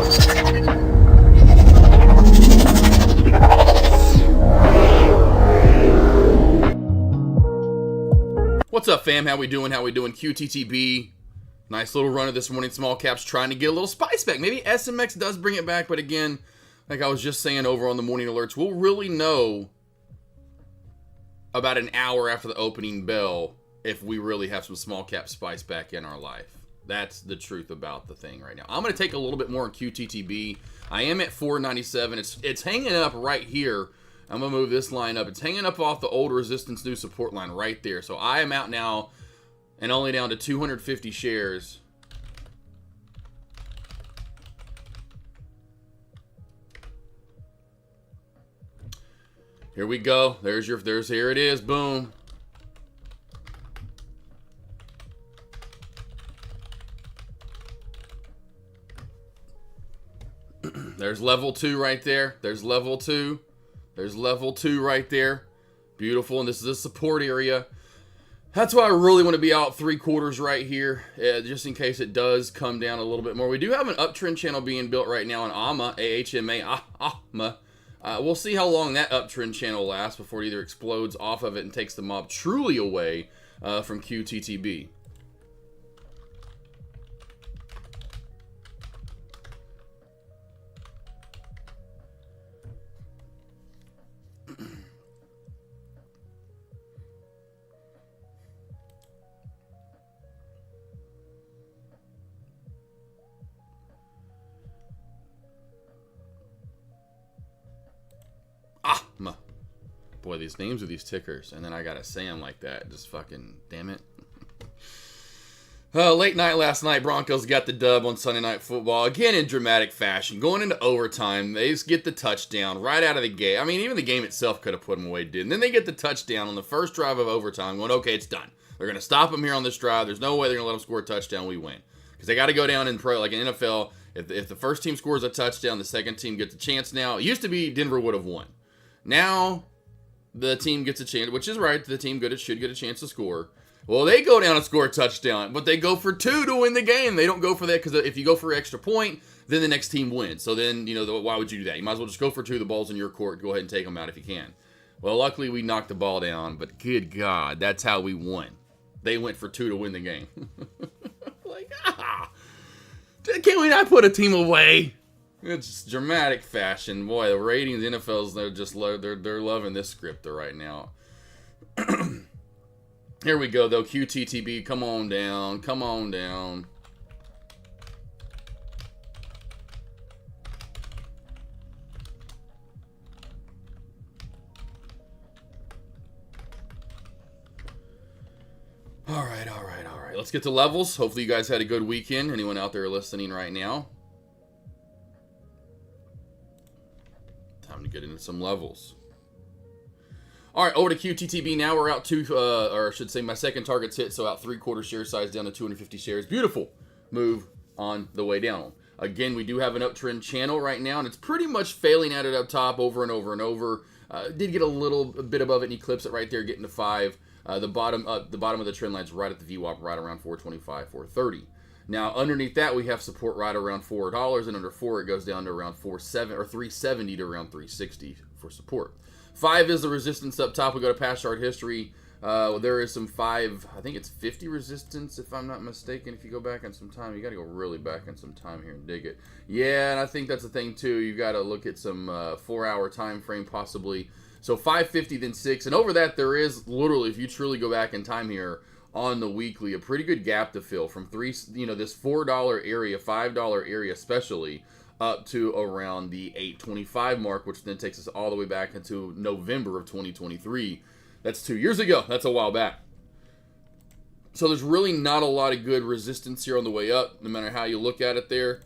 What's up, fam? How we doing? QTTB. Nice little run of this morning. Small caps trying to get a little spice back. Maybe SMX does bring it back, but again, like I was just saying over on the morning alerts, we'll really know about an hour after the opening bell if we really have some small cap spice back in our life. That's the truth about the thing right now. I'm going to take a little bit more on QTTB. I am at 497. It's hanging up right here. I'm going to move this line up. It's hanging up off the old resistance, new support line right there. So I am out now and only down to 250 shares. Here we go. Here it is. Boom. There's level 2 right there. There's level 2. There's level 2 right there. Beautiful. And this is a support area. That's why I really want to be out 3/4 right here, just in case it does come down a little bit more. We do have an uptrend channel being built right now on AHMA, AHMA. We'll see how long that uptrend channel lasts before it either explodes off of it and takes the mob truly away from QTTB. Boy, these names of these tickers, and then I gotta say them like that. Just fucking, damn it. Late night last night, Broncos got the dub on Sunday Night Football. Again, in dramatic fashion. Going into overtime, they just get the touchdown right out of the gate. I mean, even the game itself could have put them away, didn't. Then they get the touchdown on the first drive of overtime, going, okay, it's done. They're going to stop them here on this drive. There's no way they're going to let them score a touchdown. We win. Because they got to go down in pro, like in NFL. If the first team scores a touchdown, the second team gets a chance now. It used to be Denver would have won. Now the team gets a chance, which is right. The team should get a chance to score. Well, they go down and score a touchdown, but they go for 2 to win the game. They don't go for that because if you go for an extra point, then the next team wins. So then, why would you do that? You might as well just go for 2. The ball's in your court. Go ahead and take them out if you can. Well, luckily we knocked the ball down, but good God, that's how we won. They went for 2 to win the game. Can we not put a team away? It's dramatic fashion. Boy, the ratings, the NFL's, they're loving this script right now. Here we go, though. QTTB, come on down. Come on down. All right. Let's get to levels. Hopefully you guys had a good weekend. Anyone out there listening right now? Time to get into some levels. All right, over to QTTB now. We're out or I should say my second target's hit, so out 3/4 share size down to 250 shares. Beautiful move on the way down. Again, we do have an uptrend channel right now, and it's pretty much failing at it up top over and over and over. Did get a bit above it and eclipse it right there, getting to 5. The bottom of the trend line's right at the VWAP, right around 425, 430. Now, underneath that, we have support right around $4, and under 4, it goes down to around 370 to around 360 for support. 5 is the resistance up top. We go to past chart history. There is some 5, I think it's 50 resistance, if I'm not mistaken. If you go back in some time, you got to go really back in some time here and dig it. Yeah, and I think that's the thing, too. You got to look at some 4-hour time frame, possibly. So 550, then 6. And over that, there is literally, if you truly go back in time here, on the weekly, a pretty good gap to fill from this $4 area, $5 area especially, up to around the $8.25 mark, which then takes us all the way back into November of 2023. That's 2 years ago. That's a while back. So there's really not a lot of good resistance here on the way up, no matter how you look at it there.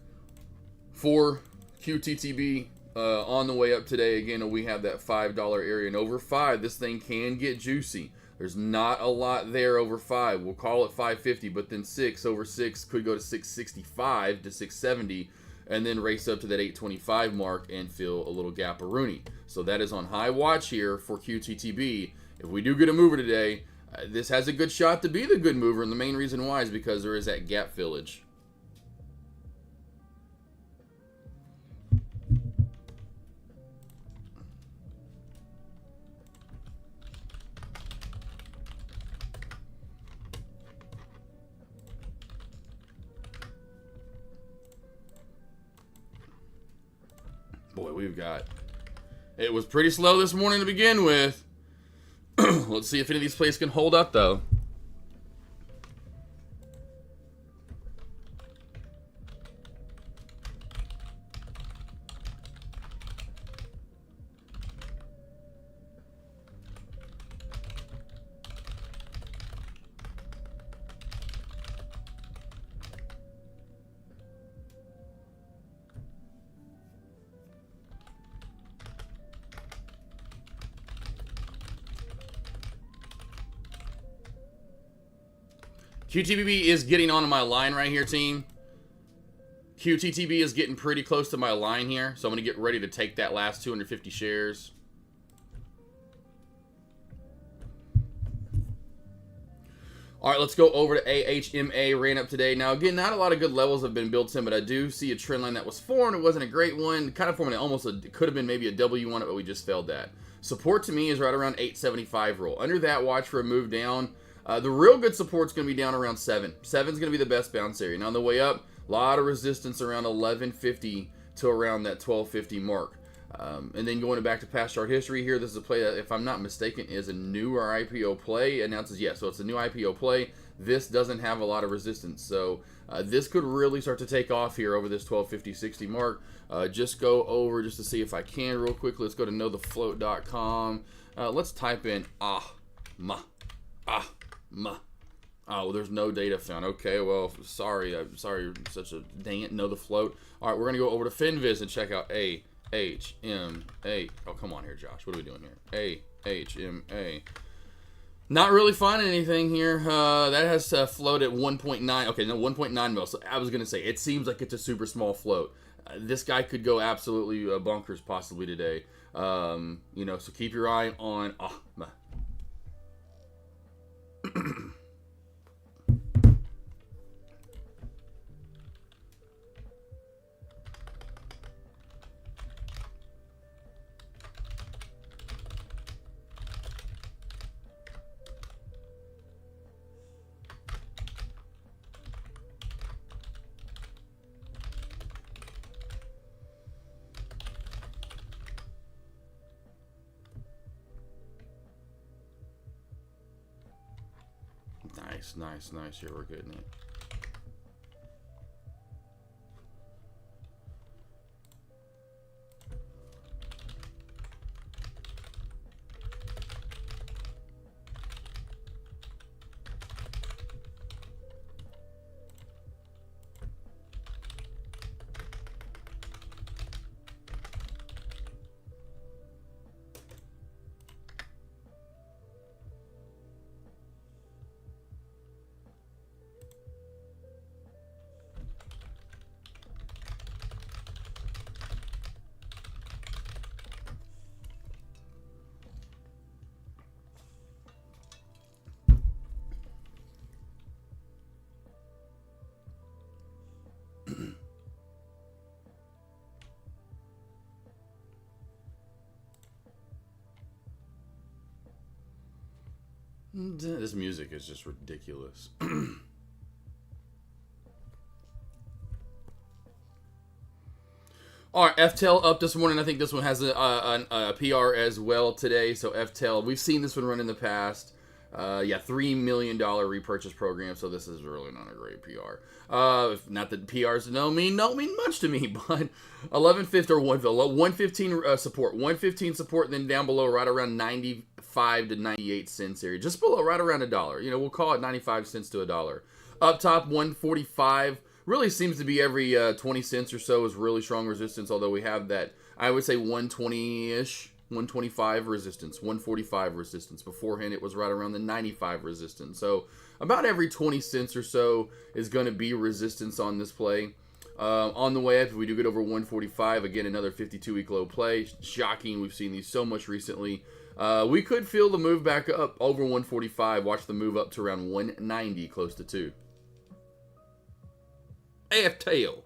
For QTTB, on the way up today, again, we have that $5 area, and over 5, this thing can get juicy. There's not a lot there over 5. We'll call it 550, but then 6 over 6 could go to 665 to 670, and then race up to that 825 mark and fill a little gap-a-rooney. So that is on high watch here for QTTB. If we do get a mover today, this has a good shot to be the good mover, and the main reason why is because there is that gap fillage. boy, we've got... It was pretty slow this morning to begin with. Let's see if any of these plays can hold up, though. QTBB is getting onto my line right here, team. QTTB is getting pretty close to my line here, so I'm going to get ready to take that last 250 shares. All right, let's go over to AHMA. Ran up today. Now, again, not a lot of good levels have been built in, but I do see a trend line that was formed. It wasn't a great one. Kind of forming almost it could have been maybe a W on it, but we just failed that. Support to me is right around 875 roll. Under that, watch for a move down. The real good support's going to be down around 7. 7's going to be the best bounce area. Now, on the way up, a lot of resistance around 1150 to around that 1250 mark. And then going back to past chart history here, this is a play that, if I'm not mistaken, is a newer IPO play. Announces yes, so it's a new IPO play. This doesn't have a lot of resistance, so this could really start to take off here over this 1250-60 mark. Just go over just to see if I can real quickly. Let's go to knowthefloat.com. Let's type in ma. Oh, there's no data found. Okay, well, sorry. I'm sorry. Such a dang it. Know the float. All right, we're gonna go over to FinViz and check out AHMA. Oh, come on here, Josh. What are we doing here? AHMA. Not really finding anything here. That has float at 1.9. Okay, no, 1.9 mil. So I was gonna say it seems like it's a super small float. This guy could go absolutely bonkers possibly today. You know, so keep your eye on Nice. Here we're getting it. This music is just ridiculous. All right, FTEL up this morning. I think this one has a PR as well today. So FTEL, we've seen this one run in the past. Yeah, $3 million repurchase program. So this is really not a great PR. Not that PRs don't mean much to me, but 1150 or 115 support, 115 support, then down below right around 95 to 98 cents area, just below, right around $1. You know, we'll call it 95 cents to $1. Up top, 145. Really seems to be every 20 cents or so is really strong resistance. Although we have that, I would say 120-ish. 125 resistance, 145 resistance. Beforehand, it was right around the 95 resistance. So about every 20 cents or so is going to be resistance on this play. On the way up, if we do get over 145, again, another 52-week low play. Shocking. We've seen these so much recently. We could feel the move back up over 145. Watch the move up to around 190, close to 2. AF tail.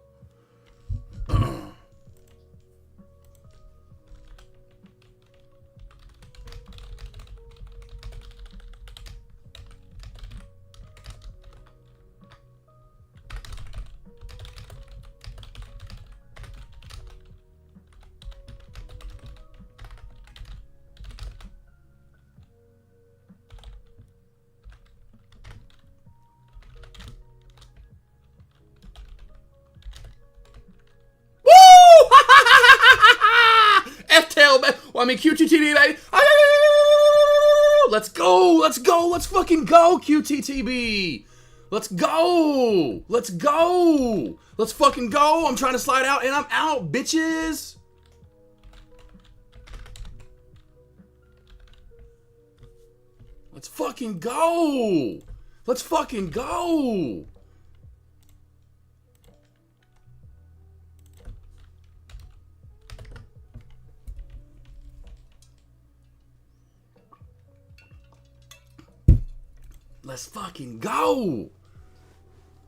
I mean, QTTB, baby. Let's go. Let's go. Let's fucking go, QTTB. Let's go. Let's go. Let's fucking go. I'm trying to slide out, and I'm out, bitches. Let's fucking go. Let's fucking go. Let's fucking go.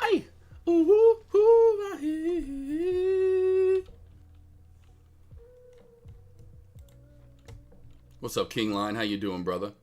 Hey. Ooh, ooh, hey. What's up, King Line? How you doing, brother?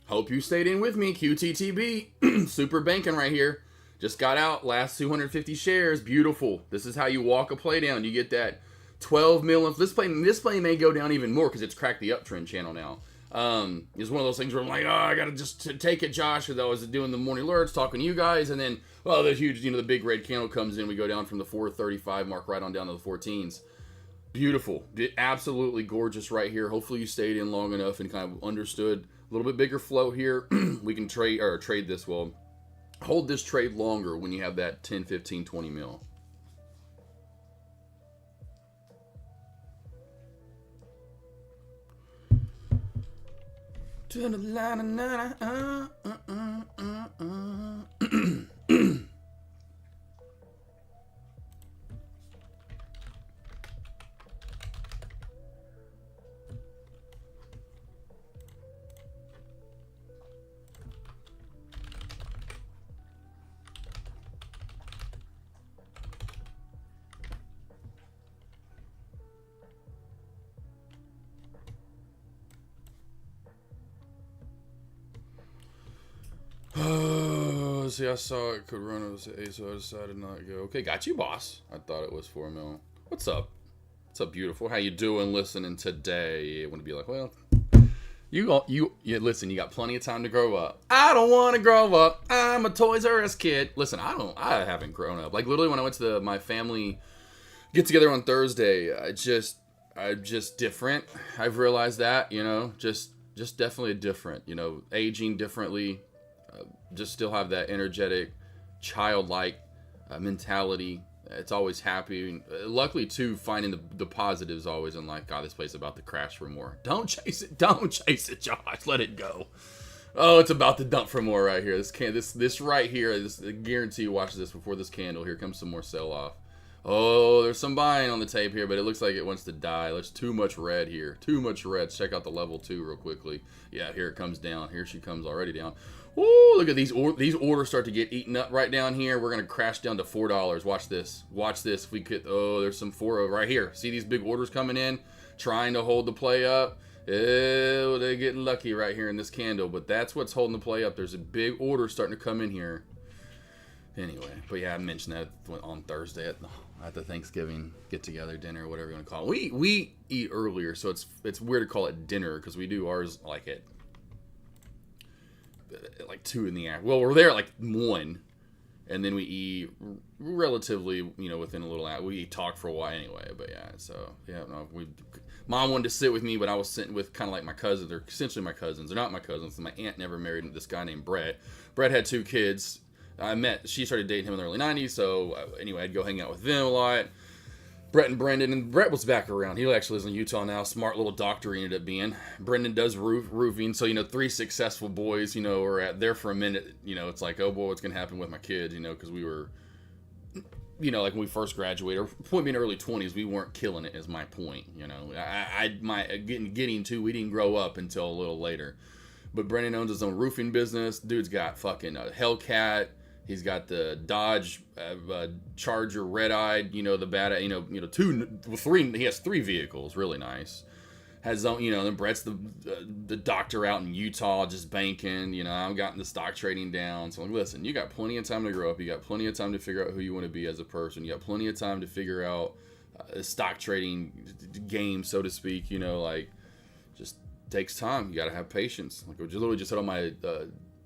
Hope you stayed in with me, QTTB. Super banking right here. Just got out, last 250 shares. Beautiful. This is how you walk a play down. You get that 12 mil. This play may go down even more because it's cracked the uptrend channel now. It's one of those things where I'm like, oh, I gotta just take it, Josh, because I was doing the morning alerts, talking to you guys, and then, well, the huge, the big red candle comes in. We go down from the 435 mark right on down to the 14s. Beautiful. Absolutely gorgeous right here. Hopefully you stayed in long enough and kind of understood a little bit bigger flow here. We can trade this. Well, hold this trade longer when you have that 10, 15, 20 mil. To the line, see, I saw it could run as A, so I decided not to go. Okay, got you, boss. I thought it was 4 mil. What's up? What's up, beautiful? How you doing listening today? I want to be like, well, you listen, you got plenty of time to grow up. I don't want to grow up. I'm a Toys R Us kid. Listen, I haven't grown up. Like, literally, when I went to my family get-together on Thursday, I'm just different. I've realized that, just definitely different, aging differently. Just still have that energetic, childlike mentality. It's always happy. Luckily, too, finding the positives always in like, God, this place is about to crash for more. Don't chase it. Don't chase it, Josh. Let it go. Oh, it's about to dump for more right here. This right here, I guarantee you watch this before this candle. Here comes some more sell-off. Oh, there's some buying on the tape here, but it looks like it wants to die. There's too much red here. Too much red. Check out the level 2 real quickly. Yeah, here it comes down. Here she comes already down. Ooh, look at these orders start to get eaten up right down here. We're going to crash down to $4. Watch this. Watch this. If we could, oh, there's some 4 right here. See these big orders coming in, trying to hold the play up. Oh, they're getting lucky right here in this candle, but that's what's holding the play up. There's a big order starting to come in here. Anyway, but yeah, I mentioned that on Thursday at the Thanksgiving get-together, dinner, whatever you want to call it. We eat earlier, so it's weird to call it dinner because we do ours like at 2 in the afternoon. Well, we're there at 1, and then we eat relatively, within a little hour. We talk for a while anyway, but yeah, so yeah, no, Mom wanted to sit with me, but I was sitting with kind of like my cousins. They're essentially my cousins. They're not my cousins. My aunt never married this guy named Brett. Brett had 2 kids. She started dating him in the early 90s, so anyway, I'd go hang out with them a lot. Brett and Brendan, and Brett was back around. He actually lives in Utah now. Smart little doctor he ended up being. Brendan does roofing, so 3 successful boys, were there for a minute. It's like, oh boy, what's gonna happen with my kids? Because we were, like when we first graduated, or point being early 20s, we weren't killing it. Is my point. Getting to, we didn't grow up until a little later. But Brendan owns his own roofing business. Dude's got fucking Hellcat. He's got the Dodge Charger red-eyed, the bad, 3. He has 3 vehicles, really nice. Has his own, then Brett's the doctor out in Utah, just banking. I've gotten the stock trading down. So listen, you got plenty of time to grow up. You got plenty of time to figure out who you want to be as a person. You got plenty of time to figure out a stock trading game, so to speak. Just takes time. You got to have patience. Like I literally just said on my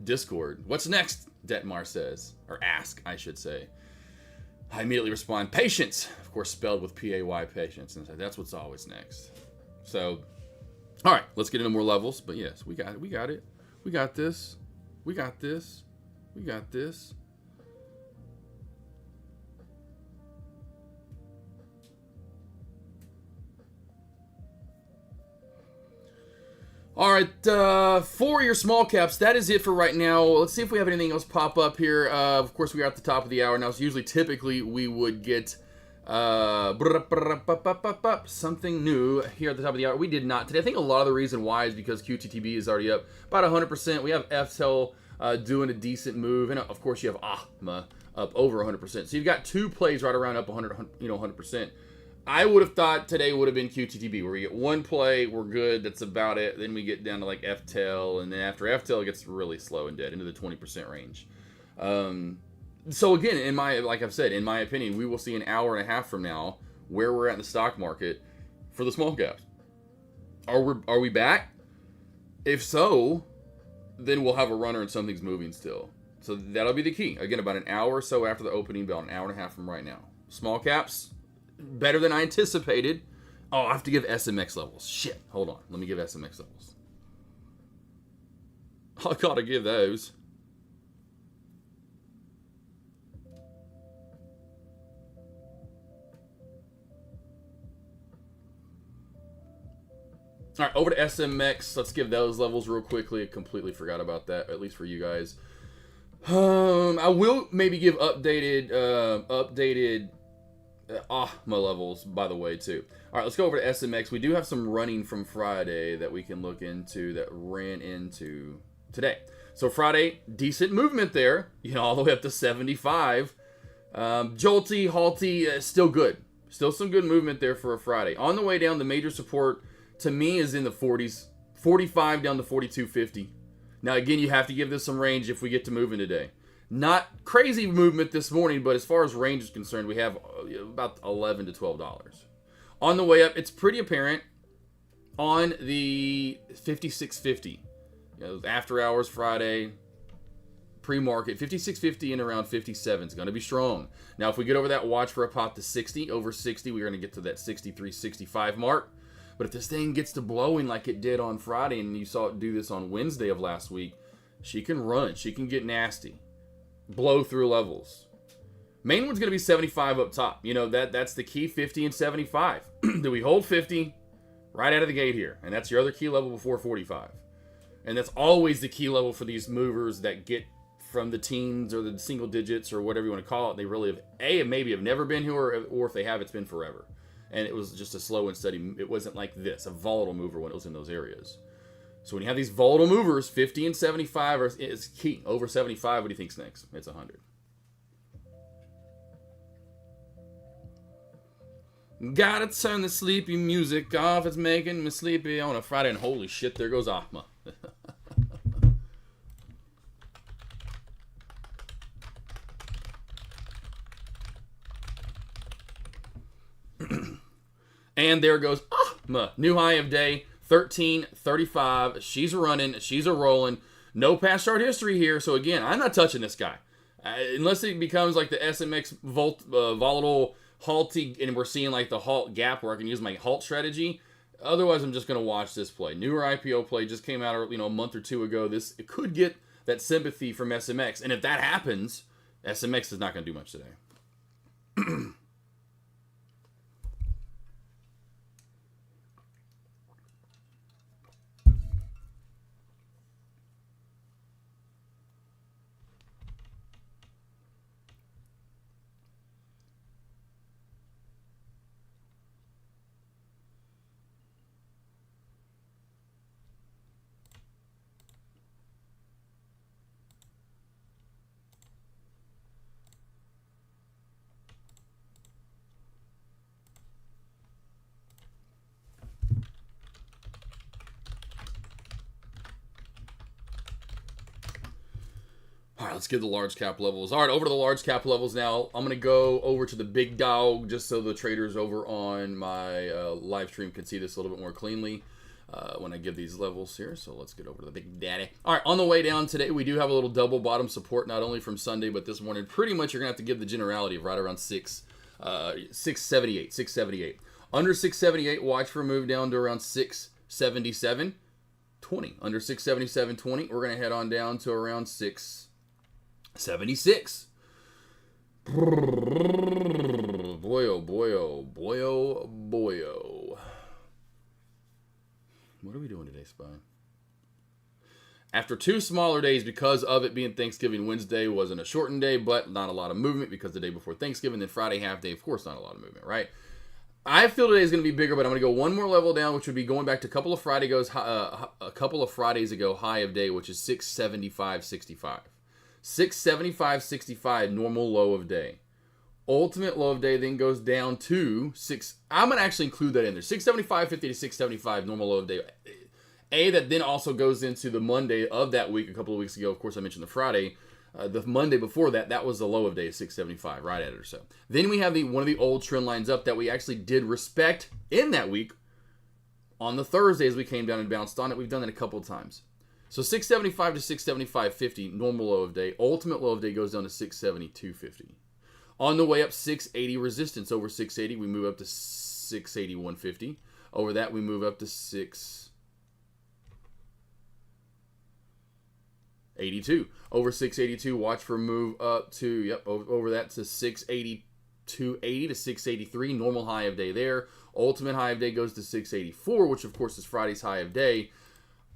Discord. What's next? Detmar says, or ask, I should say. I immediately respond, patience, of course, spelled with P-A-Y, patience. And that's what's always next. So, all right, let's get into more levels. But yes, we got it. We got it. We got this. We got this. We got this. All right, for your small caps, that is it for right now. Let's see if we have anything else pop up here. Of course, we are at the top of the hour now. So usually, typically, we would get something new here at the top of the hour. We did not today. I think a lot of the reason why is because QTTB is already up about 100%. We have FTEL doing a decent move, and of course, you have AHMA up over 100%. So you've got two plays right around up 100%. I would have thought today would have been QTTB, where we get one play, we're good, that's about it. Then we get down to like FTEL, and then after FTEL, it gets really slow and dead into the 20% range. So again, like I've said, in my opinion, we will see an hour and a half from now where we're at in the stock market for the small caps. Are we back? If so, then we'll have a runner and something's moving still. So that'll be the key. Again, about an hour or so after the opening bell, an hour and a half from right now. Small caps, better than I anticipated. Oh, I have to give SMX levels. Shit. Hold on. Let me give SMX levels. I gotta give those. All right, over to SMX. Let's give those levels real quickly. I completely forgot about that, at least for you guys. I will maybe give updated my levels, by the way, too. All right, let's go over to SMX. We do have some running from Friday that we can look into that ran into today. So Friday, decent movement there, all the way up to 75. Jolty, halty, still good. Still some good movement there for a Friday. On the way down, the major support to me is in the 40s, 45 down to 42.50. Now, again, you have to give this some range if we get to moving today. Not crazy movement this morning, but as far as range is concerned, we have about $11 to $12. On the way up, it's pretty apparent on the 56.50. After hours Friday, pre-market, 56.50 and around 57 is going to be strong. Now, if we get over that, watch for a pop to 60. Over 60, we're going to get to that 63, 65 mark. But if this thing gets to blowing like it did on Friday, and you saw it do this on Wednesday of last week, she can run. She can get nasty. Blow through levels. Main one's going to be 75 up top. That's the key, 50 and 75. Do we hold 50 right out of the gate here? And that's your other key level before 45. And that's always the key level for these movers that get from the teens or the single digits or whatever you want to call it. They really maybe have never been here, or if they have, it's been forever. And it was just a slow and steady. It wasn't like this, a volatile mover when it was in those areas. So when you have these volatile movers, 50 and 75 is key. Over 75, what do you think's next? It's 100. Gotta turn the sleepy music off. It's making me sleepy on a Friday. And holy shit, there goes Ahma. And there goes Ahma. New high of day, 13.35. She's running. She's a rolling. No past chart history here. So again, I'm not touching this guy. Unless it becomes like the SMX volatile halty, and we're seeing like the halt gap where I can use my halt strategy. Otherwise, I'm just going to watch this play. Newer IPO play just came out a month or two ago. It could get that sympathy from SMX. And if that happens, SMX is not going to do much today. All right, let's get the large cap levels. All right, over to the large cap levels now. I'm going to go over to the big dog just so the traders over on my live stream can see this a little bit more cleanly. when I give these levels here. So let's get over to the big daddy. All right, on the way down today, we do have a little double bottom support, not only from Sunday, but this morning. Pretty much you're going to have to give the generality of right around 678. Under 678, watch for a move down to around 677.20. Under 677.20, we're going to head on down to around 676. Boy, oh boy, oh boy, oh boy, oh. What are we doing today, Spy? After 2 smaller days, because of it being Thanksgiving, Wednesday wasn't a shortened day, but not a lot of movement because the day before Thanksgiving, then Friday half day, of course, not a lot of movement, right? I feel today is going to be bigger, but I'm going to go one more level down, which would be going back to a couple of Fridays ago, high of day, which is 675.65. 675.65, normal low of day. Ultimate low of day then goes down to 6. I'm going to actually include that in there. 675.50 to 675, normal low of day. That then also goes into the Monday of that week a couple of weeks ago. Of course, I mentioned the Friday. The Monday before that, that was the low of day, 675, right at it or so. Then we have one of the old trend lines up that we actually did respect in that week on the Thursday as we came down and bounced on it. We've done it a couple of times. So 675 to 675.50, normal low of day. Ultimate low of day goes down to 672.50. On the way up, 680 resistance. Over 680, we move up to 681.50. Over that, we move up to 682. Over 682, watch for a move up to, over that to 682.80 to 683. Normal high of day there. Ultimate high of day goes to 684, which of course is Friday's high of day.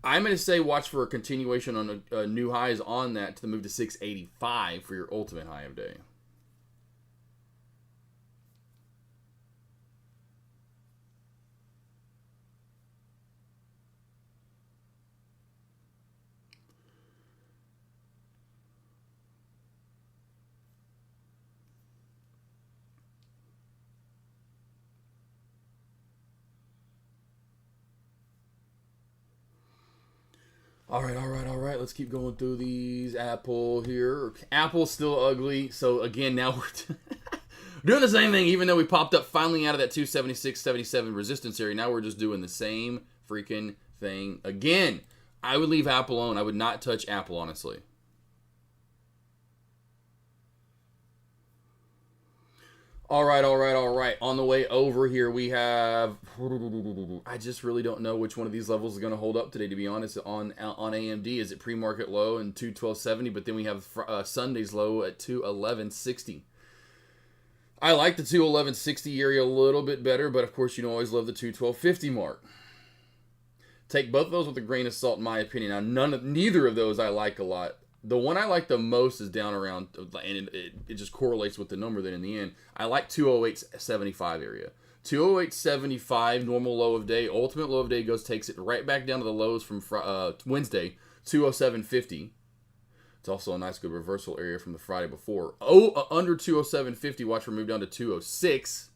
I'm going to say watch for a continuation on new highs on that to move to 685 for your ultimate high of day. All right. Let's keep going through these. Apple here. Apple's still ugly. So, again, now we're doing the same thing, even though we popped up finally out of that 276.77 resistance area. Now we're just doing the same freaking thing again. I would leave Apple alone. I would not touch Apple, honestly. All right. On the way over here, we have... I just really don't know which one of these levels is going to hold up today, to be honest. On AMD, is it pre-market low and 212.70? But then we have Sunday's low at 211.60. I like the 211.60 area a little bit better, but of course, you always love the 212.50 mark. Take both of those with a grain of salt, in my opinion. Now, neither of those I like a lot. The one I like the most is down around, and it just correlates with the number then in the end. I like 208.75 area. 208.75, normal low of day. Ultimate low of day takes it right back down to the lows from Wednesday, 207.50. It's also a nice good reversal area from the Friday before. Under 207.50, watch for move down to 206.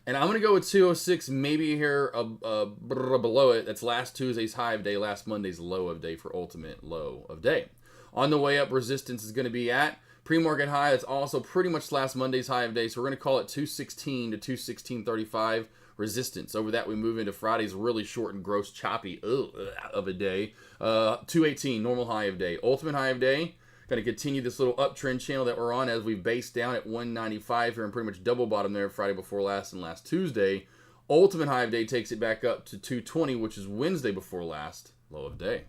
And I'm going to go with 206, maybe here below it. That's last Tuesday's high of day, last Monday's low of day for ultimate low of day. On the way up, resistance is going to be at pre-market high. That's also pretty much last Monday's high of day. So we're going to call it 216 to 216.35 resistance. Over that, we move into Friday's really short and gross choppy of a day. 218, normal high of day. Ultimate high of day. Going to continue this little uptrend channel that we're on as we base down at 195 here and pretty much double bottom there Friday before last and last Tuesday. Ultimate high of day takes it back up to 220, which is Wednesday before last, low of day.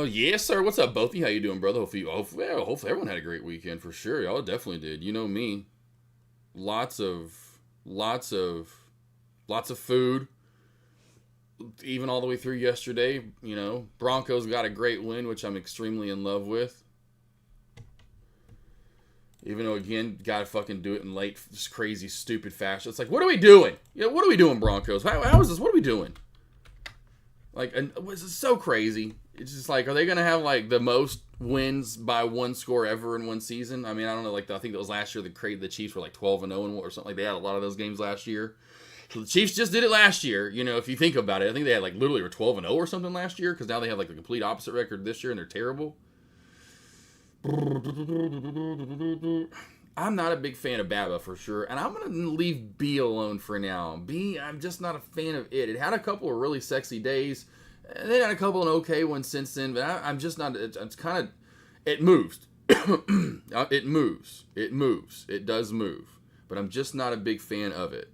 Yes, sir. What's up, Bothy? How you doing, brother? Hopefully everyone had a great weekend for sure. Y'all definitely did. You know me. Lots of food. Even all the way through yesterday, Broncos got a great win, which I'm extremely in love with. Even though, again, gotta fucking do it in late, just crazy, stupid fashion. It's like, what are we doing? What are we doing, Broncos? How is this? What are we doing? Like, this is so crazy. It's just like, are they gonna have like the most wins by one score ever in one season? I mean, I don't know. Like, I think that was last year. The Chiefs were like 12-0 or something. Like, they had a lot of those games last year. So the Chiefs just did it last year. If you think about it, I think they had like literally were 12-0 or something last year, because now they have like the complete opposite record this year and they're terrible. I'm not a big fan of Baba for sure, and I'm gonna leave B alone for now. B, I'm just not a fan of it. It had a couple of really sexy days, and then had a couple of okay ones since then, but I'm just not. It's kind of, it moves, it moves, it does move, but I'm just not a big fan of it.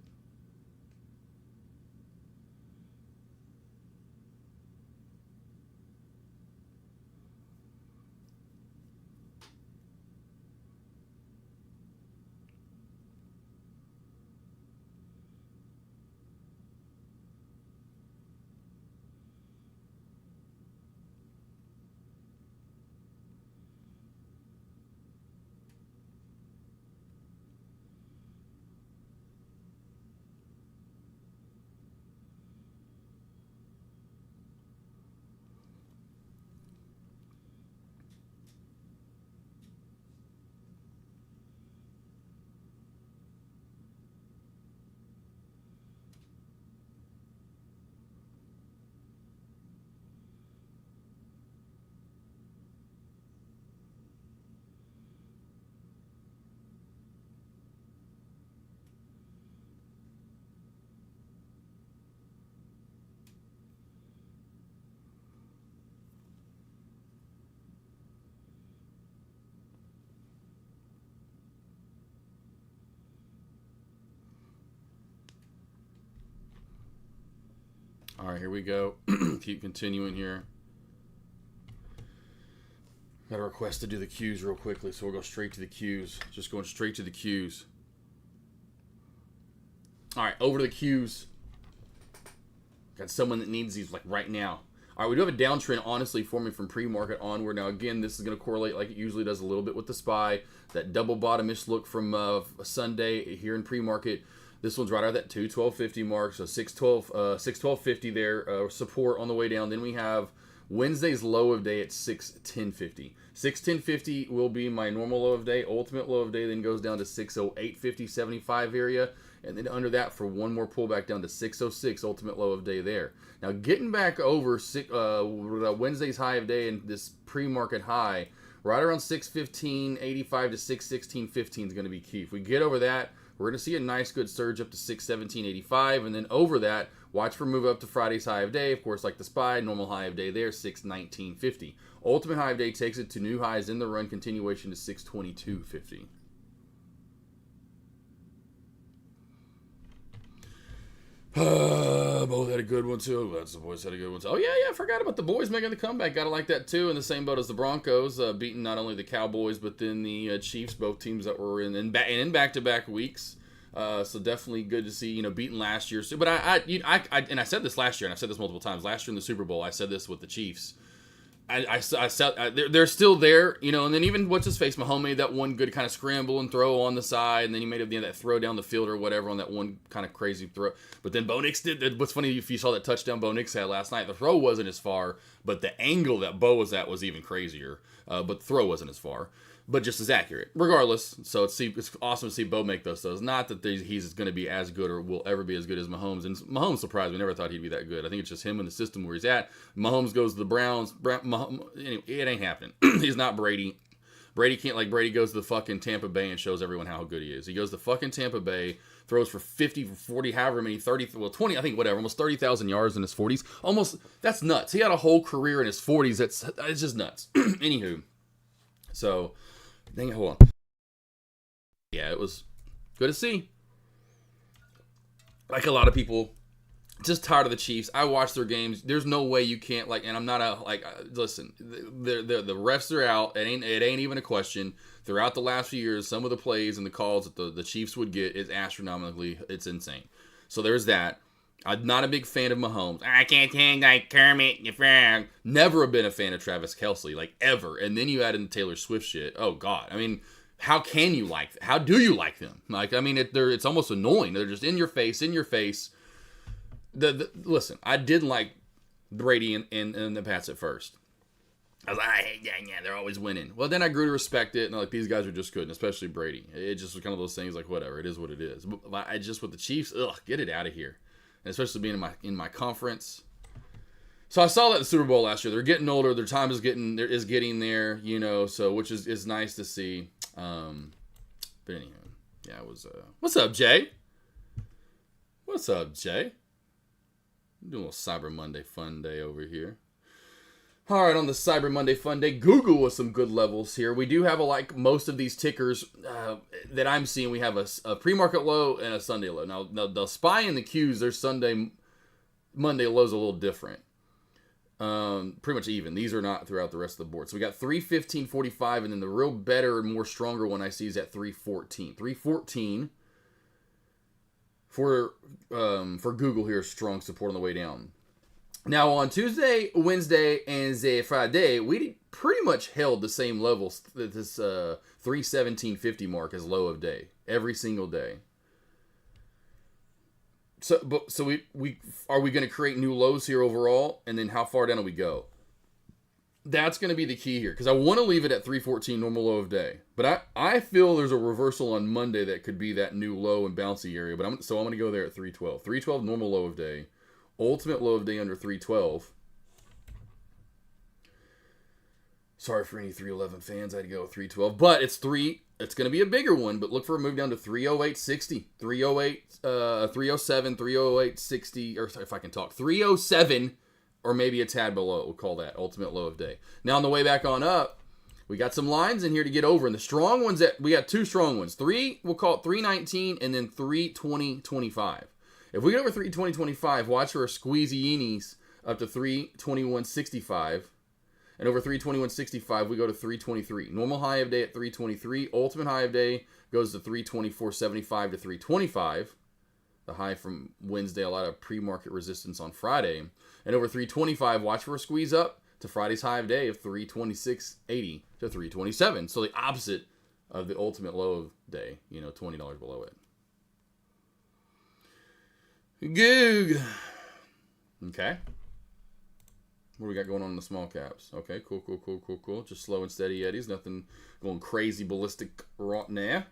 All right, here we go. Keep continuing here. Got a request to do the cues real quickly, so we'll go straight to the cues. Just going straight to the cues. All right, over to the cues. Got someone that needs these like right now. All right, we do have a downtrend, honestly, forming from pre-market onward. Now, again, this is going to correlate like it usually does a little bit with the SPY. That double bottomish look from Sunday here in pre-market. This one's right at that 212.50 mark, so 612.50 there, support on the way down. Then we have Wednesday's low of day at 610.50. 610.50 will be my normal low of day. Ultimate low of day then goes down to 608.50, 75 area. And then under that for one more pullback down to 606, ultimate low of day there. Now getting back over Wednesday's high of day and this pre-market high, right around 615.85 to 616.15 is going to be key. If we get over that, we're going to see a nice good surge up to 617.85, and then over that, watch for move up to Friday's high of day. Of course, like the SPY, normal high of day there, 619.50. Ultimate high of day takes it to new highs in the run, continuation to 622.50. Both had a good one too. That's the boys had a good one too. Oh yeah, I forgot about the boys making the comeback. Gotta like that too. In the same boat as the Broncos, beating not only the Cowboys but then the Chiefs. Both teams that were in back-to-back weeks. So definitely good to see, beating last year. But I said this last year, and I've said this multiple times. Last year in the Super Bowl, I said this with the Chiefs. They're still there, and then even what's his face, Mahomes made that one good kind of scramble and throw on the side, and then he made that throw down the field or whatever on that one kind of crazy throw. But then Bo Nix did. What's funny, if you saw that touchdown Bo Nix had last night, the throw wasn't as far, but the angle that Bo was at was even crazier. But the throw wasn't as far, but just as accurate. Regardless, so it's awesome to see Bo make those throws. Not that he's going to be as good or will ever be as good as Mahomes. And Mahomes surprised me. Never thought he'd be that good. I think it's just him in the system where he's at. Mahomes goes to the Browns. Anyway, it ain't happening. He's not Brady. Brady can't, like Brady goes to the fucking Tampa Bay and shows everyone how good he is. He goes to fucking Tampa Bay, throws for 50, 40, however many, 30, well, 20, I think, whatever, almost 30,000 yards in his 40s. Almost, that's nuts. He had a whole career in his 40s. It's just nuts. Anywho, so, dang it, hold on. Yeah, it was good to see. Like a lot of people, just tired of the Chiefs. I watch their games. There's no way you can't, and I'm not listen, the refs are out. It ain't even a question. Throughout the last few years, some of the plays and the calls that the Chiefs would get is astronomically, it's insane. So there's that. I'm not a big fan of Mahomes. I can't stand like Kermit the Frog. Never been a fan of Travis Kelce, ever. And then you add in the Taylor Swift shit. Oh God. I mean, how can you how do you like them? It's almost annoying. They're just in your face. Listen, I did like Brady and the Pats at first. I was like, hey, yeah, they're always winning. Well, then I grew to respect it, and these guys are just good, and especially Brady. It just was kind of those things whatever, it is what it is. But I just with the Chiefs, get it out of here. And especially being in my conference. So I saw that in the Super Bowl last year. They're getting older. Their time is getting there, so which is nice to see. But But anyway, yeah, it was. What's up, Jay? What's up, Jay? Doing a little Cyber Monday fun day over here. All right, on the Cyber Monday fun day, Google with some good levels here. We do have, like most of these tickers that I'm seeing, we have a pre-market low and a Sunday low. Now the SPY and the Qs, their Monday lows a little different. Pretty much even. These are not throughout the rest of the board. So we got 315.45, and then the real better and more stronger one I see is at 314. 314 for Google here, strong support on the way down. Now on Tuesday, Wednesday, and Friday, we pretty much held the same levels, this 317.50 mark as low of day every single day. So we are we going to create new lows here overall, and then how far down do we go? That's going to be the key here, because I want to leave it at 314 normal low of day, but I feel there's a reversal on Monday that could be that new low and bouncy area. But I'm going to go there at 312. 312 normal low of day, ultimate low of day under 312. Sorry for any 311 fans. I had to go with 312, but it's going to be a bigger one, but look for a move down to 308.60, 307, 308.60, or if I can talk, 307, or maybe a tad below. We'll call that ultimate low of day. Now on the way back on up, we got some lines in here to get over, and the strong ones we got two strong ones. We'll call it 319 and then 320.25. If we get over 320.25, watch for a squeezy-eenies up to 321.65. And over 321.65, we go to 323. Normal high of day at 323. Ultimate high of day goes to 324.75 to 325. The high from Wednesday, a lot of pre-market resistance on Friday. And over 325, watch for a squeeze up to Friday's high of day of 326.80 to 327. So the opposite of the ultimate low of day, $20 below it. Goog. Okay. What do we got going on in the small caps? Okay, cool. Just slow and steady eddies. Nothing going crazy ballistic right now.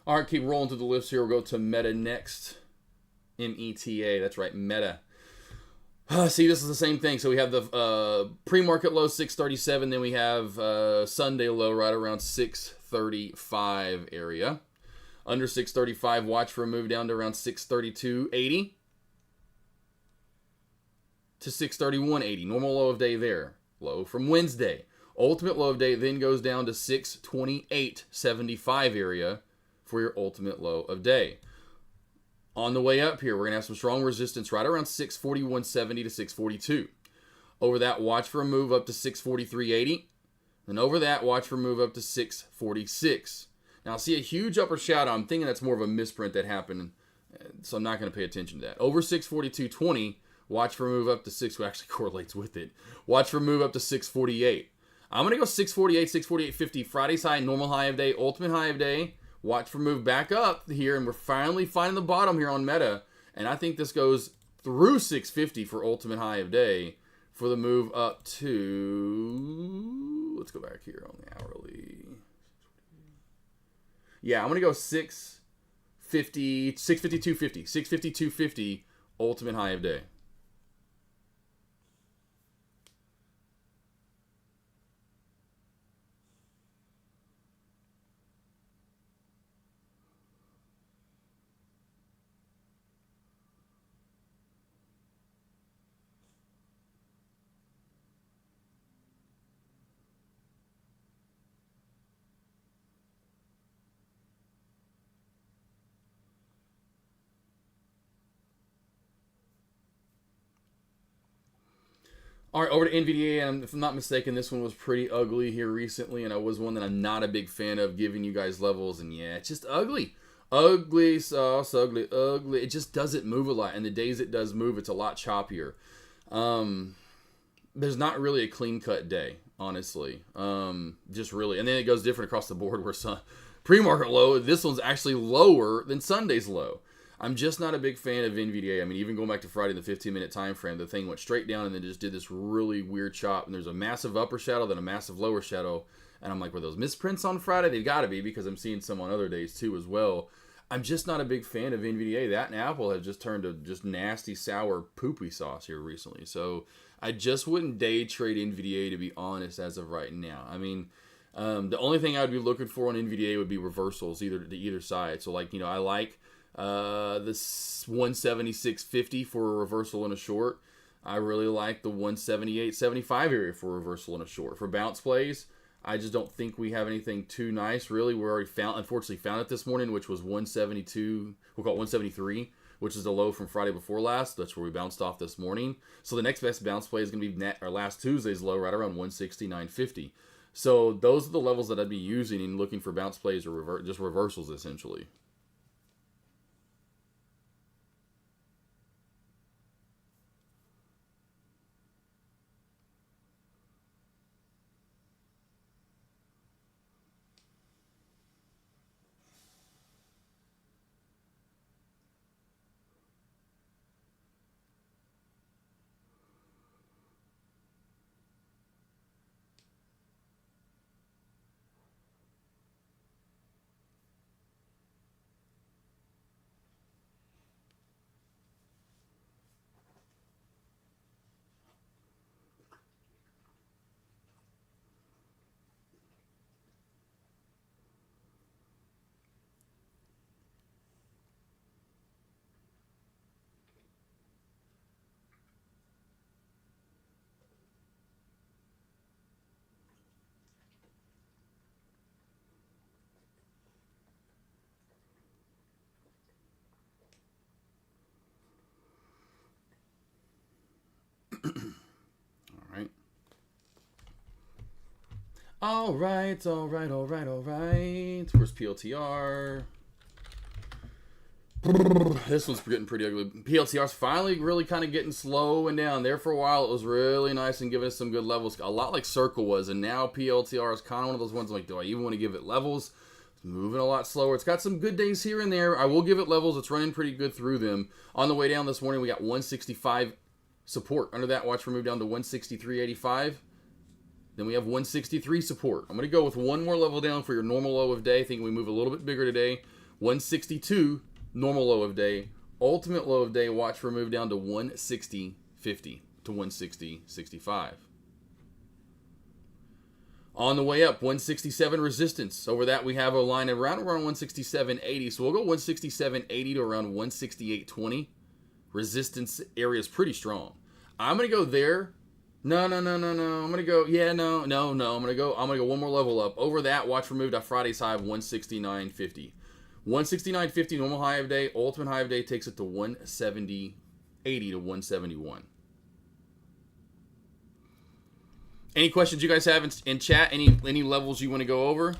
All right, keep rolling through the list here. We'll go to Meta next. META. That's right, Meta. See, this is the same thing. So we have the pre-market low 637. Then we have Sunday low right around 635 area. Under 635, watch for a move down to around 632.80 to 631.80. Normal low of day there. Low from Wednesday. Ultimate low of day then goes down to 628.75 area for your ultimate low of day. On the way up here, we're going to have some strong resistance right around 641.70 to 642. Over that, watch for a move up to 643.80. And over that, watch for a move up to 646. Now, I see a huge upper shadow. I'm thinking that's more of a misprint that happened, so I'm not going to pay attention to that. Over 642.20, watch for a move up to 6, which actually correlates with it. Watch for a move up to 648. I'm going to go 648, 648.50. Friday's high, normal high of day, ultimate high of day. Watch for move back up here, and we're finally finding the bottom here on Meta. And I think this goes through 650 for ultimate high of day for the move up to, let's go back here on the hourly. Yeah, I'm going to go 650, 652.50, 652.50 ultimate high of day. All right, over to NVDA, and if I'm not mistaken, this one was pretty ugly here recently, and it was one that I'm not a big fan of giving you guys levels, and yeah, it's just ugly. Ugly sauce, ugly. It just doesn't move a lot, and the days it does move, it's a lot choppier. There's not really a clean-cut day, honestly. Just really, and then it goes different across the board where some pre-market low, this one's actually lower than Sunday's low. I'm just not a big fan of NVDA. I mean, even going back to Friday, the 15-minute time frame, the thing went straight down and then just did this really weird chop. And there's a massive upper shadow, then a massive lower shadow. And I'm like, were those misprints on Friday? They've got to be, because I'm seeing some on other days too as well. I'm just not a big fan of NVDA. That and Apple have just turned to just nasty, sour, poopy sauce here recently. So I just wouldn't day trade NVDA, to be honest, as of right now. I mean, the only thing I would be looking for on NVDA would be reversals, to either side. So, like, I like this 176.50 for a reversal in a short. I really like the 178.75 area for a reversal in a short. For bounce plays, I just don't think we have anything too nice, really. We already unfortunately found it this morning, which was 172, we'll call it 173, which is the low from Friday before last. That's where we bounced off this morning. So the next best bounce play is going to be our last Tuesday's low, right around 169.50. So those are the levels that I'd be using in looking for bounce plays or just reversals, essentially. All right. Where's PLTR? This one's getting pretty ugly. PLTR's finally really kind of getting slow and down. There for a while, it was really nice and giving us some good levels. A lot like Circle was, and now PLTR is kind of one of those ones like, do I even want to give it levels? It's moving a lot slower. It's got some good days here and there. I will give it levels. It's running pretty good through them. On the way down this morning, we got 165 support. Under that, watch for move down to 163.85. Then we have 163 support. I'm going to go with one more level down for your normal low of day. I think we move a little bit bigger today. 162, normal low of day. Ultimate low of day, watch for move down to 160.50 to 160.65. On the way up, 167 resistance. Over that, we have a line around 167.80. So we'll go 167.80 to around 168.20. Resistance area is pretty strong. I'm going to go there. No. I'm gonna go. Yeah, no. I'm gonna go one more level up. Over that, watch for move to Friday's high of 169.50. 169.50 normal high of day. Ultimate high of day takes it to 170.80 to 171. Any questions you guys have in chat? Any levels you want to go over?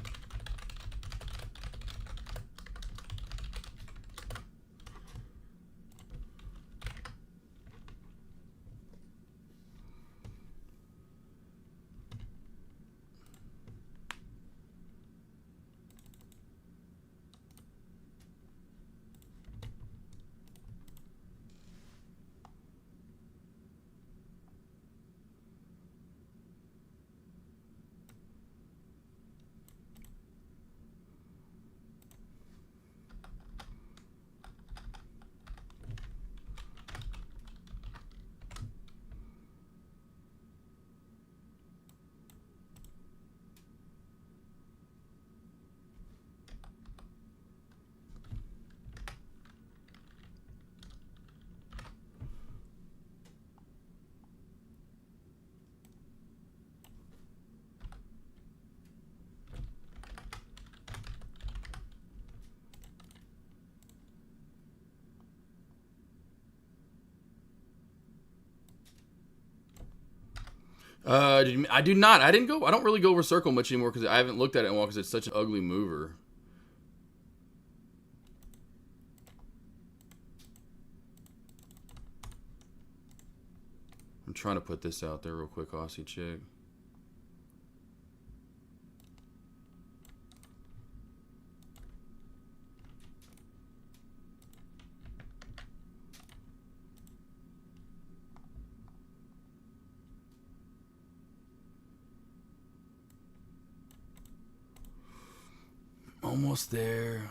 I do not. I don't really go over Circle much anymore because I haven't looked at it in a while because it's such an ugly mover. I'm trying to put this out there real quick, Aussie chick. Almost there.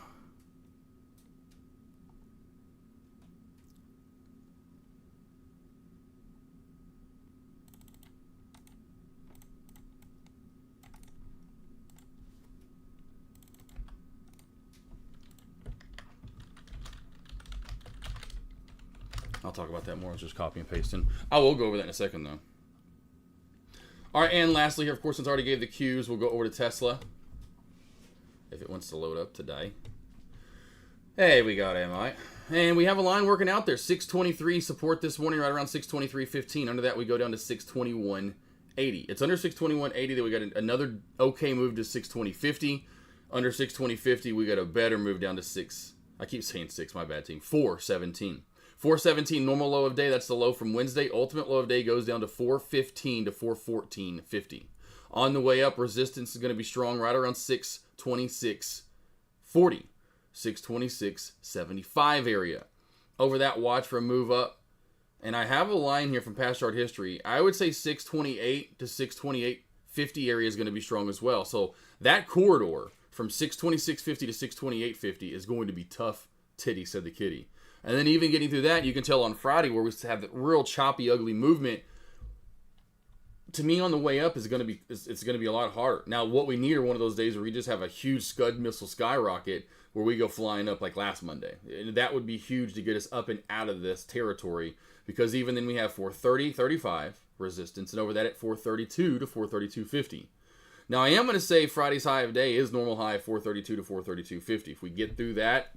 I'll talk about that more. It's just copy and pasting. I will go over that in a second, though. All right, and lastly here, of course, since I already gave the cues, we'll go over to Tesla. If it wants to load up today. Hey, we got MI. And we have a line working out there. 623 support this morning, right around 623.15. Under that, we go down to 621.80. It's under 621.80 that we got another okay move to 620.50. Under 620.50, we got a better move down to 6. I keep saying 6, my bad team. 417. 417, normal low of day. That's the low from Wednesday. Ultimate low of day goes down to 415 to 414.50. On the way up, resistance is going to be strong right around 626.40. 626.75 area. Over that, watch for a move up. And I have a line here from past chart history. I would say 628 to 628.50 area is going to be strong as well. So that corridor from 626.50 to 628.50 is going to be tough titty, said the kitty. And then even getting through that, you can tell on Friday where we have that real choppy, ugly movement. To me, on the way up is going to be it's going to be a lot harder. Now, what we need are one of those days where we just have a huge Scud missile skyrocket where we go flying up like last Monday. And that would be huge to get us up and out of this territory, because even then we have 430.35 resistance, and over that at 432 to 432.50. Now, I am going to say Friday's high of day is normal high of 432 to 432.50. If we get through that,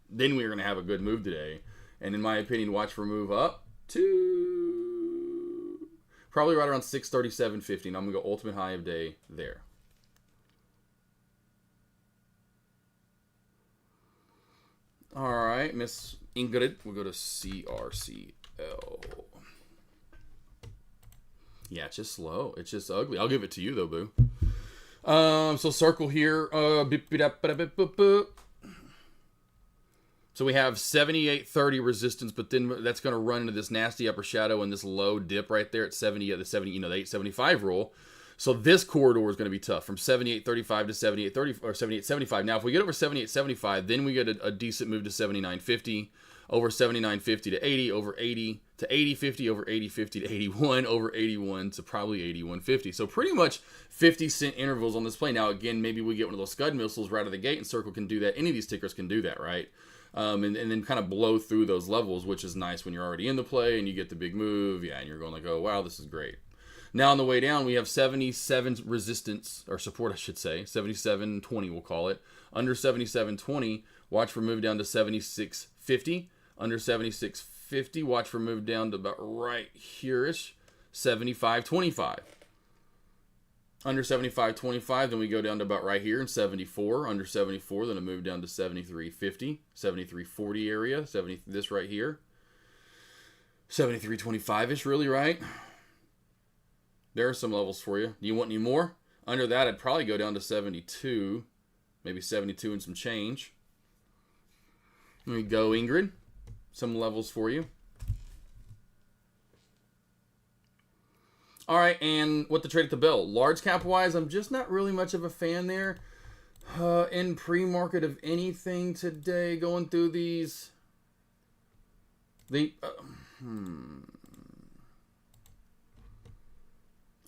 then we're going to have a good move today. And in my opinion, watch for a move up to probably right around 637.50. And I'm going to go ultimate high of day there. All right, Miss Ingrid. We'll go to CRCL. Yeah, it's just slow. It's just ugly. I'll give it to you, though, boo. So circle here. So we have 78.30 resistance, but then that's going to run into this nasty upper shadow and this low dip right there at 70, the 70, the 875 rule. So this corridor is going to be tough from 78.35 to 78.30 or 78.75. Now, if we get over 78.75, then we get a decent move to 79.50, over 79.50 to 80, over 80 to 80.50, over 80.50 to 81, over 81 to probably 81.50. So pretty much 50-cent intervals on this play. Now, again, maybe we get one of those Scud missiles right out of the gate, and Circle can do that. Any of these tickers can do that, right? And then kind of blow through those levels, which is nice when you're already in the play and you get the big move. Yeah, and you're going like, oh, wow, this is great. Now, on the way down, we have 77 resistance, or support, I should say. 77.20, we'll call it. Under 77.20, watch for move down to 76.50. Under 76.50, watch for move down to about right here-ish. 75.25. Under 75.25, then we go down to about right here in 74. Under 74, then a move down to 73.50, 73.40 area, this right here. 73.25-ish, really, right? There are some levels for you. Do you want any more? Under that, I'd probably go down to 72, maybe 72 and some change. There we go, Ingrid. Some levels for you. All right, and what to trade at the bell. Large cap wise, I'm just not really much of a fan there. In pre-market of anything today, going through these.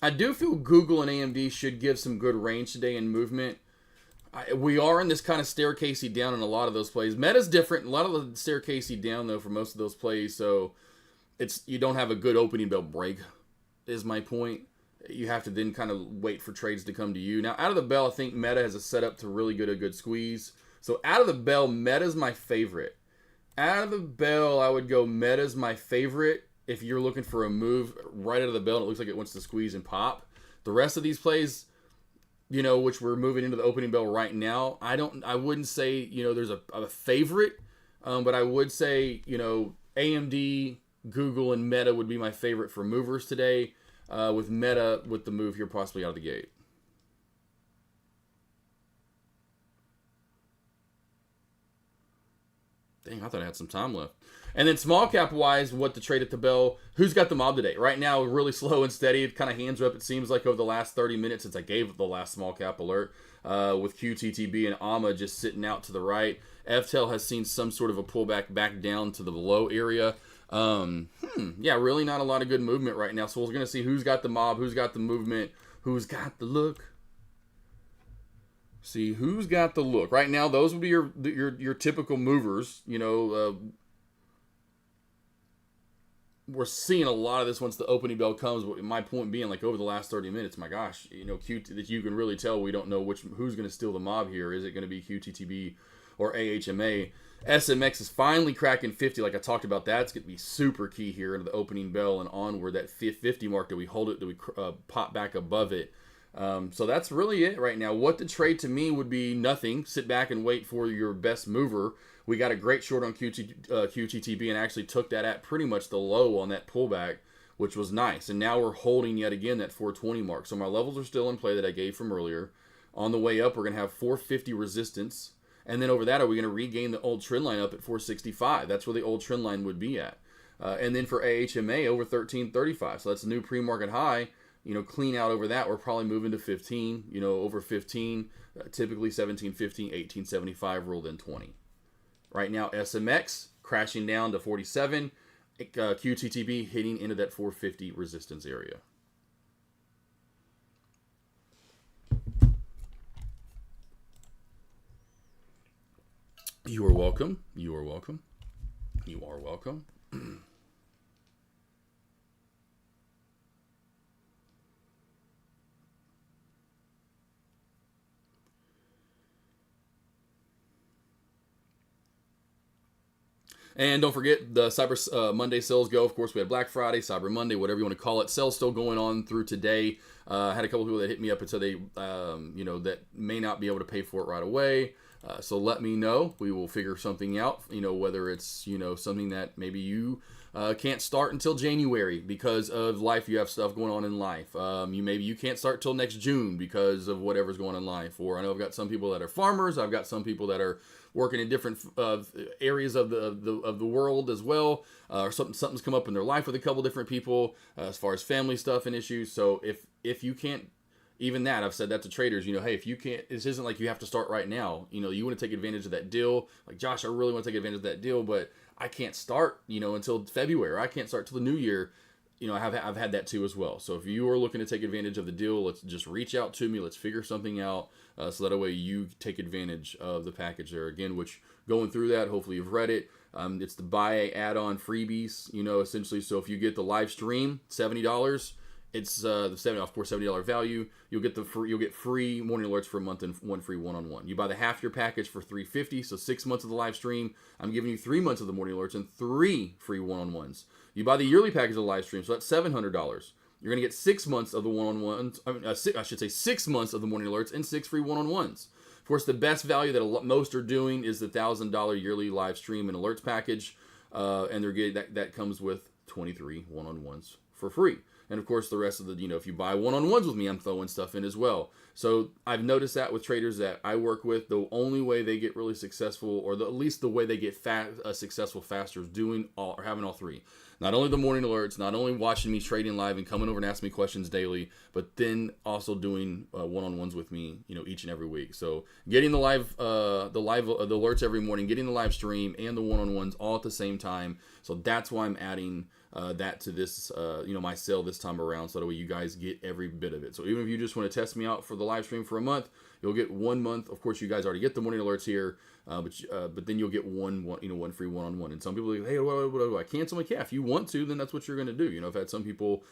I do feel Google and AMD should give some good range today in movement. We are in this kind of staircasey down in a lot of those plays. Meta's different. A lot of the staircasey down, though, for most of those plays. So you don't have a good opening bell break, is my point. You have to then kind of wait for trades to come to you. Now, out of the bell, I think Meta has a setup to really get a good squeeze. So out of the bell, Meta's my favorite. Out of the bell, I would go Meta's my favorite if you're looking for a move right out of the bell and it looks like it wants to squeeze and pop. The rest of these plays, which we're moving into the opening bell right now, I wouldn't say, there's a favorite, but I would say, AMD, Google, and Meta would be my favorite for movers today, with Meta with the move here possibly out of the gate. Dang, I thought I had some time left. And then small cap wise, what to trade at the bell? Who's got the mob today? Right now, really slow and steady. It kind of hands up. It seems like over the last 30 minutes since I gave the last small cap alert, with QTTB and AMA just sitting out to the right. FTEL has seen some sort of a pullback back down to the below area. Yeah, really not a lot of good movement right now. So we're going to see who's got the mob, who's got the movement, who's got the look. See who's got the look. Right now, those would be your typical movers. You know, we're seeing a lot of this once the opening bell comes. But my point being, like over the last 30 minutes, my gosh, you know, that you can really tell we don't know who's going to steal the mob here. Is it going to be QTTB or AHMA? SMX is finally cracking 50, like I talked about. That's going to be super key here into the opening bell and onward. That 50 mark, that we hold it, that we pop back above it. So that's really it right now. What to trade to me would be nothing. Sit back and wait for your best mover. We got a great short on QTTB and actually took that at pretty much the low on that pullback, which was nice. And now we're holding yet again that 420 mark. So my levels are still in play that I gave from earlier. On the way up, we're going to have 450 resistance. And then over that, are we going to regain the old trend line up at 465? That's where the old trend line would be at. And then for AHMA, over 1335. So that's a new pre-market high. You know, clean out over that, we're probably moving to 15, you know, over 15, typically 1750, 1875, rolled in 20. Right now, SMX crashing down to 47, QTTB hitting into that 450 resistance area. You are welcome. You are welcome. You are welcome. And don't forget the Cyber Monday sales go. Of course, we had Black Friday, Cyber Monday, whatever you want to call it. Sales still going on through today. I had a couple people that hit me up and said they, you know, that may not be able to pay for it right away. So let me know. We will figure something out, you know, whether it's, you know, something that maybe you can't start until January because of life. You have stuff going on in life. Maybe you can't start till next June because of whatever's going on in life. Or I know I've got some people that are farmers. I've got some people that are working in different areas of the world as well. Or something's come up in their life with a couple different people as far as family stuff and issues. So if you can't, even that, I've said that to traders, you know, hey, if you can't, this isn't like you have to start right now. You know, you want to take advantage of that deal. Like, Josh, I really want to take advantage of that deal, but I can't start, you know, until February. Or I can't start till the new year. You know, I've had that too as well. So if you are looking to take advantage of the deal, let's just reach out to me. Let's figure something out so that way you take advantage of the package there. Again, which going through that, hopefully you've read it. It's the buy add-on freebies, you know, essentially. So if you get the live stream, $70, it's the $70 value. You'll get free morning alerts for a month and one free one-on-one. You buy the half year package for $350, so 6 months of the live stream. I'm giving you 3 months of the morning alerts and 3 free one-on-ones. You buy the yearly package of the live stream, so that's $700. You're gonna get 6 months of the one-on-ones. I should say 6 months of the morning alerts and 6 free one-on-ones. Of course, the best value that most are doing is the $1,000 yearly live stream and alerts package, and they're getting that comes with 23 one-on-ones for free. And of course, the rest of the, you know, if you buy one-on-ones with me, I'm throwing stuff in as well. So I've noticed that with traders that I work with, the only way they get really successful, or at least the way they get successful faster, is doing all, or having all three. Not only the morning alerts, not only watching me trading live and coming over and asking me questions daily, but then also doing one-on-ones with me, you know, each and every week. So getting the alerts every morning, getting the live stream and the one-on-ones all at the same time. So that's why I'm adding that to this, you know, my sale this time around, so that way you guys get every bit of it. So even if you just want to test me out for the live stream for a month, you'll get 1 month. Of course, you guys already get the morning alerts here, but then you'll get one free one-on-one. And some people are like, hey, what do I cancel? I'm like, yeah, if you want to, then that's what you're going to do. You know, I've had some people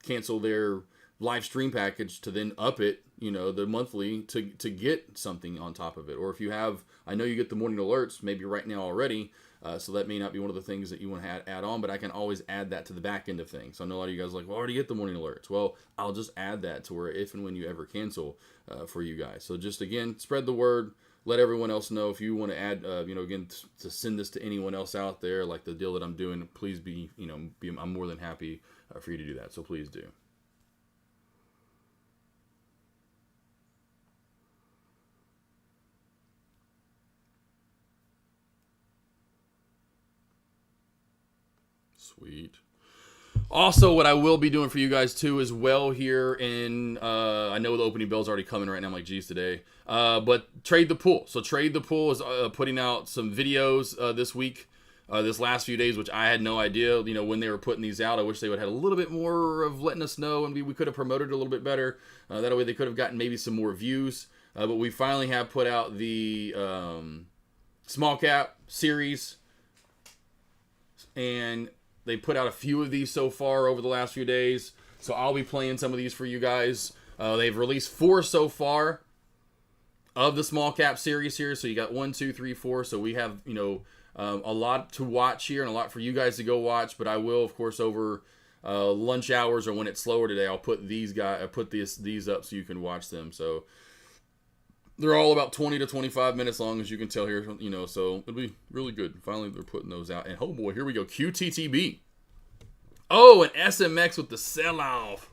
cancel their live stream package to then up it, you know, the monthly to get something on top of it. Or if you have, I know you get the morning alerts maybe right now already. So that may not be one of the things that you want to add on, but I can always add that to the back end of things. So I know a lot of you guys are like, well, I already get the morning alerts. Well, I'll just add that to where if and when you ever cancel for you guys. So just, again, spread the word. Let everyone else know. If you want to add, you know, again, to send this to anyone else out there, like the deal that I'm doing, please I'm more than happy for you to do that. So please do. Sweet. Also, what I will be doing for you guys too as well here in, I know the opening bell's already coming right now. I'm like, geez, today. But Trade the Pool. So Trade the Pool is putting out some videos this week, this last few days, which I had no idea, you know, when they were putting these out. I wish they would have had a little bit more of letting us know, and we could have promoted it a little bit better. That way they could have gotten maybe some more views. But we finally have put out the small cap series, and they put out a few of these so far over the last few days. So I'll be playing some of these for you guys. They've released 4 so far of the small cap series here. So you got 1, 2, 3, 4. So we have, you know, a lot to watch here and a lot for you guys to go watch. But I will, of course, over lunch hours or when it's slower today, I'll put these up so you can watch them. So they're all about 20 to 25 minutes long, as you can tell here, you know, so it'll be really good. Finally, they're putting those out. And oh boy, here we go. QTTB. Oh, an SMX with the sell-off.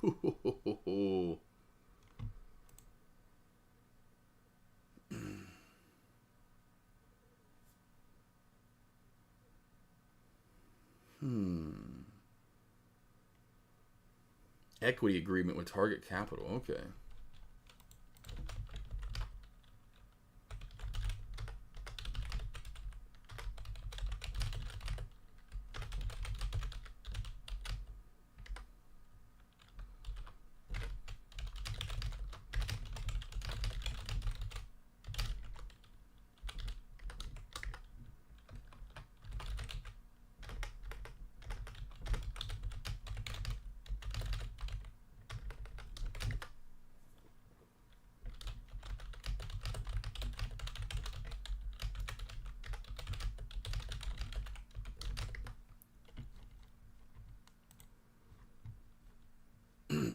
Equity agreement with Target Capital. Okay.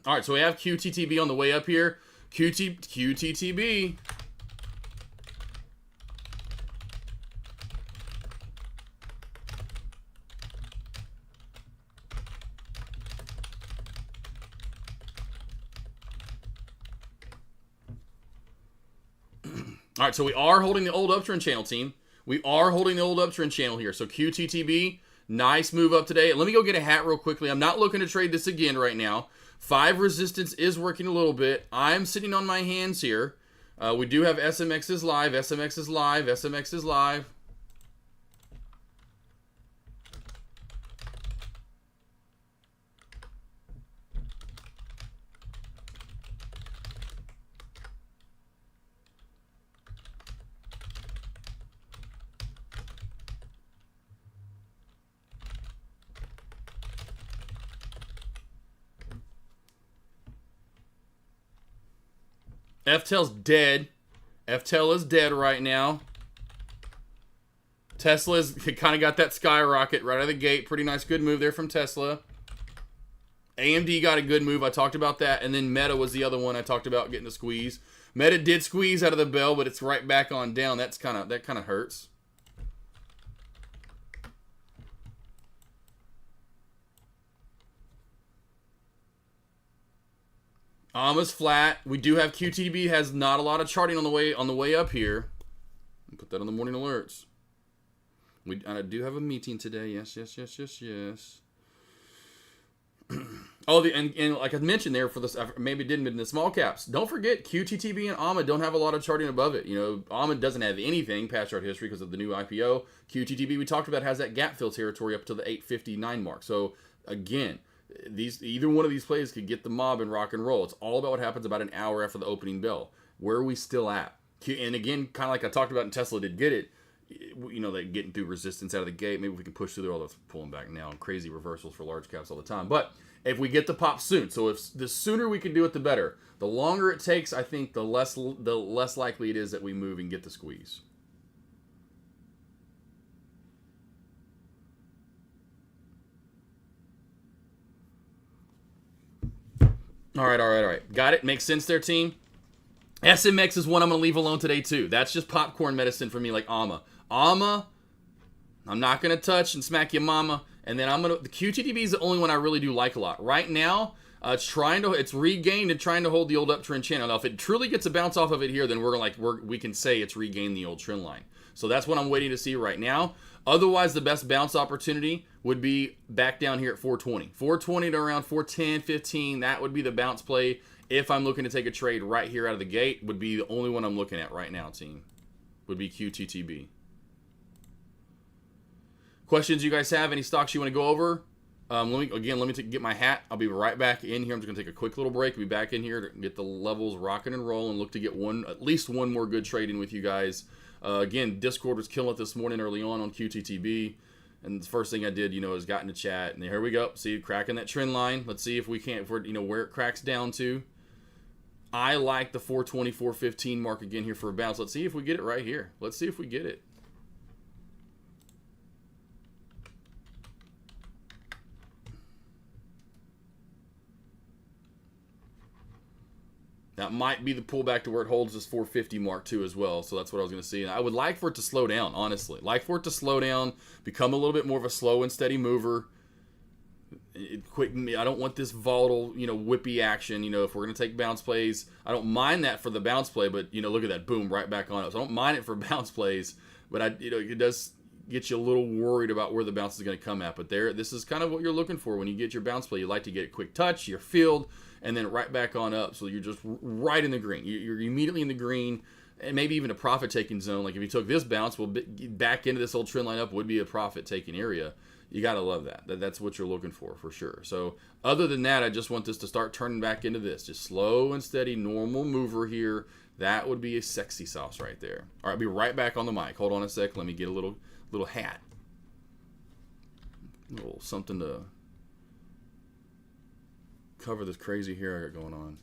All right, so we have QTTB on the way up here. QTTB. All right, so we are holding the old uptrend channel, team. We are holding the old uptrend channel here. So QTTB, nice move up today. Let me go get a hat real quickly. I'm not looking to trade this again right now. 5 resistance is working a little bit. I'm sitting on my hands here. We do have SMX is live. SMX is live. SMX is live. FTEL's dead. FTEL is dead right now. Tesla's kind of got that skyrocket right out of the gate. Pretty nice, good move there from Tesla. AMD got a good move. I talked about that. And then Meta was the other one I talked about getting the squeeze. Meta did squeeze out of the bell, but it's right back on down. That kind of hurts. AMA's flat. We do have QTB has not a lot of charting on the way up here. Put that on the morning alerts. I do have a meeting today. Yes. Oh, and like I mentioned there for this, maybe it didn't in the small caps. Don't forget QTTB and AMA don't have a lot of charting above it. You know, AMA doesn't have anything past chart history because of the new IPO. QTTB we talked about has that gap fill territory up to the 859 mark. So again, either one of these plays could get the mob and rock and roll. It's all about what happens about an hour after the opening bell. Where are we still at? And again, kind of like I talked about, and Tesla did get it. You know, they're getting through resistance out of the gate. Maybe we can push through there. All that's pulling back now. Crazy reversals for large caps all the time. But if we get the pop soon, so if the sooner we can do it, the better. The longer it takes, I think, the less likely it is that we move and get the squeeze. All right. Got it? Makes sense there, team? SMX is one I'm going to leave alone today, too. That's just popcorn medicine for me, like AMA. AMA, I'm not going to touch and smack your mama. And then the QTTB is the only one I really do like a lot. Right now, It's regained and trying to hold the old uptrend channel. Now, if it truly gets a bounce off of it here, then we can say it's regained the old trend line. So that's what I'm waiting to see right now. Otherwise, the best bounce opportunity would be back down here at 420. 420 to around 410, 15. That would be the bounce play. If I'm looking to take a trade right here out of the gate, would be the only one I'm looking at right now, team. Would be QTTB. Questions you guys have? Any stocks you want to go over? Let me get my hat. I'll be right back in here. I'm just going to take a quick little break. Be back in here to get the levels rocking and rolling. Look to get at least one more good trade in with you guys. Again, Discord was killing it this morning early on QTTB. And the first thing I did, is got into chat. And here we go. See, cracking that trend line. Let's see if we can't, where it cracks down to. I like the 420, 415 mark again here for a bounce. Let's see if we get it right here. Let's see if we get it. That might be the pullback to where it holds this 450 mark too as well. So that's what I was going to see. And I would like for it to slow down, honestly. Like for it to slow down, become a little bit more of a slow and steady mover. I don't want this volatile, whippy action. If we're going to take bounce plays, I don't mind that for the bounce play. But, look at that, boom, right back on it. So I don't mind it for bounce plays. But, it does get you a little worried about where the bounce is going to come at. But this is kind of what you're looking for when you get your bounce play. You like to get a quick touch, your field, and then right back on up. So you're just right in the green. You're immediately in the green, and maybe even a profit-taking zone. Like if you took this bounce, back into this old trend line up would be a profit-taking area. You got to love that. That's what you're looking for sure. So other than that, I just want this to start turning back into this. Just slow and steady, normal mover here. That would be a sexy sauce right there. All right, I'll be right back on the mic. Hold on a sec. Let me get a little hat. A little something to cover this crazy hair I got going on.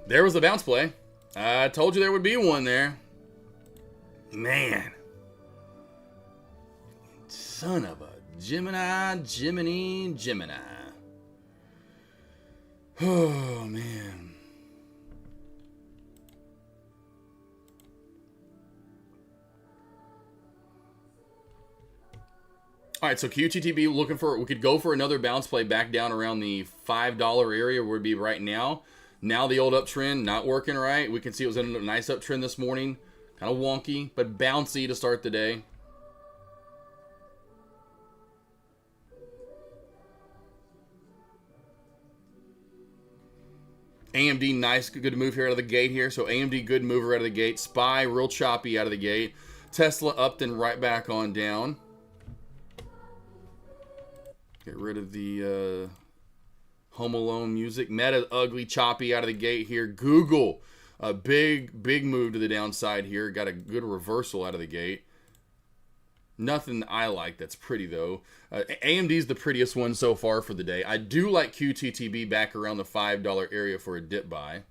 There was the bounce play. I told you there would be one there. Man. Son of a Gemini. Oh, man. All right, so QTTB looking for, we could go for another bounce play back down around the $5 area where we'd be right now. Now the old uptrend not working right. We can see it was in a nice uptrend this morning. Kind of wonky, but bouncy to start the day. AMD, nice, good move here out of the gate here. So AMD, good mover out of the gate. SPY, real choppy out of the gate. Tesla up and right back on down. Get rid of the Home Alone music. Meta, ugly, choppy out of the gate here. Google, a big move to the downside here. Got a good reversal out of the gate. Nothing I like that's pretty, though. AMD's the prettiest one so far for the day. I do like QTTB back around the $5 area for a dip buy.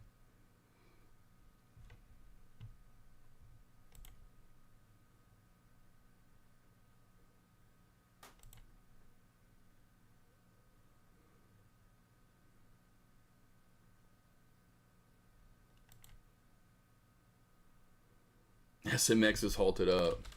SMX is halted up.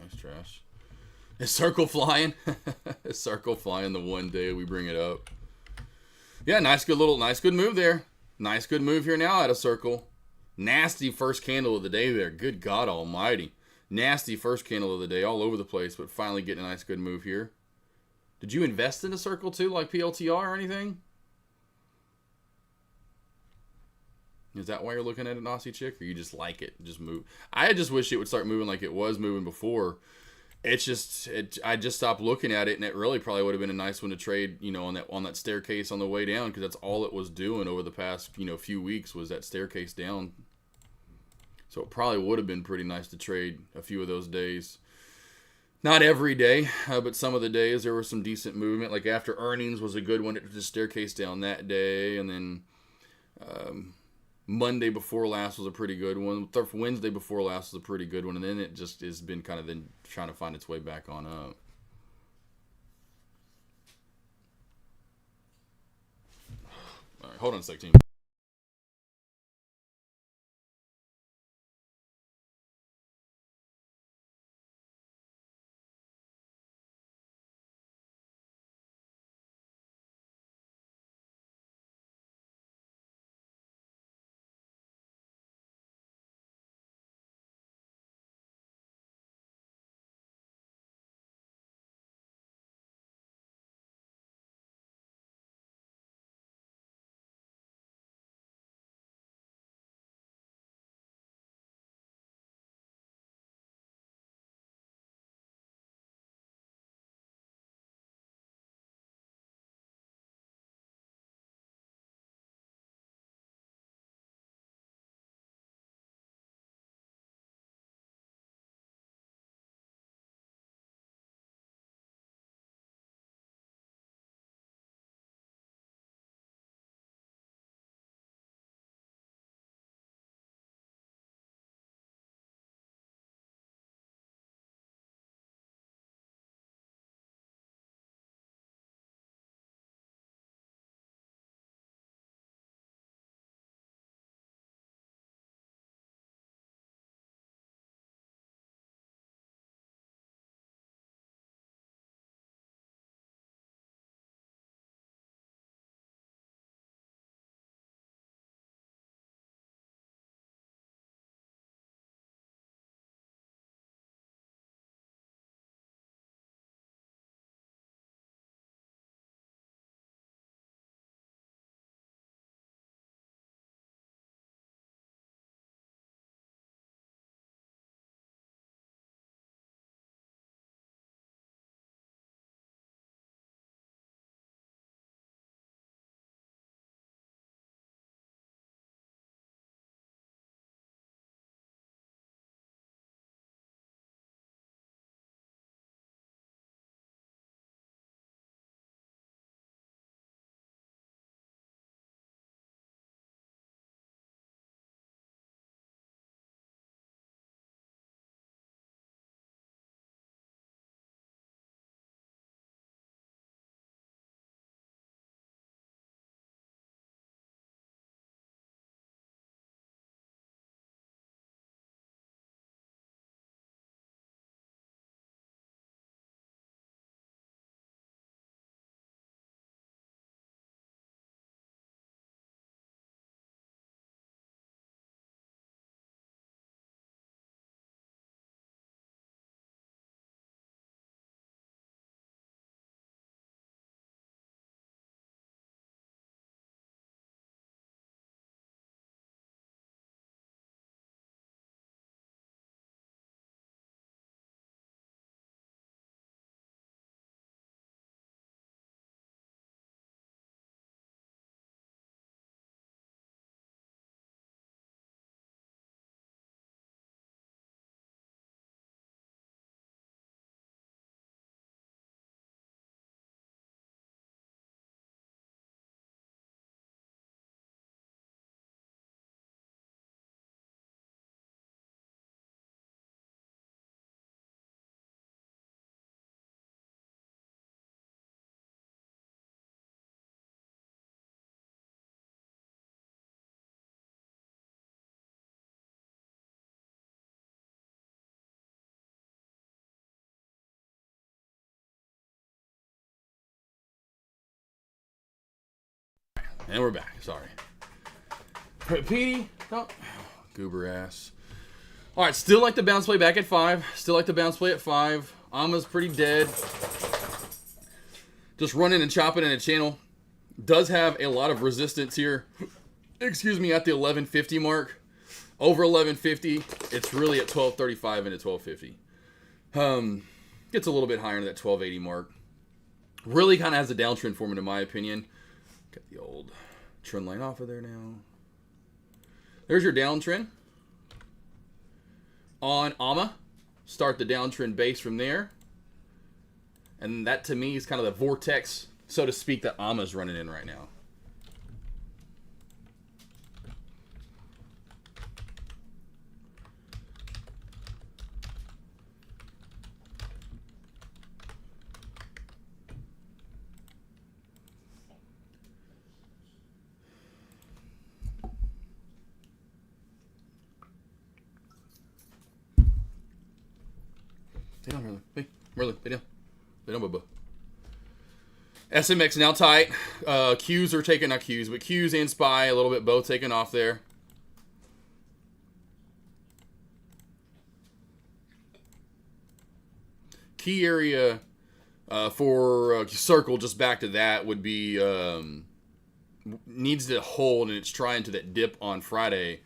Nice trash. Is Circle flying? Is Circle flying the one day we bring it up? Yeah, nice good move there. Nice good move here now out of Circle. Nasty first candle of the day there. Good God almighty. Nasty first candle of the day all over the place, but finally getting a nice good move here. Did you invest in a Circle too, like PLTR or anything? Is that why you're looking at it, Aussie Chick? Or you just like it? Just move? I just wish it would start moving like it was moving before. It's just, I just stopped looking at it, and it really probably would have been a nice one to trade, you know, on that staircase on the way down, because that's all it was doing over the past, you know, few weeks was that staircase down. So it probably would have been pretty nice to trade a few of those days. Not every day, but some of the days there was some decent movement. Like after earnings was a good one. It was just staircase down that day, and then Monday before last was a pretty good one. Wednesday before last was a pretty good one, and then it just has been kind of then trying to find its way back on up. All right, hold on a sec, team. And we're back. Sorry. Petey, don't. Goober ass. All right, still like the bounce play back at 5. Still like the bounce play at 5. Alma's pretty dead. Just running and chopping in a channel. Does have a lot of resistance here. Excuse me, at the 1150 mark. Over 1150, it's really at 1235 and at 1250. Gets a little bit higher than that 1280 mark. Really kind of has a downtrend for me, in my opinion. Get the old trend line off of there now. There's your downtrend. On AMA, start the downtrend base from there. And that, to me, is kind of the vortex, so to speak, that AMA's running in right now. Stay down, Merlin. Hey, Merlin, stay down. Stay down, Bubba. SMX now tight. Qs are taking, not Qs, but Qs and SPY a little bit, both taking off there. Key area for circle, just back to that, would be needs to hold, and it's trying to that dip on Friday.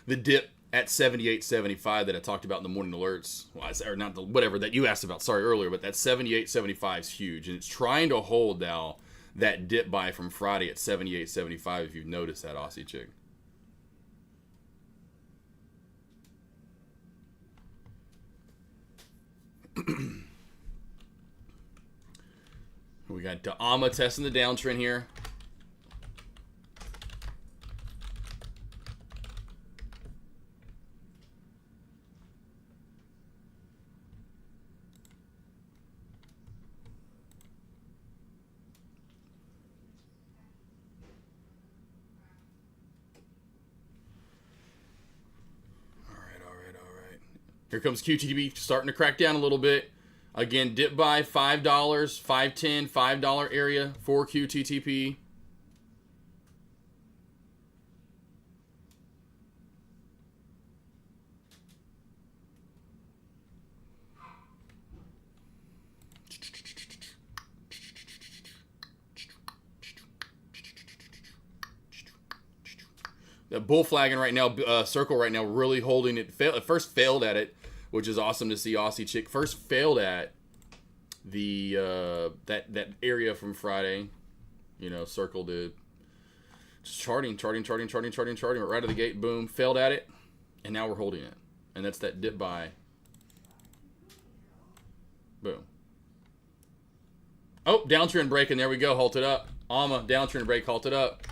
The dip at 78.75 that I talked about in the morning alerts, well, or not the whatever that you asked about, sorry, earlier, but that 78.75 is huge, and it's trying to hold now that dip buy from Friday at 78.75. If you've noticed that, Aussie chick. We got AMA testing the downtrend here. Here comes QTTB starting to crack down a little bit. Again, dip by $5, $5.10, $5 area for QTTP. The bull flagging right now, circle right now, really holding it. At first failed at it, which is awesome to see. Aussie chick first failed at the that area from Friday. You know, circle did. Just charting right out of the gate. Boom, failed at it, and now we're holding it, and that's that dip buy. Boom. Oh, downtrend break, and there we go. Halted up. AMA downtrend break, halted up.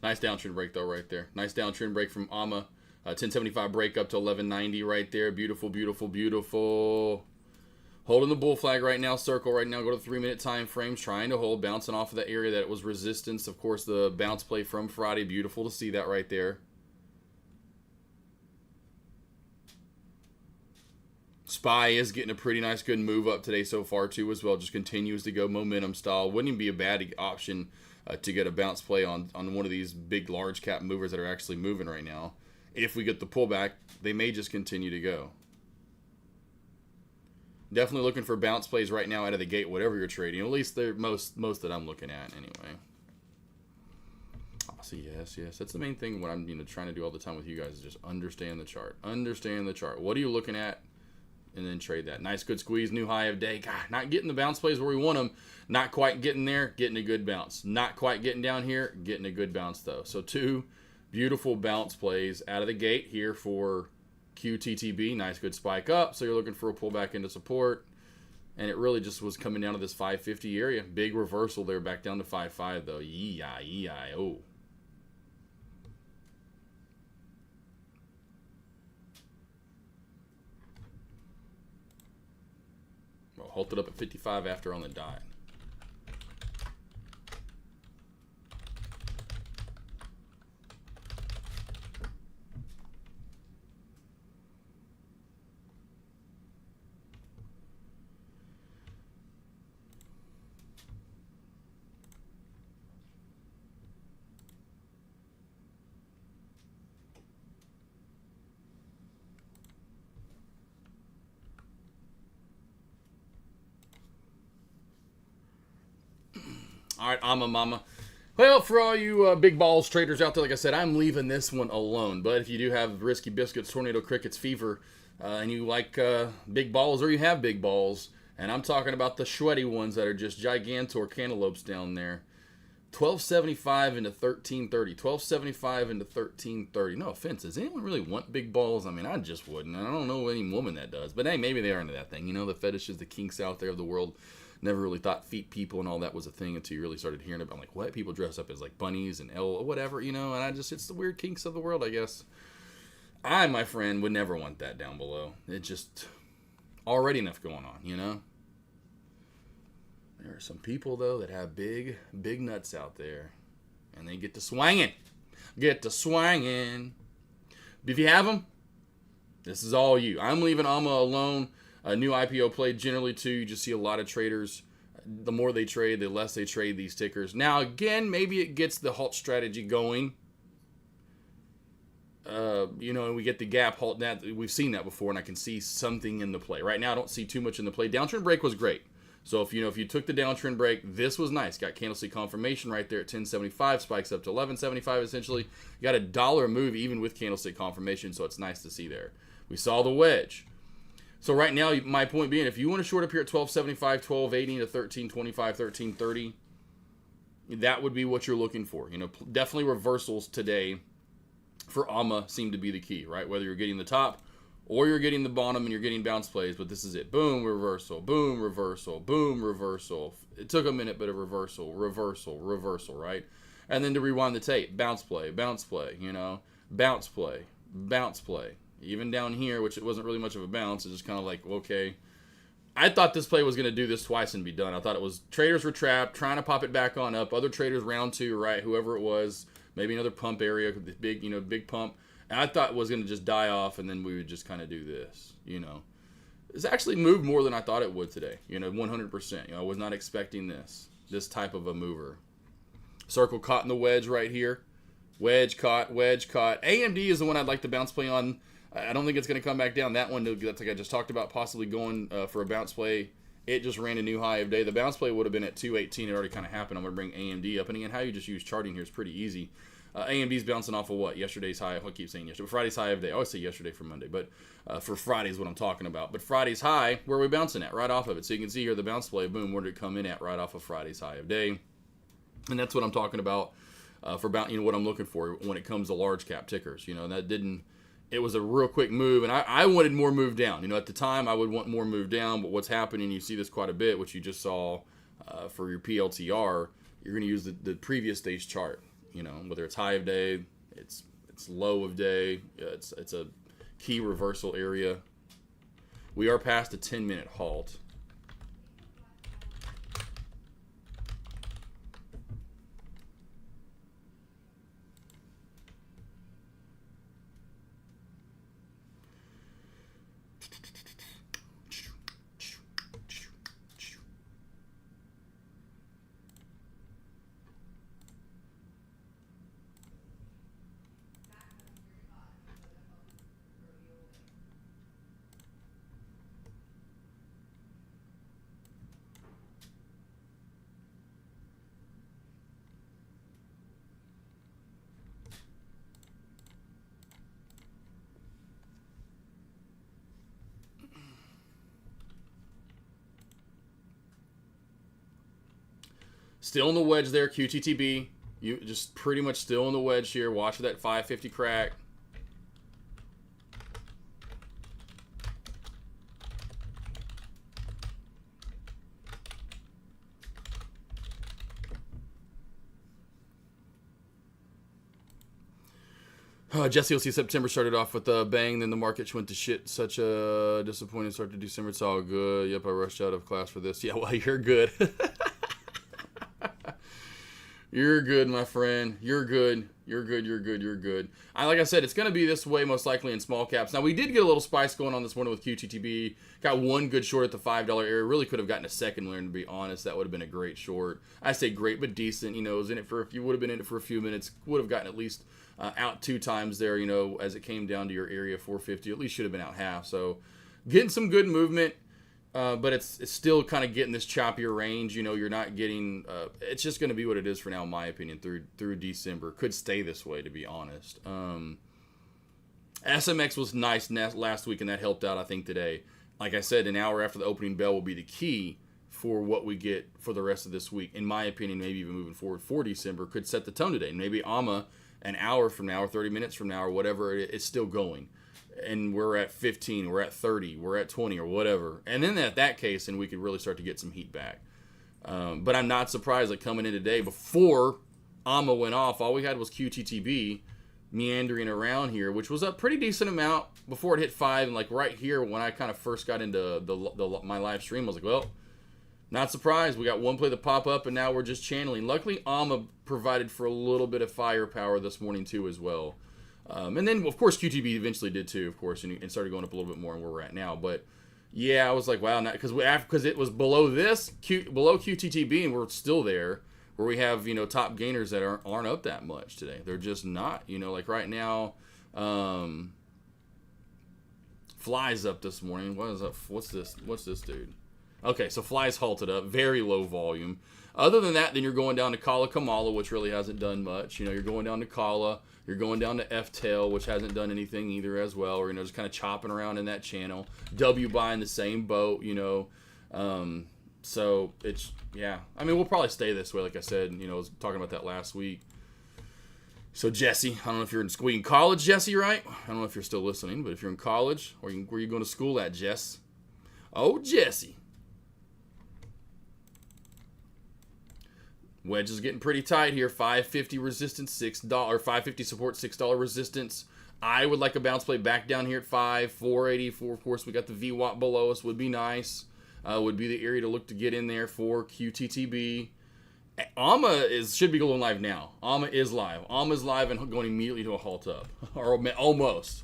Nice downtrend break, though, right there. Nice downtrend break from AMA. 1075 break up to 1190 right there. Beautiful, beautiful, beautiful. Holding the bull flag right now. Circle right now. Go to the 3-minute time frames. Trying to hold. Bouncing off of the area that it was resistance. Of course, the bounce play from Friday. Beautiful to see that right there. SPY is getting a pretty nice, good move up today so far, too, as well. Just continues to go momentum style. Wouldn't even be a bad option to get a bounce play on one of these big, large cap movers that are actually moving right now. If we get the pullback, they may just continue to go. Definitely looking for bounce plays right now out of the gate, whatever you're trading. At least they're most that I'm looking at anyway. See, yes. That's the main thing. What I'm trying to do all the time with you guys is just understand the chart. Understand the chart. What are you looking at? And then trade that. Nice, good squeeze. New high of day. God, not getting the bounce plays where we want them. Not quite getting there. Getting a good bounce. Not quite getting down here. Getting a good bounce, though. So 2 beautiful bounce plays out of the gate here for QTTB. Nice, good spike up. So you're looking for a pullback into support. And it really just was coming down to this 550 area. Big reversal there back down to 5.5, though. Oh. Well, halted up at 55 after on the dot. All right, I'm a mama. Well, for all you big balls traders out there, like I said, I'm leaving this one alone. But if you do have Risky Biscuits, Tornado Crickets, Fever, and you like big balls or you have big balls, and I'm talking about the sweaty ones that are just gigantor cantaloupes down there, 1275 into 1330. 1275 into 1330. No offense. Does anyone really want big balls? I mean, I just wouldn't. I don't know any woman that does. But hey, maybe they are into that thing. You know, the fetishes, the kinks out there of the world. Never really thought feet people and all that was a thing until you really started hearing about, like, what? People dress up as, like, bunnies and whatever, you know? And it's the weird kinks of the world, I guess. I, my friend, would never want that down below. It's just already enough going on, you know? There are some people, though, that have big, big nuts out there. And they get to swanging. If you have them, this is all you. I'm leaving Alma alone. A new IPO play, generally, too, you just see a lot of traders. The more they trade, the less they trade these tickers. Now, again, maybe it gets the halt strategy going. You know, and we get the gap halt. That we've seen that before, and I can see something in the play. Right now, I don't see too much in the play. Downtrend break was great. So if you took the downtrend break, this was nice. Got candlestick confirmation right there at 1075, spikes up to 1175 essentially. You got a dollar move even with candlestick confirmation, so it's nice to see there. We saw the wedge. So right now, my point being, if you want to short up here at 1275, 1280 to 1325, 1330, that would be what you're looking for. You know, definitely reversals today for AMA seem to be the key, right? Whether you're getting the top or you're getting the bottom and you're getting bounce plays, but this is it. Boom, reversal, boom, reversal, boom, reversal. It took a minute, but a reversal, right? And then to rewind the tape, bounce play, you know, bounce play. Even down here, which it wasn't really much of a bounce, it's just kind of like, okay. I thought this play was going to do this twice and be done. I thought it was traders were trapped, trying to pop it back on up. Other traders round 2, right? Whoever it was, maybe another pump area, big pump. And I thought it was going to just die off, and then we would just kind of do this, you know. It's actually moved more than I thought it would today, you know, 100%. You know, I was not expecting this type of a mover. Circle caught in the wedge right here. Wedge caught. AMD is the one I'd like to bounce play on. I don't think it's going to come back down. That one, that's like I just talked about, possibly going for a bounce play. It just ran a new high of day. The bounce play would have been at 218. It already kind of happened. I'm going to bring AMD up. And again, how you just use charting here is pretty easy. AMD's bouncing off of what? Yesterday's high. I keep saying yesterday. Friday's high of day. I always say yesterday for Monday. But for Friday is what I'm talking about. But Friday's high, where are we bouncing at? Right off of it. So you can see here the bounce play. Boom, where did it come in at? Right off of Friday's high of day. And that's what I'm talking about for about, you know, what I'm looking for when it comes to large cap tickers. You know, that didn't... It was a real quick move, and I wanted more move down. You know, at the time, I would want more move down, but what's happening, you see this quite a bit, which you just saw for your PLTR, you're going to use the previous day's chart. You know, whether it's high of day, it's low of day, it's a key reversal area. We are past a 10-minute halt. Still in the wedge there, QTTB. You just pretty much still in the wedge here. Watch for that 550 crack. Jesse will see September started off with a bang, then the market went to shit. Such a disappointing start to December. It's all good. Yep, I rushed out of class for this. Yeah, well, you're good. You're good, my friend. You're good. You're good. You're good. You're good. Like I said, it's going to be this way most likely in small caps. Now, we did get a little spice going on this morning with QTTB. Got one good short at the $5 area. Really could have gotten a second one, to be honest. That would have been a great short. I say great, but decent. You know, it was in it for would have been in it for a few minutes. Would have gotten at least out 2 times there, you know, as it came down to your area 450. At least should have been out half. So getting some good movement. But it's still kind of getting this choppier range. You know, you're not getting. It's just going to be what it is for now, in my opinion. Through December, could stay this way, to be honest. SMX was nice last week, and that helped out, I think, today. Like I said, an hour after the opening bell will be the key for what we get for the rest of this week. In my opinion, maybe even moving forward for December, could set the tone today. Maybe AMA an hour from now, or 30 minutes from now, or whatever, it's still going. And we're at 15, we're at 30, we're at 20, or whatever. And then at that case, and we could really start to get some heat back. But I'm not surprised that coming in today, before AMA went off, all we had was QTTB meandering around here, which was a pretty decent amount before it hit 5. And like right here, when I kind of first got into my live stream, I was like, well, not surprised. We got one play that pop up, and now we're just channeling. Luckily, AMA provided for a little bit of firepower this morning, too, as well. And then, of course, QTB eventually did too, of course, and started going up a little bit more than where we're at now. But yeah, I was like, wow, because it was below below QTTB, and we're still there, where we have, you know, top gainers that aren't up that much today. They're just not, you know, like right now. Fly's up this morning. What is up? What's this dude? Okay, so Fly's halted up, very low volume. Other than that, then you're going down to Kala Kamala, which really hasn't done much. You know, you're going down to Kala. You're going down to F-Tail, which hasn't done anything either as well. Or, you know, just kind of chopping around in that channel. W-Buy in the same boat, you know. So, it's, yeah. I mean, we'll probably stay this way, like I said. You know, I was talking about that last week. So, Jesse, I don't know if you're in college, Jesse, right? I don't know if you're still listening, but if you're in college, where are you going to school at, Jess? Oh, Jesse. Wedge is getting pretty tight here. 550 resistance, $6. 550 support, $6 resistance. I would like a bounce play back down here at 5. 484, of course, we got the VWAP below us. Would be nice. Would be the area to look to get in there for QTTB. AMA should be going live now. AMA is live. AMA is live and going immediately to a halt up. Or almost.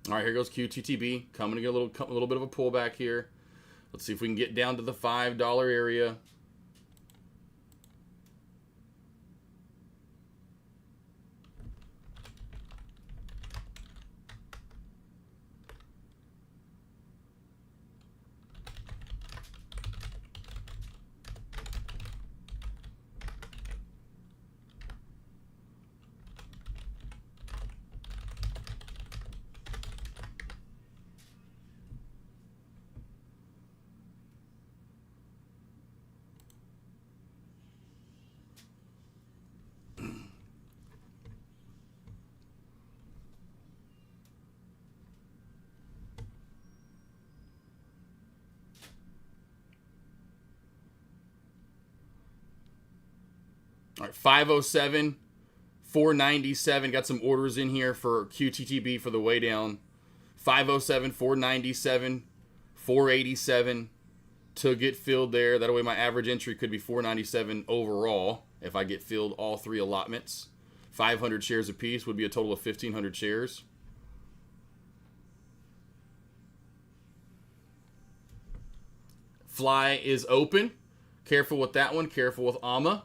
All right, here goes QTTB. Coming to get a little bit of a pullback here. Let's see if we can get down to the $5 area. All right, 507, 497. Got some orders in here for QTTB for the way down. 507, 497, 487 to get filled there. That way my average entry could be 497 overall if I get filled all 3 allotments. 500 shares apiece would be a total of 1,500 shares. Fly is open. Careful with that one. Careful with AMA.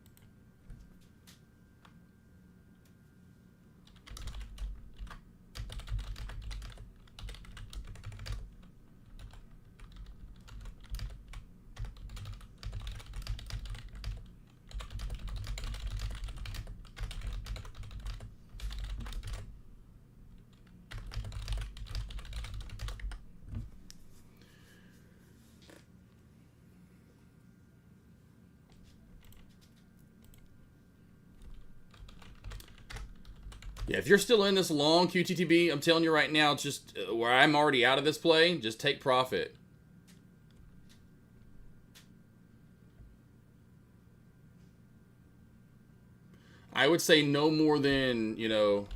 Yeah, if you're still in this long QTTB, I'm telling you right now, just where I'm already out of this play, just take profit. I would say no more than, you know,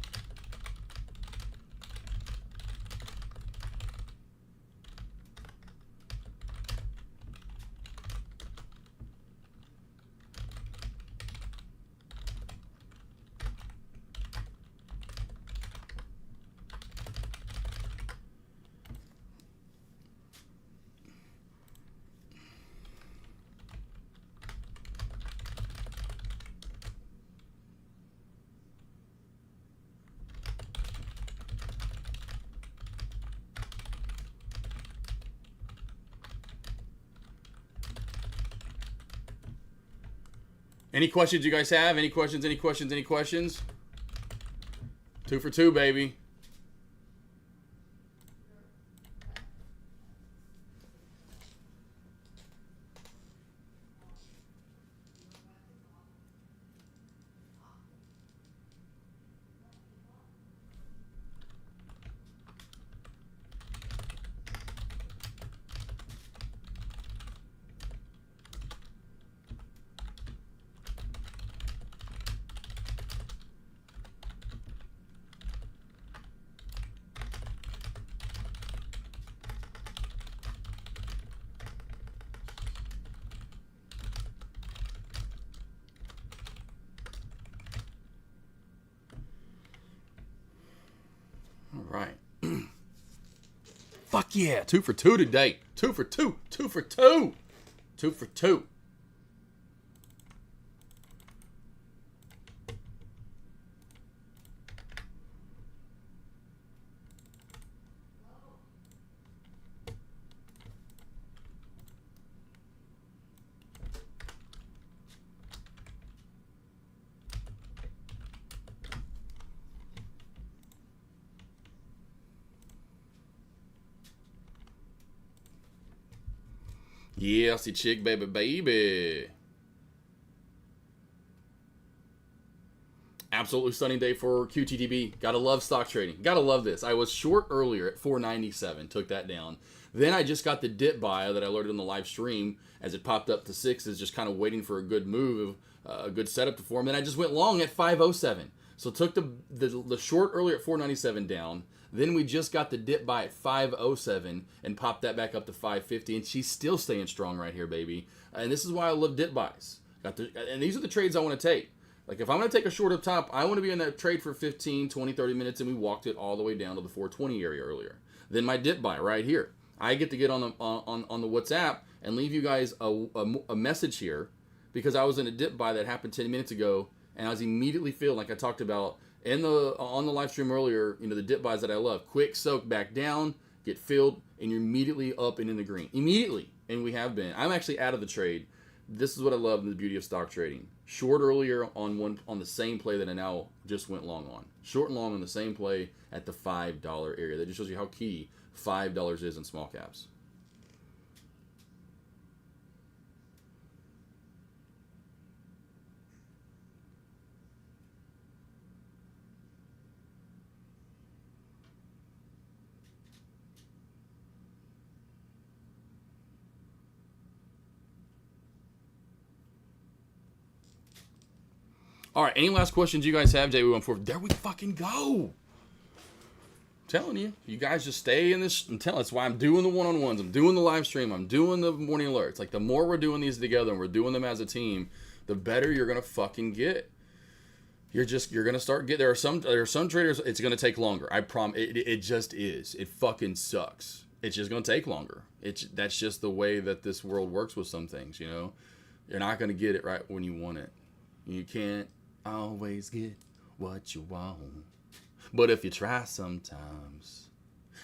any questions you guys have? Any questions, any questions, any questions? 2 for 2, baby. All right. Fuck yeah. 2 for 2 today. 2 for 2. 2 for 2. 2 for 2. Yeah, see chick, baby, baby. Absolutely stunning day for QTTB. Gotta love stock trading. Gotta love this. I was short earlier at 497. Took that down. Then I just got the dip buy that I alerted on the live stream as it popped up to 6s, just kind of waiting for a good move, a good setup to form. Then I just went long at 507. So took the short earlier at 497 down. Then we just got the dip buy at 507 and popped that back up to 550. And she's still staying strong right here, baby. And this is why I love dip buys. And these are the trades I want to take. Like, if I'm going to take a short up top, I want to be in that trade for 15, 20, 30 minutes, and we walked it all the way down to the 420 area earlier. Then my dip buy right here. I get to get on the WhatsApp and leave you guys a message here because I was in a dip buy that happened 10 minutes ago, and I was immediately feeling, like I talked about on the live stream earlier, you know, the dip buys that I love. Quick soak back down, get filled, and you're immediately up and in the green. Immediately. And we have been. I'm actually out of the trade. This is what I love in the beauty of stock trading. Short earlier on the same play that I now just went long on. Short and long on the same play at the $5 area. That just shows you how key $5 is in small caps. All right, any last questions you guys have, JB14? There we fucking go. I'm telling you, you guys just stay in this. That's why I'm doing the one-on-ones. I'm doing the live stream. I'm doing the morning alerts. Like, the more we're doing these together and we're doing them as a team, the better you're gonna fucking get. You're gonna start get. There are some traders. It's gonna take longer. I promise. It just is. It fucking sucks. It's just gonna take longer. That's just the way that this world works with some things. You know, you're not gonna get it right when you want it. You can't always get what you want, but if you try sometimes,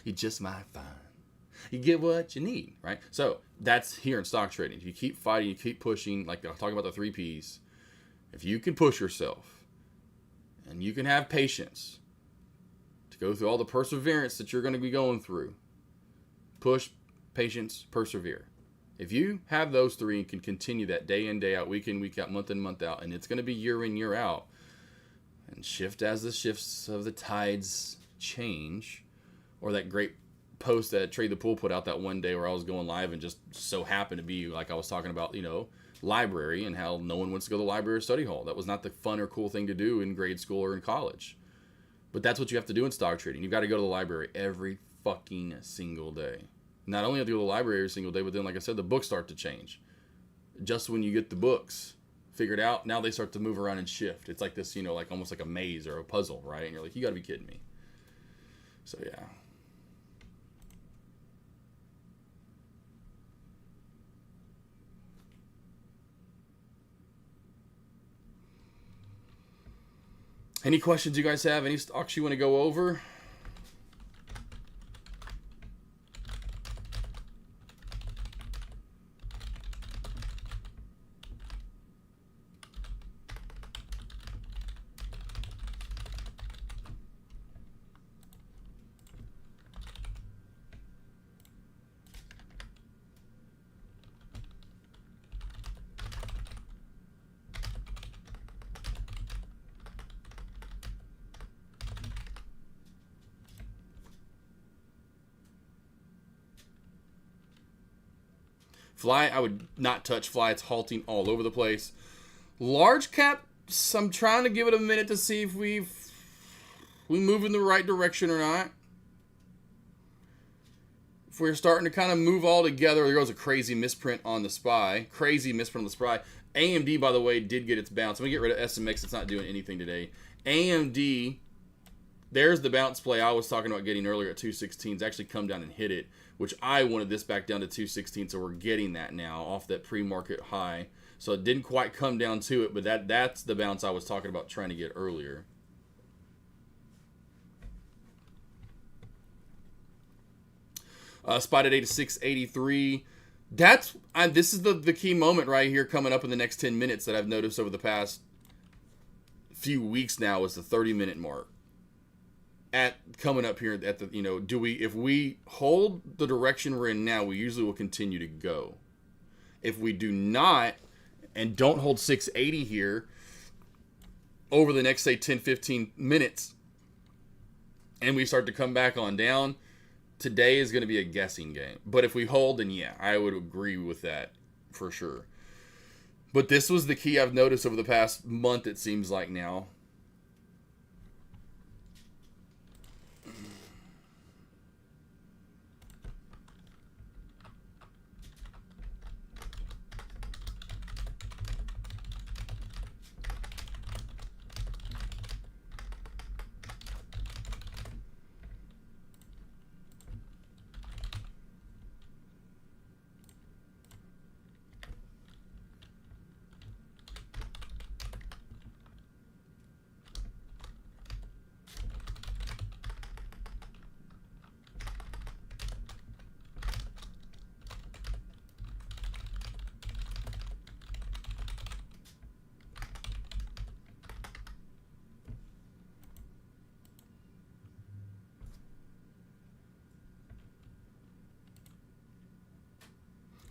you just might find you get what you need, right? So that's here in stock trading. If you keep fighting, you keep pushing, like I'm talking about the 3 Ps, if you can push yourself and you can have patience to go through all the perseverance that you're going to be going through, push, patience, persevere. If you have those 3 and can continue that day in, day out, week in, week out, month in, month out, and it's going to be year in, year out, And shift as the shifts of the tides change. Or that great post that Trade the Pool put out that one day where I was going live and just so happened to be like I was talking about, you know, library and how no one wants to go to the library or study hall. That was not the fun or cool thing to do in grade school or in college. But that's what you have to do in stock trading. You've got to go to the library every fucking single day. Not only have to go to the library every single day, but then, like I said, the books start to change. Just when you get the books figured out, now they start to move around and shift. It's like this, you know, like almost like a maze or a puzzle, right? And you're like, you got to be kidding me. So, yeah. Any questions you guys have? Any stocks you want to go over? Fly, I would not touch Fly. It's halting all over the place. Large cap, I'm trying to give it a minute to see if we move in the right direction or not. If we're starting to kind of move all together, there goes a crazy misprint on the SPY. Crazy misprint on the SPY. AMD, by the way, did get its bounce. I'm going to get rid of SMX. It's not doing anything today. AMD, there's the bounce play I was talking about getting earlier at 216. It's actually come down and hit it, which I wanted this back down to 216, so we're getting that now off that pre-market high. So it didn't quite come down to it, but that's the bounce I was talking about trying to get earlier. SPY today to 683. This is the key moment right here coming up in the next 10 minutes that I've noticed over the past few weeks now is the 30-minute mark. Coming up here at the, you know, if we hold the direction we're in now, we usually will continue to go. If we do not and don't hold 680 here over the next, say, 10, 15 minutes, and we start to come back on down, today is going to be a guessing game. But if we hold, then yeah, I would agree with that for sure. But this was the key I've noticed over the past month, it seems like now.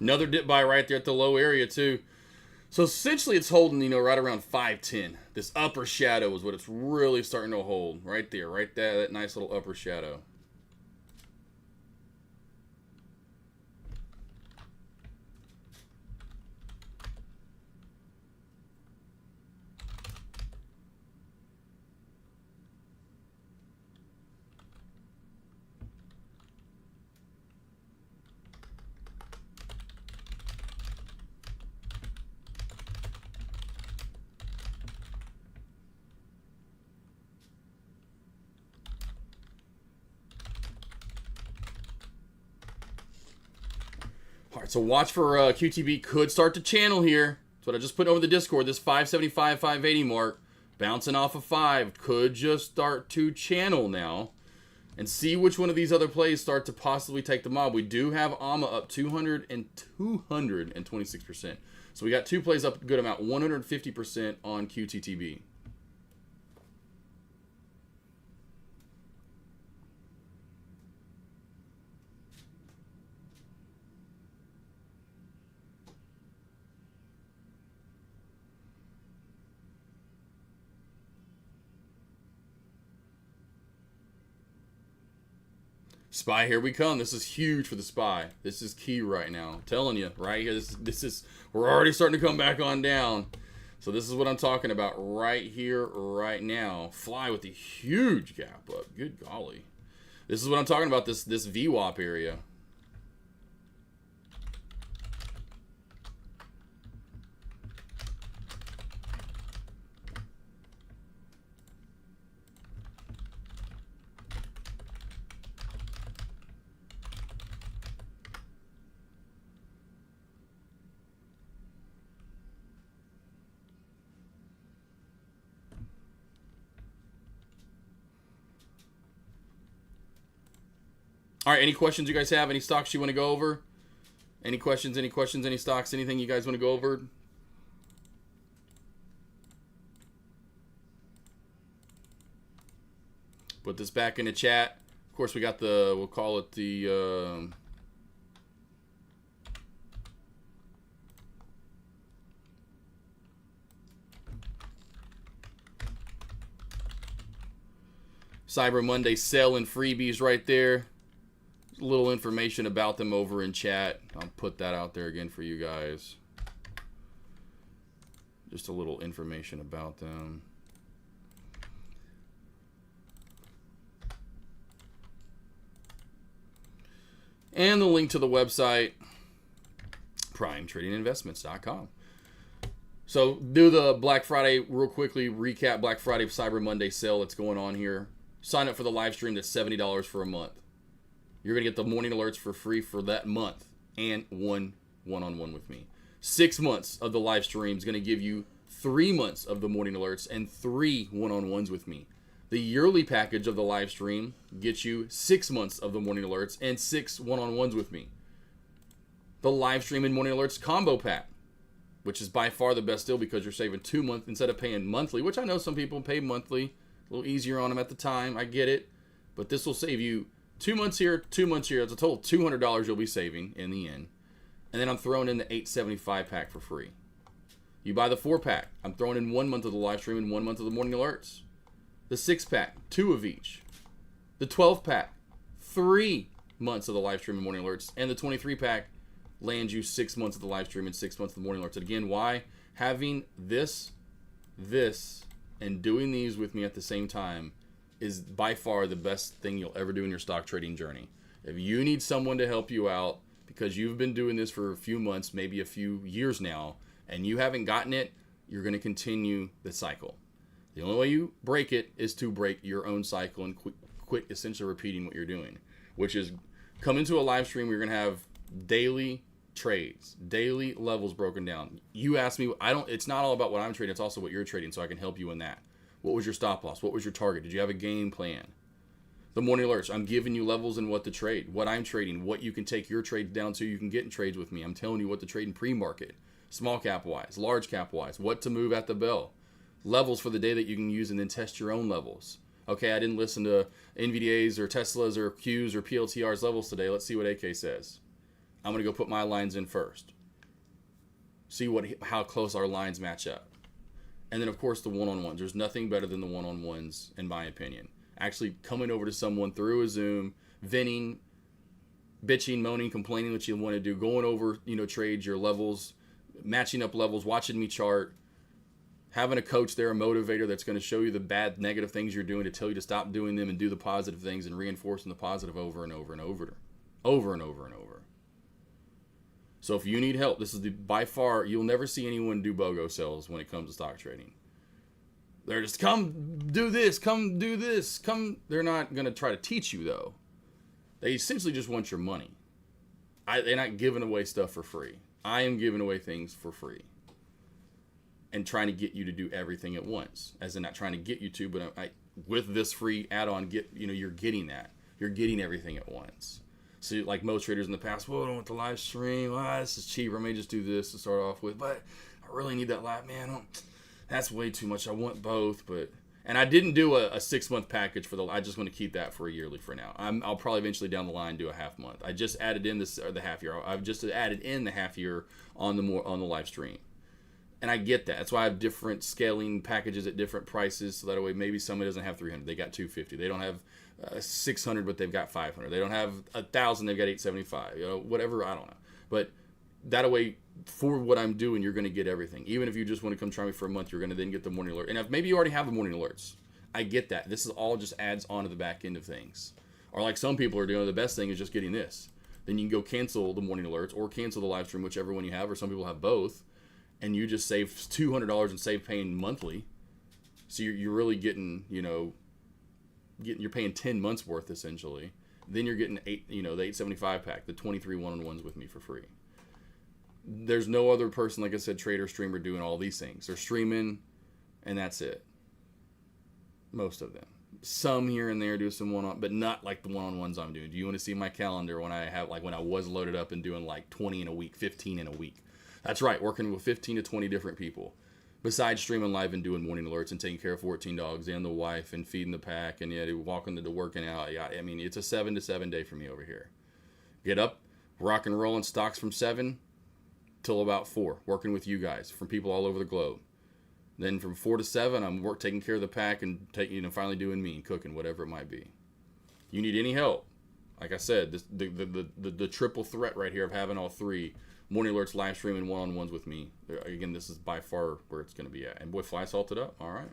Another dip buy right there at the low area too. So essentially it's holding, you know, right around 510. This upper shadow is what it's really starting to hold. Right there, right there, that nice little upper shadow. All right, so watch for QTB could start to channel here. That's what I just put over the Discord. This 575, 580 mark, bouncing off of 5, could just start to channel now. And see which one of these other plays start to possibly take the mob. We do have AMA up 200 and 226%. So we got two plays up a good amount, 150% on QTTB. SPY, here we come. This is huge for the SPY. This is key right now. I'm telling you, right here, this is, we're already starting to come back on down. So this is what I'm talking about right here, right now. Fly with the huge gap up. Good golly. This is what I'm talking about, this VWAP area. All right, any questions you guys have? Any stocks you want to go over? Any questions, any stocks, anything you guys want to go over? Put this back in the chat. Of course, we got the, we'll call it the... Cyber Monday sale and freebies right there. A little information about them over in chat. I'll put that out there again for you guys. Just a little information about them. And the link to the website, primetradinginvestments.com. So do the Black Friday real quickly. Recap Black Friday Cyber Monday sale that's going on here. Sign up for the live stream. That's $70 for a month. You're going to get the morning alerts for free for that month and one-on-one with me. 6 months of the live stream is going to give you 3 months of the morning alerts and 3 one-on-ones with me. The yearly package of the live stream gets you 6 months of the morning alerts and 6 one-on-ones with me. The live stream and morning alerts combo pack, which is by far the best deal because you're saving 2 months instead of paying monthly, which I know some people pay monthly. A little easier on them at the time. I get it. But this will save you 2 months here, 2 months here. It's a total of $200 you'll be saving in the end. And then I'm throwing in the $875 pack for free. You buy the 4-pack. I'm throwing in 1 month of the live stream and 1 month of the morning alerts. The 6-pack, 2 of each. The 12-pack, 3 months of the live stream and morning alerts. And the 23-pack lands you 6 months of the live stream and 6 months of the morning alerts. And again, why? Having this, and doing these with me at the same time is by far the best thing you'll ever do in your stock trading journey. If you need someone to help you out because you've been doing this for a few months, maybe a few years now, and you haven't gotten it, you're going to continue the cycle. The only way you break it is to break your own cycle and quit essentially repeating what you're doing, which is come into a live stream where you're going to have daily trades, daily levels broken down. You ask me, it's not all about what I'm trading, it's also what you're trading, so I can help you in that. What was your stop loss? What was your target? Did you have a game plan? The morning alerts, I'm giving you levels in what to trade, what I'm trading, what you can take your trades down to you can get in trades with me. I'm telling you what to trade in pre-market, small cap wise, large cap wise, what to move at the bell, levels for the day that you can use and then test your own levels. Okay, I didn't listen to NVDA's or Tesla's or Q's or PLTR's levels today. Let's see what AK says. I'm going to go put my lines in first. See how close our lines match up. And then, of course, the one-on-ones. There's nothing better than the one-on-ones, in my opinion. Actually coming over to someone through a Zoom, venting, bitching, moaning, complaining what you want to do, going over, trades, your levels, matching up levels, watching me chart, having a coach there, a motivator that's going to show you the bad, negative things you're doing to tell you to stop doing them and do the positive things and reinforcing the positive over and over and over. Over and over and over. So if you need help, this is by far, you'll never see anyone do BOGO sales when it comes to stock trading. They're just, come do this, come do this, come. They're not going to try to teach you, though. They essentially just want your money. They're not giving away stuff for free. I am giving away things for free. And trying to get you to do everything at once. As in not trying to get you to, but with this free add-on, you're getting that. You're getting everything at once. So like most traders in the past, well, I don't want the live stream. This is cheaper. I may just do this to start off with. But I really need that live. Man, that's way too much. I want both. And I didn't do a 6-month package I just want to keep that for a yearly for now. I'll probably eventually down the line do a half month. I just added in the half year. I've just added in the half year on the live stream. And I get that. That's why I have different scaling packages at different prices. So that way maybe somebody doesn't have 300. They got 250. They don't have 600, but they've got 500. They don't have 1,000, they've got 875. You know, whatever, I don't know. But that way, for what I'm doing, you're going to get everything. Even if you just want to come try me for a month, you're going to then get the morning alert. And if maybe you already have the morning alerts, I get that. This is all just adds on to the back end of things. Or like some people are doing, the best thing is just getting this. Then you can go cancel the morning alerts or cancel the live stream, whichever one you have, or some people have both, and you just save $200 and save paying monthly. So you're really getting, you know, you're paying 10 months worth essentially. Then you're getting the 875 pack, the 23 one-on-ones with me for free. There's no other person, like I said, trader, streamer doing all these things. They're streaming, and that's it. Most of them. Some here and there do some one-on, but not like the one-on-ones I'm doing. Do you want to see my calendar when I was loaded up and doing like 20 in a week, 15 in a week? That's right, working with 15 to 20 different people. Besides streaming live and doing morning alerts and taking care of 14 dogs and the wife and feeding the pack and walking to working out. Yeah, I mean, it's a 7 to 7 day for me over here. Get up, rock and roll in stocks from 7 till about 4, working with you guys from people all over the globe. Then from 4 to 7, I'm taking care of the pack and finally doing me and cooking, whatever it might be. You need any help? Like I said, the triple threat right here of having all three. Morning alerts, live stream, and one-on-ones with me. Again, this is by far where it's going to be at. And boy, fly salted up. All right.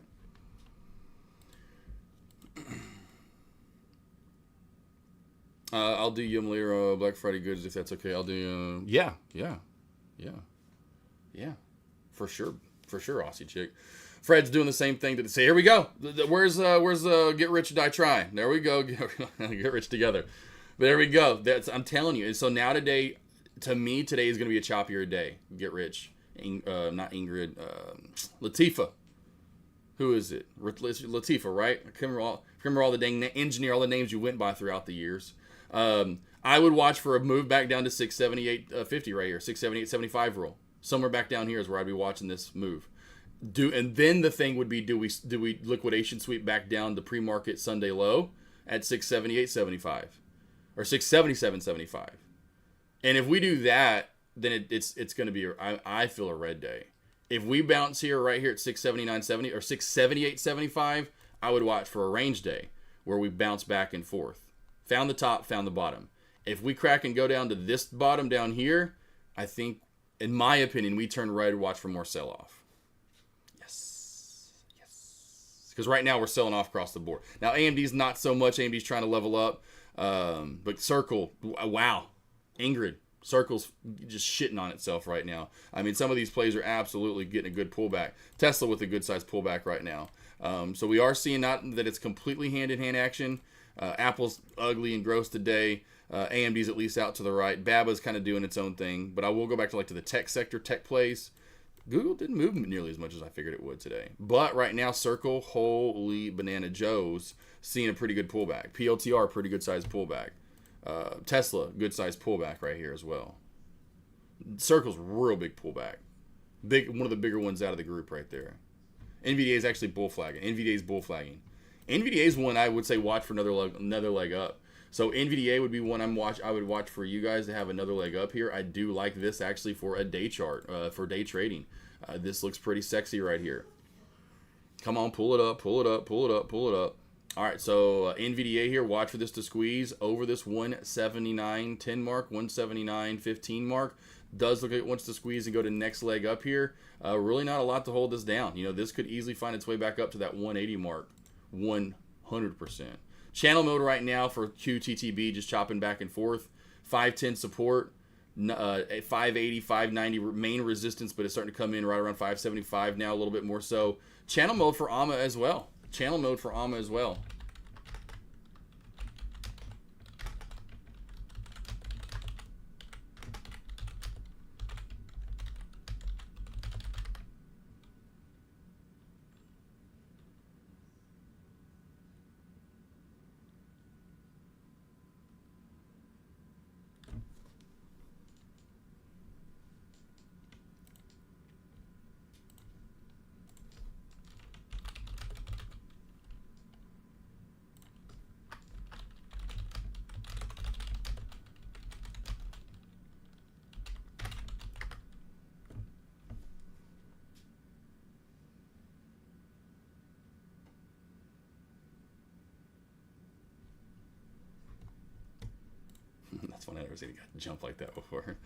I'll do Yum later, Black Friday goods, if that's okay. I'll do, yeah. For sure, Aussie chick. Fred's doing the same thing to say, here we go. Where's Get Rich or Die Trying? There we go. Get rich together. There we go. I'm telling you. And so now today, to me, today is going to be a choppier day. Get rich. Not Ingrid. Latifah. Who is it? Latifah, right? I can't remember all the dang engineer, all the names you went by throughout the years. I would watch for a move back down to 678.50 right here. 678.75 rule. Somewhere back down here is where I'd be watching this move. And then the thing would be, do we liquidation sweep back down to pre-market Sunday low at 678.75 or 677.75? And if we do that, then it's going to be, I feel, a red day. If we bounce here right here at 679.70 or 678.75, I would watch for a range day where we bounce back and forth. Found the top, found the bottom. If we crack and go down to this bottom down here, I think, in my opinion, we turn right and watch for more sell-off. Yes. Because right now we're selling off across the board. Now AMD's not so much. AMD's trying to level up. But Circle, wow. Ingrid, Circle's just shitting on itself right now. I mean, some of these plays are absolutely getting a good pullback. Tesla with a good-sized pullback right now. So we are seeing not that it's completely hand-in-hand action. Apple's ugly and gross today. AMD's at least out to the right. Baba's kind of doing its own thing. But I will go back to the tech sector, tech plays. Google didn't move nearly as much as I figured it would today. But right now, Circle, holy banana joes, seeing a pretty good pullback. PLTR, pretty good-sized pullback. Tesla, good sized pullback right here as well. Circle's real big pullback. One of the bigger ones out of the group right there. NVDA is actually bull flagging. NVDA is bull flagging. NVDA is one I would say watch for another leg up. So NVDA would be one I would watch for you guys to have another leg up here. I do like this actually for a day chart, for day trading. This looks pretty sexy right here. Come on, pull it up. All right, so NVDA here, watch for this to squeeze over this 179.10 mark, 179.15 mark. Does look like it wants to squeeze and go to next leg up here. Really not a lot to hold this down. This could easily find its way back up to that 180 mark, 100%. Channel mode right now for QTTB, just chopping back and forth. 510 support, 580, 590 main resistance, but it's starting to come in right around 575 now, a little bit more so. Channel mode for AMA as well. funny. I've never seen a guy jump like that before.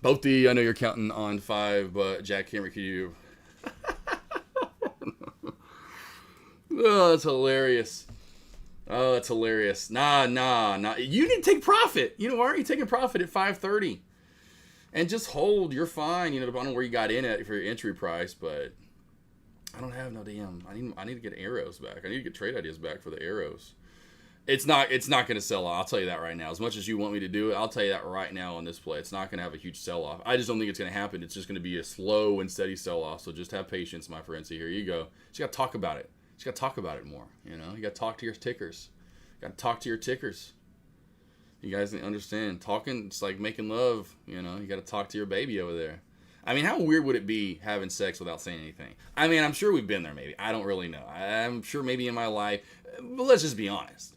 Boathy, I know you're counting on 5, but Jack Henry, could you? Oh, that's hilarious. Oh, that's hilarious. Nah. You need to take profit. You know, why aren't you taking profit at 530? And just hold. You're fine. You know, depending on where you got in at for your entry price. But I don't have no damn. I need to get arrows back. I need to get trade ideas back for the arrows. It's not going to sell off. I'll tell you that right now. As much as you want me to do it, I'll tell you that right now on this play. It's not going to have a huge sell-off. I just don't think it's going to happen. It's just going to be a slow and steady sell-off. So just have patience, my friends. So here you go. Just got to talk about it. Just got to talk about it more. You know, you got to talk to your tickers. Got to talk to your tickers. You guys understand. Talking, it's like making love. You know, you got to talk to your baby over there. I mean, how weird would it be having sex without saying anything? I mean, I'm sure we've been there maybe. I don't really know. I'm sure maybe in my life. But let's just be honest.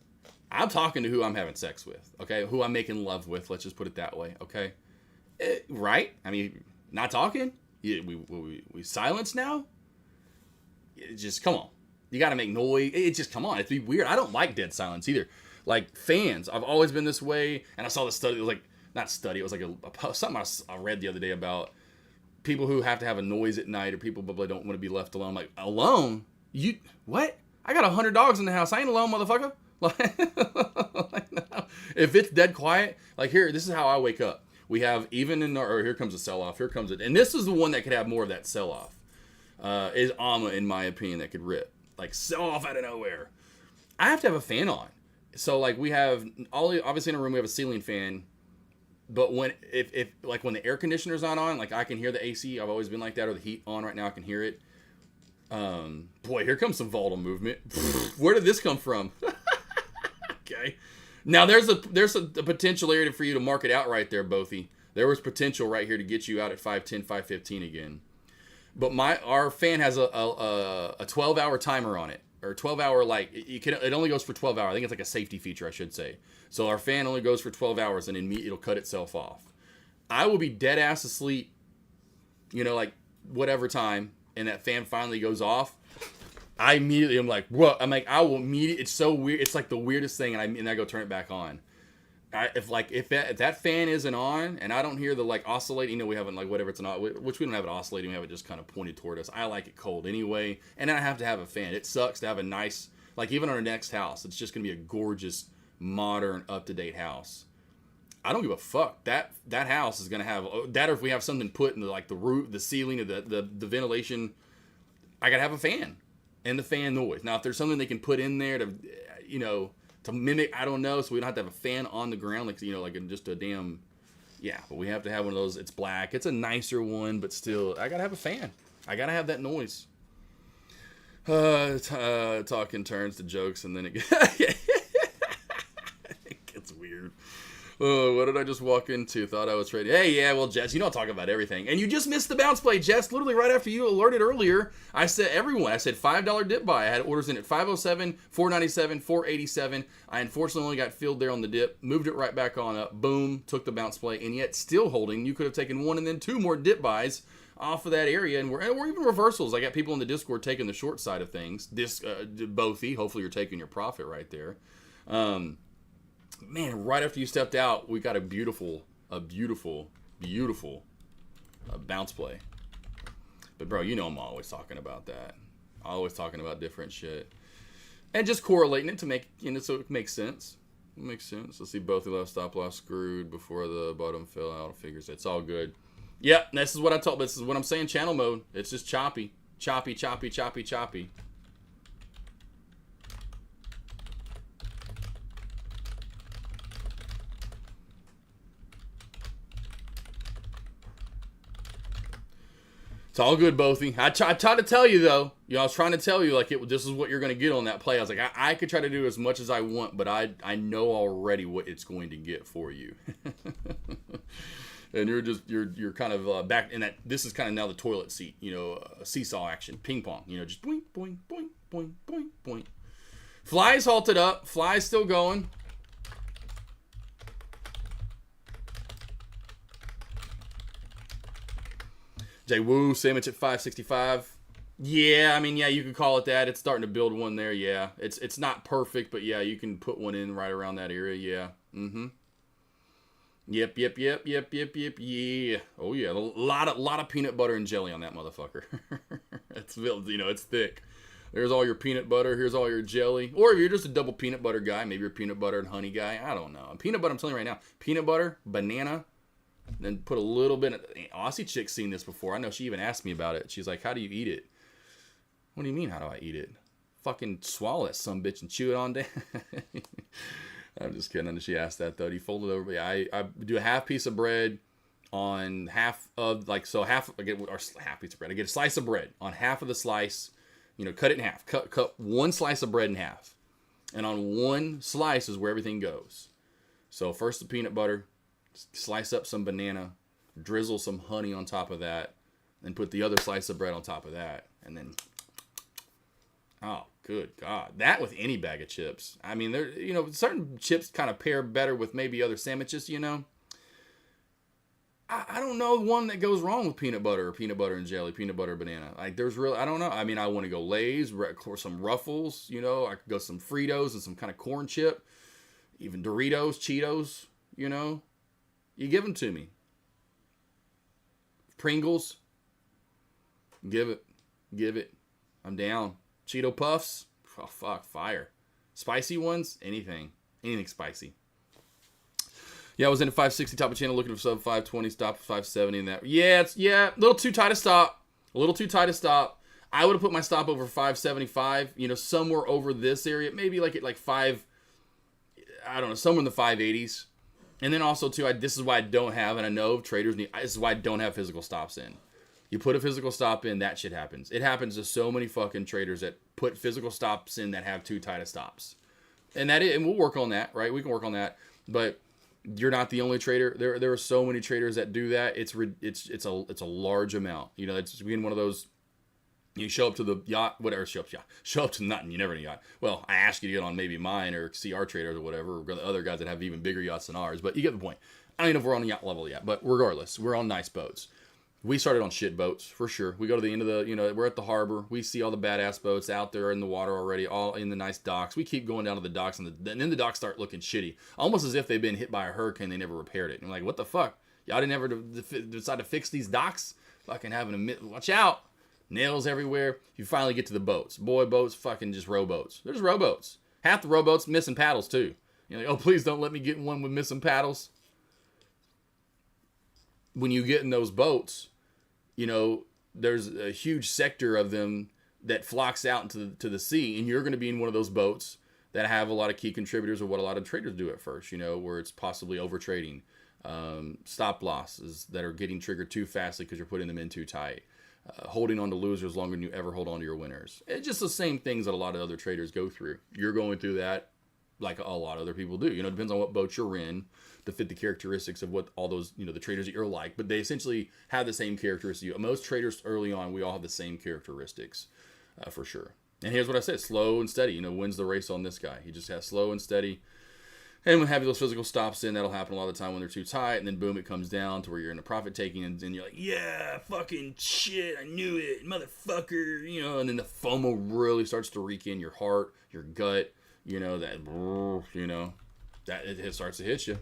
I'm talking to who I'm having sex with, okay? Who I'm making love with, let's just put it that way, okay? Right? I mean, not talking? We silence now? Just, come on. You got to make noise. Come on. It'd be weird. I don't like dead silence either. Like, fans, I've always been this way, and I saw the study. It was like, not study, it was like something I read the other day about people who have to have a noise at night, or people probably don't want to be left alone. I'm like, alone? You, what? I got 100 dogs in the house. I ain't alone, motherfucker. Like, no. If it's dead quiet, like here, this is how I wake up. We have even in our, or here comes a sell-off. Here comes it, and this is the one that could have more of that sell-off. Is Alma, in my opinion, that could rip like sell off out of nowhere. I have to have a fan on, so like we have obviously in a room we have a ceiling fan, but when if like when the air conditioner's on, like I can hear the AC. I've always been like that, or the heat on right now. I can hear it. Boy, here comes some volatile movement. Where did this come from? Okay. Now there's a potential area for you to mark it out right there, Boathy. There was potential right here to get you out at 510, 515 again. But our fan has a 12-hour timer on it, or 12-hour, like it only goes for 12 hours. I think it's like a safety feature, I should say. So our fan only goes for 12 hours, and then it'll cut itself off. I will be dead ass asleep, you know, like whatever time, and that fan finally goes off. I immediately am like, what? I'm like, I will immediately. It's so weird. It's like the weirdest thing, and I go turn it back on. If that fan isn't on, and I don't hear the like oscillating, you know, we haven't like whatever it's not, which we don't have it oscillating. We have it just kind of pointed toward us. I like it cold anyway, and then I have to have a fan. It sucks to have a nice, like even on our next house, it's just gonna be a gorgeous, modern, up to date house. I don't give a fuck. That house is gonna have that, or if we have something put in the like the roof, the ceiling, or the ventilation, I gotta have a fan. And the fan noise. Now, if there's something they can put in there to, you know, to mimic, I don't know, so we don't have to have a fan on the ground, like, you know, like just a damn, yeah, but we have to have one of those. It's black. It's a nicer one, but still, I gotta have a fan. I gotta have that noise. Talking turns to jokes, and then it gets weird. What did I just walk into? Thought I was trading. Hey, yeah, well, Jess, you don't talk about everything. And you just missed the bounce play, Jess. Literally right after you alerted earlier, I said $5 dip buy. I had orders in at 507, 497, 487. I unfortunately only got filled there on the dip. Moved it right back on up. Boom. Took the bounce play. And yet still holding. You could have taken one and then two more dip buys off of that area. And we're even reversals. I got people in the Discord taking the short side of things. Boathy. Hopefully you're taking your profit right there. Man, right after you stepped out, we got a beautiful bounce play. But bro, you know I'm always talking about that. Always talking about different shit. And just correlating it to make, you know, so it makes sense. It makes sense. Let's see, both of those stop loss screwed before the bottom fell out. Figures it's all good. Yep, this is what I told. This is what I'm saying. Channel mode. It's just choppy. Choppy. It's all good, Boathy. I tried to tell you, though. You know, I was trying to tell you, like, this is what you're going to get on that play. I was like, I could try to do as much as I want, but I know already what it's going to get for you. And you're kind of back in that. This is kind of now the toilet seat, you know, seesaw action, ping pong. You know, just boing, boing, boing, boing, boing, boing. Fly's halted up. Fly's still going. Jay Woo, sandwich at 565. Yeah, I mean, yeah, you could call it that. It's starting to build one there, yeah. It's not perfect, but yeah, you can put one in right around that area, yeah. Yep. Yeah. Oh yeah, a lot of peanut butter and jelly on that motherfucker. It's thick. There's all your peanut butter. Here's all your jelly. Or if you're just a double peanut butter guy, maybe you're a peanut butter and honey guy. I don't know. Peanut butter, I'm telling you right now. Peanut butter, banana, then put a little bit of... Aussie chick's seen this before. I know she even asked me about it. She's like, how do you eat it? What do you mean, how do I eat it? Fucking swallow that sumbitch and chew it on down. I'm just kidding. I know she asked that, though. Do you fold it over? Yeah, I do a half piece of bread on half of... half piece of bread. I get a slice of bread on half of the slice... cut it in half. Cut one slice of bread in half. And on one slice is where everything goes. So first the peanut butter. Slice up some banana. Drizzle some honey on top of that. Then put the other slice of bread on top of that. And then... Oh, good God. That with any bag of chips. I mean, certain chips kind of pair better with maybe other sandwiches, I don't know one that goes wrong with peanut butter or peanut butter and jelly, peanut butter, banana. Like, there's really, I don't know. I mean, I want to go Lay's, some Ruffles, I could go some Fritos and some kind of corn chip, even Doritos, Cheetos, You give them to me. Pringles, give it. I'm down. Cheeto Puffs, oh, fuck, fire. Spicy ones, anything spicy. Yeah, I was in a 560 top of channel looking for sub 520, stop at 570 and that. Yeah, a little too tight to stop. I would have put my stop over 575, somewhere over this area. Maybe like at 5, I don't know, somewhere in the 580s. And then also, too, this is why I don't have, and I know traders need, this is why I don't have physical stops in. You put a physical stop in, that shit happens. It happens to so many fucking traders that put physical stops in that have too tight of stops. And we'll work on that, right? We can work on that. But you're not the only trader. There are so many traders that do that. It's a large amount. It's being one of those. You show up to the yacht, whatever. Show up to nothing. You never in a yacht. Well, I ask you to get on maybe mine or CR traders or whatever, or the other guys that have even bigger yachts than ours. But you get the point. I don't even know if we're on a yacht level yet. But regardless, we're on nice boats. We started on shit boats, for sure. We go to the end of we're at the harbor. We see all the badass boats out there in the water already, all in the nice docks. We keep going down to the docks, and then the docks start looking shitty. Almost as if they've been hit by a hurricane, they never repaired it. And I'm like, what the fuck? Y'all didn't ever decide to fix these docks? Fucking watch out. Nails everywhere. You finally get to the boats. Boy boats, fucking just rowboats. There's rowboats. Half the rowboats missing paddles, too. You're like, oh, please don't let me get in one with missing paddles. When you get in those boats... there's a huge sector of them that flocks out into the sea, and you're going to be in one of those boats that have a lot of key contributors of what a lot of traders do at first, where it's possibly over trading, stop losses that are getting triggered too fastly because you're putting them in too tight, holding on to losers longer than you ever hold on to your winners. It's just the same things that a lot of other traders go through. You're going through that like a lot of other people do. It depends on what boat you're in to fit the characteristics of what all those, the traders that you're like. But they essentially have the same characteristics. Most traders early on, we all have the same characteristics for sure. And here's what I said, slow and steady, wins the race on this guy. He just has slow and steady. And when having those physical stops in, that'll happen a lot of the time when they're too tight. And then boom, it comes down to where you're in the profit taking. And you're like, yeah, fucking shit, I knew it, motherfucker. And then the FOMO really starts to reek in your heart, your gut. That it starts to hit you.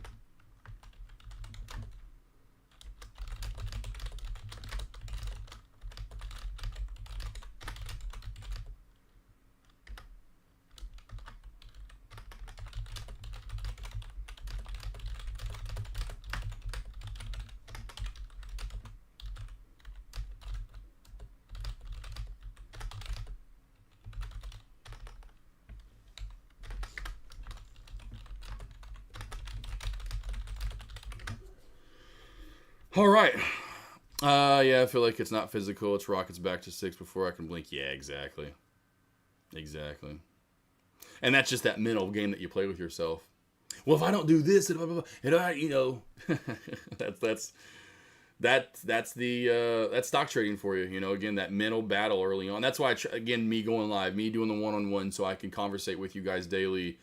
All right. Yeah, I feel like it's not physical. It's rockets back to 6 before I can blink. Yeah, exactly. And that's just that mental game that you play with yourself. Well, if I don't do this, and blah, blah, blah, and that's stock trading for you. Again, that mental battle early on. That's why, me going live, me doing the one-on-one so I can conversate with you guys daily.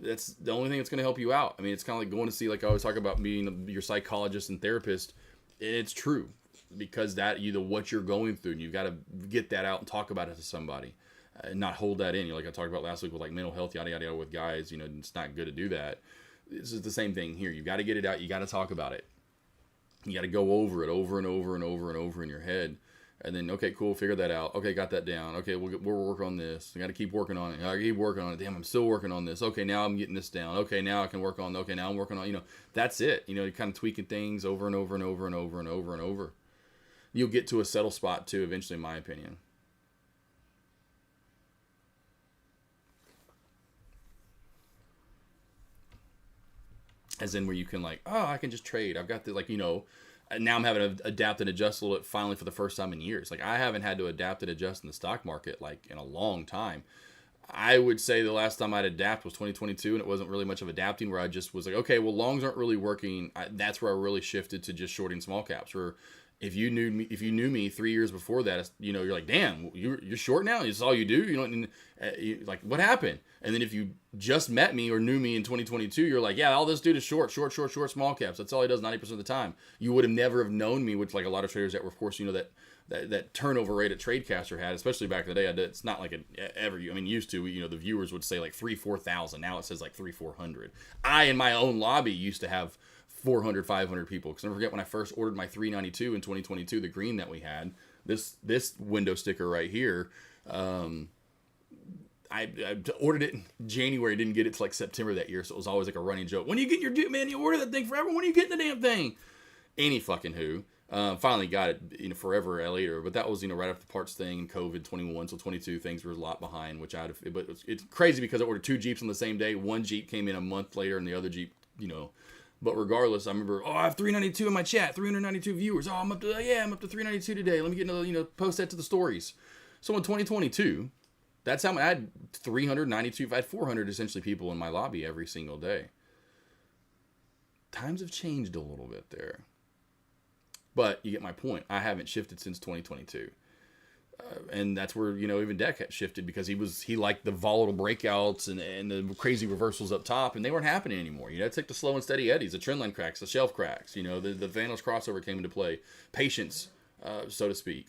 That's the only thing that's going to help you out. I mean, it's kind of like going to see, like I always talk about being your psychologist and therapist. It's true because what you're going through, and you've got to get that out and talk about it to somebody and not hold that in. Like I talked about last week with like mental health, yada, yada, yada with guys, it's not good to do that. This is the same thing here. You got to get it out. You got to talk about it. You got to go over it over and over and over and over in your head. And then, okay, cool, figure that out. Okay, got that down. Okay, we'll work on this. I got to keep working on it. I keep working on it. Damn, I'm still working on this. Okay, now I'm getting this down. Okay, now I can work on. Okay, now I'm working on. That's it. You're kind of tweaking things over and over and over and over and over and over. You'll get to a settle spot too, eventually, in my opinion. As in where you can I can just trade. I've got the now I'm having to adapt and adjust a little bit finally for the first time in years. I haven't had to adapt and adjust in the stock market in a long time. I would say the last time I'd adapt was 2022, and it wasn't really much of adapting, where I just was like, okay, well, longs aren't really working. That's where I really shifted to just shorting small caps. Where if you knew me 3 years before that, you're like, damn, you're short now. This is all you do. What happened? And then if you just met me or knew me in 2022, you're like, yeah, all this dude is short small caps. That's all he does 90% of the time. You would have never have known me, which a lot of traders that were, of course, that turnover rate at TradeCaster had, especially back in the day. It's not like it ever. Used to, the viewers would say 3,000-4,000. Now it says 300-400. I in my own lobby used to have 400-500 people, because never forget when I first ordered my 392 in 2022, the green that we had, this window sticker right here. I ordered it in January, didn't get it till September that year, so it was always a running joke. When you get your due, man, you order that thing forever. When are you getting the damn thing? Any fucking who. Finally got it, forever later. But that was, right after the parts thing and COVID 21, so 22 things were a lot behind, which but it's crazy because I ordered 2 Jeeps on the same day. One Jeep came in a month later, and the other Jeep, But regardless, I remember, I have 392 in my chat, 392 viewers. I'm up to 392 today. Let me get another, post that to the stories. So in 2022. That's how I had 392. I had 400 essentially people in my lobby every single day. Times have changed a little bit there. But you get my point. I haven't shifted since 2022. And that's where, even Deck had shifted, because he liked the volatile breakouts and the crazy reversals up top, and they weren't happening anymore. It's the slow and steady eddies, the trend line cracks, the shelf cracks, the Thanos crossover came into play. Patience, so to speak.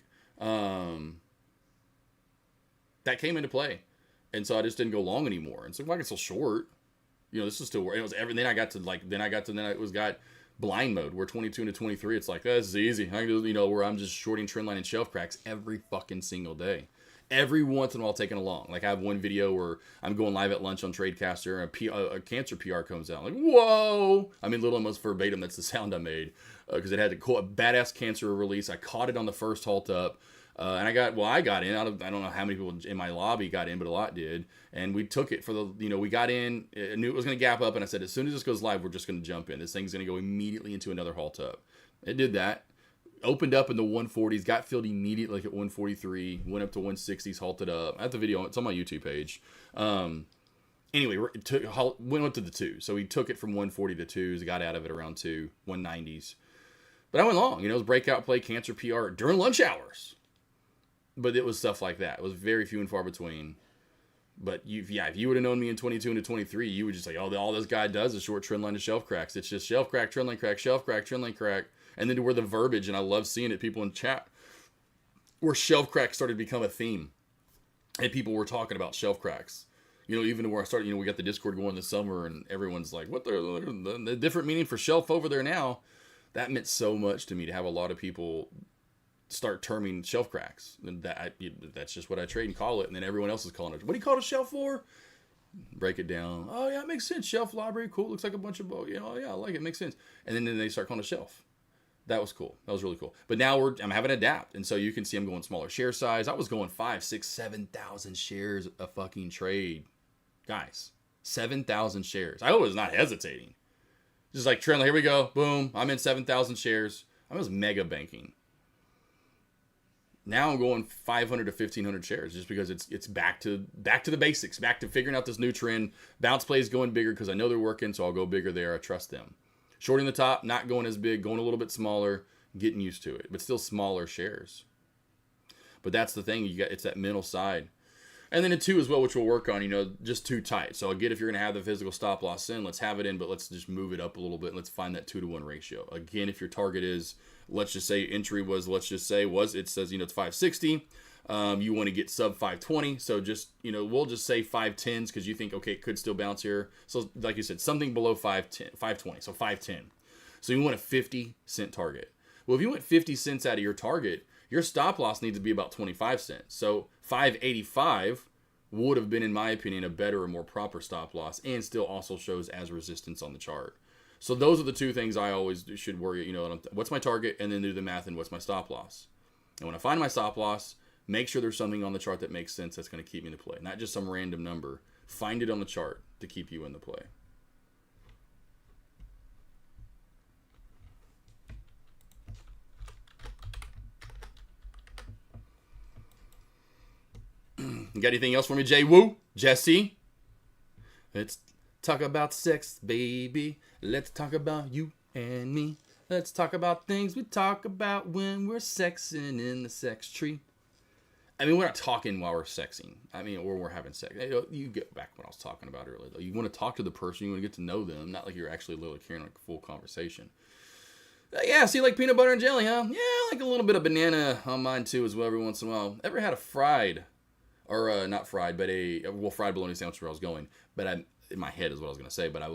That came into play, and so I just didn't go long anymore. And so I can still short, this is still. It was everything. Then it was got blind mode, where 22 into 23, it's this is easy. I can do, where I'm just shorting trend line and shelf cracks every fucking single day. Every once in a while, taking along. I have one video where I'm going live at lunch on TradeCaster, and a cancer PR comes out. Whoa! Literally almost verbatim. That's the sound I made, because it had a badass cancer release. I caught it on the first halt up. And I got in. I don't know how many people in my lobby got in, but a lot did. And we took it for we got in, knew it was going to gap up, and I said, as soon as this goes live, we're just going to jump in. This thing's going to go immediately into another halt up. It did that. Opened up in the 140s, got filled immediately at 143, went up to 160s, halted up. I have the video, it's on my YouTube page. Anyway, went up to the 2. So we took it from 140 to 2s, got out of it around 190s. But I went long. It was breakout play, cancer PR during lunch hours. But it was stuff like that. It was very few and far between. But if you would have known me in 22 into 23, you would just say, all this guy does is short trend line to shelf cracks. It's just shelf crack, trend line crack, shelf crack, trend line crack. And then to where the verbiage, and I love seeing it, people in chat, where shelf cracks started to become a theme. And people were talking about shelf cracks. Even where I started, we got the Discord going this summer, and everyone's like, what the different meaning for shelf over there now? That meant so much to me, to have a lot of people start terming shelf cracks. And that's just what I trade and call it. And then everyone else is calling it. What do you call it a shelf for? Break it down. Oh yeah, it makes sense. Shelf library, cool. Looks like a bunch of, yeah, I like it. Makes sense. And then they start calling it shelf. That was cool. That was really cool. But now I'm having to adapt. And so you can see I'm going smaller share size. I was going 5, 6, 7,000 shares a fucking trade. Guys, 7,000 shares. I was not hesitating. Just trend, here we go. Boom. I'm in 7,000 shares. I was mega banking. Now I'm going 500 to 1,500 shares, just because it's back to the basics, back to figuring out this new trend. Bounce plays going bigger because I know they're working, so I'll go bigger there. I trust them. Shorting the top, not going as big, going a little bit smaller, getting used to it, but still smaller shares. But that's the thing, it's that mental side. And then a 2 as well, which we'll work on, just too tight. So again, if you're going to have the physical stop loss in, let's have it in, but let's just move it up a little bit. And let's find that 2-to-1 ratio. Again, if your target is, let's just say entry was, it says, it's 560. You want to get sub 520. So just, we'll just say 510s because you think, okay, it could still bounce here. So like you said, something below 520. So 510. So you want a 50-cent target. Well, if you went 50 cents out of your target, your stop loss needs to be about 25 cents. So 585 would have been, in my opinion, a better or more proper stop loss, and still also shows as resistance on the chart. So those are the two things I always should worry. What's my target, and then do the math and what's my stop loss. And when I find my stop loss, make sure there's something on the chart that makes sense that's going to keep me in the play, not just some random number. Find it on the chart to keep you in the play. You got anything else for me, Jay Woo? Jesse? Let's talk about sex, baby. Let's talk about you and me. Let's talk about things we talk about when we're sexing in the sex tree. I mean, we're not talking while we're sexing. Or we're having sex. You get back what I was talking about earlier, though. You want to talk to the person. You want to get to know them. Not like you're actually literally carrying like a full conversation. Yeah, so you like peanut butter and jelly, huh? Yeah, I like a little bit of banana on mine, too, as well, every once in a while. Ever had a fried... Or not fried, but fried bologna sandwich where I was going. But in my head is what I was going to say. But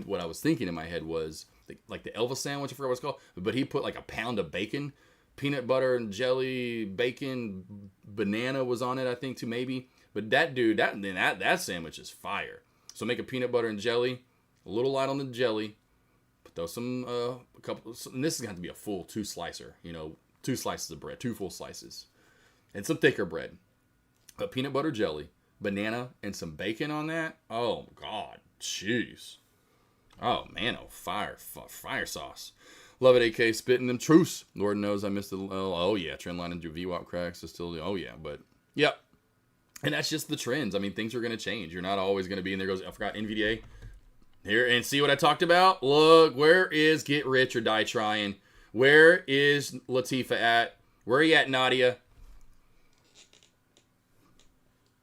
what I was thinking in my head was like the Elvis sandwich, I forgot what it's called. But he put like a pound of bacon, peanut butter and jelly, bacon, banana was on it, I think, too, maybe. But that dude, that sandwich is fire. So make a peanut butter and jelly, a little light on the jelly. Put those and this is going to have to be a full 2-slicer, 2 slices of bread, 2 full slices. And some thicker bread. But peanut butter jelly, banana, and some bacon on that. Oh, God. Jeez. Oh, man. Oh, fire sauce. Love it, AK. Spitting them truths. Lord knows I missed the... Oh, yeah. Trend line into VWAP cracks is still... Oh, yeah. But, yep. And that's just the trends. Things are going to change. You're not always going to be... And there goes... I forgot NVDA. Here. And see what I talked about? Look. Where is Get Rich or Die Trying? Where is Latifah at? Where are you at, Nadia?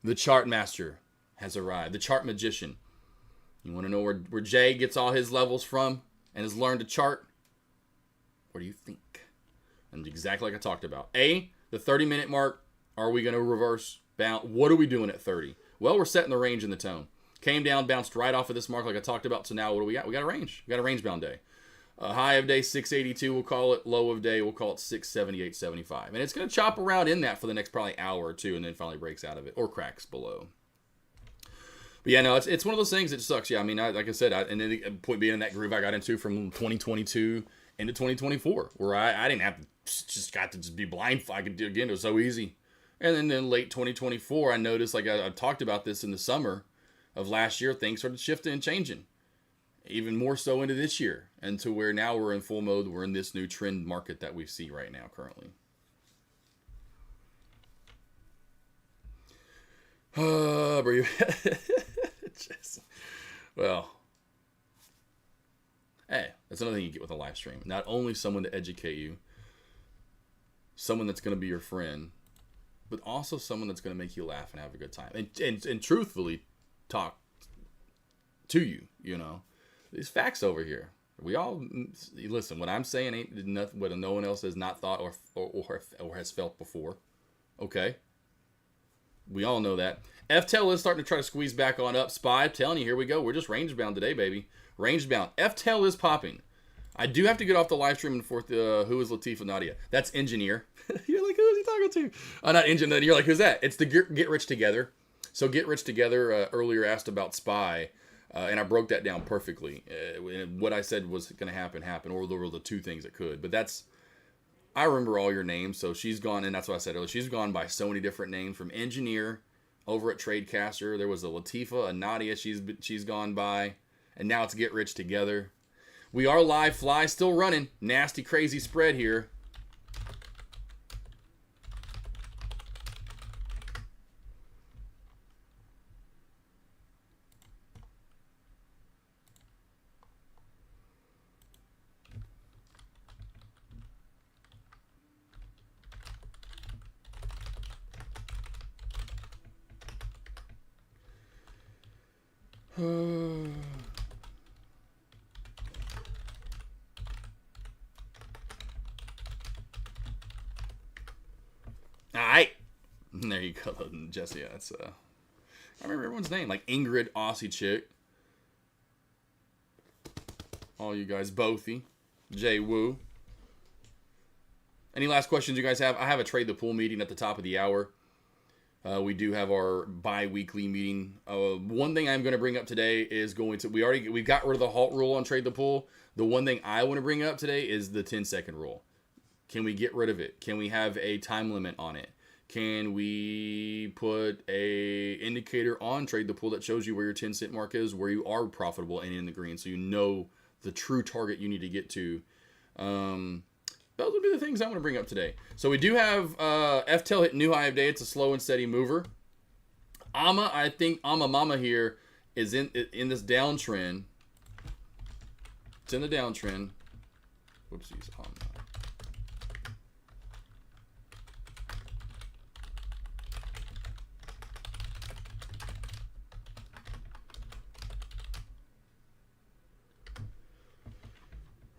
The chart master has arrived. The chart magician. You want to know where Jay gets all his levels from and has learned to chart? What do you think? And exactly like I talked about. The 30-minute mark. Are we going to reverse bounce? What are we doing at 30? Well, we're setting the range and the tone. Came down, bounced right off of this mark like I talked about. So now what do we got? We got a range. We got a range bound day. High of day 682, we'll call it. Low of day, we'll call it 678.75. And it's going to chop around in that for the next probably hour or two, and then finally breaks out of it or cracks below. But yeah, no, it's one of those things that sucks. Yeah, like I said, and then the point being in that groove I got into from 2022 into 2024, where I didn't have to just be blind. I could do it again. It was so easy. And then in late 2024, I noticed, like I talked about this in the summer of last year, things started shifting and changing. Even more so into this year, and to where now we're in full mode. We're in this new trend market that we see right now currently. Well, hey, that's another thing you get with a live stream. Not only someone to educate you, someone that's going to be your friend, but also someone that's going to make you laugh and have a good time, and truthfully talk to you. These facts over here. We all listen. What I'm saying ain't nothing what no one else has not thought or has felt before. Okay. We all know that. FTEL is starting to try to squeeze back on up. SPY, I'm telling you, here we go. We're just range bound today, baby. Range bound. FTEL is popping. I do have to get off the live stream and forth. Who is Latifah Nadia? That's Engineer. You're like, who is he talking to? Not Engineer. You're like, who's that? It's the Get Rich Together. So Get Rich Together earlier asked about SPY. And I broke that down perfectly. What I said was going to happen, or there were the two things that could. But I remember all your names, so she's gone, and that's what I said earlier. She's gone by so many different names, from Engineer over at Tradecaster. There was a Latifah, a Nadia she's gone by, and now it's Get Rich Together. We are live, fly still running. Nasty, crazy spread here. Alright. There you go, Jesse. That's I remember everyone's name, like Ingrid, Aussie chick. All you guys, Bothy, Jay Woo. Any last questions you guys have? I have a trade the pool meeting at the top of the hour. We do have our bi-weekly meeting. One thing I'm going to bring up today is we got rid of the halt rule on trade the pool. The one thing I want to bring up today is the 10-second rule. Can we get rid of it? Can we have a time limit on it? Can we put a indicator on trade the pool that shows you where your 10-cent mark is, where you are profitable and in the green, so you know the true target you need to get to? Those would be the things I want to bring up today. So we do have FTEL hit new high of day. It's a slow and steady mover. I think Mama here is in this downtrend. It's in the downtrend. Whoopsies,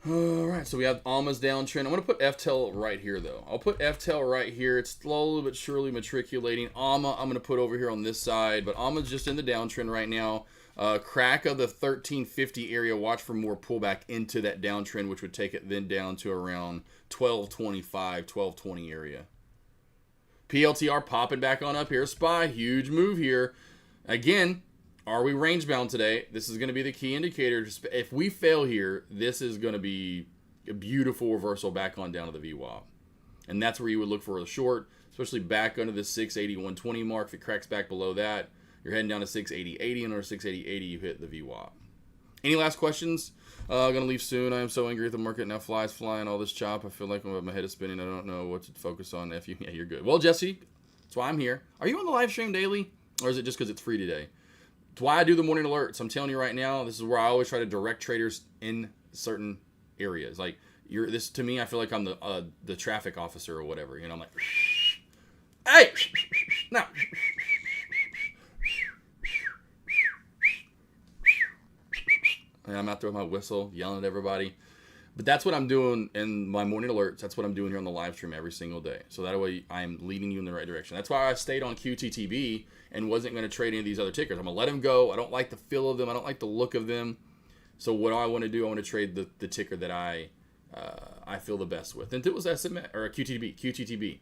Alright, so we have Alma's downtrend. I'm going to put FTEL right here, though. I'll put FTEL right here. It's slowly but surely matriculating. Alma, I'm going to put over here on this side, but Alma's just in the downtrend right now. Crack of the 1350 area. Watch for more pullback into that downtrend, which would take it then down to around 1225, 1220 area. PLTR popping back on up here. SPY, huge move here. Again, are we range bound today? This is going to be the key indicator. If we fail here, this is going to be a beautiful reversal back on down to the VWAP. And that's where you would look for a short, especially back under the 680, 120 mark. If it cracks back below that, you're heading down to 680, 80, and under 680, 80, you hit the VWAP. Any last questions? Going to leave soon. I am so angry at the market now. Flies flying, all this chop. I feel like my head is spinning. I don't know what to focus on. Yeah, you're good. Well, Jesse, that's why I'm here. Are you on the live stream daily? Or is it just because it's free today? That's why I do the morning alerts. I'm telling you right now, this is where I always try to direct traders in certain areas. Like, this to me, I feel like I'm the traffic officer or whatever. You know, I'm like, hey, now. And I'm out there with my whistle, yelling at everybody. But that's what I'm doing in my morning alerts. That's what I'm doing here on the live stream every single day. So that way I'm leading you in the right direction. That's why I stayed on QTTB and wasn't going to trade any of these other tickers. I'm going to let them go. I don't like the feel of them. I don't like the look of them. So what I want to do, I want to trade the ticker that I feel the best with. And it was SMA or QTTB.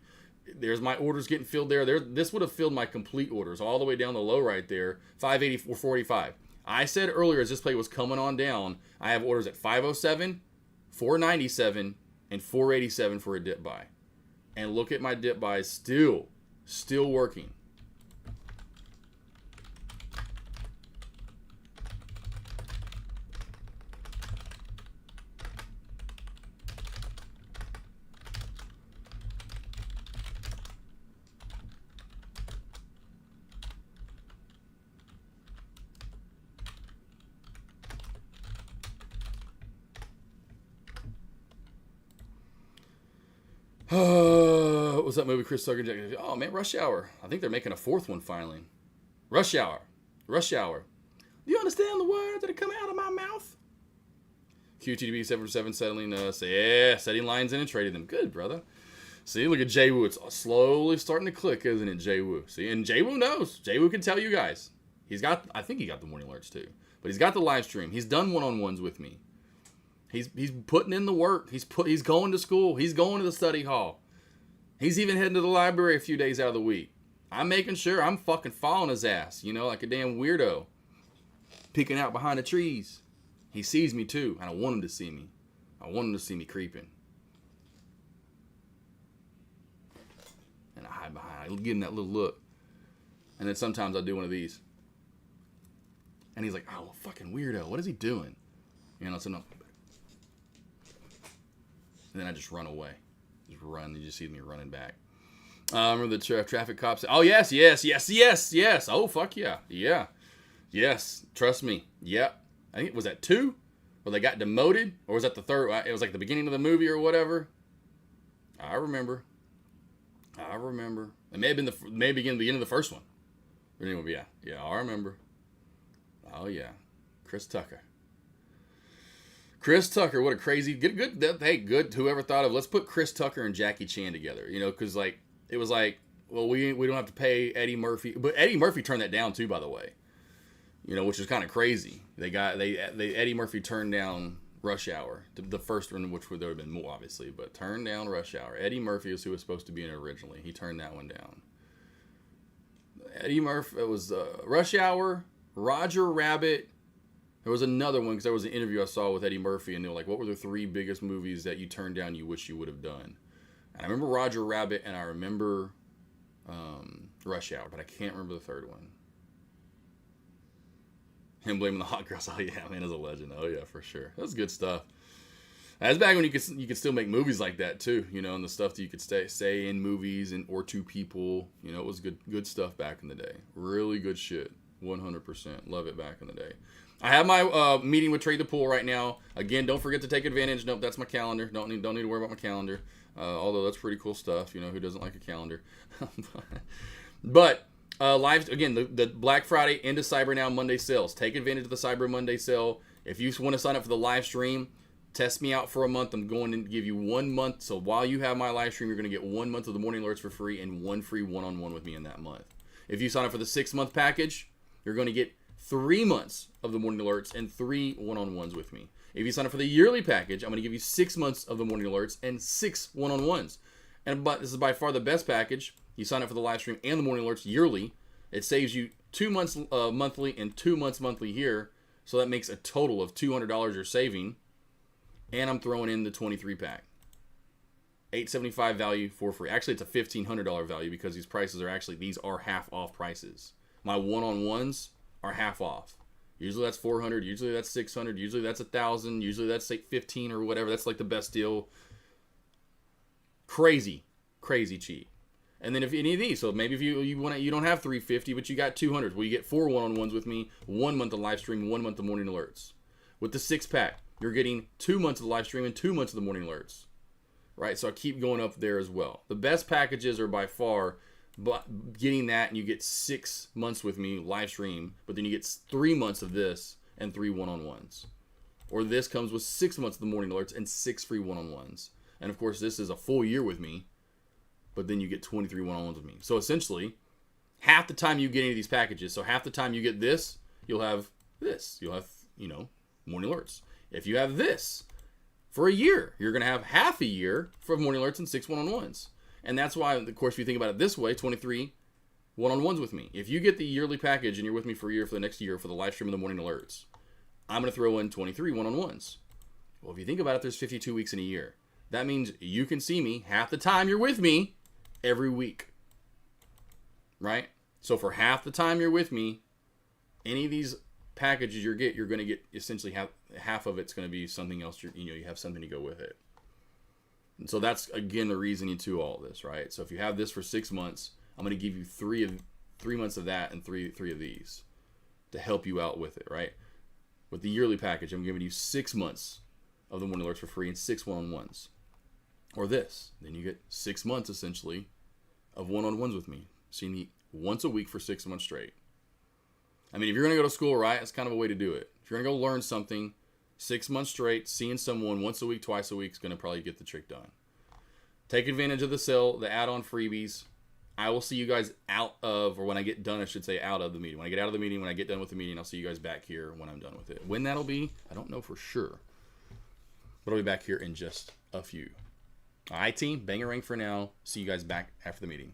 There's my orders getting filled there. This would have filled my complete orders all the way down the low right there, 580 or 445. I said earlier as this play was coming on down, I have orders at 507, 497, and 487 for a dip buy. And look at my dip buys still working. What was that movie Chris Tucker? Oh man, Rush Hour. I think they're making a fourth one finally. Rush Hour. Do you understand the words that are coming out of my mouth? QTDB 747 setting lines in and trading them. Good, brother. See, look at Jay Woo. It's slowly starting to click, isn't it, Jay Woo? See, and Jay Woo knows. Jay Woo can tell you guys. I think he got the morning alerts too. But he's got the live stream. He's done one-on-ones with me. He's putting in the work. He's going to school. He's going to the study hall. He's even heading to the library a few days out of the week. I'm making sure I'm fucking following his ass, like a damn weirdo. Peeking out behind the trees. He sees me too. I don't want him to see me. I want him to see me creeping. And I hide behind. I give him that little look. And then sometimes I do one of these. And he's like, oh, fucking weirdo. What is he doing? So no. And then I just run away. Just run. You just see me running back. Remember the traffic cops? Oh, yes. Oh, fuck yeah. Yeah. Yes. Trust me. Yep. I think, was that 2? Where they got demoted? Or was that the 3rd? It was like the beginning of the movie or whatever. I remember. It may have been the beginning of the first one. But anyway, yeah. Yeah, I remember. Oh, yeah. Chris Tucker, what a crazy, good. Hey, good. Whoever thought of, let's put Chris Tucker and Jackie Chan together, because it was like well, we don't have to pay Eddie Murphy, but Eddie Murphy turned that down too, by the way. You know, which is kind of crazy. They Eddie Murphy turned down Rush Hour, the first one, which would there have been more obviously, but turned down Rush Hour. Eddie Murphy is who was supposed to be in it originally. He turned that one down. Eddie Murphy, it was Rush Hour, Roger Rabbit. There was another one because there was an interview I saw with Eddie Murphy, and they were like, "What were the 3 biggest movies that you turned down? You wish you would have done?" And I remember Roger Rabbit, and I remember Rush Hour, but I can't remember the third one. Him blaming the hot girls. Oh yeah, man, is a legend. Oh yeah, for sure. That's good stuff. That's back when you could still make movies like that too, you know, and the stuff that you could say in movies and or to people. You know, it was good stuff back in the day. Really good shit. 100%. Love it back in the day. I have my meeting with Trade the Pool right now. Again, don't forget to take advantage. Nope, that's my calendar. Don't need to worry about my calendar. Although that's pretty cool stuff. You know, who doesn't like a calendar? But live again, the Black Friday into Cyber Now Monday sales. Take advantage of the Cyber Monday sale. If you want to sign up for the live stream, test me out for a month. I'm going to give you 1 month. So while you have my live stream, you're going to get 1 month of the morning alerts for free and 1 free one-on-one with me in that month. If you sign up for the 6-month package, you're going to get 3 months of the morning alerts and 3 one-on-ones with me. If you sign up for the yearly package, I'm going to give you 6 months of the morning alerts and 6 one-on-ones. But this is by far the best package. You sign up for the live stream and the morning alerts yearly. It saves you 2 months monthly and 2 months monthly here. So that makes a total of $200 you're saving. And I'm throwing in the 23 pack. $875 value for free. Actually, it's a $1,500 value because these prices are these are half off prices. My one-on-ones are half off. Usually that's $400. Usually that's $600. Usually that's $1,000. Usually that's like $15 or whatever. That's like the best deal. Crazy cheap. And then if any of these, so maybe if you don't have $350, but you got $200. Well, you get 4 one-on-ones with me, 1 month of live stream, 1 month of morning alerts. With the 6-pack, you're getting 2 months of the live stream and 2 months of the morning alerts. Right? So I keep going up there as well. The best packages are by far getting that, and you get 6 months with me live stream, but then you get 3 months of this and 3 one-on-ones. Or this comes with 6 months of the morning alerts and 6 free one-on-ones. And of course, this is a full year with me, but then you get 23 one-on-ones with me. So essentially, half the time you get any of these packages, so half the time you get this, you'll have this. You'll have, morning alerts. If you have this for a year, you're going to have half a year for morning alerts and 6 one-on-ones. And that's why, of course, if you think about it this way, 23 one-on-ones with me. If you get the yearly package and you're with me for a year, for the next year, for the live stream and the morning alerts, I'm going to throw in 23 one-on-ones. Well, if you think about it, there's 52 weeks in a year. That means you can see me half the time you're with me every week. Right? So for half the time you're with me, any of these packages you're going to get essentially half of it's going to be something else. You have something to go with it. And so that's, again, the reasoning to all this, right? So if you have this for 6 months, I'm going to give you 3 months of that and three of these to help you out with it, right? With the yearly package, I'm giving you 6 months of the morning alerts for free and 6 one-on-ones. Or this. Then you get 6 months, essentially, of one-on-ones with me. Seeing me once a week for 6 months straight. I mean, if you're going to go to school, right, that's kind of a way to do it. If you're going to go learn something, 6 months straight, seeing someone once a week, twice a week is going to probably get the trick done. Take advantage of the sale, the add-on freebies. I will see you guys out of, or when I get done, I should say out of the meeting. When I get out of the meeting, when I get done with the meeting, I'll see you guys back here when I'm done with it. When that'll be, I don't know for sure. But I'll be back here in just a few. All right, team, bang-a-ring for now. See you guys back after the meeting.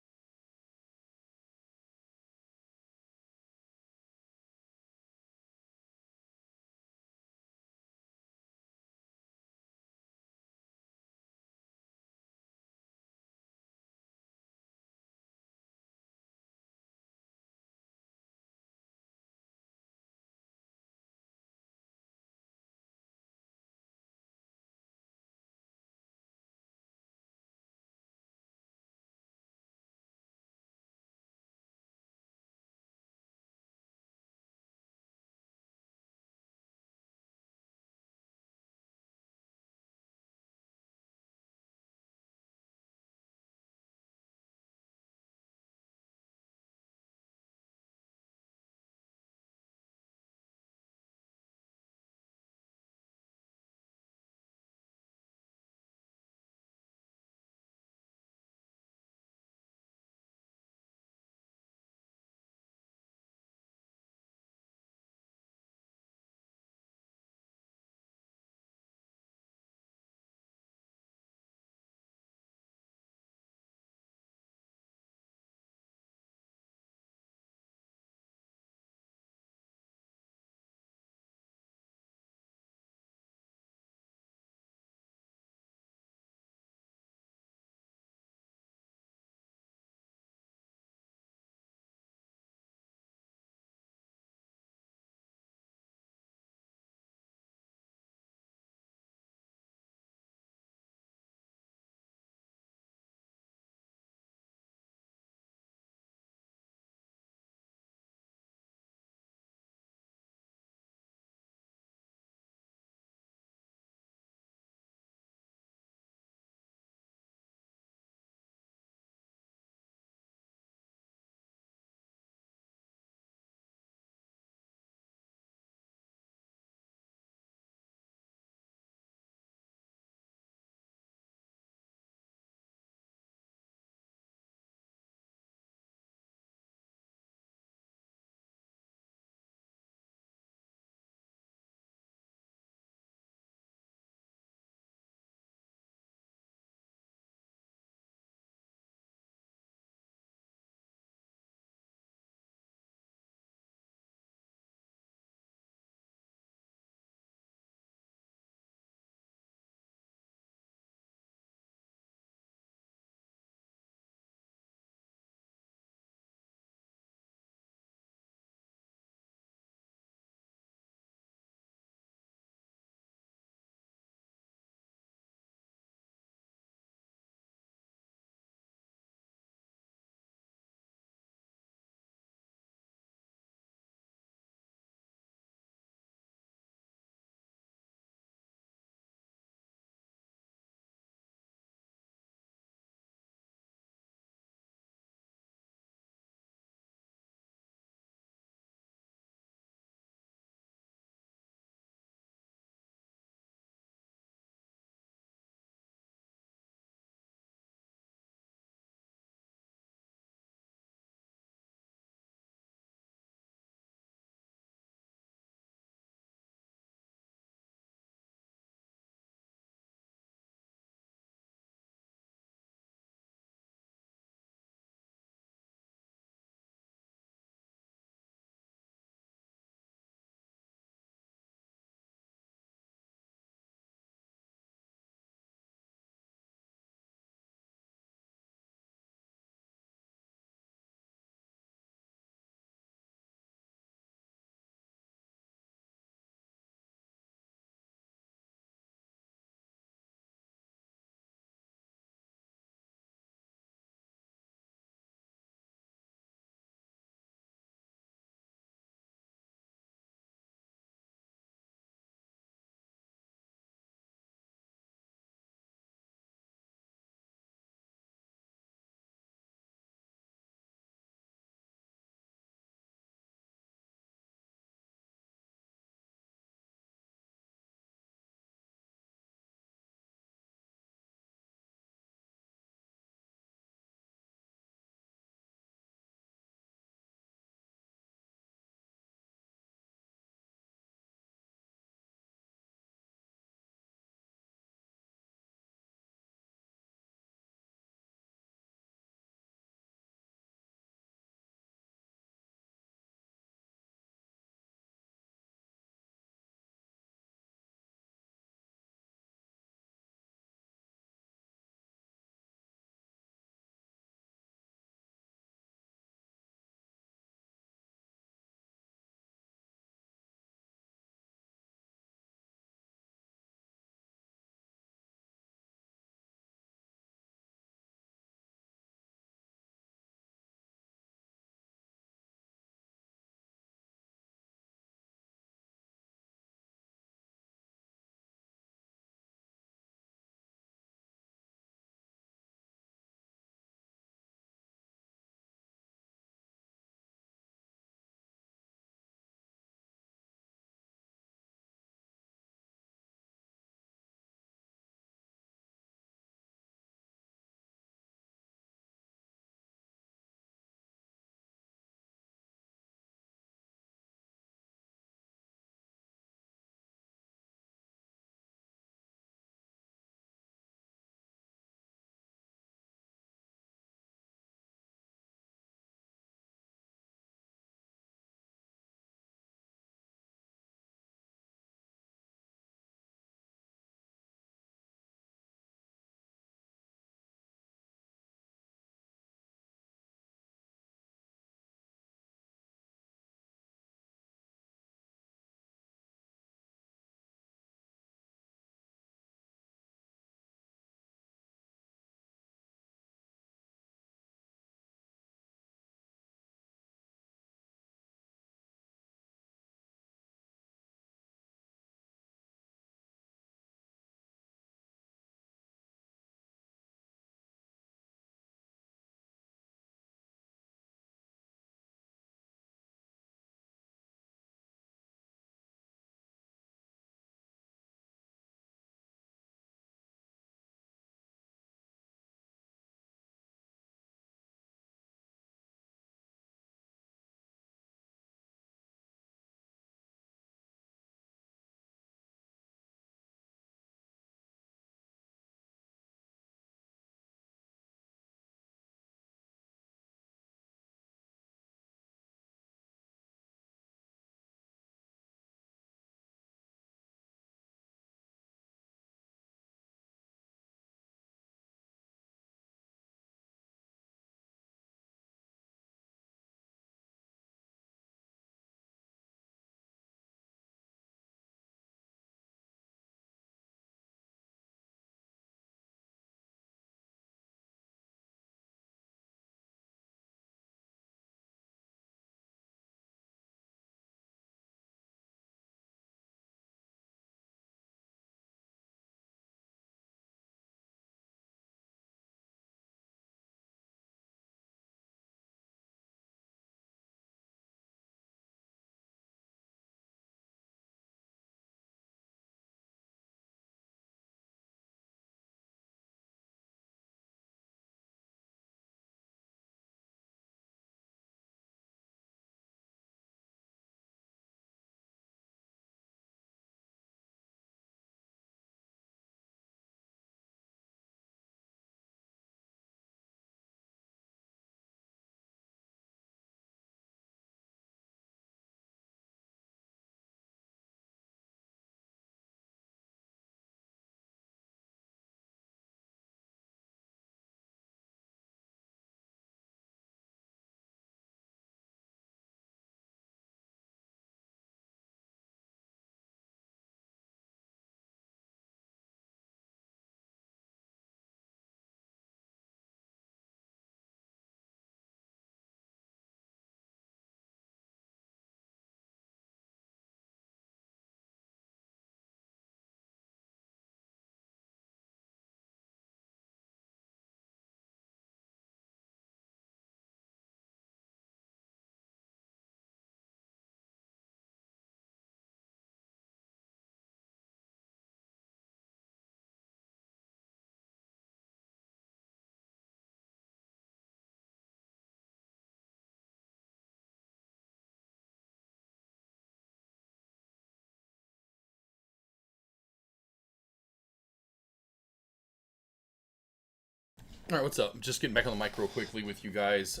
All right, what's up? Just getting back on the mic real quickly with you guys.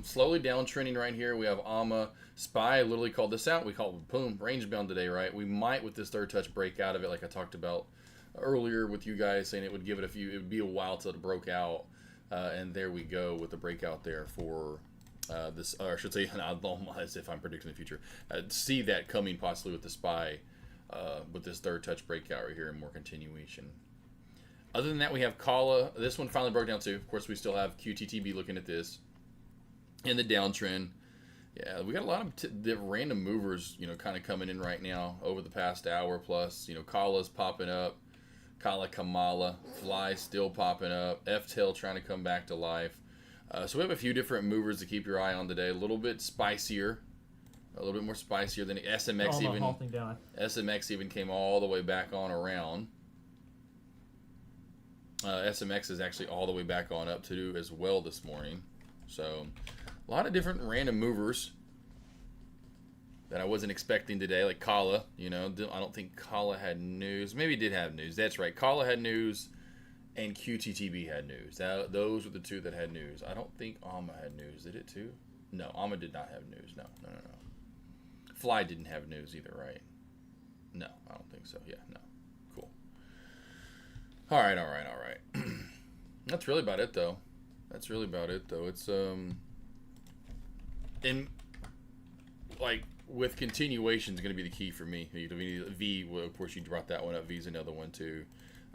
Slowly downtrending right here. We have AMA. SPY literally called this out. We called it, boom, range bound today, right? We might, with this third touch, break out of it like I talked about earlier with you guys, saying it would give it it would be a while till it broke out. And there we go with the breakout there for this, or I should say, as if I'm predicting the future. See that coming possibly with the SPY with this third touch breakout right here and more continuation. Other than that, we have Kala. This one finally broke down too. Of course, we still have QTTB looking at this in the downtrend. Yeah, we got a lot of the random movers, kind of coming in right now over the past hour plus. Kala's popping up. Kala Kamala. Fly still popping up. F-Tail trying to come back to life. So we have a few different movers to keep your eye on today. A little bit spicier. A little bit more spicier than SMX even. SMX even came all the way back on around. SMX is actually all the way back on up to as well this morning. So a lot of different random movers that I wasn't expecting today, like Kala. I don't think Kala had news. Maybe it did have news. That's right. Kala had news and QTTB had news. Those were the two that had news. I don't think AMA had news. Did it too? No, AMA did not have news. No. Fly didn't have news either, right? No, I don't think so. Yeah, no. Cool. All right. That's really about it, though. It's and like with continuation is going to be the key for me. V, of course, you brought that one up. V's another one too.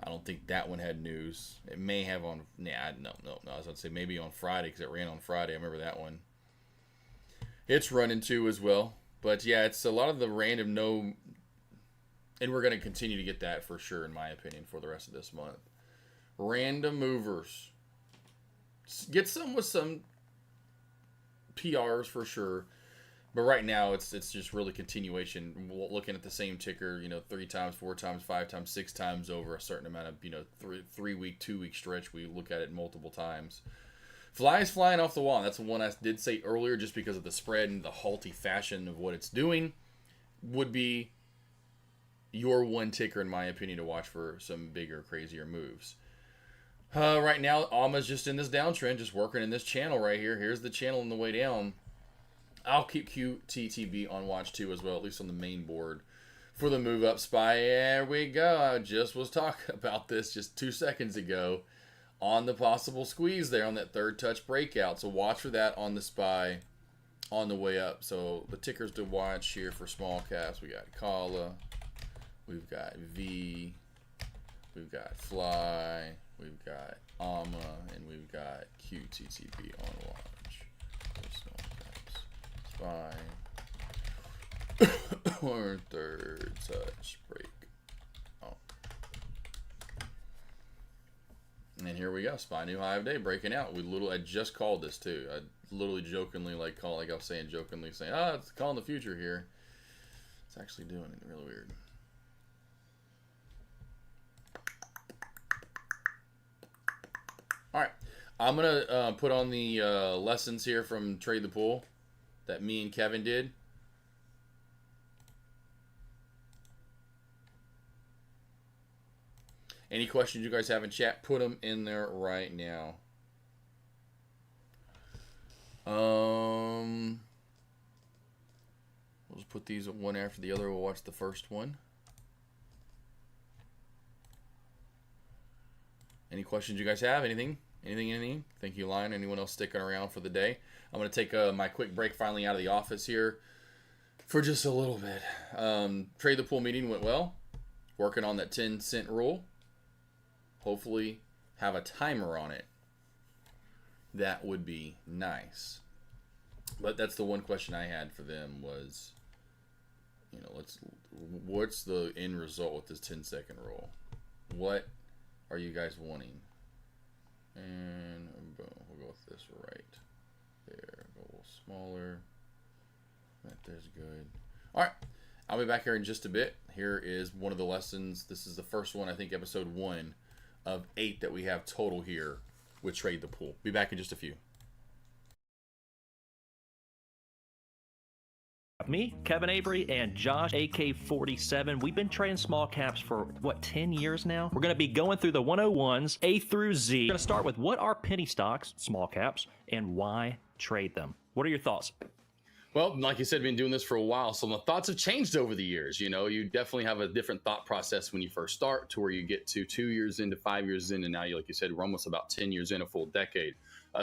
I don't think that one had news. It may have on. No. I was going to say maybe on Friday because it ran on Friday. I remember that one. It's running too as well. But yeah, it's a lot of the random no. And we're going to continue to get that for sure, in my opinion, for the rest of this month. Random movers. Get some with some PRs for sure. But right now, it's just really continuation. Looking at the same ticker, 3 times, 4 times, 5 times, 6 times over a certain amount of, 3-week, 2-week stretch. We look at it multiple times. Fly is flying off the wall. That's the one I did say earlier, just because of the spread and the halty fashion of what it's doing, would be your one ticker, in my opinion, to watch for some bigger, crazier moves. Right now, AMA's just in this downtrend, just working in this channel right here. Here's the channel on the way down. I'll keep QTTB on watch too as well, at least on the main board. For the move up SPY, there we go. I just was talking about this just 2 seconds ago on the possible squeeze there on that third touch breakout. So watch for that on the SPY on the way up. So the tickers to watch here for small caps, we got Kala. We've got V, we've got Fly, we've got AMA, and we've got QTTB on watch. SPY. Or third touch break. Oh. And here we go. SPY new high of day breaking out. I just called this too. I literally jokingly like I was saying, oh, it's calling the future here. It's actually doing it real weird. All right, I'm going to put on the lessons here from Trade the Pool that me and Kevin did. Any questions you guys have in chat, put them in there right now. We'll just put these one after the other. We'll watch the first one. Any questions you guys have? Anything? Thank you, Lion. Anyone else sticking around for the day? I'm going to take my quick break finally out of the office here for just a little bit. Trade the Pool meeting went well. Working on that 10-cent rule. Hopefully have a timer on it. That would be nice. But that's the one question I had for them was, what's the end result with this 10-second rule? What are you guys wanting? And boom, we'll go with this right there. Go a little smaller. That there's good. All right, I'll be back here in just a bit. Here is one of the lessons. This is the first one, I think, episode 1 of 8 that we have total here with Trade the Pool. Be back in just a few. Me, Kevin Avery, and Josh AK47. We've been trading small caps for, what, 10 years now? We're going to be going through the 101s, A through Z. We're going to start with what are penny stocks, small caps, and why trade them. What are your thoughts? Well, like you said, been doing this for a while, so my thoughts have changed over the years. You know, you definitely have a different thought process when you first start to where you get to 2 years into, 5 years in, and now, like you said, we're almost about 10 years in, a full decade.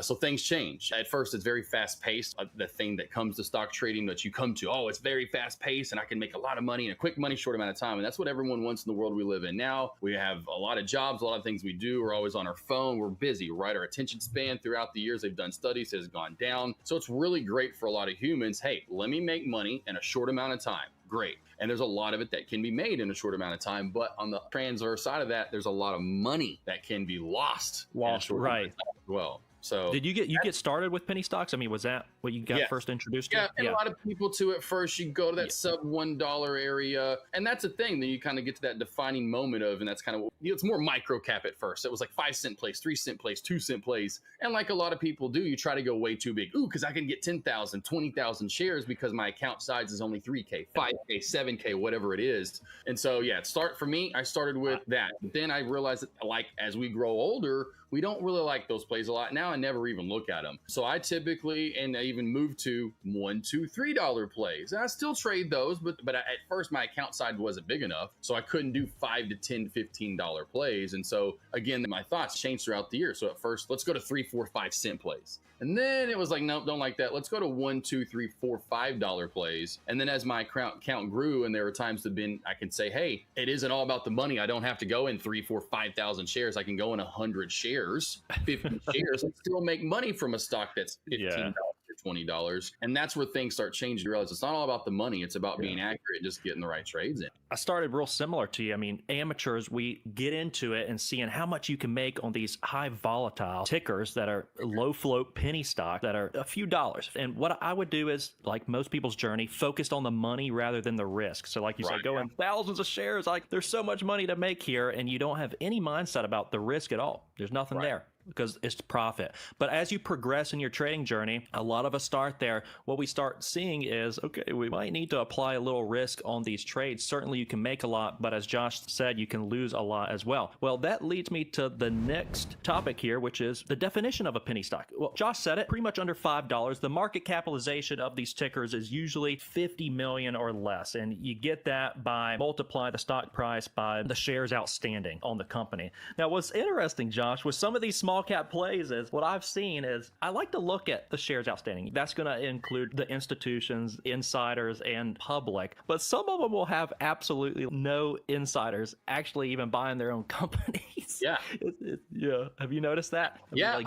So things change. At first, it's very fast paced. The thing that comes to stock trading that you come to, oh, it's very fast paced and I can make a lot of money in a quick money, short amount of time. And that's what everyone wants in the world we live in now. We have a lot of jobs, a lot of things we do. We're always on our phone. We're busy, right? Our attention span throughout the years, they've done studies, has gone down. So it's really great for a lot of humans. Hey, let me make money in a short amount of time. Great. And there's a lot of it that can be made in a short amount of time. But on the transverse side of that, there's a lot of money that can be lost in a short amount of time as well. So did you get started with penny stocks? I mean, was that what you got first introduced to? Yeah, and a lot of people to it first. You go to that sub $1 area, and that's a thing. Then you kind of get to that defining moment of, and that's kind of what, it's more micro cap at first. It was like 5-cent plays, 3-cent plays, 2-cent plays, and like a lot of people do, you try to go way too big. Ooh, because I can get 10,000, 20,000 shares because my account size is only 3K, 5K, 7K, whatever it is. And so start for me. I started with that. But then I realized that, like, as we grow older, we don't really like those plays a lot. Now I never even look at them. So I typically, and I even moved to $1, $2, $3 plays. And I still trade those, but at first my account size wasn't big enough. So I couldn't do $5 to $10, $15 plays. And so again, my thoughts changed throughout the year. So at first, let's go to 3, 4, 5-cent plays. And then it was like, nope, don't like that. Let's go to $1, $2, $3, $4, $5 plays. And then as my count grew, and there were times I can say, hey, it isn't all about the money. I don't have to go in 3, 4, 5,000 shares. I can go in 100 shares, 50 shares, and still make money from a stock that's $15 or $20. And that's where things start changing. You realize it's not all about the money. It's about being accurate, just getting the right trades in. I started real similar to you. I mean, amateurs, we get into it and seeing how much you can make on these high volatile tickers that are low float penny stock that are a few dollars. And what I would do is, like most people's journey, focused on the money rather than the risk. So like you said, go in thousands of shares, like there's so much money to make here, and you don't have any mindset about the risk at all. There's nothing there, because it's profit. But as you progress in your trading journey, a lot of us start there. What we start seeing is, okay, we might need to apply a little risk on these trades. Certainly you can make a lot, but as Josh said, you can lose a lot as well. Well, that leads me to the next topic here, which is the definition of a penny stock. Well, Josh said it, pretty much under $5. The market capitalization of these tickers is usually 50 million or less. And you get that by multiply the stock price by the shares outstanding on the company. Now, what's interesting, Josh, with some of these small cap plays is what I've seen is I like to look at the shares outstanding. That's going to include the institutions, insiders, and public. But some of them will have absolutely no insiders actually even buying their own companies. Yeah. Have you noticed that? Yeah.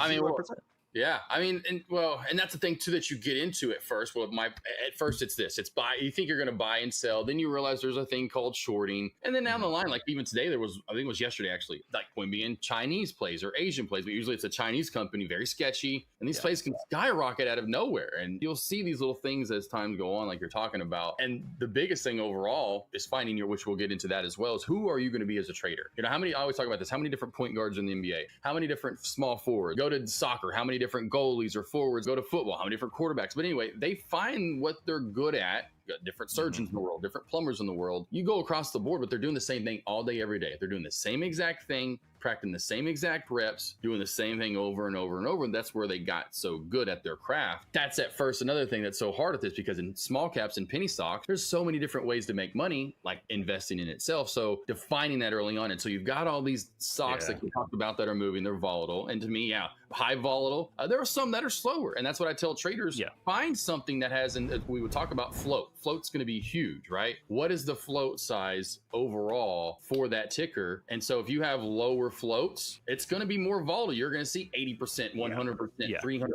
And that's the thing too that you get into at first. Well, at first it's this. It's buy. You think you're going to buy and sell, then you realize there's a thing called shorting, and then down the line, like even today, I think it was yesterday actually, like when being Chinese plays or Asian plays, but usually it's a Chinese company, very sketchy, and these plays can skyrocket out of nowhere, and you'll see these little things as times go on, like you're talking about. And the biggest thing overall is finding which we'll get into that as well, is who are you going to be as a trader? You know, I always talk about this. How many different point guards in the NBA? How many different small forwards? Go to soccer. How many different goalies or forwards? Go to football. How many different quarterbacks? But anyway, they find what they're good at. Got different surgeons in the world, different plumbers in the world. You go across the board, but they're doing the same thing all day, every day. They're doing the same exact thing, practicing the same exact reps, doing the same thing over and over and over. And that's where they got so good at their craft. That's at first another thing that's so hard at this, because in small caps and penny stocks, there's so many different ways to make money, like investing in itself. So defining that early on. And so you've got all these stocks that you talked about that are moving, they're volatile. And to me, high volatile. There are some that are slower. And that's what I tell traders, find something that has, and we would talk about float. Float's going to be huge, right? What is the float size overall for that ticker? And so if you have lower floats, it's going to be more volatile. You're going to see 80%, 100%, 300%,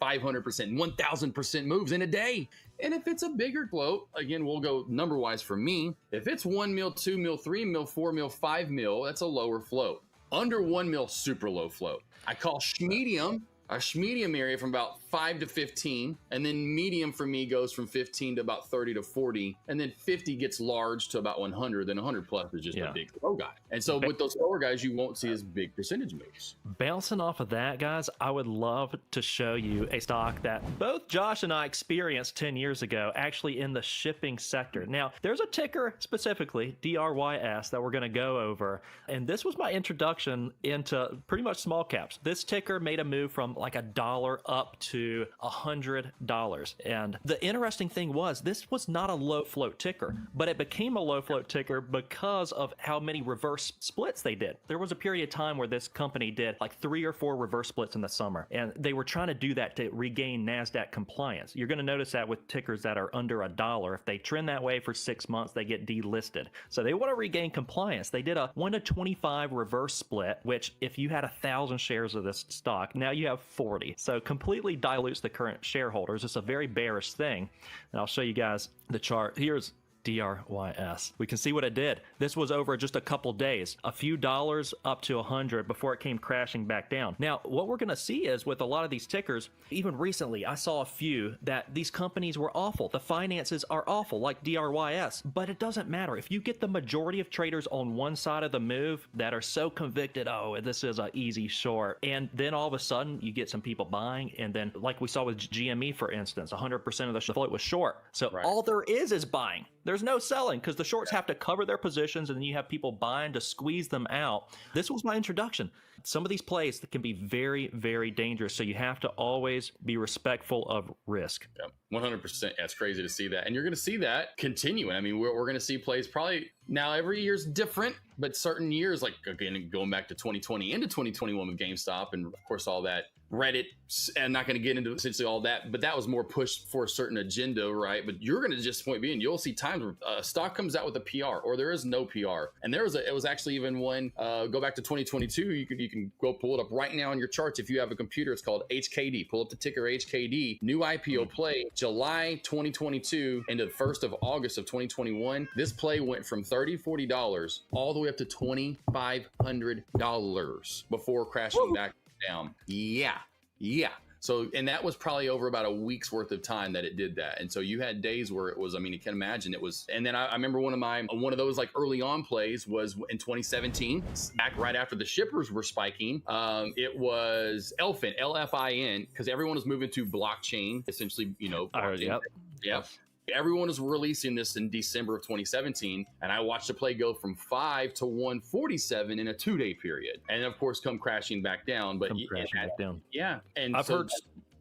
500%, 1000% moves in a day. And if it's a bigger float, again, we'll go number wise for me. If it's 1 mil, 2 mil, 3 mil, 4 mil, 5 mil, that's a lower float. Under 1 mil, super low float. I call schmedium, a schmedium area from about 5 to 15, and then medium for me goes from 15 to about 30 to 40, and then 50 gets large to about 100. Then 100 plus is just a big slow guy. And so with those slower guys, you won't see as big percentage moves. Bouncing off of that, guys, I would love to show you a stock that both Josh and I experienced 10 years ago, actually in the shipping sector. Now, there's a ticker specifically, DRYS, that we're going to go over, and this was my introduction into pretty much small caps. This ticker made a move from like $1 up to $100. And the interesting thing was, this was not a low float ticker, but it became a low float ticker because of how many reverse splits they did. There was a period of time where this company did like 3 or 4 reverse splits in the summer, and they were trying to do that to regain NASDAQ compliance. You're going to notice that with tickers that are under $1. If they trend that way for 6 months, they get delisted. So they want to regain compliance. They did a 1 to 25 reverse split, which if you had 1,000 shares of this stock, now you have 40. So completely dilutes the current shareholders. It's a very bearish thing. And I'll show you guys the chart. Here's DRYS. We can see what it did. This was over just a couple days, a few dollars up to 100 before it came crashing back down. Now, what we're going to see is with a lot of these tickers, even recently, I saw a few that these companies were awful. The finances are awful, like DRYS, but it doesn't matter. If you get the majority of traders on one side of the move that are so convicted, oh, this is an easy short, and then all of a sudden you get some people buying, and then like we saw with GME, for instance, 100% of the float was short. So all there is buying. There's no selling because the shorts have to cover their positions, and then you have people buying to squeeze them out. This was my introduction. Some of these plays that can be very, very dangerous, so you have to always be respectful of risk. Yeah, 100%. That's crazy to see that. And you're going to see that continuing. I mean, we're going to see plays probably now every year's different, but certain years, like again, going back to 2020 into 2021 with GameStop, and of course all that Reddit, and I'm not going to get into essentially all that, but that was more pushed for a certain agenda, right? But you're going to just point being, you'll see times where a stock comes out with a PR or there is no PR. And it was actually even one, go back to 2022, you can go pull it up right now on your charts. If you have a computer, it's called HKD. Pull up the ticker HKD, new IPO play, July 2022 into the 1st of August of 2021. This play went from $30, $40 all the way up to $2,500 before crashing back down. Yeah. So, and that was probably over about a week's worth of time that it did that. And so you had days where it was, I mean, you can imagine it was. And then I remember one of those like early on plays was in 2017, back right after the shippers were spiking. It was LFIN, LFIN, because everyone was moving to blockchain, essentially, blockchain. Yep. Everyone was releasing this in December of 2017, and I watched the play go from 5 to 147 in a 2-day period, and of course come crashing back down. But yeah, and I've heard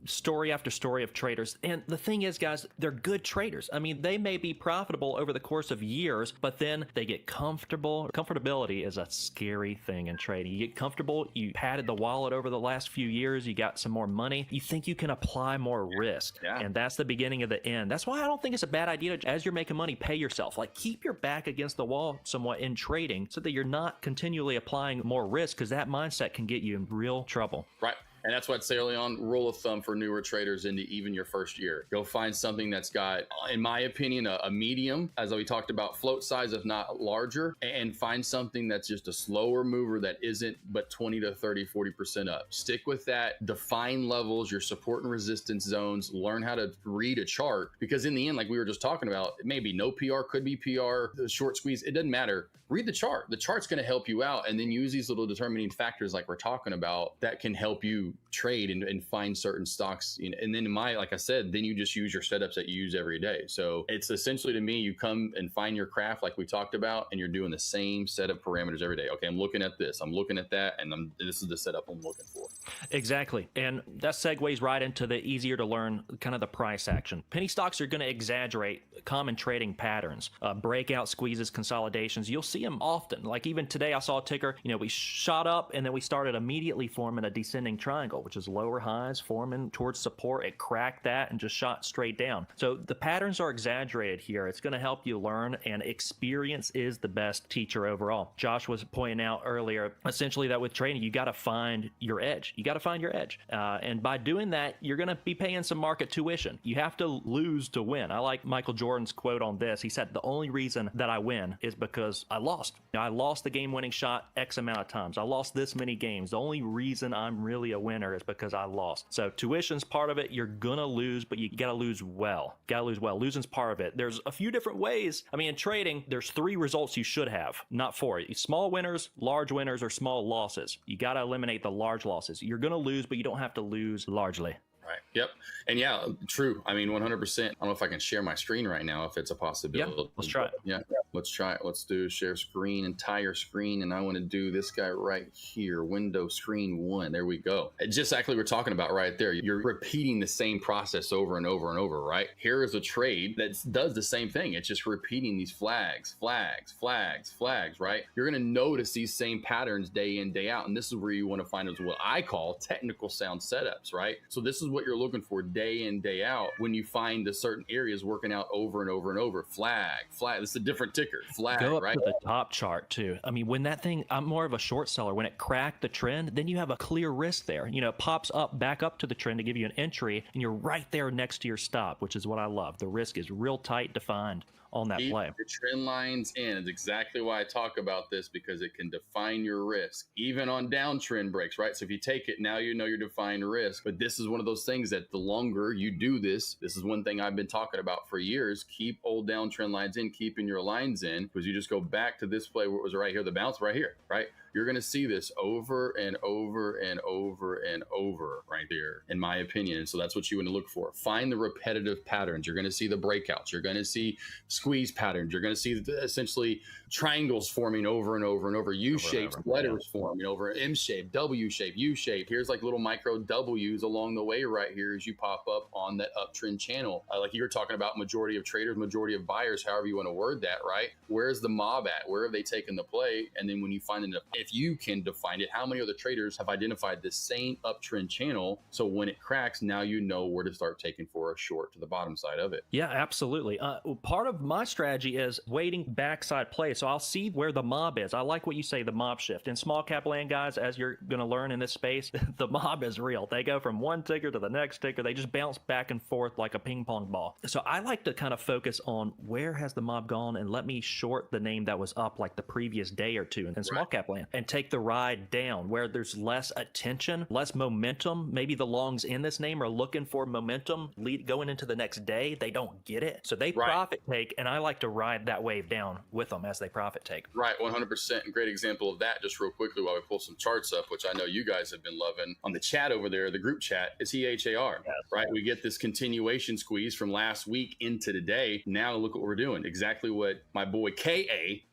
story after story of traders, and the thing is, guys, they're good traders. I mean, they may be profitable over the course of years, but then they get comfortable. Comfortability is a scary thing in trading. You get comfortable, you padded the wallet over the last few years, you got some more money, you think you can apply more risk, and that's the beginning of the end. That's why I don't think it's a bad idea to, as you're making money, pay yourself. Like, keep your back against the wall somewhat in trading so that you're not continually applying more risk, because that mindset can get you in real trouble. Right. And that's what I'd say early on, rule of thumb for newer traders into even your first year. Go find something that's got, in my opinion, a medium, as we talked about, float size, if not larger, and find something that's just a slower mover that isn't but 20 to 30, 40% up. Stick with that. Define levels, your support and resistance zones. Learn how to read a chart, because in the end, like we were just talking about, it may be no PR, could be PR, the short squeeze, it doesn't matter. Read the chart. The chart's going to help you out, and then use these little determining factors like we're talking about that can help you trade and find certain stocks. And then like I said, then you just use your setups that you use every day. So it's essentially, to me, you come and find your craft like we talked about, and you're doing the same set of parameters every day. Okay, I'm looking at this, I'm looking at that, and this is the setup I'm looking for. Exactly. And that segues right into the easier to learn kind of the price action. Penny stocks are going to exaggerate common trading patterns, breakout squeezes, consolidations. You'll see them often. Like even today, I saw a ticker, we shot up and then we started immediately forming a descending triangle, which is lower highs forming towards support. It cracked that and just shot straight down. So the patterns are exaggerated here. It's going to help you learn, and experience is the best teacher overall. Josh was pointing out earlier, essentially, that with trading, you got to find your edge. You got to find your edge. And by doing that, you're going to be paying some market tuition. You have to lose to win. I like Michael Jordan's quote on this. He said, the only reason that I win is because I lost. I lost the game-winning shot X amount of times. I lost this many games. The only reason I'm really a winner winner is because I lost. So tuition's part of it. You're gonna lose, but you gotta lose well. Losing's part of it. There's a few different ways. I mean, in trading, there's 3 results you should have, not 4. Small winners, large winners, or small losses. You gotta eliminate the large losses. You're gonna lose, but you don't have to lose largely. Right. Yep. And yeah, true. I mean, 100%. I don't know if I can share my screen right now, if it's a possibility. Yeah, let's try it. Yeah, let's try it. Let's do share screen, entire screen. And I want to do this guy right here, window screen 1. There we go. It's just exactly what we're talking about right there. You're repeating the same process over and over and over, right? Here is a trade that does the same thing. It's just repeating these flags, right? You're going to notice these same patterns day in, day out. And this is where you want to find what I call technical sound setups, right? So this is what you're looking for day in, day out when you find the certain areas working out over and over and over. Flag. This is a different ticker. Flag, go up right? to the top chart too. I mean, when that thing, I'm more of a short seller. When it cracked the trend, then you have a clear risk there. You know, it pops up back up to the trend to give you an entry, and you're right there next to your stop, which is what I love. The risk is real tight defined on that play. The trend lines in is exactly why I talk about this, because it can define your risk, even on downtrend breaks, right? So if you take it, now you know your defined risk. But this is one of those things that the longer you do this is one thing I've been talking about for years. Keep old downtrend lines in, keeping your lines in, because you just go back to this play where it was right here, the bounce right here, right? You're going to see this over and over and over and over right there, in my opinion. And so that's what you want to look for. Find the repetitive patterns. You're going to see the breakouts. You're going to see squeeze patterns. You're going to see essentially triangles forming over and over and over. U-shapes, letters forming over. M-shape, W-shape, U-shape. Here's like little micro W's along the way right here as you pop up on that uptrend channel. Like you were talking about, majority of traders, majority of buyers, however you want to word that, right? Where's the mob at? Where have they taken the play? And then when you find enough, if you can define it, how many other traders have identified this same uptrend channel? So when it cracks, now you know where to start taking for a short to the bottom side of it. Yeah, absolutely. Part of my strategy is waiting backside play. So I'll see where the mob is. I like what you say, the mob shift. In small cap land, guys, as you're going to learn in this space, the mob is real. They go from one ticker to the next ticker. They just bounce back and forth like a ping pong ball. So I like to kind of focus on where has the mob gone, and let me short the name that was up like the previous day or two in small cap land, and take the ride down where there's less attention, less momentum. Maybe the longs in this name are looking for momentum going into the next day. They don't get it. So they profit take, and I like to ride that wave down with them as they profit take. Right, 100%. And great example of that, just real quickly while we pull some charts up, which I know you guys have been loving on the chat over there, the group chat, is EHAR, right? We get this continuation squeeze from last week into today. Now look what we're doing. Exactly what my boy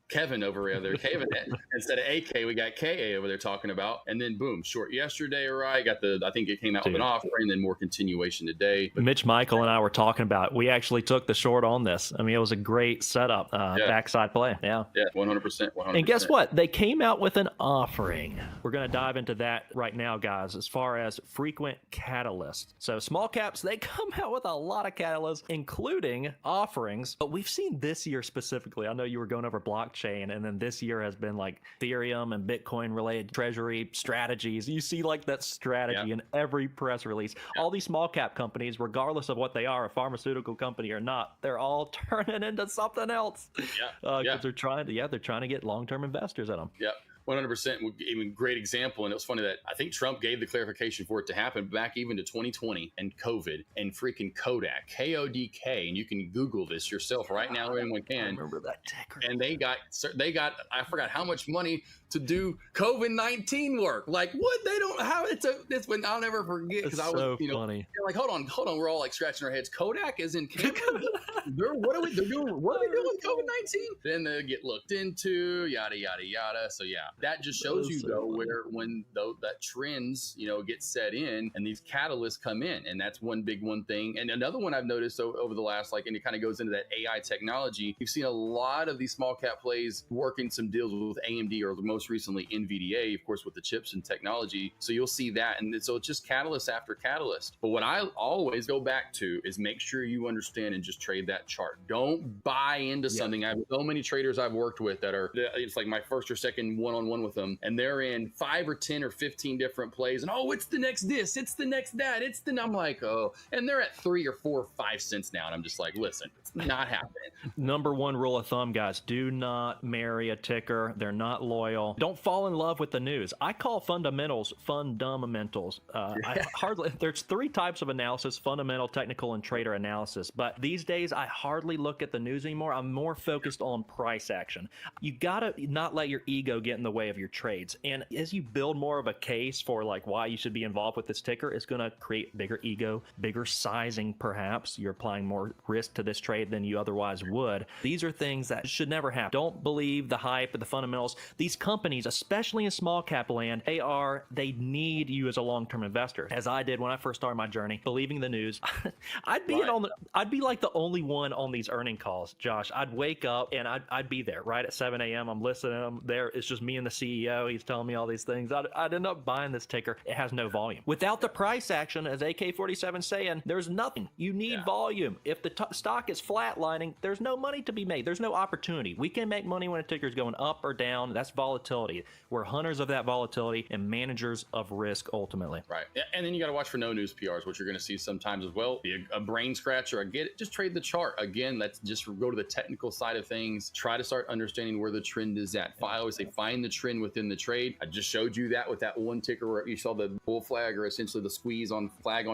Kevin over there, Kevin, instead of AK, we got KA over there talking about, and then boom, short yesterday, right? I think it came out with an offer, and then more continuation today. But Mitch, Michael, and I were talking about, we actually took the short on this. I mean, it was a great setup, backside play. Yeah, 100%. And guess what? They came out with an offering. We're going to dive into that right now, guys, as far as frequent catalysts. So small caps, they come out with a lot of catalysts, including offerings. But we've seen this year specifically, I know you were going over blockchain, and then this year has been like Ethereum and Bitcoin related treasury strategies. You see like that strategy in every press release. All these small cap companies, regardless of what they are, a pharmaceutical company or not, they're all turning into something else. Because they're trying to get long-term investors in them. 100%. Even great example. And it was funny that I think Trump gave the clarification for it to happen back even to 2020 and COVID and freaking Kodak, KODK. And you can Google this yourself right now. Anyone can. I remember that ticker. And they got, I forgot how much money to do COVID-19 work. Like what? They don't have it. This one I'll never forget. Because I was, funny. Like, hold on. We're all like scratching our heads. Kodak is in Canada. What are they doing with COVID-19? Then they get looked into, yada, yada, yada. So that just shows you though where when that trends, get set in and these catalysts come in. And that's one thing. And another one I've noticed over the last, and it kind of goes into that AI technology. You've seen a lot of these small cap plays working some deals with AMD or most recently NVDA, of course, with the chips and technology. So you'll see that. And so it's just catalyst after catalyst. But what I always go back to is make sure you understand and just trade that chart. Don't buy into something. I have so many traders I've worked with that it's like my first or second one-on-one one-on-one with them, and they're in 5 or 10 or 15 different plays, and it's the next this, it's the next that, I'm like, oh, and they're at 3 or 4 or 5 cents now, and I'm just like, listen, it's not happening. Number one rule of thumb, guys, do not marry a ticker. They're not loyal. Don't fall in love with the news. I call fundamentals fundamentals. There's 3 types of analysis: fundamental, technical, and trader analysis. But these days, I hardly look at the news anymore. I'm more focused on price action. You gotta not let your ego get in the way of your trades. And as you build more of a case for like why you should be involved with this ticker, it's gonna create bigger ego, bigger sizing perhaps. You're applying more risk to this trade than you otherwise would. These are things that should never happen. Don't believe the hype of the fundamentals. These companies, especially in small cap land, they need you as a long-term investor. As I did when I first started my journey, believing the news. I'd be like the only one on these earning calls, Josh. I'd wake up and I'd be there right at 7 a.m. I'm listening to them there. It's just me and the CEO. He's telling me all these things. I'd end up buying this ticker. It has no volume. Without the price action, as AK-47 saying, there's nothing. You need volume. If the stock is flatlining, there's no money to be made. There's no opportunity. We can make money when a ticker is going up or down. That's volatility. We're hunters of that volatility and managers of risk ultimately. Right. And then you got to watch for no news PRs, which you're going to see sometimes as well. Be a brain scratcher. I get it. Just trade the chart. Again, let's just go to the technical side of things. Try to start understanding where the trend is at. I always say find the trend within the trade. I just showed you that with that one ticker where you saw the bull flag, or essentially the squeeze on flag.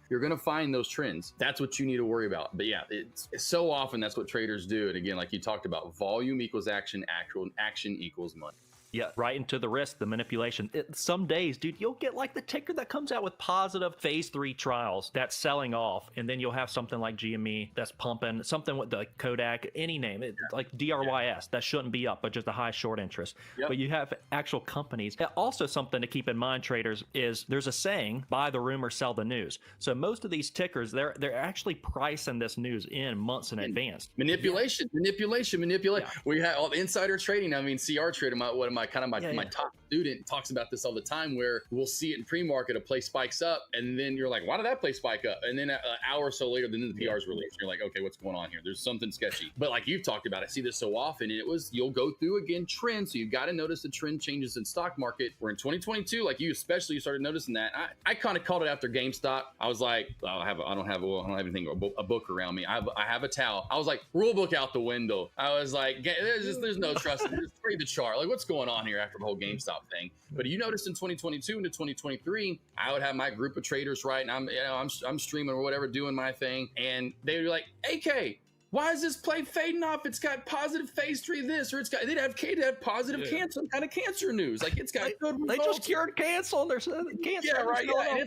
You're going to find those trends. That's what you need to worry about. But yeah, it's so often that's what traders do. And again, like you talked about, volume equals action, actual action equals money. Yeah, right into the risk, the manipulation. Some days, dude, you'll get like the ticker that comes out with positive phase 3 trials that's selling off, and then you'll have something like GME that's pumping, something with the Kodak, any name, like DRYS that shouldn't be up, but just a high short interest. Yep. But you have actual companies. Also, something to keep in mind, traders, is there's a saying: buy the rumor, sell the news. So most of these tickers, they're actually pricing this news in months in advance. Manipulation. Yeah. We have all the insider trading. I mean, CR trading. My top student talks about this all the time, where we'll see it in pre-market, a play spikes up, and then you're like, why did that play spike up? And then an hour or so later, then the PR's released. You're like, okay, what's going on here? There's something sketchy. But like you've talked about, I see this so often, and you'll go through again trends. So you've got to notice the trend changes in stock market. We're in 2022, like you started noticing that. I kind of called it after GameStop. I was like, I don't have anything, a book around me. I have a towel. I was like, rule book out the window. I was like, there's no trust. Just trade the chart. Like, what's going on here after the whole GameStop thing? But you notice in 2022 into 2023, I would have my group of traders, right? And I'm streaming or whatever, doing my thing, and they were like, AK, why is this play fading off? It's got positive phase 3 this, or they'd have positive cancer, some kind of cancer news. Like, it's got good results. They just cured cancer on their cancer. Yeah, right. Yeah.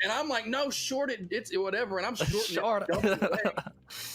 And I'm like, no, short it. It's whatever. And I'm short it.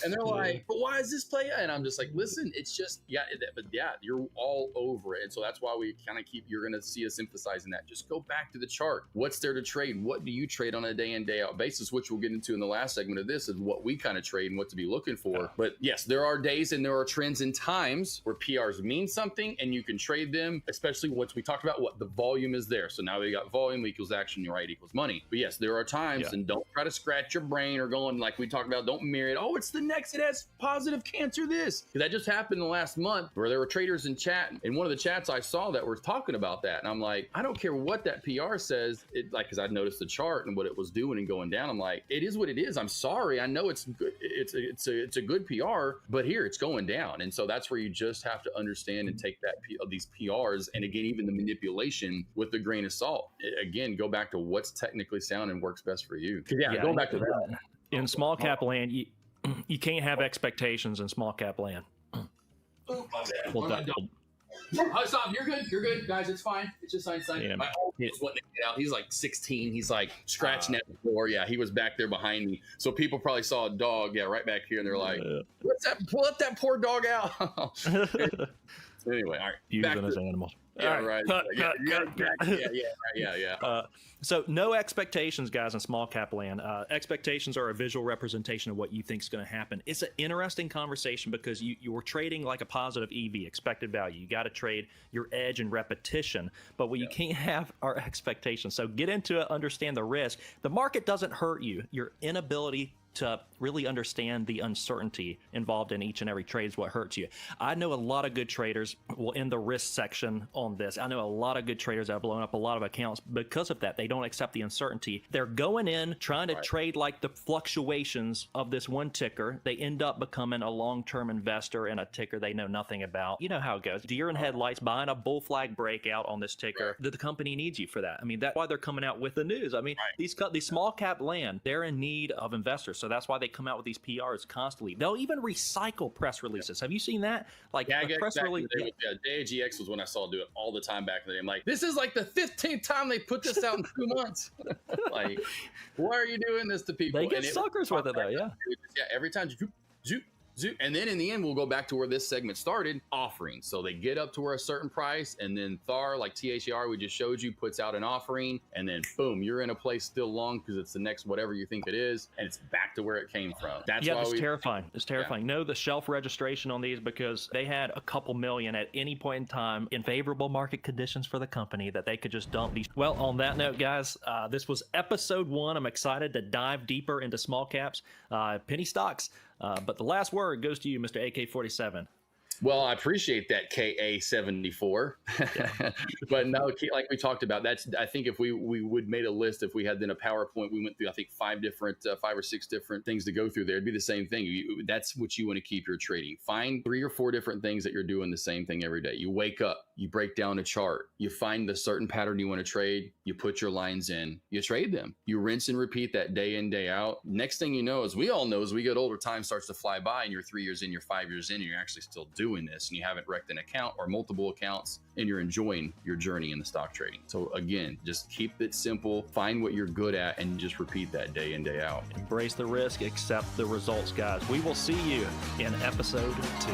And they're like, but why is this play? And I'm just like, listen, it's just, you're all over it. And so that's why we kind of you're going to see us emphasizing that. Just go back to the chart. What's there to trade? What do you trade on a day in, day out basis, which we'll get into in the last segment of this, is what we kind of trade and what to be looking for. But yes, there are days and there are trends and times where PRs mean something and you can trade them, especially once we talked about what the volume is there. So now we got volume equals action, right, equals money. But yes, there are times, and don't try to scratch your brain or going like we talked about, don't mirror it. Oh, it's the next, it has positive cancer this. Because that just happened in the last month where there were traders in chat. In one of the chats I saw that were talking about that. And I'm like, I don't care what that PR says. Because I'd noticed the chart and what it was doing and going down. I'm like, it is what it is. I'm sorry. I know it's good. It's a good PR, but here it's going down. And so that's where you just have to understand and take these PRs, and again, even the manipulation, with a grain of salt. Again, go back to what's technically sound and works best for you. Going back to that. In small cap land, you can't have expectations in small cap land. Stop. You're good, guys. It's fine. It's just Einstein. Yeah. My oldest wanting to get out. He's like 16. He's like scratching at the floor. Yeah, he was back there behind me. So people probably saw a dog, right back here, and they're like, "What's that? Let that poor dog out." Anyway, all right. Using as animals. Yeah, right. So no expectations, guys, in small cap land. Expectations are a visual representation of what you think is going to happen. It's an interesting conversation because you're trading like a positive EV, expected value. You got to trade your edge and repetition, but what you can't have are expectations. So get into it, understand the risk. The market doesn't hurt you. Your inability to really understand the uncertainty involved in each and every trade is what hurts you. I know a lot of good traders. Well, in the risk section on this, I know a lot of good traders that have blown up a lot of accounts because of that. They don't accept the uncertainty. They're going in trying to trade like the fluctuations of this one ticker. They end up becoming a long-term investor in a ticker they know nothing about. You know how it goes. Deer in headlights, buying a bull flag breakout on this ticker. The company needs you for that. I mean, that's why they're coming out with the news. I mean, these small cap land, they're in need of investors. So that's why they come out with these PRs constantly. They'll even recycle press releases. Have you seen that? Like a press release. DAGX was when I saw it do it all the time back in the day. I'm like, this is like the 15th time they put this out in 2 months. Like, why are you doing this to people? They get suckers with it though, yeah. Every time, and then in the end, we'll go back to where this segment started, offering. So they get up to where a certain price, and then THAR, like THAR, we just showed you, puts out an offering, and then boom, you're in a place still long because it's the next whatever you think it is, and it's back to where it came from. That's why it's terrifying. It's terrifying. Yeah. Know the shelf registration on these because they had a couple million at any point in time in favorable market conditions for the company that they could just dump these. Well, on that note, guys, this was episode 1. I'm excited to dive deeper into small caps, penny stocks. But the last word goes to you, Mr. AK-47. Well, I appreciate that, KA-74. Yeah. But no, like we talked about, I think if we would made a list, if we had then a PowerPoint, we went through, I think, 5 or 6 different things to go through there. It'd be the same thing. That's what you want to keep your trading. Find 3 or 4 different things that you're doing the same thing every day. You wake up, you break down a chart, you find the certain pattern you want to trade, you put your lines in, you trade them. You rinse and repeat that day in, day out. Next thing you know, as we all know, as we get older, time starts to fly by and you're 3 years in, you're 5 years in, and you're actually still doing this and you haven't wrecked an account or multiple accounts and you're enjoying your journey in the stock trading. So again, just keep it simple, find what you're good at, and just repeat that day in, day out. Embrace the risk, accept the results, guys. We will see you in episode 2.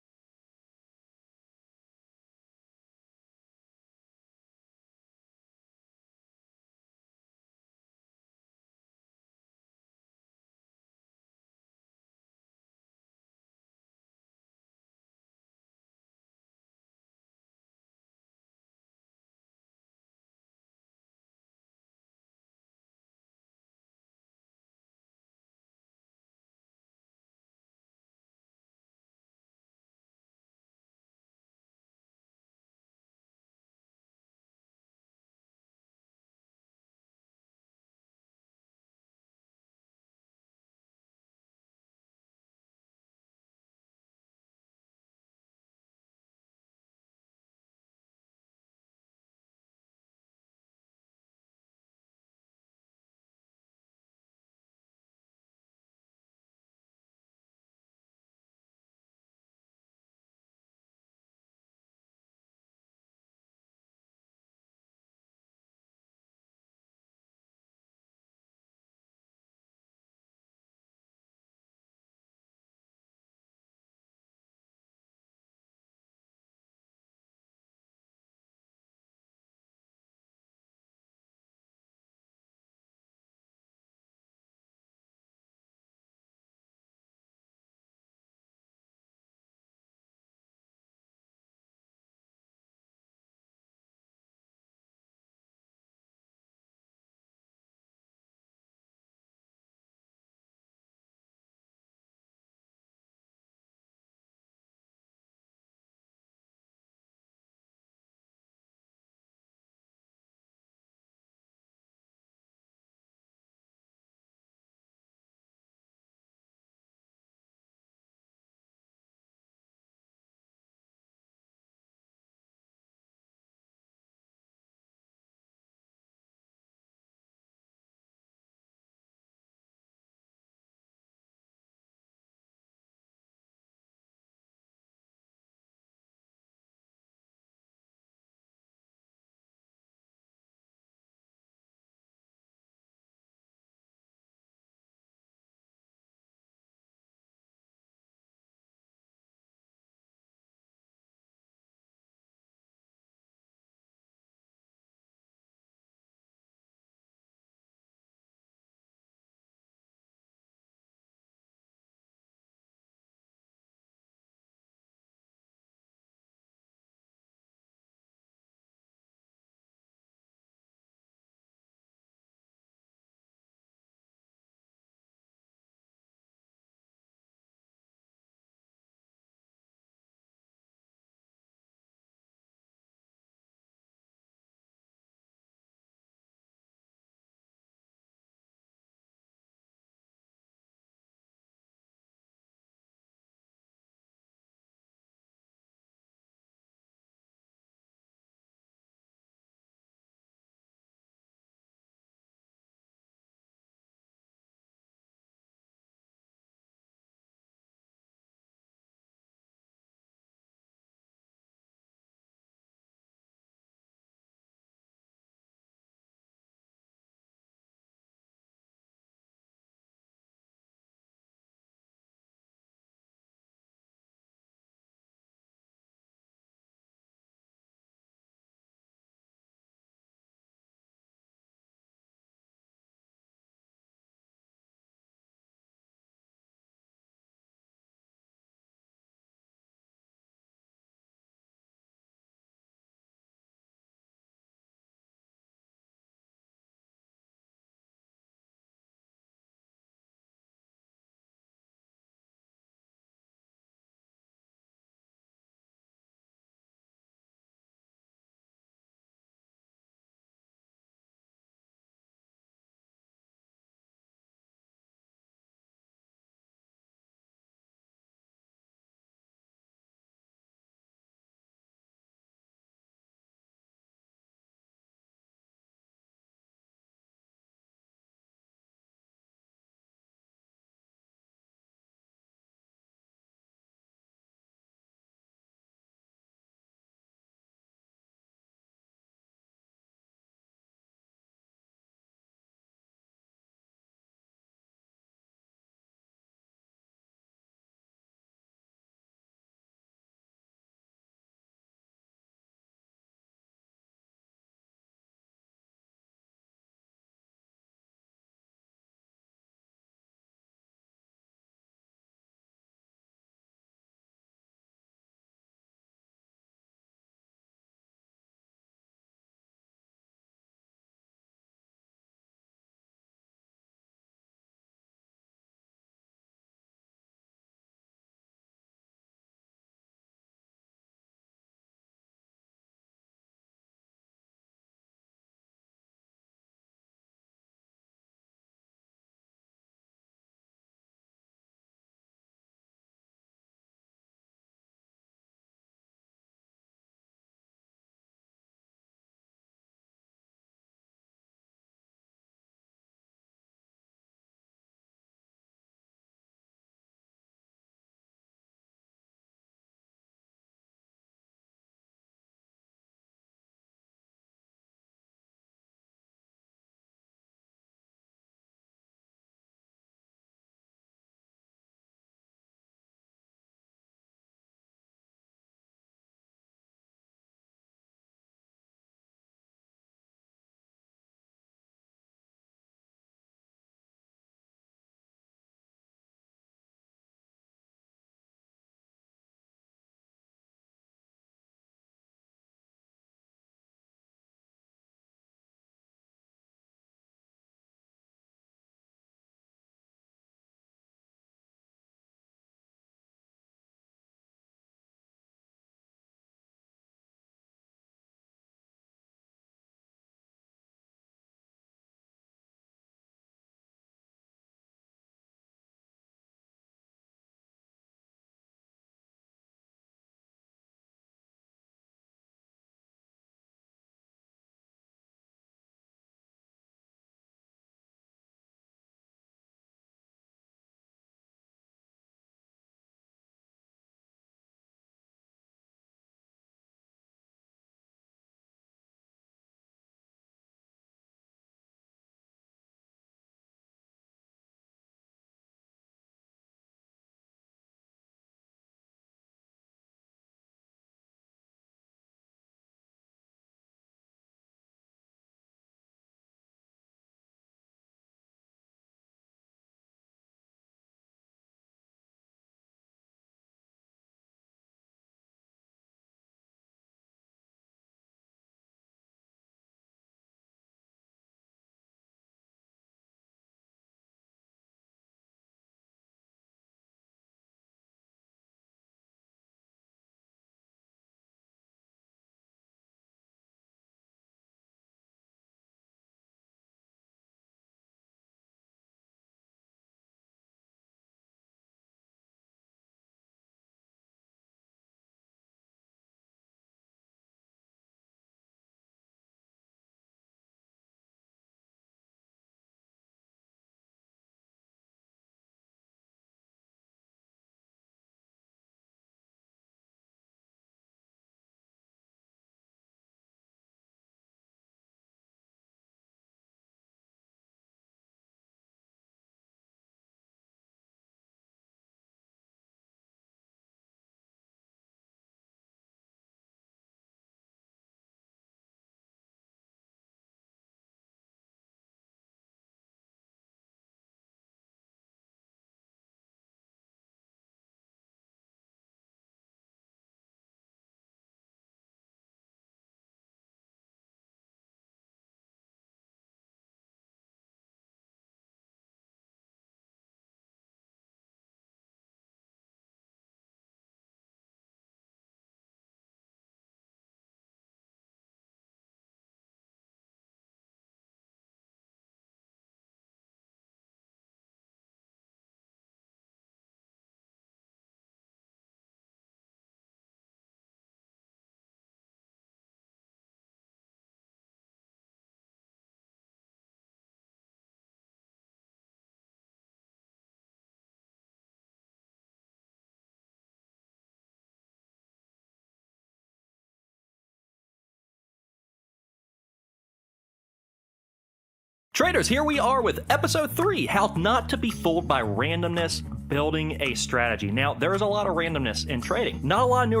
Traders, here we are with episode 3, how not to be fooled by randomness, building a strategy. Now, there is a lot of randomness in trading. Not a lot of new.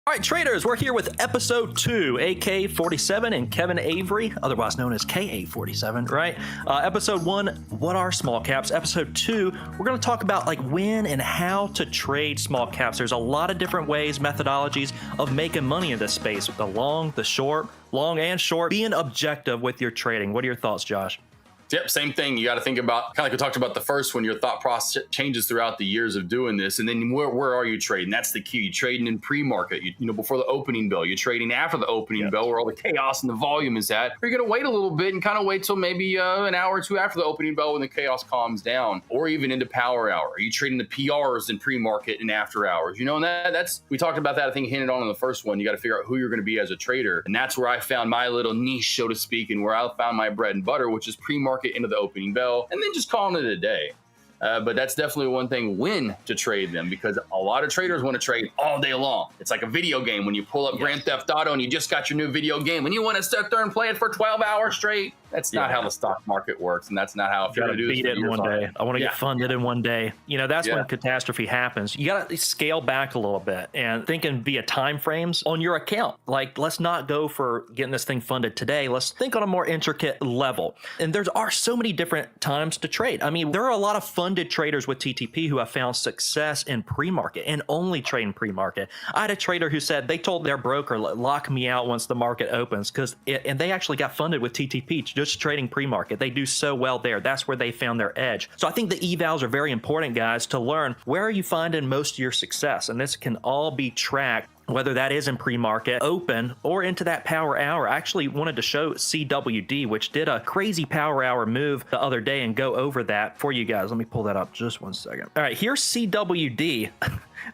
All right, traders, we're here with episode 2, AK-47 and Kevin Avery, otherwise known as KA-47, right? Episode 1, what are small caps? Episode 2, we're going to talk about like when and how to trade small caps. There's a lot of different ways, methodologies of making money in this space, the long, the short, long and short, being objective with your trading. What are your thoughts, Josh? Yep, same thing. You got to think about, kind of like we talked about the first one, your thought process changes throughout the years of doing this. And then where are you trading? That's the key. You're trading in pre-market, you know, before the opening bell. You're trading after the opening bell where all the chaos and the volume is at. Or you're going to wait a little bit and kind of wait till maybe an hour or two after the opening bell when the chaos calms down, or even into power hour. Are you trading the PRs in pre-market and after hours? You know, and that's, we talked about that, I think, hinted on in the first one. You got to figure out who you're going to be as a trader. And that's where I found my little niche, so to speak, and where I found my bread and butter, which is pre-market into the opening bell, and then just calling it a day. But that's definitely one thing, when to trade them, because a lot of traders want to trade all day long. It's like a video game when you pull up Grand Theft Auto and you just got your new video game and you want to sit there and play it for 12 hours straight. That's not how the stock market works, and that's not how, if you're going to do beat it in one day. I want to get funded in one day. You know, that's when catastrophe happens. You got to scale back a little bit and thinking via time frames on your account. Like, let's not go for getting this thing funded today. Let's think on a more intricate level. And there are so many different times to trade. I mean, there are a lot of funded traders with TTP who have found success in pre-market and only trade in pre-market. I had a trader who said they told their broker, lock me out once the market opens, and they actually got funded with TTP, just trading pre-market. They do so well there. That's where they found their edge. So I think the evals are very important, guys, to learn where are you finding most of your success. And this can all be tracked, whether that is in pre-market, open, or into that power hour. I actually wanted to show CWD, which did a crazy power hour move the other day, and go over that for you guys. Let me pull that up just one second. All right, here's CWD.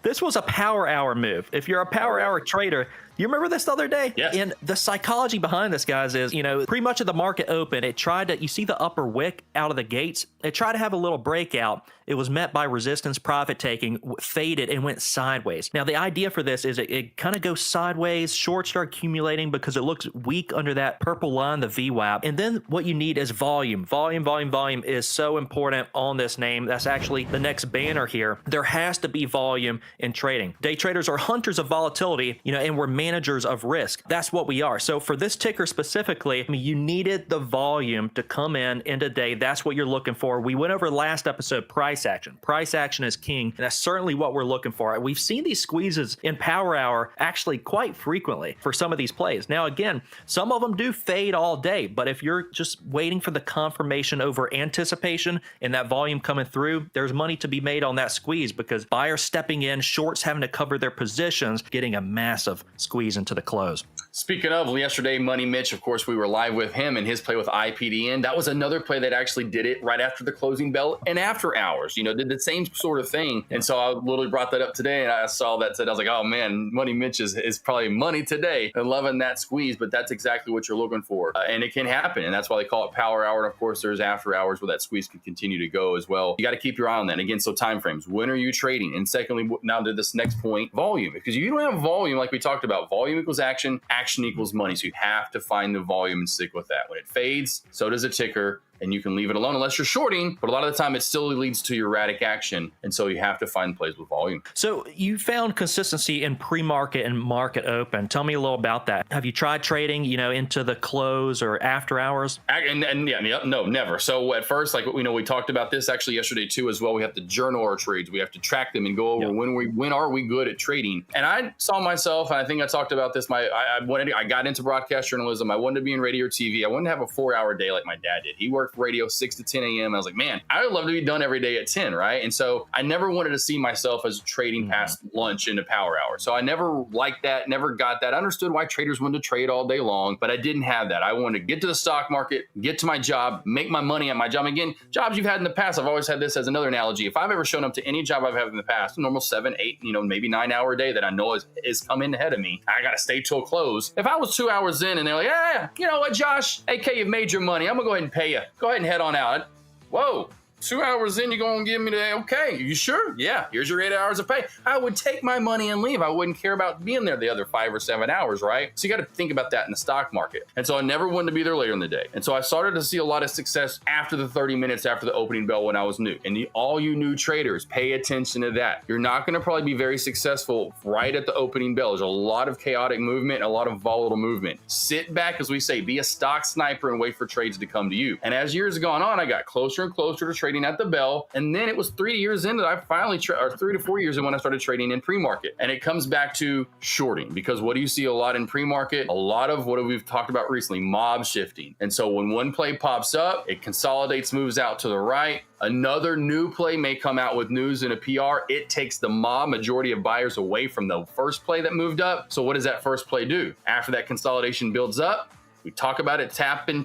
This was a power hour move. If you're a power hour trader, you remember this the other day? Yes. And the psychology behind this, guys, is, you know, pretty much of the market open, it tried to, you see the upper wick out of the gates? It tried to have a little breakout. It was met by resistance, profit taking, faded, and went sideways. Now, the idea for this is it kind of goes sideways, shorts start accumulating because it looks weak under that purple line, the VWAP. And then what you need is volume. Volume is so important on this name. That's actually the next banner here. There has to be volume in trading. Day traders are hunters of volatility, you know, and we're managers of risk. That's what we are. So for this ticker specifically, I mean, you needed the volume to come in today. That's what you're looking for. We went over last episode, price action. Price action is king, and that's certainly what we're looking for. We've seen these squeezes in power hour actually quite frequently for some of these plays. Now, again, some of them do fade all day, but if you're just waiting for the confirmation over anticipation and that volume coming through, there's money to be made on that squeeze, because buyers stepping in, shorts having to cover their positions, getting a massive squeeze into the close. Speaking of, yesterday, Money Mitch, of course, we were live with him and his play with IPDN. That was another play that actually did it right after the closing bell and after hours, you know, did the same sort of thing. And so I literally brought that up today, and I saw that, said, I was like, oh man, Money Mitch is probably money today, and loving that squeeze. But that's exactly what you're looking for. And it can happen. And that's why they call it power hour. And of course, there's after hours where that squeeze can continue to go as well. You got to keep your eye on that. Again, so time frames, when are you trading? And secondly, now to this next point, volume. Because you don't have volume, like we talked about, volume equals action, action equals money. So you have to find the volume and stick with that. When it fades, so does a ticker. And you can leave it alone unless you're shorting, but a lot of the time it still leads to erratic action. And so you have to find plays with volume. So you found consistency in pre-market and market open. Tell me a little about that. Have you tried trading, you know, into the close or after hours? No, never. So at first, like, we talked about this actually yesterday too as well. We have to journal our trades. We have to track them and go over when are we good at trading. And I saw myself, and I think I talked about this, I got into broadcast journalism. I wanted to be in radio or TV. I wanted to have a 4-hour day like my dad did. He worked radio 6 to 10 a.m. I was like, man, I would love to be done every day at 10, right? And so I never wanted to see myself as trading past lunch into power hour. So I never liked that, never got that. I understood why traders wanted to trade all day long, but I didn't have that. I wanted to get to the stock market, get to my job, make my money at my job. Again, jobs you've had in the past, I've always had this as another analogy. If I've ever shown up to any job I've had in the past, a normal 7, 8, maybe 9-hour day that I know is coming ahead of me, I got to stay till close. If I was 2 hours in and they're like, yeah, you know what, Josh, AK, you've made your money. I'm going to go ahead and pay you. Go ahead and head on out. Whoa, 2 hours in, you're going to give me the, okay, you sure? Yeah, here's your 8 hours of pay. I would take my money and leave. I wouldn't care about being there the other 5 or 7 hours, right? So you got to think about that in the stock market. And so I never wanted to be there later in the day. And so I started to see a lot of success after the 30 minutes after the opening bell when I was new. And all you new traders, pay attention to that. You're not going to probably be very successful right at the opening bell. There's a lot of chaotic movement, a lot of volatile movement. Sit back, as we say, be a stock sniper and wait for trades to come to you. And as years have gone on, I got closer and closer to trading at the bell. And then it was 3 years in that I finally, or 3 to 4 years in when I started trading in pre-market. And it comes back to shorting, because what do you see a lot in pre-market? A lot of what we've talked about recently, mob shifting. And so when one play pops up, it consolidates, moves out to the right. Another new play may come out with news and a PR. It takes the majority of buyers away from the first play that moved up. So what does that first play do? After that consolidation builds up, we talk about it tapping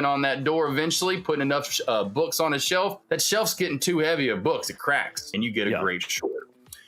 on that door, eventually putting enough books on a shelf. That shelf's getting too heavy of books. It cracks and you get a great short.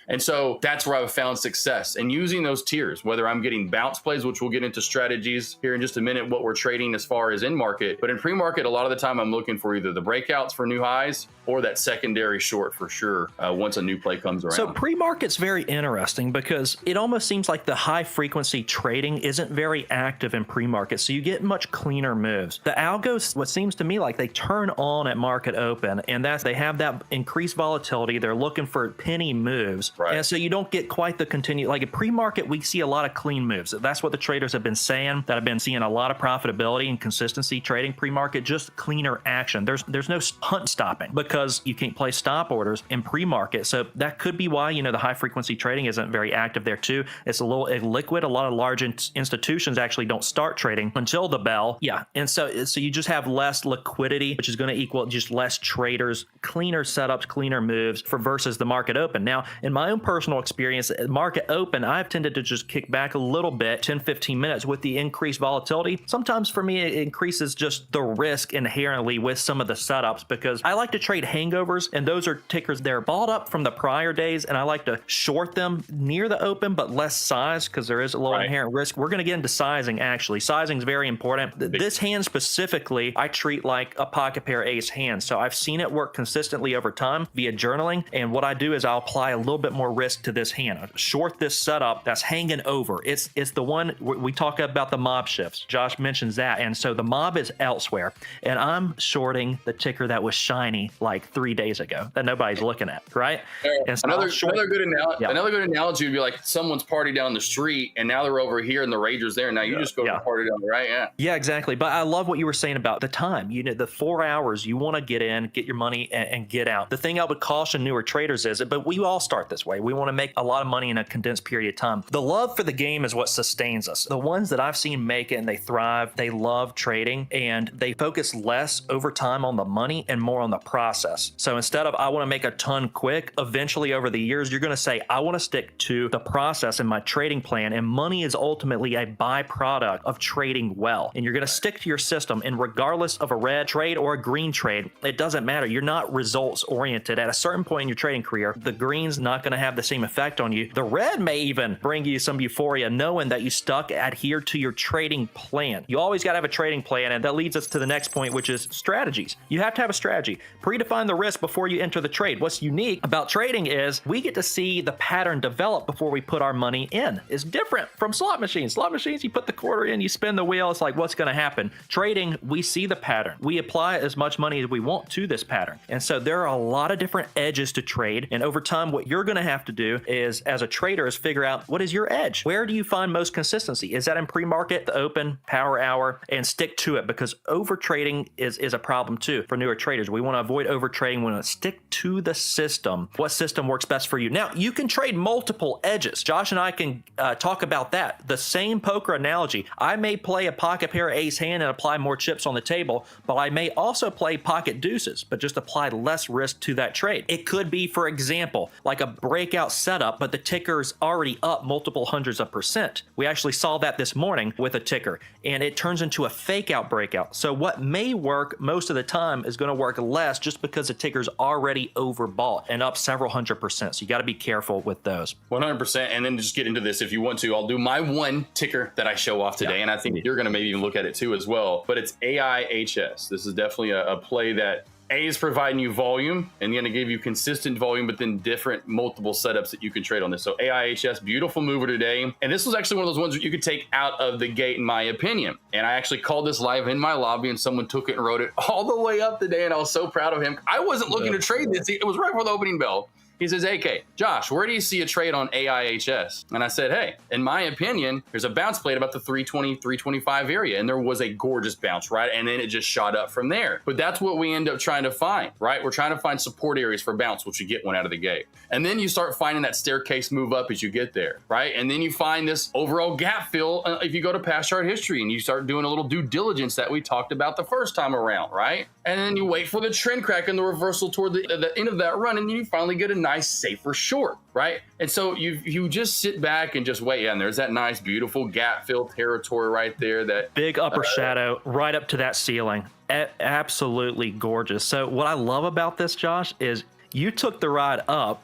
And so that's where I've found success. And using those tiers, whether I'm getting bounce plays, which we'll get into strategies here in just a minute, what we're trading as far as in market. But in pre-market, a lot of the time I'm looking for either the breakouts for new highs or that secondary short for sure once a new play comes around. So pre-market's very interesting because it almost seems like the high frequency trading isn't very active in pre-market. So you get much cleaner moves. The algos, what seems to me like they turn on at market open, and that's they have that increased volatility. They're looking for penny moves. Right. And so you don't get quite the continued, like at pre-market, we see a lot of clean moves. That's what the traders have been saying, that have been seeing a lot of profitability and consistency trading pre-market, just cleaner action. There's no hunt stopping because you can't play stop orders in pre-market. So that could be why, the high frequency trading isn't very active there too. It's a little illiquid. A lot of large institutions actually don't start trading until the bell. Yeah. And so you just have less liquidity, which is going to equal just less traders, cleaner setups, cleaner moves versus the market open. Now, in my own personal experience, at market open, I've tended to just kick back a little bit, 10, 15 minutes with the increased volatility. Sometimes for me, it increases just the risk inherently with some of the setups because I like to trade hangovers, and those are tickers that are bought up from the prior days, and I like to short them near the open, but less size because there is a little inherent risk. We're going to get into sizing, actually. Sizing is very important. This hand specifically, I treat like a pocket pair ace hand. So I've seen it work consistently over time via journaling, and what I do is I'll apply a little bit more risk to this hand. I short this setup that's hanging over. It's the one we talk about, the mob shifts. Josh mentions that, and so the mob is elsewhere, and I'm shorting the ticker that was shiny like 3 days ago that nobody's looking at, right? And so another good analogy would be like someone's party down the street, and now they're over here, and the rager's there. Now you just go to the party down there, right? Yeah, exactly. But I love what you were saying about the time. The 4 hours you want to get in, get your money, and get out. The thing I would caution newer traders is, but we all start this way. We want to make a lot of money in a condensed period of time. The love for the game is what sustains us. The ones that I've seen make it and they thrive, they love trading, and they focus less over time on the money and more on the process. So instead of I want to make a ton quick, eventually over the years, you're going to say, I want to stick to the process in my trading plan, and money is ultimately a byproduct of trading well. And you're going to stick to your system, and regardless of a red trade or a green trade, it doesn't matter. You're not results oriented. At a certain point in your trading career, the green's not going to have the same effect on you. The red may even bring you some euphoria knowing that you adhere to your trading plan. You always got to have a trading plan, and that leads us to the next point, which is strategies. You have to have a strategy. Predefine the risk before you enter the trade. What's unique about trading is we get to see the pattern develop before we put our money in. It's different from slot machines. Slot machines, you put the quarter in, you spin the wheel, it's like, what's going to happen? Trading, we see the pattern. We apply as much money as we want to this pattern. And so there are a lot of different edges to trade, and over time, what you're going to have to do is, as a trader, is figure out what is your edge. Where do you find most consistency? Is that in pre-market, the open, power hour, and stick to it, because over trading is a problem too for newer traders. We want to avoid over trading. We want to stick to the system. What system works best for you? Now, you can trade multiple edges. Josh and I can talk about that. The same poker analogy. I may play a pocket pair ace hand and apply more chips on the table, but I may also play pocket deuces, but just apply less risk to that trade. It could be, for example, like a breakout setup, but the ticker's already up multiple hundreds of percent. We actually saw that this morning with a ticker, and it turns into a fake out breakout. So what may work most of the time is going to work less just because the ticker's already overbought and up several hundred%. So you got to be careful with those. 100%. And then just get into this if you want to. I'll do my one ticker that I show off today, and I think you're going to maybe even look at it too as well. But it's AIHS. This is definitely a play that A is providing you volume and going to give you consistent volume, but then different multiple setups that you can trade on this. So AIHS, beautiful mover today. And this was actually one of those ones that you could take out of the gate, in my opinion. And I actually called this live in my lobby, and someone took it and wrote it all the way up today. And I was so proud of him. I wasn't looking to trade this. It was right before the opening bell. He says, AK, Josh, where do you see a trade on AIHS? And I said, hey, in my opinion, there's a bounce plate about the 320, 325 area. And there was a gorgeous bounce, right? And then it just shot up from there. But that's what we end up trying to find, right? We're trying to find support areas for bounce, which you get one out of the gate. And then you start finding that staircase move up as you get there, right? And then you find this overall gap fill if you go to past chart history and you start doing a little due diligence that we talked about the first time around, right? And then you wait for the trend crack and the reversal toward the end of that run, and you finally get a nice, safer short, right? And so you just sit back and just wait. And there's that nice, beautiful gap fill territory right there. That big upper shadow right up to that ceiling. Absolutely gorgeous. So what I love about this, Josh, is you took the ride up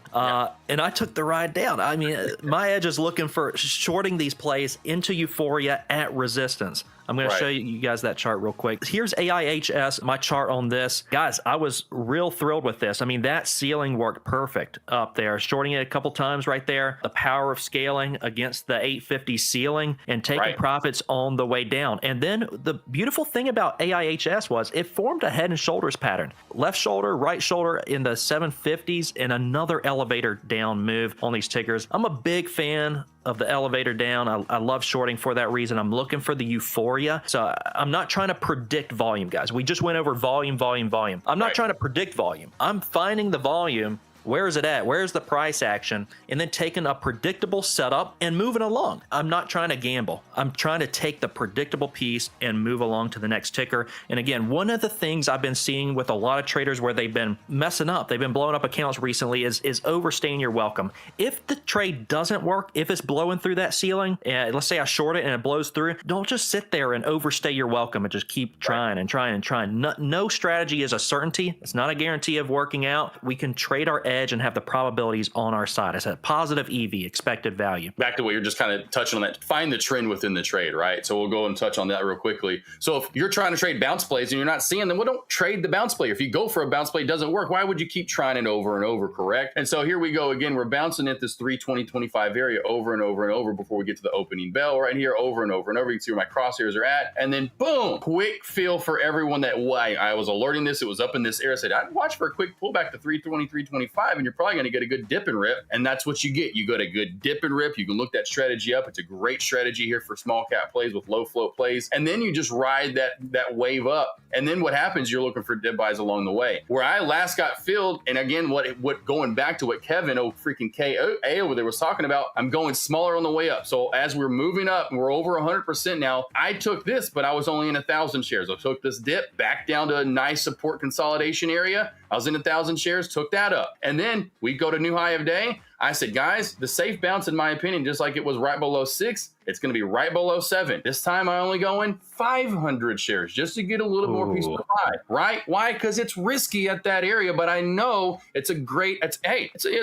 and I took the ride down. I mean, my edge is looking for shorting these plays into euphoria at resistance. I'm going to show you guys that chart real quick. Here's AIHS, my chart on this. Guys, I was real thrilled with this. I mean, that ceiling worked perfect up there. Shorting it a couple times right there. The power of scaling against the 850 ceiling and taking profits on the way down. And then the beautiful thing about AIHS was it formed a head and shoulders pattern. Left shoulder, right shoulder in the 750s, and another elevator down move on these tickers. I'm a big fan of the elevator down. I love shorting for that reason. I'm looking for the euphoria. So I'm not trying to predict volume, guys. We just went over volume. I'm not trying to predict volume. I'm finding the volume. Where is it at? Where's the price action? And then taking a predictable setup and moving along. I'm not trying to gamble. I'm trying to take the predictable piece and move along to the next ticker. And again, one of the things I've been seeing with a lot of traders where they've been messing up, they've been blowing up accounts recently is overstaying your welcome. If the trade doesn't work, if it's blowing through that ceiling, let's say I short it and it blows through, don't just sit there and overstay your welcome and just keep trying and trying and trying. No strategy is a certainty. It's not a guarantee of working out. We can trade our edge and have the probabilities on our side. I said positive EV, expected value. Back to what you're just kind of touching on, that find the trend within the trade, right? So we'll go and touch on that real quickly. So if you're trying to trade bounce plays and you're not seeing them, well, don't trade the bounce play. If you go for a bounce play, it doesn't work, why would you keep trying it over and over, correct? And so here we go again, we're bouncing at this 320-25 area over and over and over before we get to the opening bell right here, over and over and over. You can see where my crosshairs are at, and then boom, quick feel for everyone that I was alerting this, it was up in this area. I said I'd watch for a quick pullback to 320, 325, and you're probably going to get a good dip and rip, and that's what you get. You got a good dip and rip. You can look that strategy up. It's a great strategy here for small cap plays with low float plays, and then you just ride that wave up. And then what happens? You're looking for dip buys along the way. Where I last got filled, and again, what going back to what Kevin over there was talking about, I'm going smaller on the way up. So as we're moving up, we're over 100% now. I took this, but I was only in 1,000 shares. I took this dip back down to a nice support consolidation area. I was in 1,000 shares, took that up. And then we go to new high of day. I said, guys, the safe bounce, in my opinion, just like it was right below 6, it's going to be right below 7. This time I only go in 500 shares just to get a little more piece of the pie, right? Why? Because it's risky at that area, but I know it's a great, it's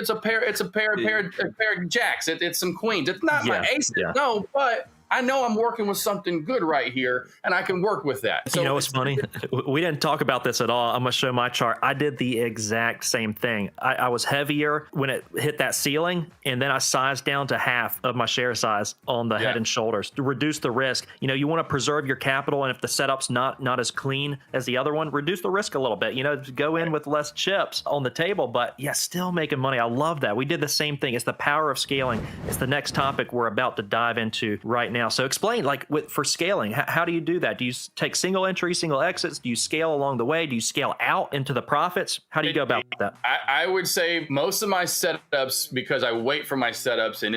a pair of jacks. It's some queens. It's not my ace. No, but I know I'm working with something good right here, and I can work with that. So you know what's funny? We didn't talk about this at all. I'm going to show my chart. I did the exact same thing. I was heavier when it hit that ceiling, and then I sized down to half of my share size on the head and shoulders to reduce the risk. You know, you want to preserve your capital, and if the setup's not as clean as the other one, reduce the risk a little bit. You know, go in with less chips on the table, but yeah, still making money. I love that. We did the same thing. It's the power of scaling. It's the next topic we're about to dive into right now. So explain, like for scaling, how do you do that? Do you take single entry, single exits? Do you scale along the way? Do you scale out into the profits? How do you go about that? I would say most of my setups, because I wait for my setups, and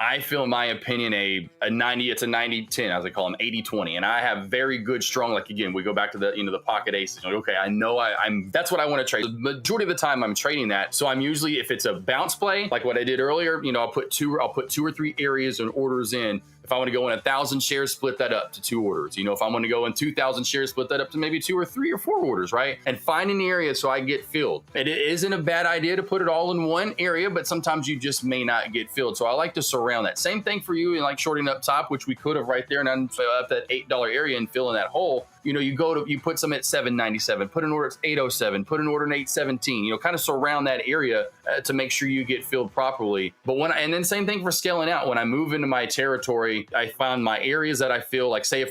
I feel in my opinion, it's a 90-10, as I call them, 80-20. And I have very good, strong, like again, we go back to the pocket aces. Like, okay, I know that's what I want to trade. The majority of the time I'm trading that. So I'm usually, if it's a bounce play, like what I did earlier, I'll put two or three areas and orders in. If I want to go in 1,000 shares, split that up to 2 orders. If I want to go in 2,000 shares, split that up to maybe 2 or 3 or 4 orders, right? And find an area so I get filled. It isn't a bad idea to put it all in one area, but sometimes you just may not get filled. So I like to surround that. Same thing for you, and like shorting up top, which we could have right there, and I'm up that $8 area and filling that hole. you put some at 797, put an order at 807, put an order in 817, kind of surround that area to make sure you get filled properly. But and then same thing for scaling out. When I move into my territory, I found my areas that I feel like, say,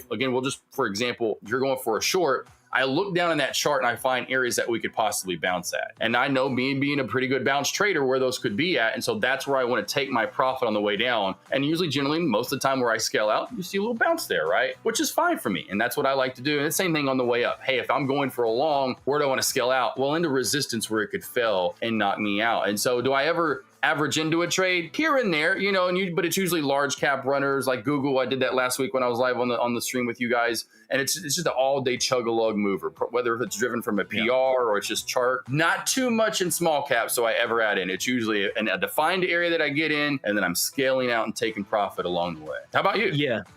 for example, if you're going for a short, I look down in that chart and I find areas that we could possibly bounce at. And I know, me being a pretty good bounce trader, where those could be at. And so that's where I want to take my profit on the way down. And usually, generally, most of the time where I scale out, you see a little bounce there, right? Which is fine for me. And that's what I like to do. And the same thing on the way up. Hey, if I'm going for a long, where do I want to scale out? Well, into resistance where it could fail and knock me out. And so do I ever average into a trade here and there, but it's usually large cap runners like Google. I did that last week when I was live on the stream with you guys. And it's just an all day chug a lug mover, whether it's driven from a PR or it's just chart. Not too much in small caps, so I ever add in. It's usually a defined area that I get in, and then I'm scaling out and taking profit along the way. How about you?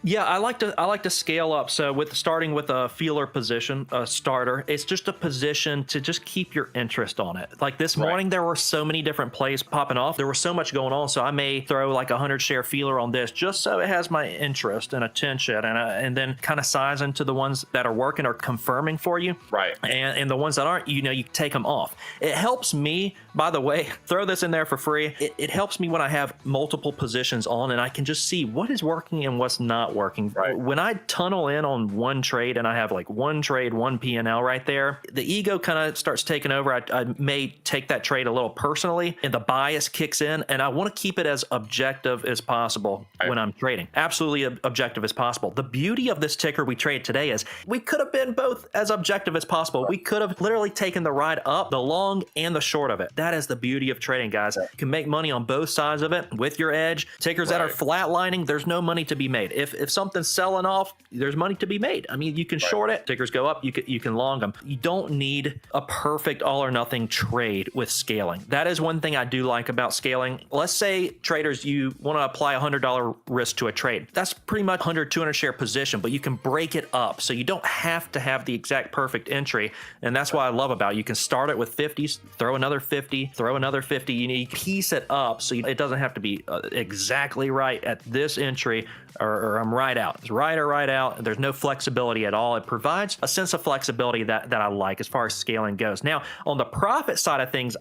Yeah. I like to scale up. So starting with a feeler position, a starter, it's just a position to just keep your interest on it. Like this morning, there were so many different plays popping off. There was so much going on, so I may throw like 100 share feeler on this just so it has my interest and attention, and then kind of size into the ones that are working or confirming for you. Right. And the ones that aren't, you take them off. It helps me, by the way, throw this in there for free. It helps me when I have multiple positions on and I can just see what is working and what's not working. Right. When I tunnel in on one trade and I have like one trade, one P&L right there, the ego kind of starts taking over. I may take that trade a little personally and the bias kicks in, and I want to keep it as objective as possible when I'm trading. Absolutely objective as possible. The beauty of this ticker we trade today is we could have been both as objective as possible. We could have literally taken the ride up, the long and the short of it. That is the beauty of trading, guys. You can make money on both sides of it with your edge. Tickers that are flatlining, there's no money to be made. If something's selling off, there's money to be made. I mean, you can short it. Tickers go up, you can long them. You don't need a perfect all or nothing trade with scaling. That is one thing I do like about scaling. Let's say traders, you want to apply $100 risk to a trade. That's pretty much 100, 200 share position, but you can break it up. So you don't have to have the exact perfect entry. And that's what I love about it. You can start it with 50s, throw another 50, throw another 50. You need to piece it up so it doesn't have to be exactly right at this entry or I'm right out. It's right or right out. There's no flexibility at all. It provides a sense of flexibility that I like as far as scaling goes. Now, on the profit side of things,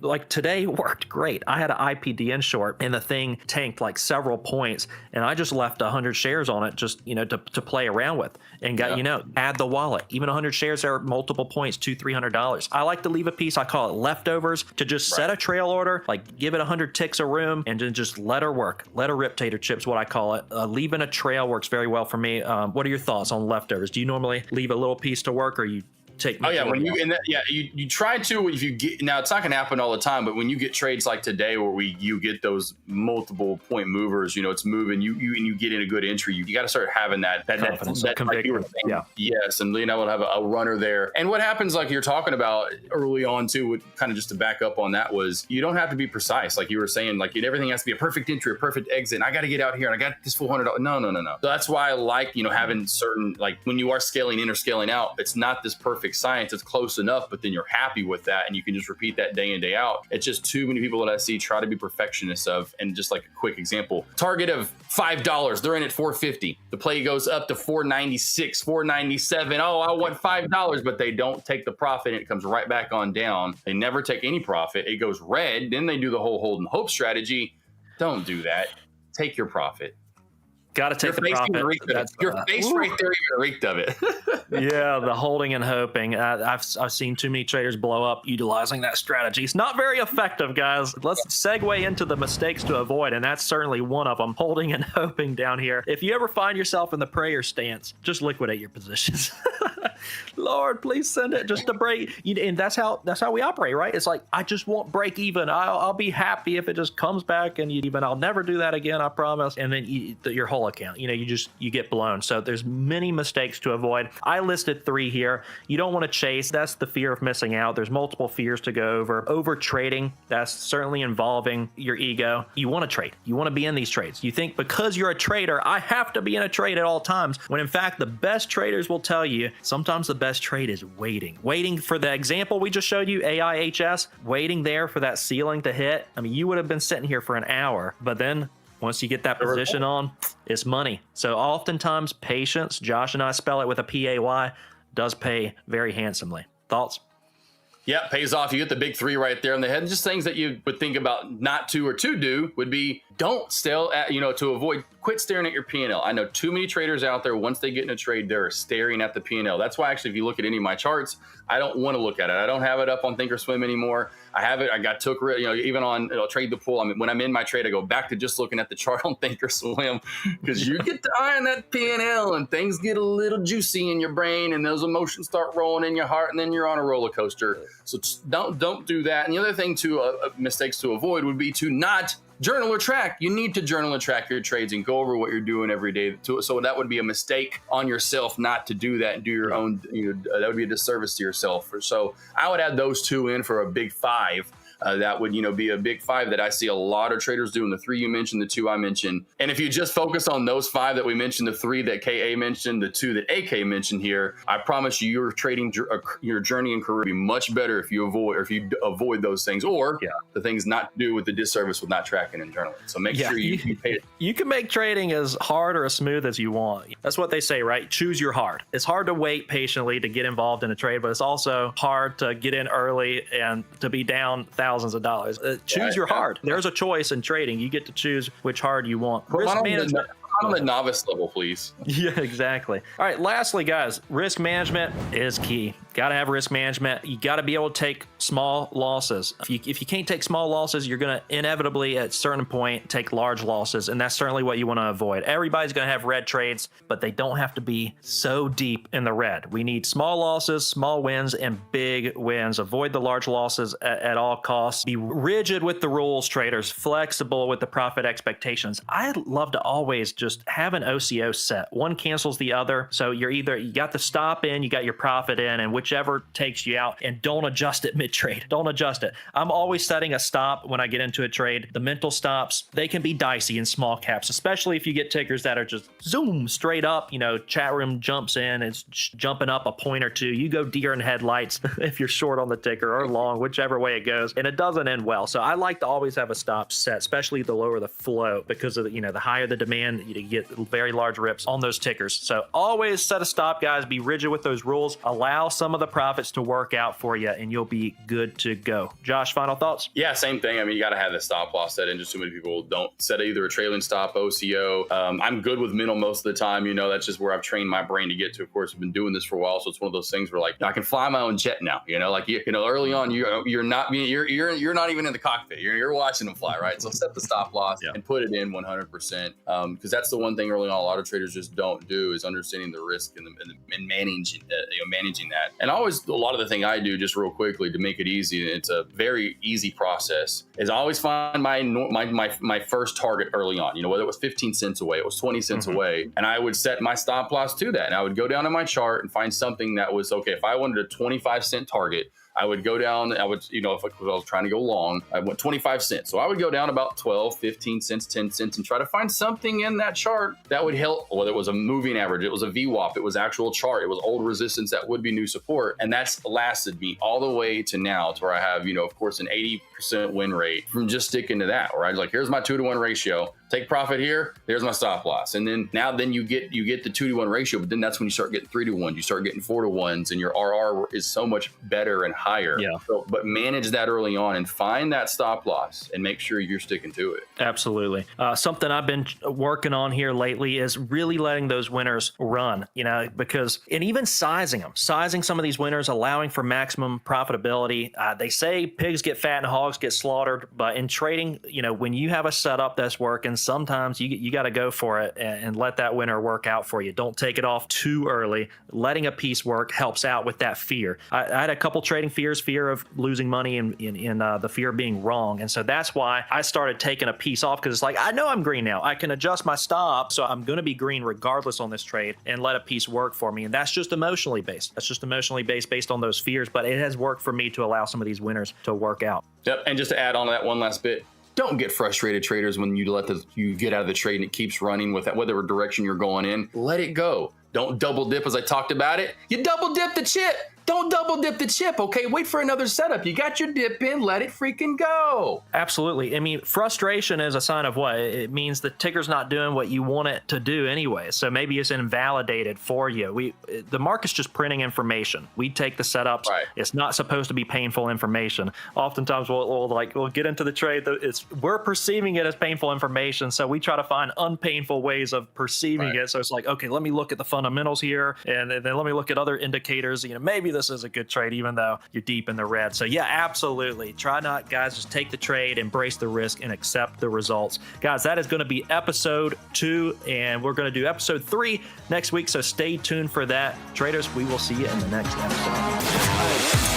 like today worked great. I had an IPDN short and the thing tanked like several points, and I just left 100 shares on it just, to play around with and got, add the wallet. Even 100 shares are multiple points, $200-$300. I like to leave a piece. I call it leftovers to just set a trail order, like give it 100 ticks of room and then just let her work. Let her rip tater chips, what I call it. Leaving a trail works very well for me. What are your thoughts on leftovers? Do you normally leave a little piece to work, or you take? You try to, if you get, now it's not going to happen all the time, but when you get trades like today where you get those multiple point movers, it's moving, you get in a good entry, you got to start having that confidence, that like you were saying, yes, and we'll have a runner there. And what happens, like you're talking about early on too, with kind of just to back up on that, was you don't have to be precise, like you were saying, like everything has to be a perfect entry, a perfect exit, and I got to get out here and I got this $400. No. So that's why I like having certain, like when you are scaling in or scaling out, it's not this perfect science. It's close enough, but then you're happy with that and you can just repeat that day in, day out. It's just too many people that I see try to be perfectionists of. And just like a quick example, target of $5, they're in at $4.50. The play goes up to $4.96, $4.97. Oh, I want $5, but they don't take the profit and it comes right back on down. They never take any profit. It goes red. Then they do the whole hold and hope strategy. Don't do that. Take your profit. Got to take the profit. Your face right there, you're reeked of it. Yeah, the holding and hoping. I've seen too many traders blow up utilizing that strategy. It's not very effective, guys. Let's segue into the mistakes to avoid, and that's certainly one of them, holding and hoping down here. If you ever find yourself in the prayer stance, just liquidate your positions. Lord, please send it just to break. And that's how we operate, right? It's like, I just won't break even. I'll be happy if it just comes back and I'll never do that again, I promise. And then your whole account, you get blown. So there's many mistakes to avoid. I listed 3 here. You don't want to chase. That's the fear of missing out. There's multiple fears to go over. Over trading, that's certainly involving your ego. You want to trade. You want to be in these trades. You think because you're a trader, I have to be in a trade at all times, when in fact, the best traders will tell you sometimes the best trade is waiting for the example we just showed you, AIHS, waiting there for that ceiling to hit. I mean, you would have been sitting here for an hour, but then Once you get that position on, it's money. So oftentimes patience, Josh and I spell it with a P-A-Y, does pay very handsomely. Thoughts? Yeah, pays off. You get the big three right there on the head. And just things that you would think about not to or to do would be don't still at, to avoid, quit staring at your P&L. I know too many traders out there, once they get in a trade, they're staring at the P&L. That's why actually, if you look at any of my charts, I don't want to look at it. I don't have it up on Thinkorswim anymore. I have it. Even on Trade the Pool. I mean, when I'm in my trade, I go back to just looking at the chart on Thinkorswim because you get to eye on that P&L and things get a little juicy in your brain and those emotions start rolling in your heart and then you're on a roller coaster. So don't do that. And the other thing mistakes to avoid would be to not journal or track. You need to journal and track your trades and go over what you're doing every day. So that would be a mistake on yourself not to do that and do your own, that would be a disservice to yourself. So I would add those two in for a big five. That would, be a big five that I see a lot of traders doing. The three you mentioned, the two I mentioned. And if you just focus on those five that we mentioned, the three that KA mentioned, the two that AK mentioned here, I promise you your trading, your journey and career will be much better if you avoid those things or the things not to do with the disservice with not tracking and journaling. So make sure you pay it. You can make trading as hard or as smooth as you want. That's what they say, right? Choose your hard. It's hard to wait patiently to get involved in a trade, but it's also hard to get in early and to be down thousands of dollars. Choose your hard. There's a choice in trading. You get to choose which hard you want. Risk management. On the novice level, please. Yeah, exactly. All right, lastly, guys, risk management is key. Got to have risk management. You got to be able to take small losses. If you can't take small losses, you're going to inevitably at a certain point take large losses, and that's certainly what you want to avoid. Everybody's going to have red trades, but they don't have to be so deep in the red. We need small losses, small wins, and big wins. Avoid the large losses at all costs. Be rigid with the rules, traders. Flexible with the profit expectations. I love to always just have an OCO set. One cancels the other. So you got the stop in, you got your profit in, and whichever takes you out, and don't adjust it mid-trade. Don't adjust it. I'm always setting a stop when I get into a trade. The mental stops, they can be dicey in small caps, especially if you get tickers that are just zoom straight up, chat room jumps in, it's jumping up a point or two. You go deer in headlights if you're short on the ticker or long, whichever way it goes, and it doesn't end well. So I like to always have a stop set, especially the lower the flow, because of the higher the demand, you get very large rips on those tickers. So always set a stop, guys. Be rigid with those rules. Allow some of the profits to work out for you, and you'll be good to go. Josh, final thoughts? Yeah, same thing. I mean, you got to have the stop loss set in. Just too many people don't set either a trailing stop, OCO. I'm good with mental most of the time. That's just where I've trained my brain to get to. Of course, I've been doing this for a while, so it's one of those things where I can fly my own jet now. Early on, you're not even in the cockpit. You're watching them fly, right? So set the stop loss and put it in 100%. Because that's the one thing early on a lot of traders just don't do is understanding the risk and managing that. And always a lot of the thing I do just real quickly to make it easy, and it's a very easy process, is I always find my first target early on. Whether it was 15 cents away, it was 20 cents away, and I would set my stop loss to that. And I would go down to my chart and find something that was okay. If I wanted a 25-cent target, I would go down, if I was trying to go long, I went 25 cents. So I would go down about 12, 15 cents, 10 cents and try to find something in that chart that would help, whether it was a moving average, it was a VWAP, it was actual chart, it was old resistance that would be new support. And that's lasted me all the way to now to where I have, of course, an 80% win rate from just sticking to that, where I was like, here's my 2-to-1 ratio. Take profit here, there's my stop loss. And then you get the 2-to-1 ratio, but then that's when you start getting 3-to-1, you start getting 4-to-1s, and your RR is so much better and higher. Yeah. So, but manage that early on and find that stop loss and make sure you're sticking to it. Absolutely. Something I've been working on here lately is really letting those winners run, and even sizing some of these winners, allowing for maximum profitability. They say pigs get fat and hogs get slaughtered, but in trading, when you have a setup that's working, sometimes you got to go for it and let that winner work out for you. Don't take it off too early. Letting a piece work helps out with that fear. I had a couple trading fears, fear of losing money and the fear of being wrong. And so that's why I started taking a piece off, because it's like, I know I'm green now. I can adjust my stop, so I'm going to be green regardless on this trade and let a piece work for me. And that's just emotionally based. Based on those fears, but it has worked for me to allow some of these winners to work out. Yep. And just to add on to that one last bit, don't get frustrated, traders, when you get out of the trade and it keeps running with that, whatever direction you're going in. Let it go. Don't double dip as I talked about it. You double dip the chip. Don't double dip the chip, okay? Wait for another setup. You got your dip in, let it freaking go. Absolutely. I mean, frustration is a sign of what? It means the ticker's not doing what you want it to do anyway. So maybe it's invalidated for you. The market's just printing information. We take the setups. Right. It's not supposed to be painful information. Oftentimes we'll get into the trade. We're perceiving it as painful information. So we try to find unpainful ways of perceiving it. So it's like, okay, let me look at the fundamentals here, and then let me look at other indicators. Maybe this is a good trade, even though you're deep in the red. So yeah, absolutely. Try not, guys, just take the trade, embrace the risk, and accept the results. Guys, that is going to be episode 2, and we're going to do episode 3 next week. So stay tuned for that. Traders, we will see you in the next episode.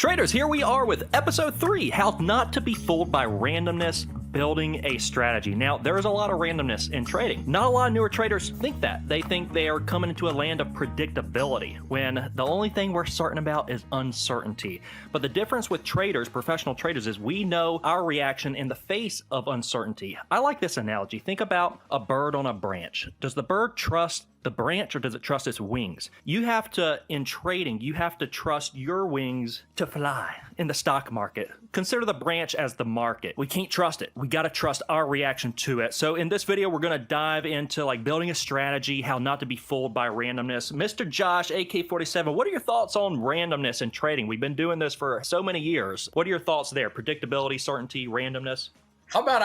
Traders, here we are with episode 3, how not to be fooled by randomness, building a strategy. Now, there's a lot of randomness in trading. Not a lot of newer traders think that. They think they are coming into a land of predictability, when the only thing we're certain about is uncertainty. But the difference with traders, professional traders, is we know our reaction in the face of uncertainty. I like this analogy. Think about a bird on a branch. Does the bird trust the branch or does it trust its wings? You have to, in trading, you have to trust your wings to fly in the stock market. Consider the branch as the market. We can't trust it. We got to trust our reaction to it. So in this video, we're going to dive into like building a strategy, how not to be fooled by randomness. Mr. Josh, AK-47, what are your thoughts on randomness in trading? We've been doing this for so many years. What are your thoughts there? Predictability, certainty, randomness? How about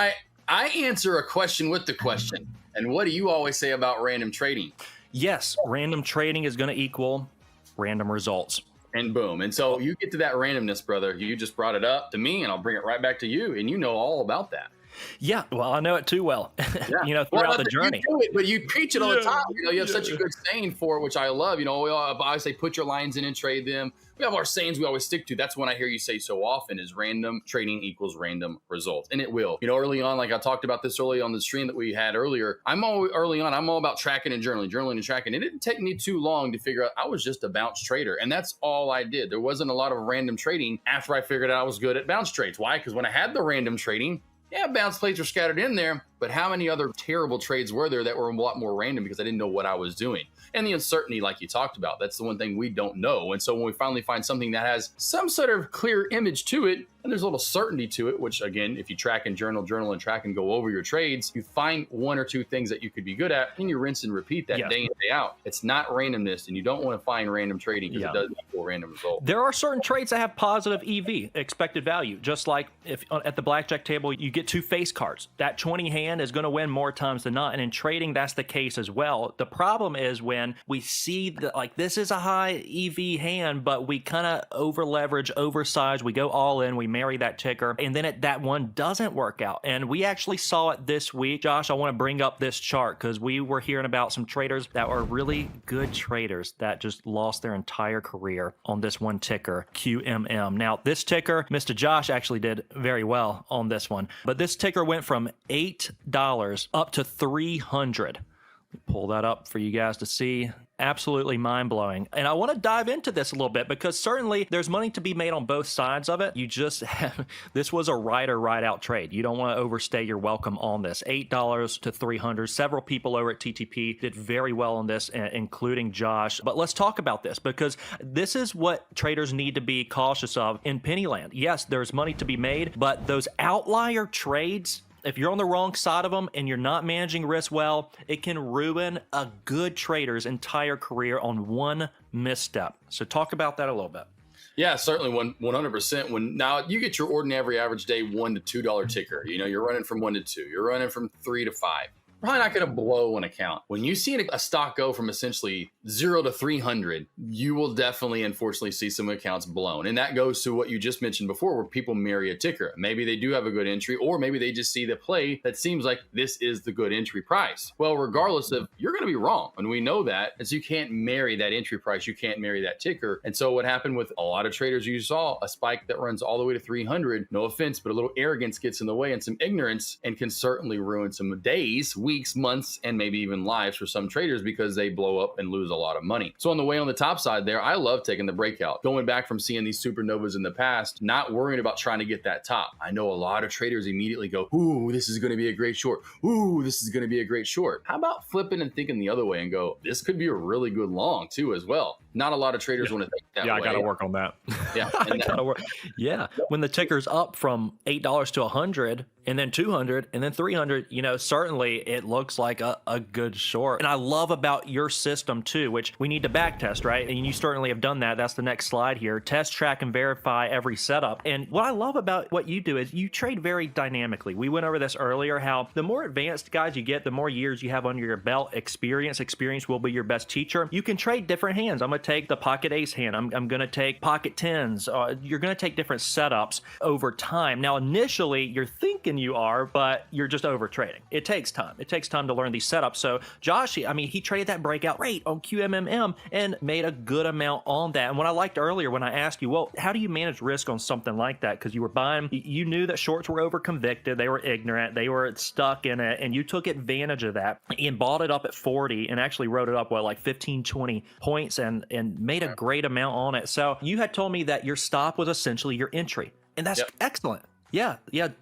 I answer a question with the question? And what do you always say about random trading? Yes, random trading is going to equal random results. And boom. And so you get to that randomness, brother. You just brought it up to me, and I'll bring it right back to you. And you know all about that. Yeah, well, I know it too well. Yeah. You know, throughout the journey. You do it, but you preach it all the time. You know, you have such a good saying for it, which I love. You know, I say put your lines in and trade them. We have our sayings we always stick to. That's one I hear you say so often is random trading equals random results. And it will. You know, early on, like I talked about this early on the stream that we had earlier, I'm all about tracking and journaling and tracking. It didn't take me too long to figure out I was just a bounce trader. And that's all I did. There wasn't a lot of random trading after I figured out I was good at bounce trades. Why? Because when I had the random trading, yeah, bounce plays were scattered in there, but how many other terrible trades were there that were a lot more random because I didn't know what I was doing? And the uncertainty, like you talked about, that's the one thing we don't know. And so when we finally find something that has some sort of clear image to it, and there's a little certainty to it, which again, if you track and journal and track and go over your trades, you find one or two things that you could be good at, and you rinse and repeat that day in, day out. It's not randomness, and you don't want to find random trading because it does equal random result. There are certain trades that have positive EV, expected value, just like if at the blackjack table, you get 2 face cards. That 20 hand is going to win more times than not, and in trading, that's the case as well. The problem is when we see that, like, this is a high EV hand, but we kind of over leverage, oversize, we go all in, we marry that ticker, and then that one doesn't work out. And we actually saw it this week. Josh, I want to bring up this chart because we were hearing about some traders that were really good traders that just lost their entire career on this one ticker, QMM. Now, this ticker, Mr. Josh actually did very well on this one, but this ticker went from $8 up to $300. Pull that up for you guys to see. Absolutely mind-blowing. And I want to dive into this a little bit because certainly there's money to be made on both sides of it. You just have, this was a ride or ride out trade. You don't want to overstay your welcome on this. $8 to $300. Several people over at TTP did very well on this, including Josh. But let's talk about this because this is what traders need to be cautious of in Pennyland. Yes, there's money to be made, but those outlier trades, if you're on the wrong side of them and you're not managing risk well, it can ruin a good trader's entire career on one misstep. So talk about that a little bit. Yeah, certainly 100%. When now you get your ordinary average day $1 to $2 ticker, you know, you're running from 1 to 2, you're running from 3 to 5. Probably not going to blow an account. When you see a stock go from essentially 0 to 300, you will definitely, unfortunately, see some accounts blown. And that goes to what you just mentioned before, where people marry a ticker. Maybe they do have a good entry, or maybe they just see the play that seems like this is the good entry price. Well, regardless of, you're going to be wrong. And we know that, as you can't marry that entry price, you can't marry that ticker. And so what happened with a lot of traders, you saw a spike that runs all the way to 300. No offense, but a little arrogance gets in the way and some ignorance and can certainly ruin some days, weeks, months, and maybe even lives for some traders because they blow up and lose a lot of money. So on the way on the top side there, I love taking the breakout. Going back from seeing these supernovas in the past, not worrying about trying to get that top. I know a lot of traders immediately go, ooh, this is going to be a great short. Ooh, this is going to be a great short. How about flipping and thinking the other way and go, this could be a really good long too as well. Not a lot of traders want to think that way. I got to work on that. Yeah. I got to work. Yeah. When the ticker's up from $8 to 100 and then 200 and then 300, you know, certainly it looks like a good short. And I love about your system too, which we need to back test, right? And you certainly have done that. That's the next slide here. Test, track, and verify every setup. And what I love about what you do is you trade very dynamically. We went over this earlier, how the more advanced guys you get, the more years you have under your belt, experience will be your best teacher. You can trade different hands. I'm going to take the pocket ace hand. I'm going to take pocket tens. You're going to take different setups over time. Now, initially, you're thinking you are, but you're just over trading. It takes time. It takes time to learn these setups. So Josh, he traded that breakout rate on QMMM and made a good amount on that. And what I liked earlier when I asked you, well, how do you manage risk on something like that? Because you were buying, you knew that shorts were over convicted, they were ignorant, they were stuck in it, and you took advantage of that and bought it up at 40 and actually wrote it up, like 15, 20 points and made a great amount on it. So you had told me that your stop was essentially your entry, and that's excellent. Yeah.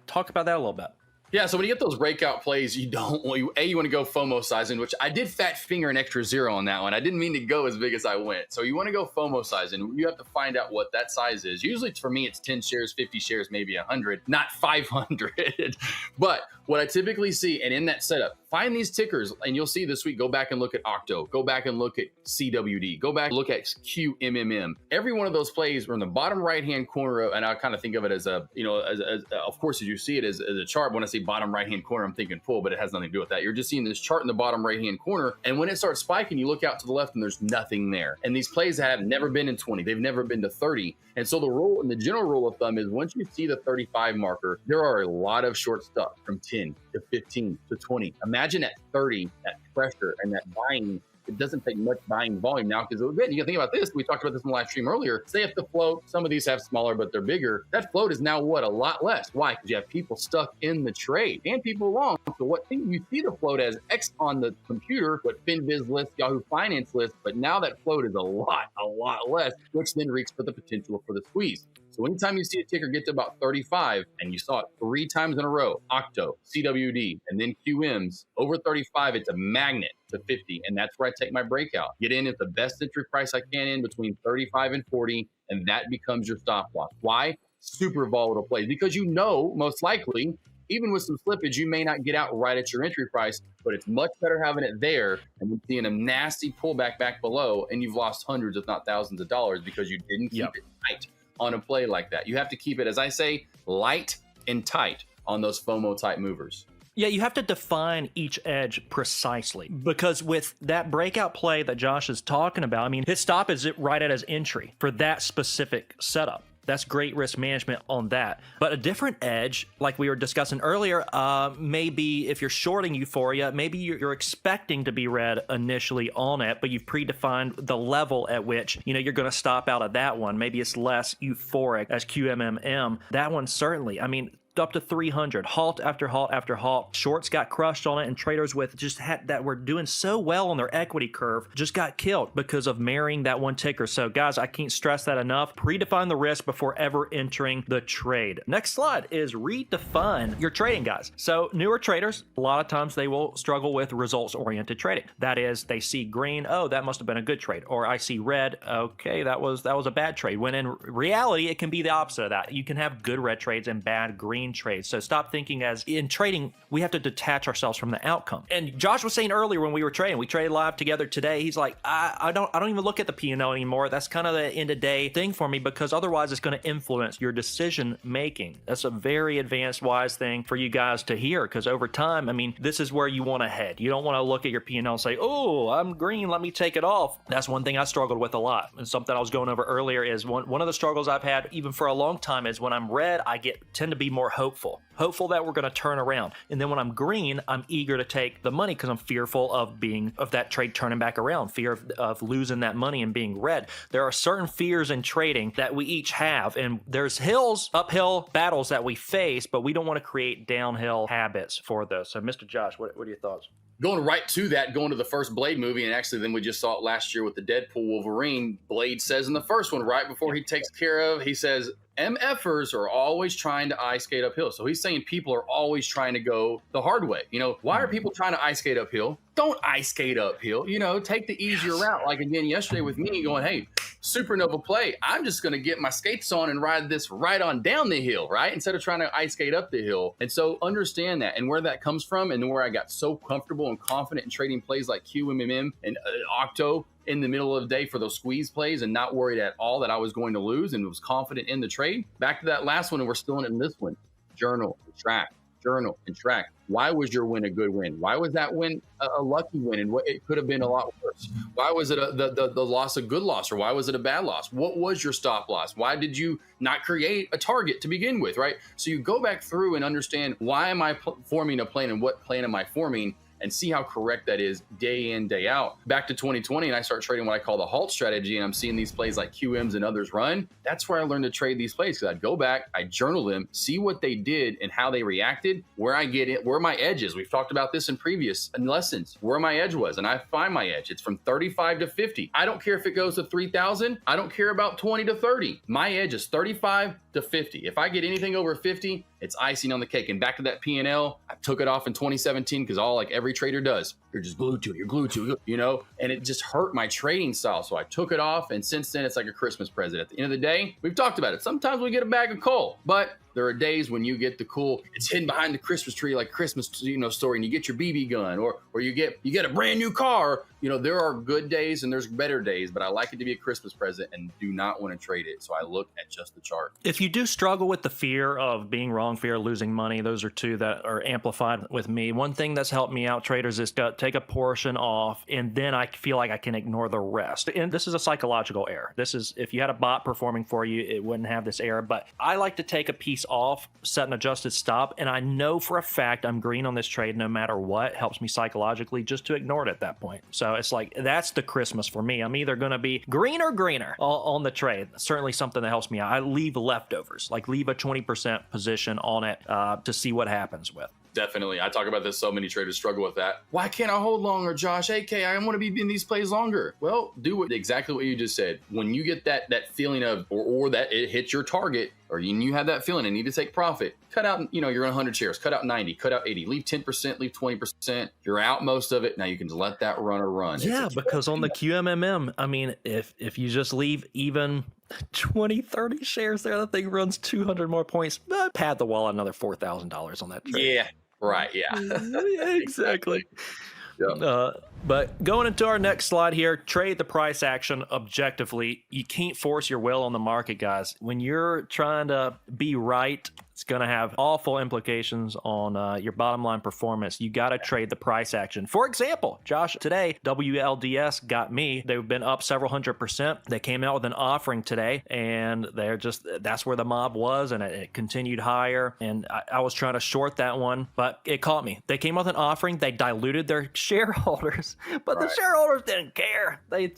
Talk about that a little bit. Yeah, so when you get those breakout plays, you want to go FOMO sizing, which I did fat finger an extra zero on that one. I didn't mean to go as big as I went. So you want to go FOMO sizing. You have to find out what that size is. Usually for me, it's 10 shares, 50 shares, maybe 100, not 500. But what I typically see, and in that setup, find these tickers, and you'll see this week, go back and look at Octo, go back and look at CWD, go back and look at QMMM. Every one of those plays are in the bottom right-hand corner of, and I kind of think of it as a, of course, as you see it as a chart. When I say bottom right-hand corner, I'm thinking pull, but it has nothing to do with that. You're just seeing this chart in the bottom right-hand corner, and when it starts spiking, you look out to the left and there's nothing there. And these plays have never been in 20, they've never been to 30. And so the rule, and the general rule of thumb is once you see the 35 marker, there are a lot of short stuff from 10 to 15 to 20. Imagine at 30, that pressure and that buying. It doesn't take much buying volume now, because again, you can think about this. We talked about this in the live stream earlier. Say if the float, some of these have smaller, but they're bigger. That float is now what? A lot less. Why? Because you have people stuck in the trade and people long. So what thing you see the float as X on the computer, what FinViz lists, Yahoo Finance lists, but now that float is a lot less, which then reeks for the potential for the squeeze. So anytime you see a ticker get to about 35, and you saw it 3 times in a row, Octo, CWD, and then QMs, over 35, it's a magnet to 50, and that's where I take my breakout. Get in at the best entry price I can in between 35 and 40, and that becomes your stop loss. Why? Super volatile plays, because most likely, even with some slippage, you may not get out right at your entry price, but it's much better having it there and then seeing a nasty pullback back below, and you've lost hundreds, if not thousands of dollars because you didn't keep it tight on a play like that. You have to keep it, as I say, light and tight on those FOMO type movers. Yeah, you have to define each edge precisely, because with that breakout play that Josh is talking about, his stop is right at his entry for that specific setup. That's great risk management on that. But a different edge, like we were discussing earlier, maybe if you're shorting Euphoria, maybe you're expecting to be red initially on it, but you've predefined the level at which you're going to stop out of that one. Maybe it's less euphoric as QMMM. That one certainly. Up to 300, halt after halt after halt. Shorts got crushed on it, and traders that were doing so well on their equity curve just got killed because of marrying that one ticker. So guys, I can't stress that enough. Predefine the risk before ever entering the trade. Next slide is redefine your trading, guys. So newer traders, a lot of times they will struggle with results-oriented trading. That is, they see green, oh, that must have been a good trade. Or I see red, okay, that was a bad trade. When in reality, it can be the opposite of that. You can have good red trades and bad green trades. So stop thinking, as in trading, we have to detach ourselves from the outcome. And Josh was saying earlier when we were trading, we traded live together today. He's like, I don't even look at the P&L anymore. That's kind of the end of day thing for me, because otherwise it's going to influence your decision making. That's a very advanced, wise thing for you guys to hear, because over time, this is where you want to head. You don't want to look at your P&L and say, oh, I'm green, let me take it off. That's one thing I struggled with a lot. And something I was going over earlier is one of the struggles I've had even for a long time is when I'm red, I tend to be more hopeful that we're going to turn around. And then when I'm green, I'm eager to take the money because I'm fearful of that trade turning back around, fear of losing that money and being red. There are certain fears in trading that we each have, and there's uphill battles that we face, but we don't want to create downhill habits for those. So Mr. Josh, what are your thoughts? Going right to that, going to the first Blade movie, and actually then we just saw it last year with the Deadpool Wolverine. Blade says in the first one, right before he takes care of, he says, MFers are always trying to ice skate uphill. So he's saying people are always trying to go the hard way. Why are people trying to ice skate uphill? Don't ice skate uphill. Take the easier route. Like again, yesterday with me going, hey, supernova play. I'm just going to get my skates on and ride this right on down the hill, right? Instead of trying to ice skate up the hill. And so understand that and where that comes from, and where I got so comfortable and confident in trading plays like QMMM and Octo in the middle of the day for those squeeze plays, and not worried at all that I was going to lose, and was confident in the trade. Back to that last one, and we're still in this one. Journal, track journal and track. Why was your win a good win? Why was that win a lucky win? And what, it could have been a lot worse. Why was it the loss a good loss, or why was it a bad loss? What was your stop loss? Why did you not create a target to begin with, right? So you go back through and understand, why am I forming a plan, and what plan am I forming, and see how correct that is day in, day out. Back to 2020, and I start trading what I call the halt strategy, and I'm seeing these plays like QMs and others run. That's where I learned to trade these plays, because I'd go back, I journal them, see what they did and how they reacted, where I get it, where my edge is. We've talked about this in previous lessons, where my edge was, and I find my edge. It's from 35 to 50. I don't care if it goes to 3,000. I don't care about 20 to 30. My edge is 35 to 50. If I get anything over 50, it's icing on the cake. And back to that P&L, I took it off in 2017 because like every trader does, you're just glued to it. You're glued to it, you know, and it just hurt my trading style. So I took it off, and since then it's like a Christmas present. At the end of the day, we've talked about it. Sometimes we get a bag of coal, but there are days when you get the cool, it's hidden behind the Christmas tree, like Christmas, story, and you get your BB gun, or you get a brand new car. There are good days and there's better days, but I like it to be a Christmas present and do not want to trade it. So I look at just the chart. If you do struggle with the fear of being wrong, fear of losing money, those are two that are amplified with me. One thing that's helped me out, traders, is to take a portion off, and then I feel like I can ignore the rest. And this is a psychological error. This is, if you had a bot performing for you, it wouldn't have this error. But I like to take a piece off, set an adjusted stop, and I know for a fact I'm green on this trade no matter what. It helps me psychologically just to ignore it at that point. So it's like, that's the Christmas for me. I'm either going to be green or greener on the trade. Certainly something that helps me out. I leave leftovers, like leave a 20% position on it to see what happens with. Definitely. I talk about this. So many traders struggle with that. Why can't I hold longer, Josh? AK, I want to be in these plays longer. Well, do exactly what you just said. When you get that feeling of, or that it hits your target, or you have that feeling and need to take profit, cut out, you're in 100 shares, cut out 90, cut out 80, leave 10%, leave 20%. You're out most of it. Now you can just let that runner run. Yeah, because on the QMMM, I mean, if you just leave even 20, 30 shares there, that thing runs 200 more points. Pad the wall another $4,000 on that trade. Yeah. Right. Yeah. Yeah, exactly. Yeah. But going into our next slide here, trade the price action objectively. You can't force your will on the market, guys. When you're trying to be right, it's going to have awful implications on your bottom line performance. You got to trade the price action. For example, Josh, today, WLDS got me. They've been up several 100%. They came out with an offering today, and that's where the mob was, and it continued higher. And I was trying to short that one, but it caught me. They came out with an offering. They diluted their shareholders, but the shareholders didn't care. They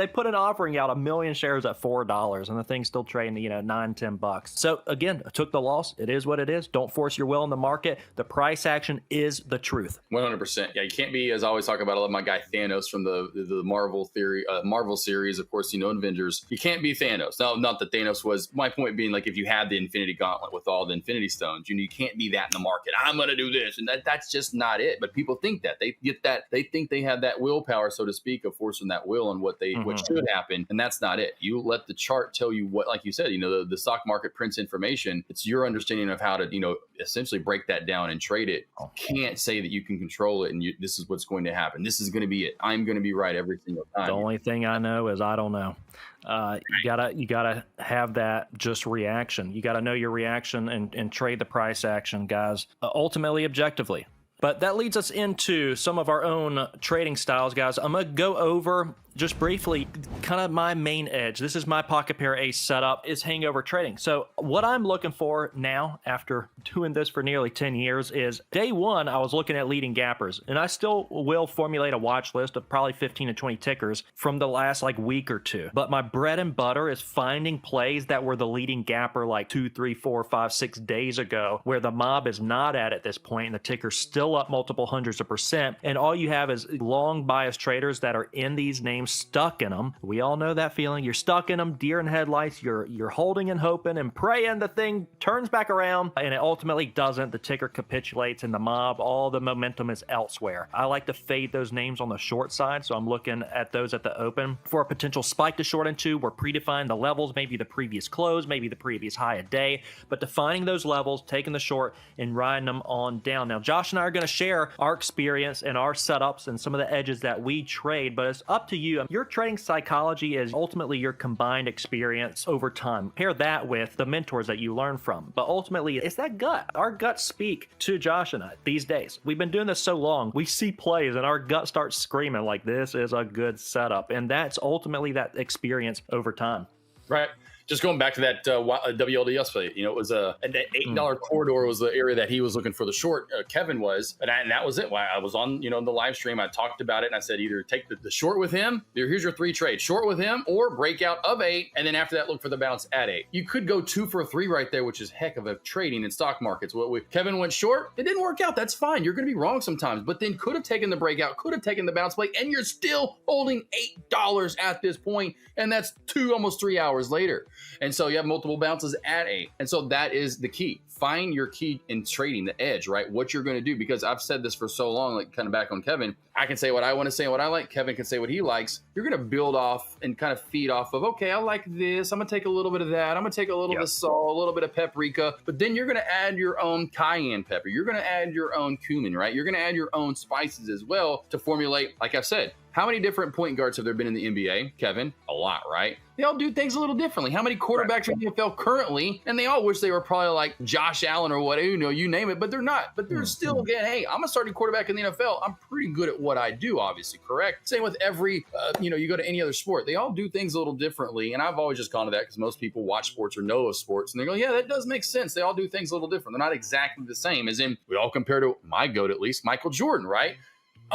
put an offering out, 1 million shares at $4, and the thing's still trading, $9-10. So again, I took the loss. It is what it is. Don't force your will in the market. The price action is the truth. 100%. Yeah, you can't be, as I always talk about, I love my guy Thanos from the Marvel series, of course, Avengers. You can't be Thanos. No, not that Thanos was, my point being, like, if you had the Infinity Gauntlet with all the Infinity Stones, you can't be that in the market. I'm going to do this. And that's just not it. But people think that. They get that. They think they have that willpower, so to speak, of forcing that will on what should happen. And that's not it. You let the chart tell you what, like you said, the stock market prints information. It's your understanding of how to, essentially break that down and trade it. You can't say that you can control it and this is what's going to happen. This is going to be it. I'm going to be right every single time. The only thing I know is I don't know. You gotta have that just reaction. You gotta know your reaction and trade the price action, guys. Ultimately, objectively. But that leads us into some of our own trading styles, guys. I'm going to go over just briefly kind of my main edge. This is my pocket pair ace setup, is hangover trading. So what I'm looking for now, after doing this for nearly 10 years, is day one, I was looking at leading gappers, and I still will formulate a watch list of probably 15 to 20 tickers from the last week or two. But my bread and butter is finding plays that were the leading gapper 2, 3, 4, 5, 6 days ago, where the mob is not at this point and the ticker's still up multiple hundreds of %. And all you have is long biased traders that are in these names, stuck in them. We all know that feeling. You're stuck in them, deer in headlights. You're holding and hoping and praying the thing turns back around, and it ultimately doesn't. The ticker capitulates and the mob, all the momentum is elsewhere. I like to fade those names on the short side, so I'm looking at those at the open for a potential spike to short into. We're predefining the levels, maybe the previous close, maybe the previous high a day, but defining those levels, taking the short and riding them on down. Now, Josh and I are going going to share our experience and our setups and some of the edges that we trade, but it's up to you. Your trading psychology is ultimately your combined experience over time. Pair that with the mentors that you learn from. But ultimately, it's that gut. Our guts speak to Josh and I these days. We've been doing this so long. We see plays and our gut starts screaming like, this is a good setup. And that's ultimately that experience over time. Right. Just going back to that WLDS play, you know, it was an $8 corridor was the area that he was looking for the short. Kevin was, and that was it. I was on, you know, the live stream. I talked about it, and I said either take the short with him. Here's your 3 trades: short with him, or breakout of 8, and then after that, look for the bounce at 8. You could go 2 for 3 right there, which is heck of a trading in stock markets. Kevin went short. It didn't work out. That's fine. You're going to be wrong sometimes, but then could have taken the breakout, could have taken the bounce play, and you're still holding $8 at this point, and that's almost 3 hours later. And so you have multiple bounces at 8. And so that is the key. Find your key in trading, the edge, right? What you're going to do, because I've said this for so long, like kind of back on Kevin. I can say what I want to say and what I like. Kevin can say what he likes. You're going to build off and kind of feed off of, okay, I like this. I'm going to take a little bit of that. I'm going to take a little bit of salt, a little bit of paprika. But then you're going to add your own cayenne pepper. You're going to add your own cumin, right? You're going to add your own spices as well to formulate, like I've said. How many different point guards have there been in the NBA, Kevin? A lot, right? They all do things a little differently. How many quarterbacks are in the NFL currently? And they all wish they were probably like Josh Allen or whatever, you know, you name it, but they're not. But they're still, again, hey, I'm a starting quarterback in the NFL. I'm pretty good at what I do, obviously, correct? Same with every, you go to any other sport. They all do things a little differently. And I've always just gone to that because most people watch sports or know of sports. And they go, yeah, that does make sense. They all do things a little different. They're not exactly the same, as in we all compare to my GOAT, at least, Michael Jordan, right?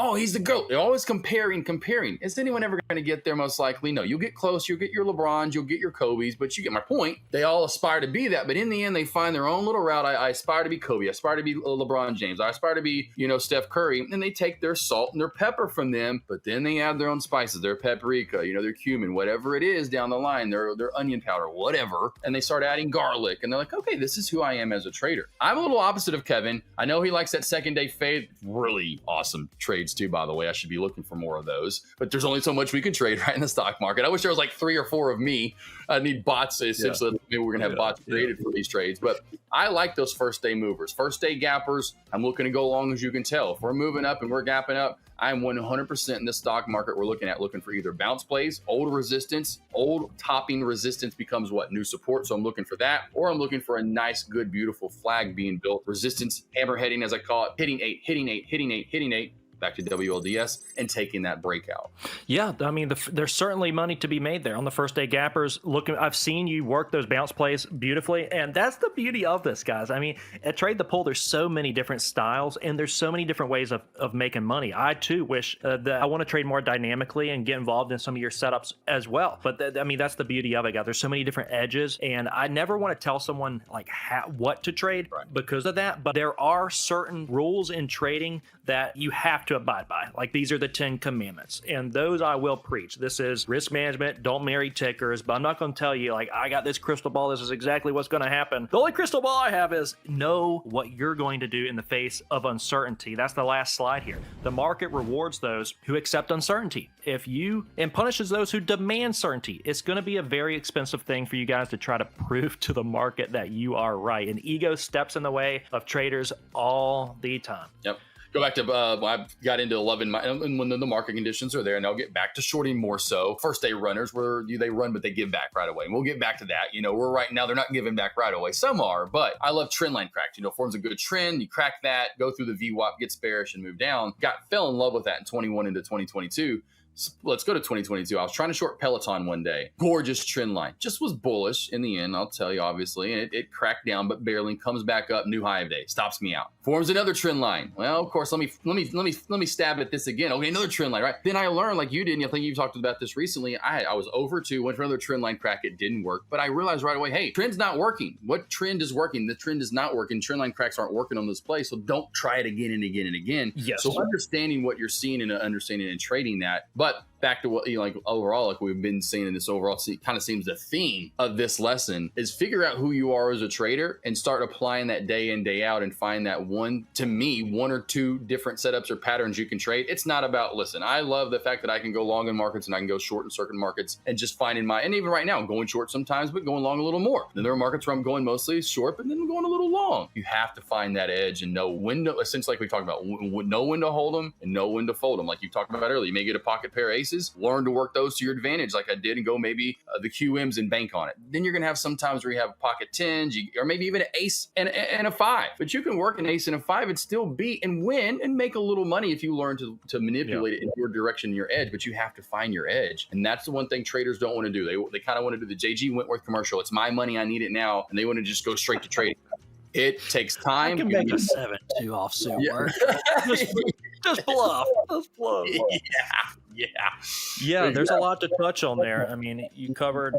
Oh, he's the GOAT. They're always comparing. Is anyone ever going to get there? Most likely, no. You'll get close. You'll get your LeBrons. You'll get your Kobes. But you get my point. They all aspire to be that. But in the end, they find their own little route. I aspire to be Kobe. I aspire to be LeBron James. I aspire to be, Steph Curry. And they take their salt and their pepper from them. But then they add their own spices, their paprika, their cumin, whatever it is down the line, their onion powder, whatever. And they start adding garlic. And they're like, okay, this is who I am as a trader. I'm a little opposite of Kevin. I know he likes that second day fade. Really awesome trades too, by the way. I should be looking for more of those, but there's only so much we can trade right in the stock market. I wish there was like 3 or 4 of me. I need bots. Essentially, maybe we're gonna have bots created for these trades. But I like those first day movers, first day gappers. I'm looking to go long, as you can tell. If we're moving up and we're gapping up, I'm 100% in the stock market. We're looking for either bounce plays, old resistance, old topping resistance becomes what? New support. So I'm looking for that, or I'm looking for a nice, good, beautiful flag being built. Resistance, hammerheading, as I call it, hitting 8, hitting 8, hitting 8, hitting 8. Back to WLDS and taking that breakout. Yeah, I mean, there's certainly money to be made there on the first day gappers. I've seen you work those bounce plays beautifully, and that's the beauty of this, guys. I mean, at Trade the Pool, there's so many different styles, and there's so many different ways of making money. I too wish that I want to trade more dynamically and get involved in some of your setups as well. But that's the beauty of it, guys. There's so many different edges, and I never want to tell someone like what to trade because of that. But there are certain rules in trading that you have to abide by. Like, these are the 10 commandments, and those I will preach. This is risk management. Don't marry tickers, but I'm not going to tell you like, I got this crystal ball, this is exactly what's going to happen. The only crystal ball I have is know what you're going to do in the face of uncertainty. That's the last slide here. The market rewards those who accept uncertainty. And punishes those who demand certainty. It's going to be a very expensive thing for you guys to try to prove to the market that you are right. And ego steps in the way of traders all the time. Yep. Go back to, I got into 11 when the market conditions are there, and I'll get back to shorting more so. First day runners, where they run, but they give back right away. And we'll get back to that. We're right now, they're not giving back right away. Some are, but I love trend line cracked. Forms a good trend. You crack that, go through the VWAP, gets bearish and move down. Fell in love with that in 21 into 2022. Let's go to 2022. I was trying to short Peloton one day. Gorgeous trend line. Just was bullish in the end, I'll tell you, obviously. And it cracked down, but barely comes back up. New high of day. Stops me out. Forms another trend line. Well, of course, let me stab at this again. Okay, another trend line, right? Then I learned, like you did, and I think you talked about this recently. I was over to, went for another trend line crack. It didn't work. But I realized right away, hey, trend's not working. What trend is working? The trend is not working. Trend line cracks aren't working on this play. So don't try it again and again and again. Yes. So understanding what you're seeing and understanding and trading that. But back to what, like overall, like we've been seeing in this overall, kind of seems the theme of this lesson is figure out who you are as a trader and start applying that day in, day out, and find that one or two different setups or patterns you can trade. It's not about, listen, I love the fact that I can go long in markets and I can go short in certain markets and just finding and even right now I'm going short sometimes, but going long a little more. Then there are markets where I'm going mostly short, but then I'm going a little long. You have to find that edge and know when to, essentially like we talked about, know when to hold them and know when to fold them. Like you talked about earlier, you may get a pocket pair of aces, learn to work those to your advantage like I did and go maybe the QMs and bank on it. Then you're going to have sometimes where you have pocket tens, or maybe even an ace and a five, but you can work an ace and a five and still beat and win and make a little money if you learn to manipulate it in your direction, your edge, but you have to find your edge. And that's the one thing traders don't want to do. They kind of want to do the JG Wentworth commercial. It's my money, I need it now. And they want to just go straight to trading. It takes time. I can make a 7-2 offsuit work. Just bluff. Just bluff. Yeah, there's a lot to touch on there. I mean, you covered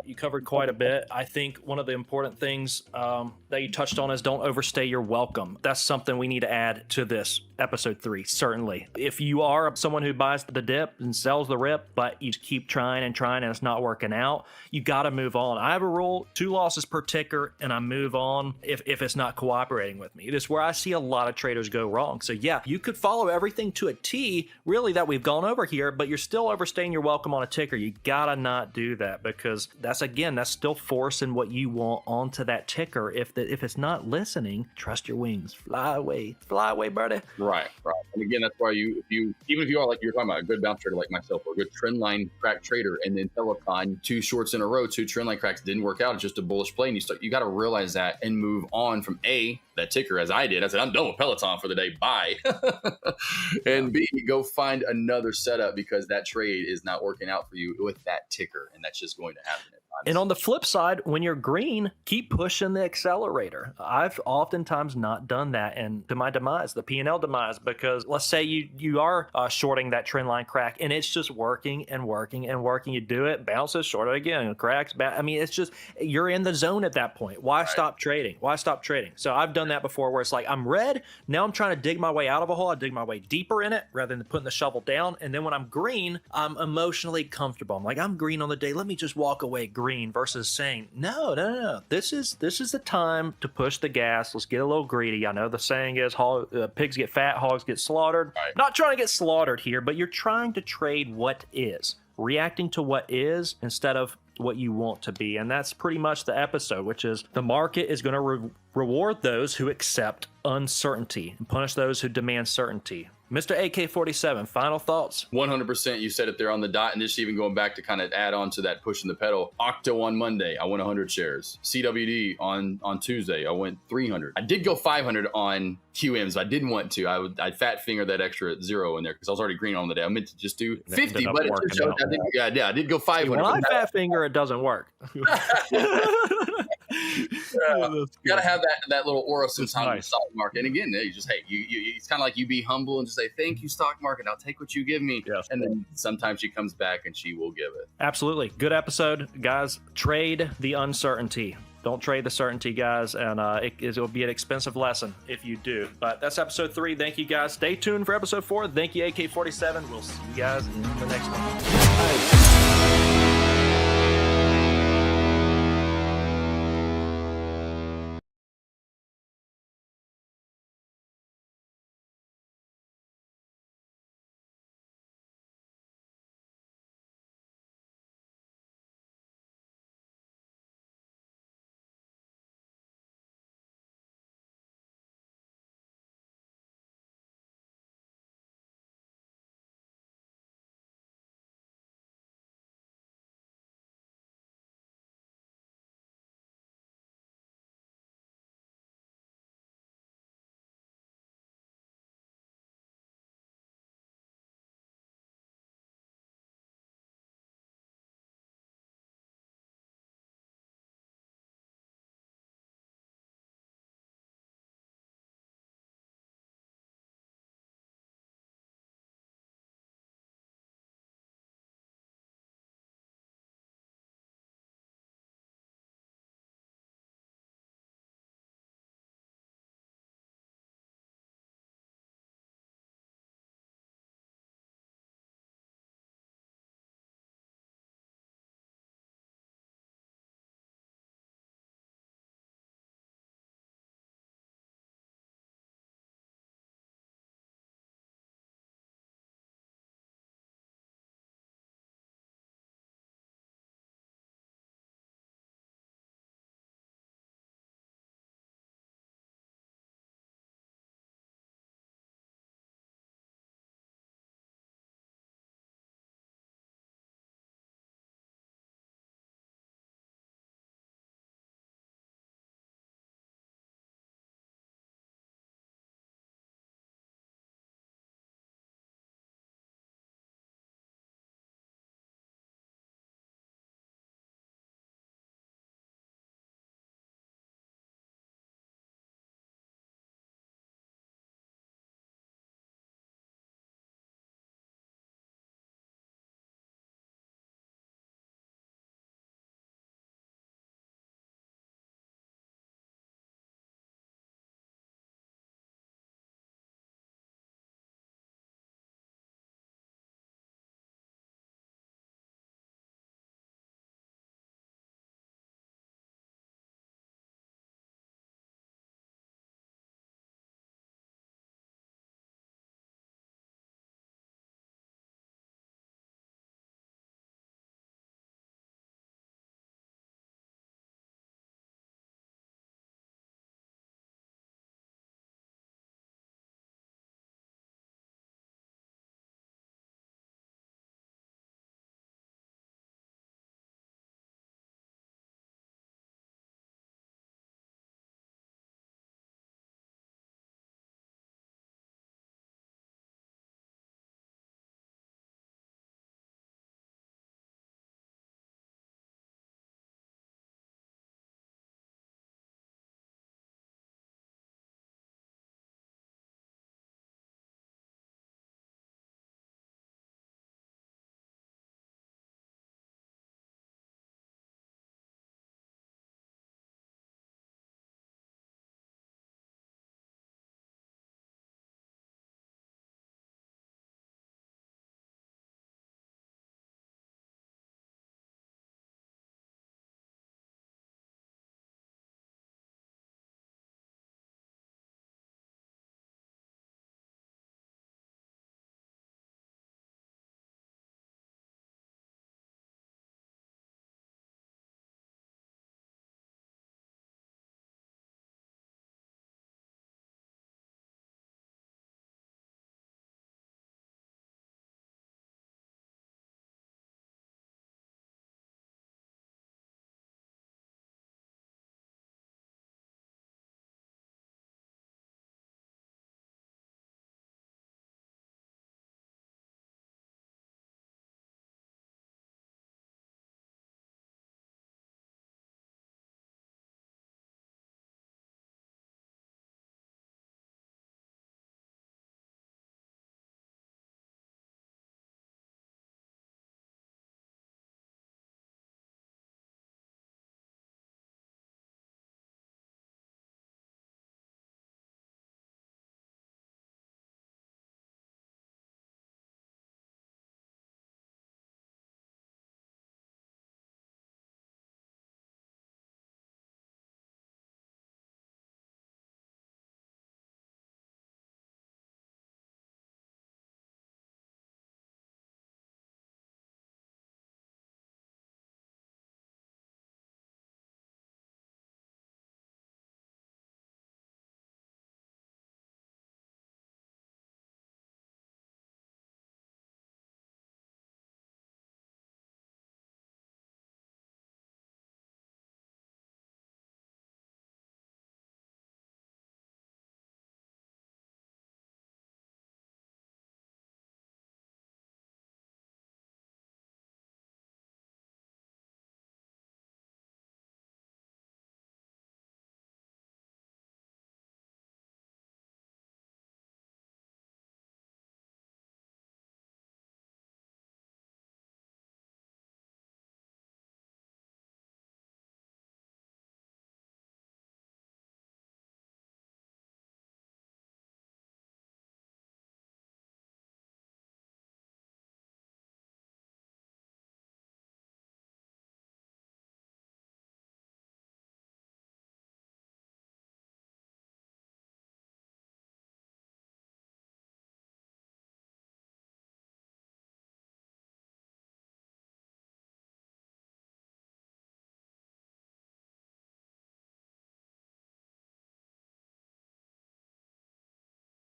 quite a bit. I think one of the important things that you touched on is don't overstay your welcome. That's something we need to add to this episode 3, certainly. If you are someone who buys the dip and sells the rip, but you keep trying and it's not working out, you got to move on. I have a rule, 2 losses per ticker, and I move on if it's not cooperating with me. It is where I see a lot of traders go wrong. So yeah, you could follow everything to a T, really, that we've gone over here, but you're still overstaying your welcome on a ticker. You gotta not do that, because that's still forcing what you want onto that ticker. If it's not listening, trust your wings. Fly away, birdie. Right. And again, that's why even if you are, like you were talking about, a good bounce trader like myself, or a good trend line crack trader, and then Peloton 2 shorts in a row, 2 trend line cracks didn't work out. It's just a bullish play, and you got to realize that and move on from that ticker, as I did. I said, I'm done with Peloton for the day. Bye. And B, go find another setup, because that trade is not working out for you with that ticker, and that's just going to happen. And on the flip side, when you're green, keep pushing the accelerator. I've oftentimes not done that, and to my demise, the P&L demise, because let's say you are shorting that trend line crack, and it's just working and working and working. You do it, bounces, short it again, cracks. I mean, it's just, you're in the zone at that point. Why stop trading? So I've done that before, where it's like, I'm red, now I'm trying to dig my way out of a hole. I dig my way deeper in it rather than putting the shovel down. And then when I'm green, I'm emotionally comfortable. I'm like, I'm green on the day, let me just walk away green, versus saying, no. This is the time to push the gas. Let's get a little greedy. I know the saying is, pigs get fat, hogs get slaughtered. Right. Not trying to get slaughtered here, but you're trying to trade what is, reacting to what is instead of what you want to be. And that's pretty much the episode, which is the market is going to reward those who accept uncertainty and punish those who demand certainty. Mr. AK-47, final thoughts? 100%. You said it there on the dot. And just even going back to kind of add on to that, pushing the pedal. Octo on Monday, I went 100 shares. CWD on Tuesday, I went 300. I did go 500 on QMs. I didn't want to. I fat finger that extra 0 in there because I was already green on the day. I meant to just do 50, but it just showed. I did go 500. When I fat finger, it doesn't work. You gotta have that little aura sometimes in the stock market. And again, you just, hey, you it's kind of like you be humble and just say, thank you, stock market, I'll take what you give me. Yes. And then sometimes she comes back and she will give it. Absolutely. Good episode, guys. Trade the uncertainty. Don't trade the certainty, guys, and it will be an expensive lesson if you do. But that's episode 3. Thank you, guys. Stay tuned for episode 4. Thank you, AK-47. We'll see you guys in the next one.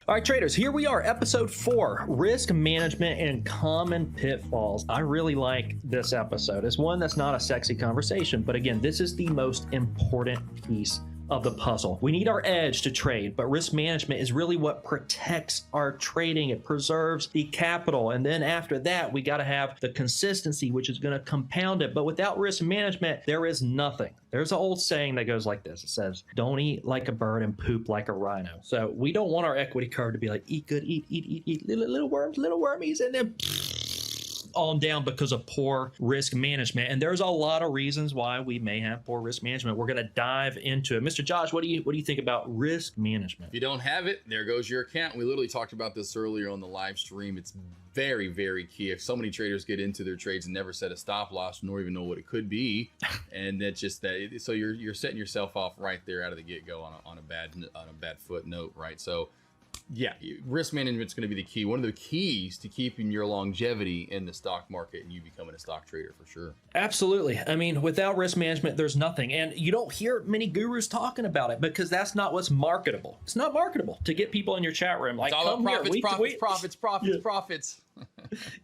All right, traders, here we are, episode 4, risk management and common pitfalls. I really like this episode. It's one that's not a sexy conversation, but again, this is the most important piece of the puzzle. We need our edge to trade, but risk management is really what protects our trading. It preserves the capital. And then after that, we got to have the consistency, which is going to compound it. But without risk management, there is nothing. There's an old saying that goes like this. It says, don't eat like a bird and poop like a rhino. So we don't want our equity curve to be like, eat good, eat, little worms, little wormies, and then on down because of poor risk management. And there's a lot of reasons why we may have poor risk management. We're going to dive into it. Mr. Josh, what do you think about risk management? If you don't have it, there goes your account. We literally talked about this earlier on the live stream. It's very, very key. If so many traders get into their trades and never set a stop loss, nor even know what it could be, and that's just that. So you're setting yourself off right there out of the get-go on a bad foot note, right? So yeah, risk management is going to be the key. One of the keys to keeping your longevity in the stock market and you becoming a stock trader for sure. Absolutely. I mean, without risk management, there's nothing. And you don't hear many gurus talking about it because that's not what's marketable. It's not marketable to get people in your chat room. Like, it's all come about profits. profits.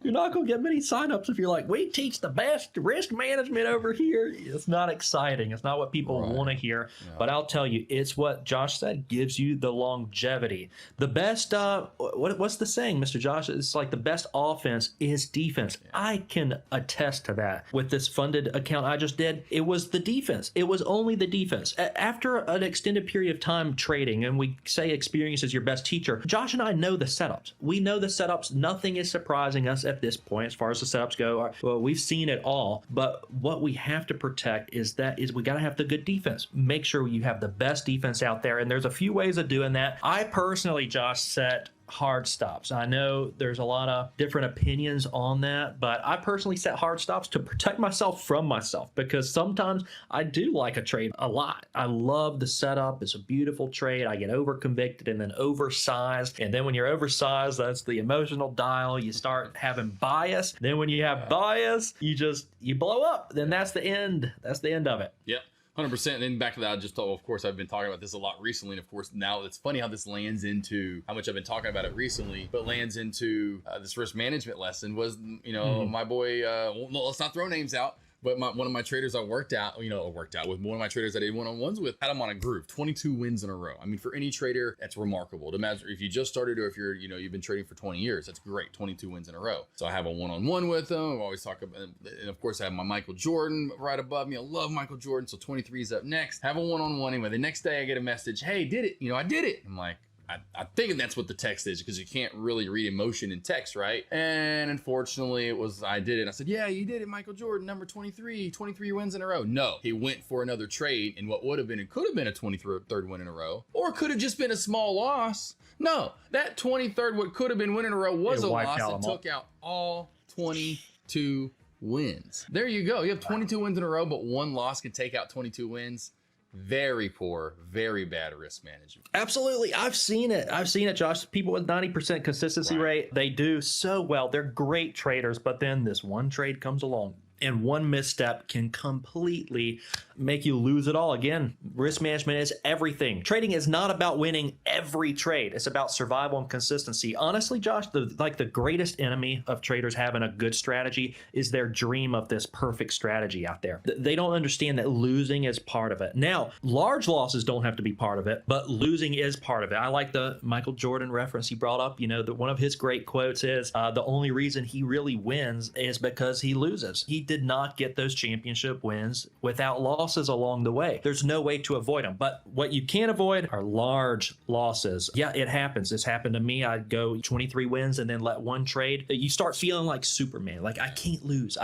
You're not going to get many signups if you're like, we teach the best risk management over here. It's not exciting. It's not what people want to hear. Yeah. But I'll tell you, it's what Josh said gives you the longevity. The best, what's the saying, Mr. Josh? It's like the best offense is defense. Yeah. I can attest to that. With this funded account I just did, it was the defense. It was only the defense. After an extended period of time trading, and we say experience is your best teacher, Josh and I know the setups. We know the setups. Nothing is surprising us at this point as far as the setups go. Well, we've seen it all, but what we have to protect is we got to have the good defense. Make sure you have the best defense out there, and there's a few ways of doing that. I personally, Josh, set hard stops. I know there's a lot of different opinions on that, but I personally set hard stops to protect myself from myself because sometimes I do like a trade a lot. I love the setup. It's a beautiful trade. I get over convicted and then oversized. And then when you're oversized, that's the emotional dial. You start having bias. Then when you have bias, you blow up. Then that's the end. That's the end of it. Yep. 100%. And then back to that, I just thought, of course, I've been talking about this a lot recently. And of course, now it's funny how this lands into how much I've been talking about it recently, but lands into this risk management lesson was, my boy, let's not throw names out. But one of my traders I worked out with one of my traders I did one-on-ones with, had him on a groove, 22 wins in a row. I mean, for any trader, that's remarkable. To imagine if you just started or if you've been trading for 20 years, that's great, 22 wins in a row. So I have a one-on-one with him. I always talk about, and of course I have my Michael Jordan right above me. I love Michael Jordan. So 23 is up next. Have a one-on-one. Anyway, the next day I get a message, hey, did it? I did it. I'm like, I'm thinking that's what the text is because you can't really read emotion in text, right? And unfortunately, I did it. I said, yeah, you did it, Michael Jordan, number 23 wins in a row. No, he went for another trade in what could have been a 23rd win in a row, or could have just been a small loss. No, that 23rd, what could have been win in a row was a loss that took out all 22 wins. There you go. You have 22 wins in a row, but one loss can take out 22 wins. Very poor, very bad risk management. Absolutely. I've seen it, Josh. People with 90% consistency rate, they do so well. They're great traders, but then this one trade comes along. And one misstep can completely make you lose it all. Again, risk management is everything. Trading is not about winning every trade. It's about survival and consistency. Honestly, Josh, the greatest enemy of traders having a good strategy is their dream of this perfect strategy out there. They don't understand that losing is part of it. Now, large losses don't have to be part of it, but losing is part of it. I like the Michael Jordan reference he brought up. One of his great quotes is, the only reason he really wins is because he loses. He did not get those championship wins without losses along the way. There's no way to avoid them. But what you can't avoid are large losses. Yeah, it happens. This happened to me. I'd go 23 wins and then let one trade. You start feeling like Superman. Like, I can't lose.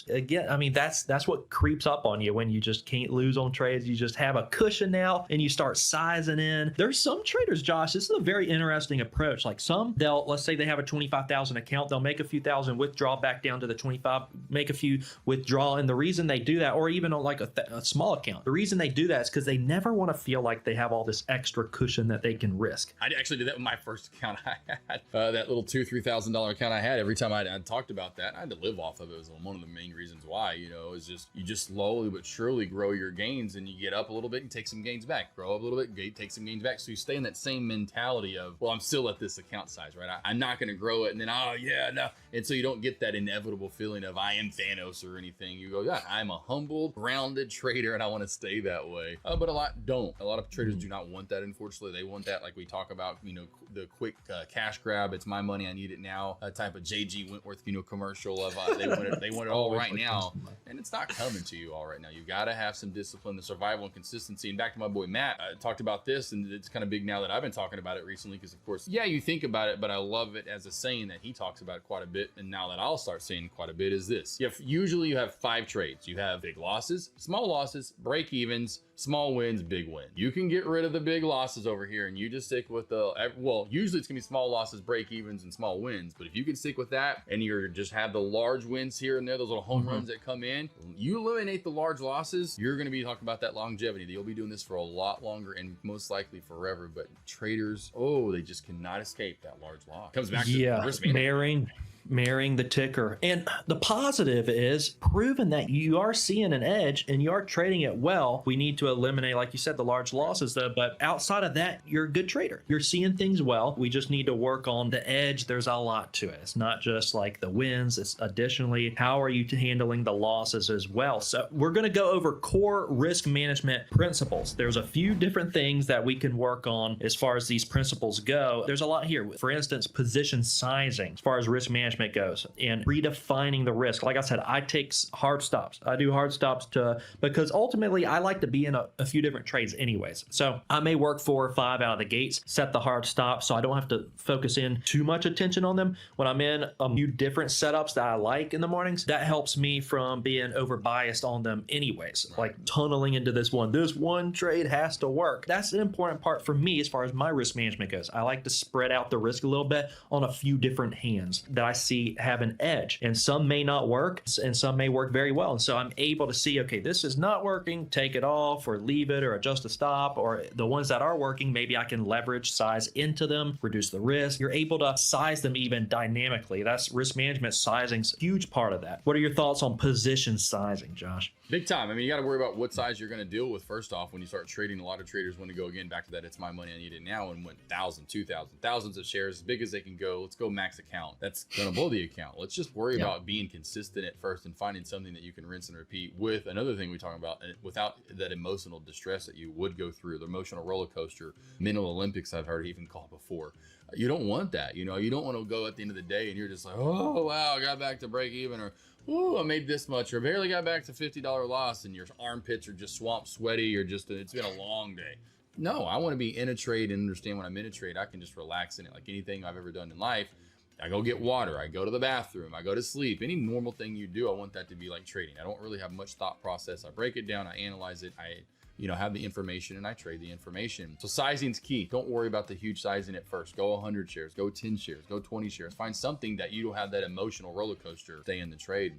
Again, I mean, that's what creeps up on you when you just can't lose on trades. You just have a cushion now and you start sizing in. There's some traders, Josh, this is a very interesting approach. Like let's say they have a 25,000 account. They'll make a few thousand, withdraw back down to the 25, make a if you withdraw. And the reason they do that, or even on like a small account, the reason they do that is because they never want to feel like they have all this extra cushion that they can risk. I actually did that with my first account I had. That little $2,000-$3,000 account I had. Every time I talked about that, I had to live off of it. It was one of the main reasons why, you know, is just you just slowly but surely grow your gains, and you get up a little bit and take some gains back. Grow up a little bit, take some gains back. So you stay in that same mentality of, well, I'm still at this account size, right? I'm not going to grow it, and then, oh yeah, no. And so you don't get that inevitable feeling of I am Thanos or anything. You go, yeah, I'm a humbled, grounded trader, and I want to stay that way. But a lot don't. A lot of traders do not want that, unfortunately. They want that, like we talk about, you know, the quick cash grab. It's my money, I need it now. Type of JG Wentworth, you know, commercial of they want it all right now, and it's not coming to you all right now. You got to have some discipline, the survival and consistency. And back to my boy Matt, I talked about this, and it's kind of big now that I've been talking about it recently, because of course, yeah, you think about it, but I love it as a saying that he talks about quite a bit, and now that I'll start saying quite a bit is this. Usually you have 5 trades. You have big losses, small losses, break evens, small wins, big win. You can get rid of the big losses over here, and you just stick with the, well, usually it's gonna be small losses, break evens, and small wins. But if you can stick with that, and you're just have the large wins here and there, those little home runs that come in, you eliminate the large losses, you're gonna be talking about that longevity. You'll be doing this for a lot longer, and most likely forever. But traders, oh, they just cannot escape that large loss. Comes back to risk management. Marrying the ticker. And the positive is proven that you are seeing an edge and you are trading it well. We need to eliminate, like you said, the large losses though. But outside of that, you're a good trader. You're seeing things well. We just need to work on the edge. There's a lot to it. It's not just like the wins. It's additionally, how are you handling the losses as well? So we're going to go over core risk management principles. There's a few different things that we can work on as far as these principles go. There's a lot here. For instance, position sizing as far as risk management goes, and redefining the risk. Like I said, I take hard stops. I do hard stops because ultimately I like to be in a few different trades anyways. So I may work 4 or 5 out of the gates, set the hard stop so I don't have to focus in too much attention on them. When I'm in a few different setups that I like in the mornings, that helps me from being over biased on them anyways, like tunneling into this one trade has to work. That's an important part for me as far as my risk management goes. I like to spread out the risk a little bit on a few different hands that I see have an edge, and some may not work and some may work very well. And so I'm able to see, okay, this is not working, take it off or leave it or adjust the stop, or the ones that are working, maybe I can leverage size into them, reduce the risk. You're able to size them even dynamically. That's risk management. Sizing's a huge part of that. What are your thoughts on position sizing, Josh? Big time. I mean, you got to worry about what size you're going to deal with first off when you start trading. A lot of traders want to go again back to that it's my money, I need it now, and went 1,000, 2,000, thousands of shares, as big as they can go. Let's go max account. That's going to blow the account. Let's just worry about being consistent at first and finding something that you can rinse and repeat with. Another thing we talk about, without that emotional distress that you would go through, the emotional roller coaster, mental Olympics, I've heard even called before. You don't want that. You know, you don't want to go at the end of the day and you're just like, oh, wow, I got back to break even, or oh, I made this much, or barely got back to $50 loss, and your armpits are just swamp sweaty, or just it's been a long day. No, I want to be in a trade and understand when I'm in a trade, I can just relax in it like anything I've ever done in life. I go get water, I go to the bathroom, I go to sleep. Any normal thing you do, I want that to be like trading. I don't really have much thought process. I break it down, I analyze it, I have the information, and I trade the information. So sizing's key. Don't worry about the huge sizing at first. Go 100 shares, go 10 shares, go 20 shares. Find something that you don't have that emotional roller coaster. Stay in the trade.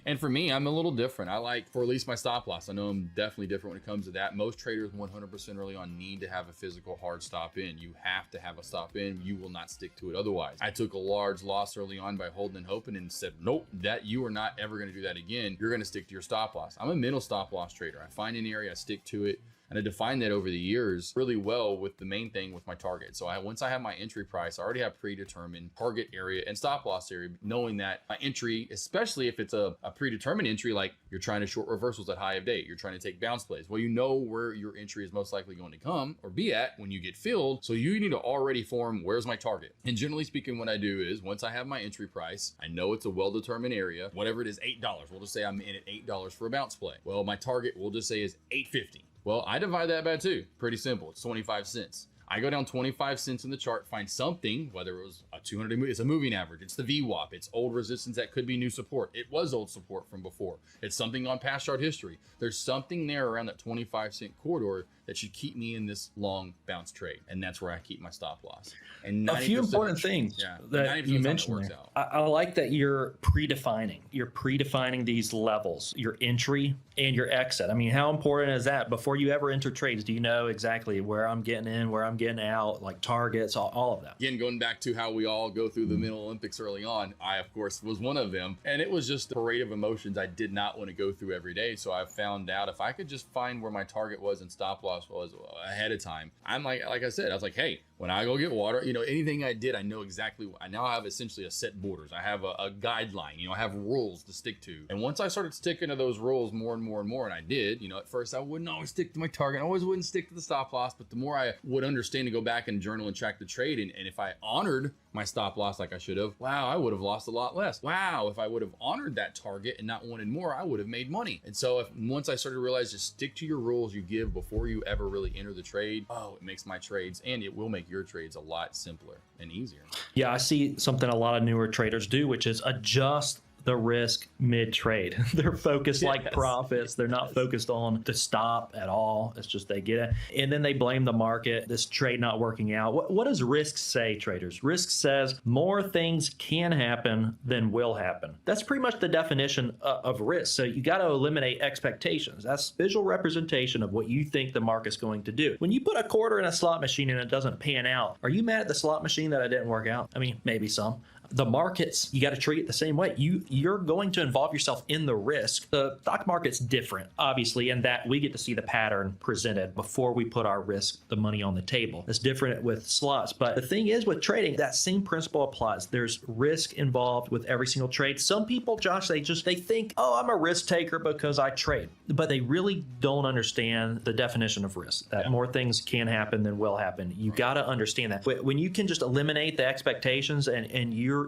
And for me, I'm a little different. I like, for at least my stop loss, I know I'm definitely different when it comes to that. Most traders 100% early on need to have a physical hard stop in. You have to have a stop in. You will not stick to it otherwise. I took a large loss early on by holding and hoping and said, nope, that you are not ever going to do that again. You're going to stick to your stop loss. I'm a mental stop loss trader. I find an area, I stick to it. And I defined that over the years really well with the main thing with my target. So once I have my entry price, I already have predetermined target area and stop loss area, knowing that my entry, especially if it's a predetermined entry, like you're trying to short reversals at high of day, you're trying to take bounce plays. Well, you know where your entry is most likely going to come or be at when you get filled. So you need to already form, where's my target? And generally speaking, what I do is once I have my entry price, I know it's a well-determined area, whatever it is, $8. We'll just say I'm in at $8 for a bounce play. Well, my target we'll just say is $8.50. Well, I divide that by 2. Pretty simple. It's 25 cents. I go down 25 cents in the chart, find something, whether it was a 200, it's a moving average, it's the VWAP, it's old resistance that could be new support. It was old support from before. It's something on past chart history. There's something there around that 25 cent corridor that should keep me in this long bounce trade. And that's where I keep my stop loss. And a few important things that you mentioned there. I like that you're predefining these levels, your entry and your exit. I mean, how important is that? Before you ever enter trades, do you know exactly where I'm getting in, where I'm getting out, like targets, all of that? Again, going back to how we all go through the Mental Olympics early on, I, of course, was one of them. And it was just a parade of emotions I did not want to go through every day. So I found out if I could just find where my target was and stop loss was ahead of time, I'm like I said, I was like, hey, when I go get water, anything I did, I know exactly. I now have essentially a set borders. I have a guideline, I have rules to stick to. And once I started sticking to those rules more and more and more, and I did, at first I wouldn't always stick to my target. I always wouldn't stick to the stop loss, but the more I would understand to go back and journal and track the trade, and if I honored my stop loss like I should have, wow, I would have lost a lot less. Wow, if I would have honored that target and not wanted more, I would have made money. And so once I started to realize, just stick to your rules you give before you ever really enter the trade, it makes my trades, and it will make your trades a lot simpler and easier. Yeah, I see something a lot of newer traders do, which is adjust the risk mid-trade. They're focused like profits. They're not focused on the stop at all. It's just they get it. And then they blame the market, this trade not working out. What does risk say, traders? Risk says more things can happen than will happen. That's pretty much the definition of risk. So you got to eliminate expectations. That's visual representation of what you think the market's going to do. When you put a quarter in a slot machine and it doesn't pan out, are you mad at the slot machine that it didn't work out? I mean, maybe some. The markets, you got to treat it the same way. You're going to involve yourself in the risk. The stock market's different, obviously, in that we get to see the pattern presented before we put our risk, the money on the table. It's different with slots. But the thing is with trading, that same principle applies. There's risk involved with every single trade. Some people, Josh, they think, I'm a risk taker because I trade. But they really don't understand the definition of risk, that more things can happen than will happen. You got to understand that. When you can just eliminate the expectations and your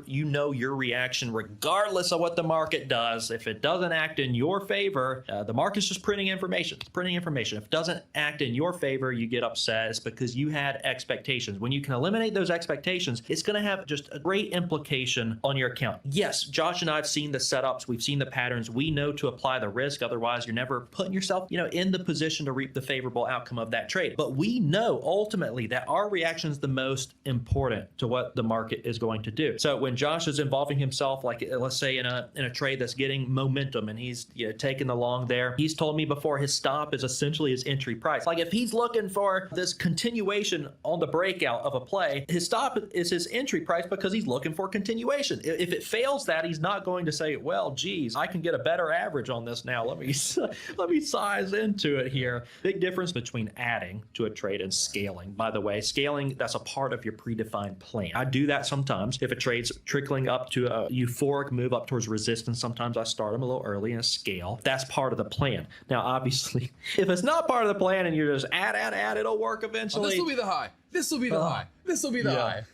reaction regardless of what the market does. If it doesn't act in your favor, the market's just printing information. It's printing information. If it doesn't act in your favor, you get upset. It's because you had expectations. When you can eliminate those expectations, it's going to have just a great implication on your account. Yes, Josh and I have seen the setups. We've seen the patterns. We know to apply the risk. Otherwise, you're never putting yourself, in the position to reap the favorable outcome of that trade. But we know ultimately that our reaction is the most important to what the market is going to do. So when Josh is involving himself, like let's say in a trade that's getting momentum and he's taking the long there, he's told me before his stop is essentially his entry price. Like if he's looking for this continuation on the breakout of a play, his stop is his entry price because he's looking for continuation. If it fails that, he's not going to say, well, geez, I can get a better average on this now. Let me size into it here. Big difference between adding to a trade and scaling. By the way, scaling, that's a part of your predefined plan. I do that sometimes. If a trade's trickling up to a euphoric move up towards resistance, sometimes I start them a little early in a scale. That's part of the plan. Now, obviously, if it's not part of the plan and you're just add, it'll work eventually. This will be the high. This will be the high. This will be the high.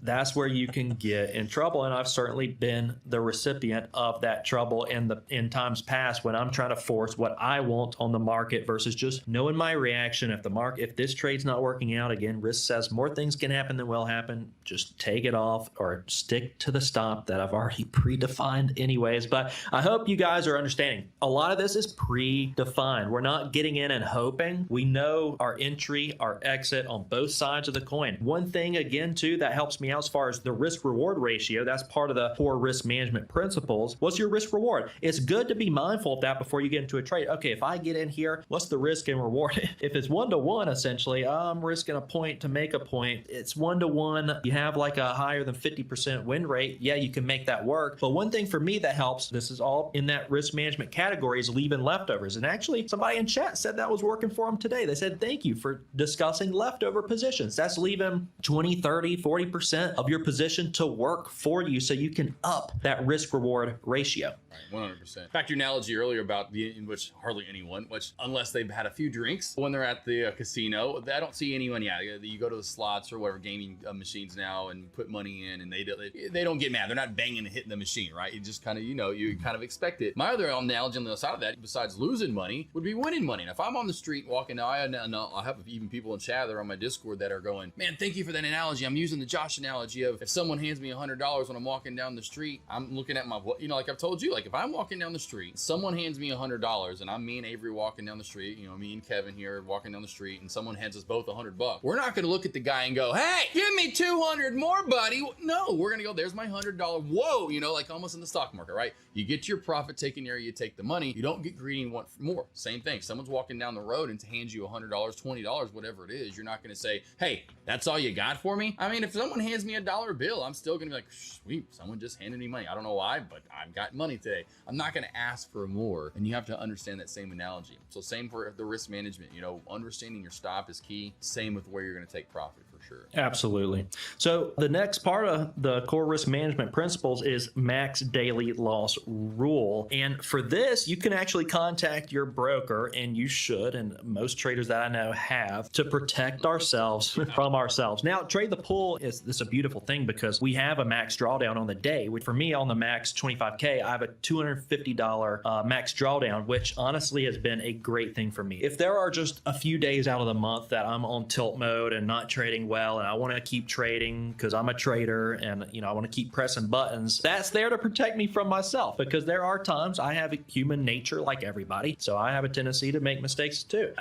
That's where you can get in trouble. And I've certainly been the recipient of that trouble in times past when I'm trying to force what I want on the market versus just knowing my reaction. If this trade's not working out, again, risk says more things can happen than will happen. Just take it off or stick to the stop that I've already predefined anyways. But I hope you guys are understanding. A lot of this is predefined. We're not getting in and hoping. We know our entry, our exit on both sides of the coin. One thing, again, too, that helps me out as far as the risk-reward ratio, that's part of the core risk management principles. What's your risk-reward? It's good to be mindful of that before you get into a trade. Okay, if I get in here, what's the risk and reward? If it's 1-to-1, essentially, I'm risking a point to make a point. It's 1-to-1. You have like a higher than 50% win rate. Yeah, you can make that work. But one thing for me that helps, this is all in that risk management category, is leaving leftovers. And actually, somebody in chat said that was working for them today. They said, thank you for discussing leftover positions. That's leaving 20, 30, 40% 50% of your position to work for you so you can up that risk reward ratio. Right, 100%. Back to your analogy earlier about in which hardly anyone, which unless they've had a few drinks when they're at the casino, I don't see anyone. Yeah, you go to the slots or whatever gaming machines now and put money in, and they don't get mad. They're not banging and hitting the machine, right? You just kind of you kind of expect it. My other analogy on the other side of that, besides losing money, would be winning money. And if I'm on the street walking, now I have even people in chat that are on my Discord that are going, man, thank you for that analogy. I'm using the Josh analogy of if someone hands me $100 when I'm walking down the street, I'm looking at my, like I've told you, like if I'm walking down the street, someone hands me $100 and I'm me and Avery walking down the street, me and Kevin here walking down the street, and someone hands us both $100. We're not going to look at the guy and go, hey, give me 200 more, buddy. No, we're going to go, there's my $100. Whoa, like almost in the stock market, right? You get your profit taken area, you take the money. You don't get greedy and want more. Same thing. Someone's walking down the road and hands you $100, $20, whatever it is. You're not going to say, hey, that's all you got for me? I mean, if someone hands me a dollar bill, I'm still going to be like, sweet, someone just handed me money. I don't know why, but I've got money today. I'm not going to ask for more. And you have to understand that same analogy. So same for the risk management, understanding your stop is key. Same with where you're going to take profit for sure. Absolutely. So the next part of the core risk management principles is max daily loss rule. And for this, you can actually contact your broker, and you should, and most traders that I know have, to protect ourselves from ourselves. Now, trade the pool is a beautiful thing because we have a max drawdown on the day, which for me on the max 25K, I have a $250 max drawdown, which honestly has been a great thing for me. If there are just a few days out of the month that I'm on tilt mode and not trading well, and I want to keep trading because I'm a trader and I want to keep pressing buttons, that's there to protect me from myself, because there are times I have a human nature like everybody, so I have a tendency to make mistakes too.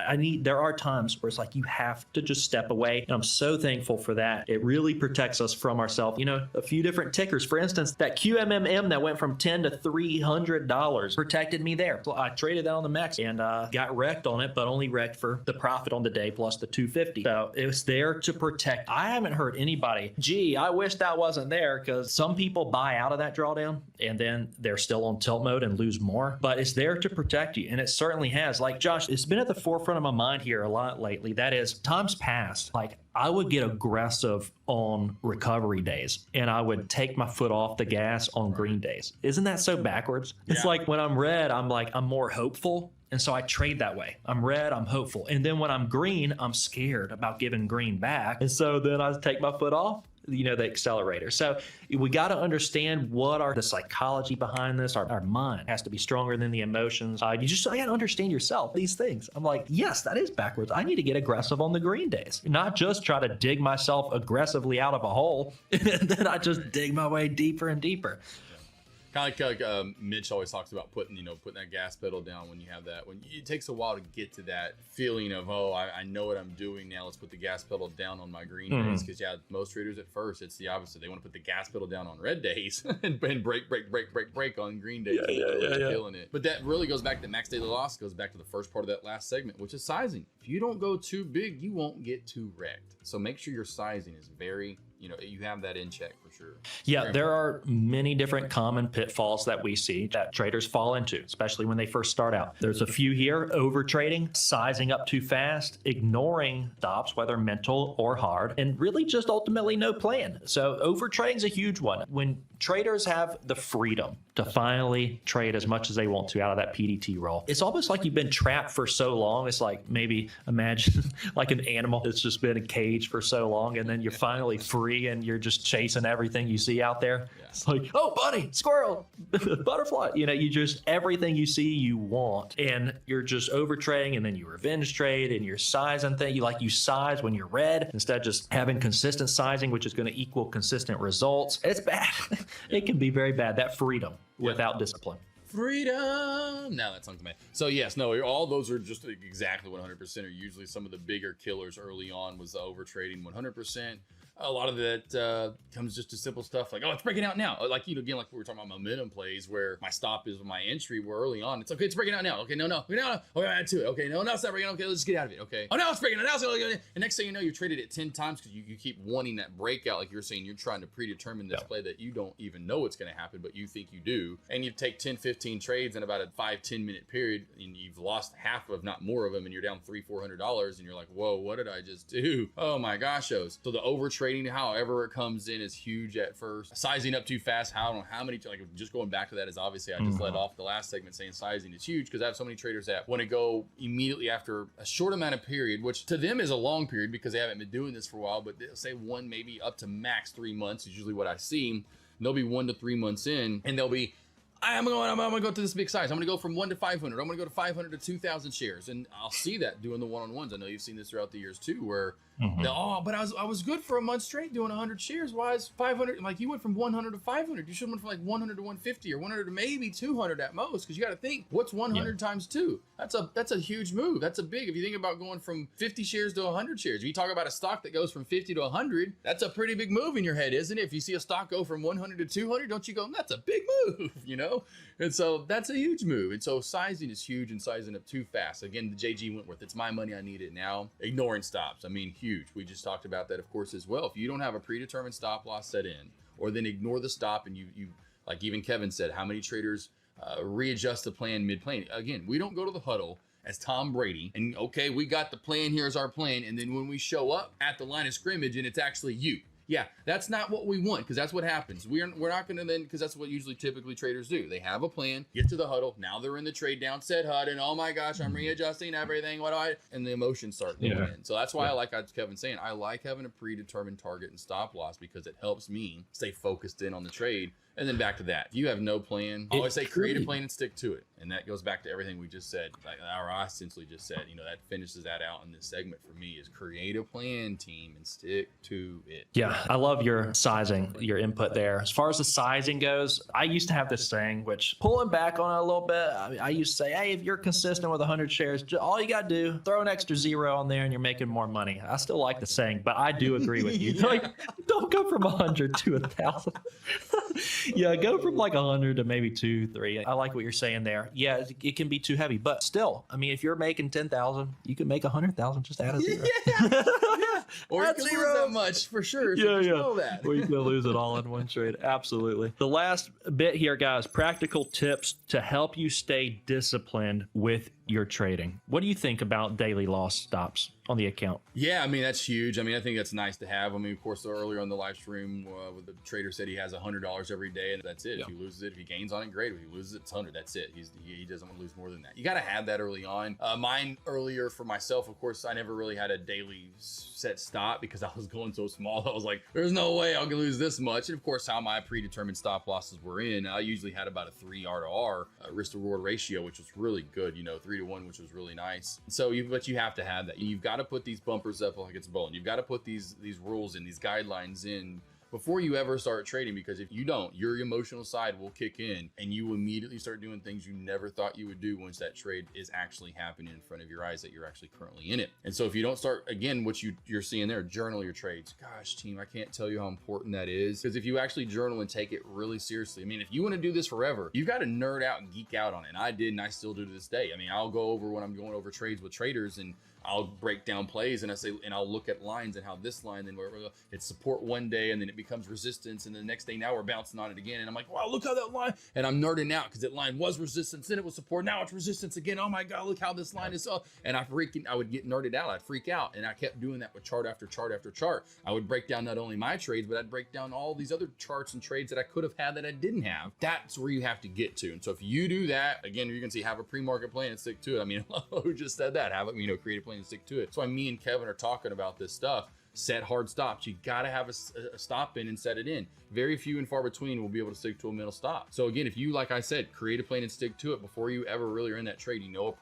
There are times where it's like you have to just step away, and I'm so thankful for that. It really protects us from ourselves. A few different tickers, for instance, that QMMM that went from $10 to $300 protected me there. So I traded that on the max and got wrecked on it, but only wrecked for the profit on the day plus the 250. So it was there to protect. I haven't heard anybody, gee, I wish that wasn't there, because some people buy out of that drawdown and then they're still on tilt mode and lose more, but it's there to protect you. And it certainly has. Like Josh, it's been at the forefront of my mind here a lot lately. That is, times past, like I would get aggressive on recovery days and I would take my foot off the gas on green days. Isn't that so backwards? Yeah. It's like when I'm red, I'm more hopeful. And so I trade that way. I'm red, I'm hopeful. And then when I'm green, I'm scared about giving green back. And so then I take my foot off, the accelerator. So we got to understand what the psychology behind this. Our mind has to be stronger than the emotions. You got to understand yourself, these things. I'm like, yes, that is backwards. I need to get aggressive on the green days, not just try to dig myself aggressively out of a hole. And then I just dig my way deeper and deeper. Kind of like Mitch always talks about putting that gas pedal down when you have that. When it takes a while to get to that feeling of, I know what I'm doing now. Let's put the gas pedal down on my green days. Because most traders at first, it's the opposite. They want to put the gas pedal down on red days and break on green days. Killing it. But that really goes back to max daily loss. Goes back to the first part of that last segment, which is sizing. If you don't go too big, you won't get too wrecked. So make sure your sizing is very, you have that in check for sure. Yeah, there are many different common pitfalls that we see that traders fall into, especially when they first start out. There's a few here: over trading, sizing up too fast, ignoring stops, whether mental or hard, and really just ultimately no plan. So over trading is a huge one. When traders have the freedom to finally trade as much as they want to out of that PDT role, it's almost like you've been trapped for so long. It's like, maybe imagine like an animal that's just been in a cage for so long, and then you're finally free and you're just chasing everything you see out there. Yeah. It's like, oh, bunny, squirrel, butterfly. You just, everything you see you want, and you're just over trading, and then you revenge trade and you're sizing things. You size when you're red instead of just having consistent sizing, which is going to equal consistent results. It's bad. It can be very bad, that freedom without discipline. Freedom. Now that sounds amazing. So yes, no, all those are just exactly 100% are usually some of the bigger killers early on was the over trading 100%. A lot of that comes just to simple stuff like, it's breaking out now. Like, again, like we were talking about momentum plays where my stop is my entry, where early on, it's okay, it's breaking out now. Okay, no. Okay, add to it. Okay, no, it's not breaking out. Okay, let's get out of it. Okay. Oh, now it's breaking out. Now it's and next thing you know, you traded it 10 times because you keep wanting that breakout. Like you're saying, you're trying to predetermine this play that you don't even know what's going to happen, but you think you do. And you take 10, 15 trades in about a 5-10 minute period, and you've lost half of, not more of them, and you're down $300-400, and you're like, whoa, what did I just do? Oh my gosh, so the over trade trading, however it comes in, is huge at first. Sizing up too fast, I don't know how many, like just going back to that is obviously I just led off the last segment saying sizing is huge because I have so many traders that want to go immediately after a short amount of period, which to them is a long period because they haven't been doing this for a while, but they'll say one, maybe up to max 3 months is usually what I see. They'll be 1 to 3 months in and they'll be, I'm gonna go to this big size. I'm gonna go from 1 to 500. I'm gonna go to 500 to 2,000 shares, and I'll see that doing the one-on-ones. I know you've seen this throughout the years too, where but I was good for a month straight doing 100 shares. Why is 500? Like you went from 100 to 500. You should have went from like 100 to 150 or 100 to maybe 200 at most, because you got to think what's 100 times 2. That's a huge move. That's a big. If you think about going from 50 shares to 100 shares, if you talk about a stock that goes from 50 to 100, that's a pretty big move in your head, isn't it? If you see a stock go from 100 to 200, don't you go, that's a big move, you know? And so that's a huge move. And so sizing is huge and sizing up too fast. Again, the JG Wentworth, it's my money, I need it now. Ignoring stops, I mean, huge. We just talked about that, of course, as well. If you don't have a predetermined stop loss set in, or then ignore the stop and you like even Kevin said, how many traders readjust the plan mid-plane? Again, we don't go to the huddle as Tom Brady and okay, we got the plan, here's our plan. And then when we show up at the line of scrimmage and it's actually you. Yeah, that's not what we want, because that's what happens. We're not going to then, because that's what usually typically traders do. They have a plan, get to the huddle, now they're in the trade down set HUD, and oh my gosh, I'm readjusting everything. What do I? And the emotions start going in. So that's why I like Kevin saying, I like having a predetermined target and stop loss because it helps me stay focused in on the trade. And then back to that. If you have no plan, I always say create a plan and stick to it. And that goes back to everything we just said, or I essentially just said, you know, that finishes that out in this segment for me is create a plan, team, and stick to it. Yeah, I love your sizing, your input there. As far as the sizing goes, I used to have this saying, which pulling back on it a little bit, I used to say, hey, if you're consistent with 100 shares, all you got to do, throw an extra 0 on there and you're making more money. I still like the saying, but I do agree with you. Like, don't go from 100 to 1,000. Yeah, go from like 100 to maybe 2, 3. I like what you're saying there. Yeah, it can be too heavy, but still, I mean, if you're making 10,000, you can make 100,000. Just add a 0. Yeah. Or you can lose that much for sure. So know that. Or you can lose it all in one trade. Absolutely. The last bit here, guys, practical tips to help you stay disciplined with your trading. What do you think about daily loss stops on the account? Yeah, I mean, that's huge. I mean, I think that's nice to have. I mean, of course, earlier on the live stream, the trader said he has $100 every day, and that's it. Yeah. If he loses it, if he gains on it, great. If he loses it, it's 100. That's it. He doesn't want to lose more than that. You got to have that early on. Mine earlier for myself, of course, I never really had a daily set stop because I was going so small. I was like, there's no way I'll lose this much. And of course, how my predetermined stop losses were in, I usually had about a 3 R to R risk to reward ratio, which was really good. You know, 3 to 1, which was really nice. So but you have to have that. You've got to put these bumpers up like it's bowling. You've got to put these rules and these guidelines in before you ever start trading, because if you don't, your emotional side will kick in and you immediately start doing things you never thought you would do once that trade is actually happening in front of your eyes that you're actually currently in it. And so if you don't start, again, what you're seeing there, journal your trades. Gosh, team, I can't tell you how important that is, because if you actually journal and take it really seriously, I mean, if you want to do this forever, you've got to nerd out and geek out on it. And I did, and I still do to this day. I mean, I'll go over when I'm going over trades with traders, and I'll break down plays and I'll look at lines and how this line, then it's support one day and then it becomes resistance, and the next day now we're bouncing on it again, and I'm like, wow, look how that line, and I'm nerding out because that line was resistance, then it was support, now it's resistance again. Oh my God, look how this line is up. And I would get nerded out. I'd freak out, and I kept doing that with chart after chart after chart. I would break down not only my trades, but I'd break down all these other charts and trades that I could have had that I didn't have. That's where you have to get to. And so if you do that, again, you're gonna see, have a pre-market plan and stick to it. I mean, who just said that? Have it, create a plan and stick to it. That's why me and Kevin are talking about this stuff. Set hard stops. You got to have a stop in and set it in. Very few and far between will be able to stick to a middle stop. So again, if you, like I said, create a plan and stick to it before you ever really are in that trade, you know, a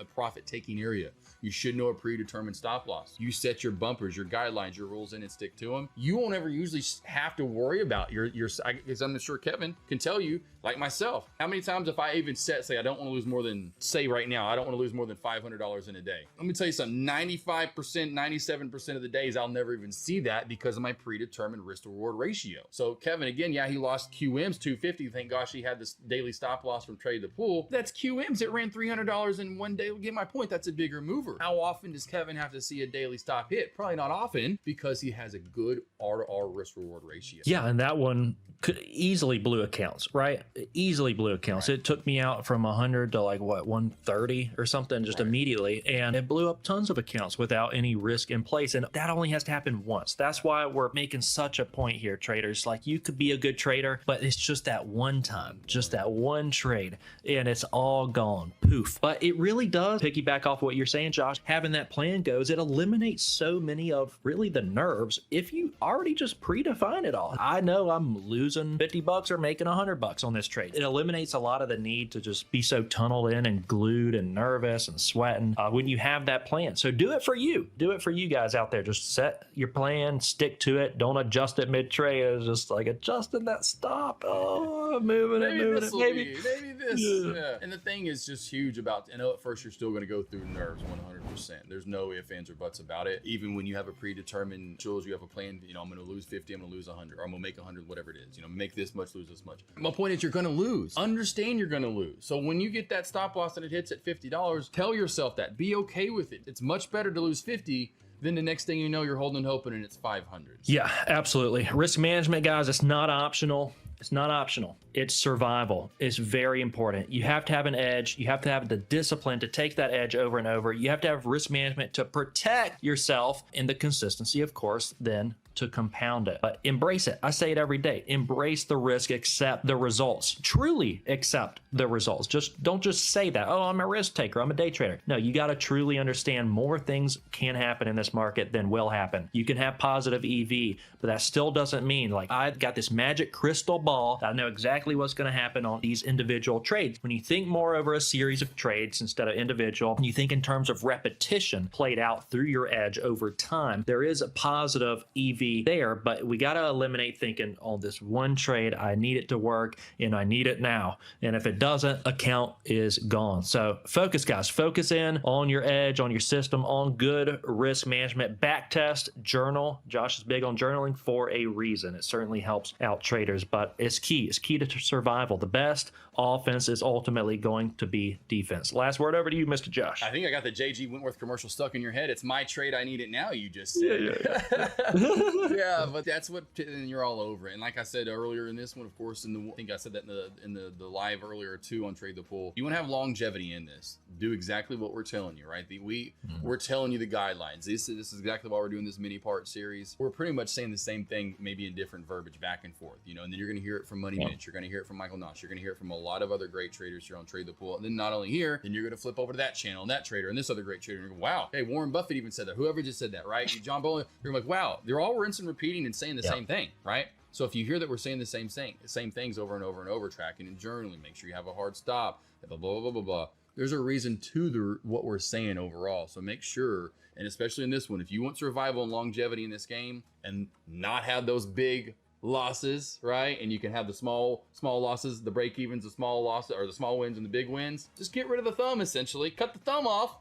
profit taking area. You should know a predetermined stop loss. You set your bumpers, your guidelines, your rules in and stick to them. You won't ever usually have to worry about because I'm sure Kevin can tell you, like myself, how many times if I even say I don't want to lose more than, say right now, I don't want to lose more than $500 in a day. Let me tell you something, 95%, 97% of the days I'll never even see that because of my predetermined risk to reward ratio. So Kevin, again, yeah, he lost QMs 250. Thank gosh he had this daily stop loss from trade the pool. That's QMs. It ran $300 in one day. Get my point. That's a bigger mover. How often does Kevin have to see a daily stop hit? Probably not often, because he has a good R to R risk reward ratio. Yeah, and that one could easily blew accounts, right? Easily blew accounts. Right. It took me out from 100 to like what, 130 or something just immediately, and it blew up tons of accounts without any risk in place. And that only has to happen once. That's why we're making such a point here, traders. Like, you could be a good trader, but it's just that one time, just that one trade, and it's all gone. Poof. But it really does piggyback off what you're saying, Josh. Having that plan goes, it eliminates so many of really the nerves if you already just predefine it all. I know I'm losing $50 or making $100 on this trade. It eliminates a lot of the need to just be so tunneled in and glued and nervous and sweating when you have that plan. So do it for you. Do it for you guys out there. Just set your plan, stick to it. Don't adjust it mid-trade. It's just like adjusting that stop. Oh, moving it. Maybe this. Yeah. And the thing is just huge about, I know at first you're still going to go through nerves 100%. There's no ifs, ands, or buts about it. Even when you have a predetermined tools, you have a plan, you know, I'm going to lose 50, I'm going to lose 100, or I'm going to make 100, whatever it is. You know, make this much, lose this much. My point is you're going to lose. Understand you're going to lose. So when you get that stop loss and it hits at $50, tell yourself that. Be okay with it. It's much better to lose 50 then the next thing you know, you're holding and hoping and it's 500. Yeah, absolutely. Risk management, guys, it's not optional. It's not optional. It's survival. It's very important. You have to have an edge. You have to have the discipline to take that edge over and over. You have to have risk management to protect yourself, and the consistency, of course, then to compound it. But embrace it. I say it every day. Embrace the risk, accept the results. Truly accept the results. Don't just say that, oh, I'm a risk taker, I'm a day trader. No, you got to truly understand more things can happen in this market than will happen. You can have positive EV, but that still doesn't mean like I've got this magic crystal ball. I know exactly what's going to happen on these individual trades. When you think more over a series of trades instead of individual, you think in terms of repetition played out through your edge over time, there is a positive EV there, but we got to eliminate thinking on this one trade, I need it to work and I need it now. And if it doesn't, account is gone. So focus, guys, focus in on your edge, on your system, on good risk management, back test, journal. Josh is big on journaling for a reason. It certainly helps out traders, but it's key. It's key to survival. The best offense is ultimately going to be defense. Last word over to you, Mr. Josh. I think I got the J.G. Wentworth commercial stuck in your head. It's my trade. I need it now. You just said. Yeah, but that's what, and you're all over it. And like I said earlier in this one, of course, I think I said that in the live earlier too on Trade the Pool. You want to have longevity in this. Do exactly what we're telling you, right? We're telling you the guidelines. This is exactly why we're doing this mini part series. We're pretty much saying the same thing, maybe in different verbiage back and forth, you know. And then you're going to hear it from Money Mitch. You're going to hear it from Michael Nosh. You're going to hear it from a lot of other great traders here on Trade the Pool. And then not only here, then you're going to flip over to that channel and that trader and this other great trader. And you're going, wow, hey, Warren Buffett even said that. Whoever just said that, right? John Boland. You're like, wow, they're all rinsing, repeating, and saying the same thing, right? So if you hear that we're saying the same things over and over and over, tracking and journaling, make sure you have a hard stop, blah, blah, blah, blah, blah. There's a reason to what we're saying overall. So make sure, and especially in this one, if you want survival and longevity in this game and not have those big losses, right? And you can have the small losses, the break evens, the small losses, or the small wins and the big wins. Just get rid of the thumb, essentially. Cut the thumb off.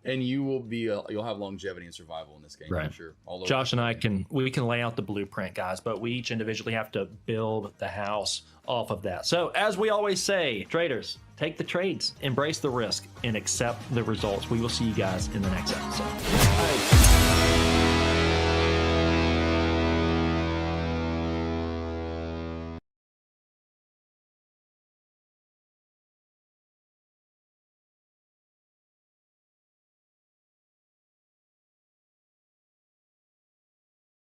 And you will be, you'll have longevity and survival in this game, right? I'm sure. Josh and I can lay out the blueprint, guys, but we each individually have to build the house off of that. So as we always say, traders, take the trades, embrace the risk, and accept the results. We will see you guys in the next episode.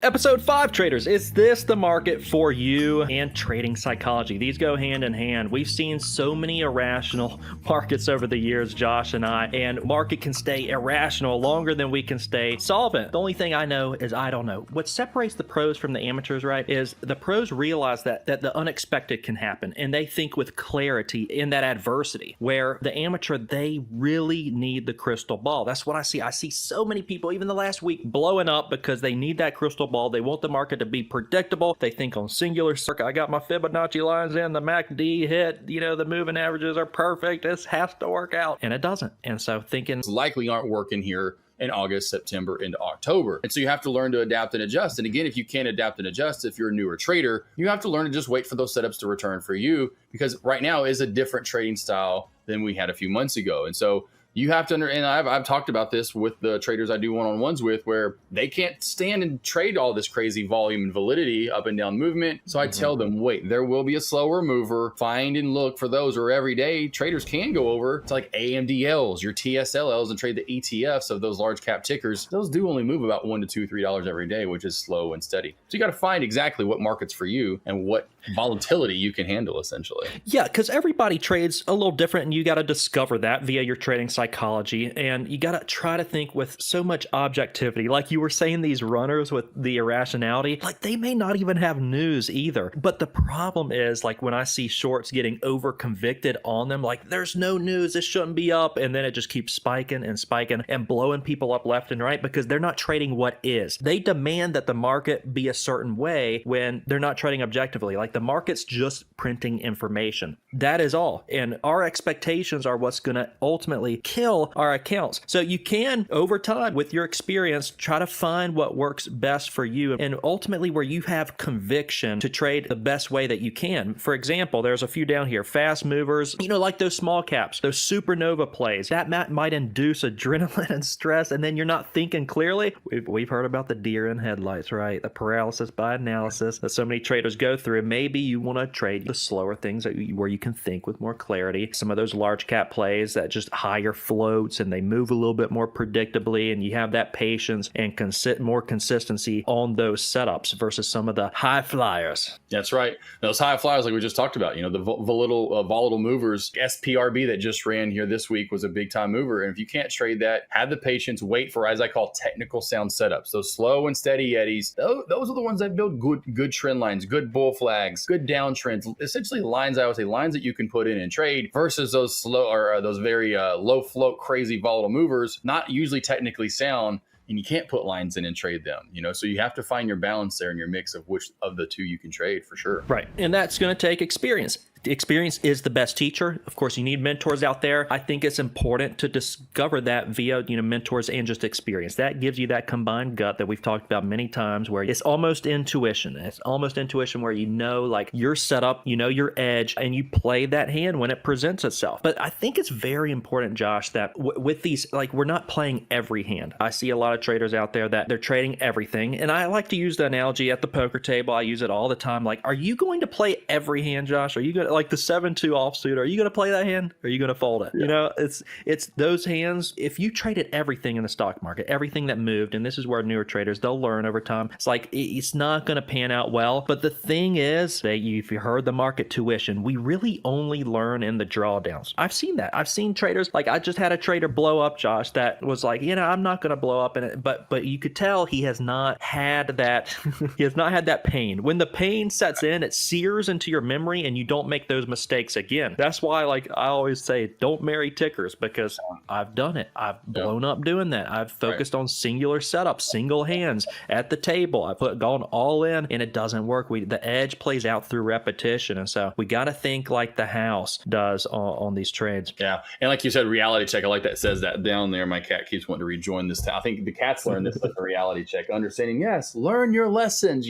Episode 5, traders. Is this the market for you and trading psychology? These go hand in hand. We've seen so many irrational markets over the years, Josh and I, and market can stay irrational longer than we can stay solvent. The only thing I know is I don't know. What separates the pros from the amateurs, right, is the pros realize that the unexpected can happen, and they think with clarity in that adversity, where the amateur, they really need the crystal ball. That's what I see. I see so many people, even the last week, blowing up because they need that crystal ball. They want the market to be predictable. They think on singular circuit. I got my Fibonacci lines in, the MACD hit, you know, the moving averages are perfect. This has to work out. And it doesn't. And so thinking likely aren't working here in August, September, into October. And so you have to learn to adapt and adjust. And again, if you can't adapt and adjust, if you're a newer trader, you have to learn to just wait for those setups to return for you, because right now is a different trading style than we had a few months ago. And so You have to and I've talked about this with the traders I do one-on-ones with, where they can't stand and trade all this crazy volume and validity up and down movement. So I tell them, wait, there will be a slower mover. Find and look for those, or every day traders can go over to like AMDLs, your TSLLs, and trade the ETFs of those large cap tickers. Those do only move about $1 to $3 every day, which is slow and steady. So you got to find exactly what market's for you and what volatility you can handle, essentially. Yeah, because everybody trades a little different, and you got to discover that via your trading psychology. And you got to try to think with so much objectivity. Like you were saying, these runners with the irrationality, like they may not even have news either. But the problem is, like when I see shorts getting over convicted on them, like there's no news, this shouldn't be up. And then it just keeps spiking and blowing people up left and right because they're not trading what is. They demand that the market be a certain way when they're not trading objectively. Like the market's just printing information. That is all. And our expectations are what's going to ultimately kill our accounts. So you can, over time, with your experience, try to find what works best for you and ultimately where you have conviction to trade the best way that you can. For example, there's a few down here, fast movers, like those small caps, those supernova plays. That might induce adrenaline and stress, and then you're not thinking clearly. We've heard about the deer in headlights, right? The paralysis by analysis that so many traders go through. Maybe you want to trade the slower things where you can think with more clarity. Some of those large cap plays that just higher floats and they move a little bit more predictably, and you have that patience and more consistency on those setups versus some of the high flyers. That's right. Those high flyers, like we just talked about, the volatile movers. SPRB that just ran here this week was a big time mover. And if you can't trade that, have the patience, wait for, as I call, technical sound setups. Those slow and steady eddies, those are the ones that build good trend lines, good bull flags, good downtrends, essentially lines, I would say, lines that you can put in and trade versus those slow or those very low float, crazy volatile movers, not usually technically sound. And you can't put lines in and trade them, so you have to find your balance there in your mix of which of the two you can trade for sure. Right. And that's going to take experience. Experience is the best teacher. Of course, you need mentors out there. I think it's important to discover that via, mentors and just experience. That gives you that combined gut that we've talked about many times, where it's almost intuition. It's almost intuition where like your setup, your edge, and you play that hand when it presents itself. But I think it's very important, Josh, that with these, like, we're not playing every hand. I see a lot of traders out there that they're trading everything. And I like to use the analogy at the poker table. I use it all the time. Like, are you going to play every hand, Josh? Are you going to, like the 7-2 offsuit, are you going to play that hand or are you going to fold it? Yeah. It's those hands. If you traded everything in the stock market, everything that moved, and this is where newer traders, they'll learn over time, it's like it's not going to pan out well. But the thing is that if you heard the market tuition, we really only learn in the drawdowns. I've seen that. I've seen traders, like I just had a trader blow up, Josh, that was like, I'm not going to blow up in it, but you could tell he has not had that he has not had that pain. When the pain sets in, it sears into your memory and you don't make those mistakes again. That's why, like I always say, don't marry tickers, because I've done it. I've blown up doing that. I've focused on singular setups, single hands at the table. I've gone all in and it doesn't work. The edge plays out through repetition. And so we got to think like the house does on these trades. Yeah. And like you said, reality check. I like that it says that down there. My cat keeps wanting to rejoin this. I think the cats learned this with the reality check, understanding, yes, learn your lessons,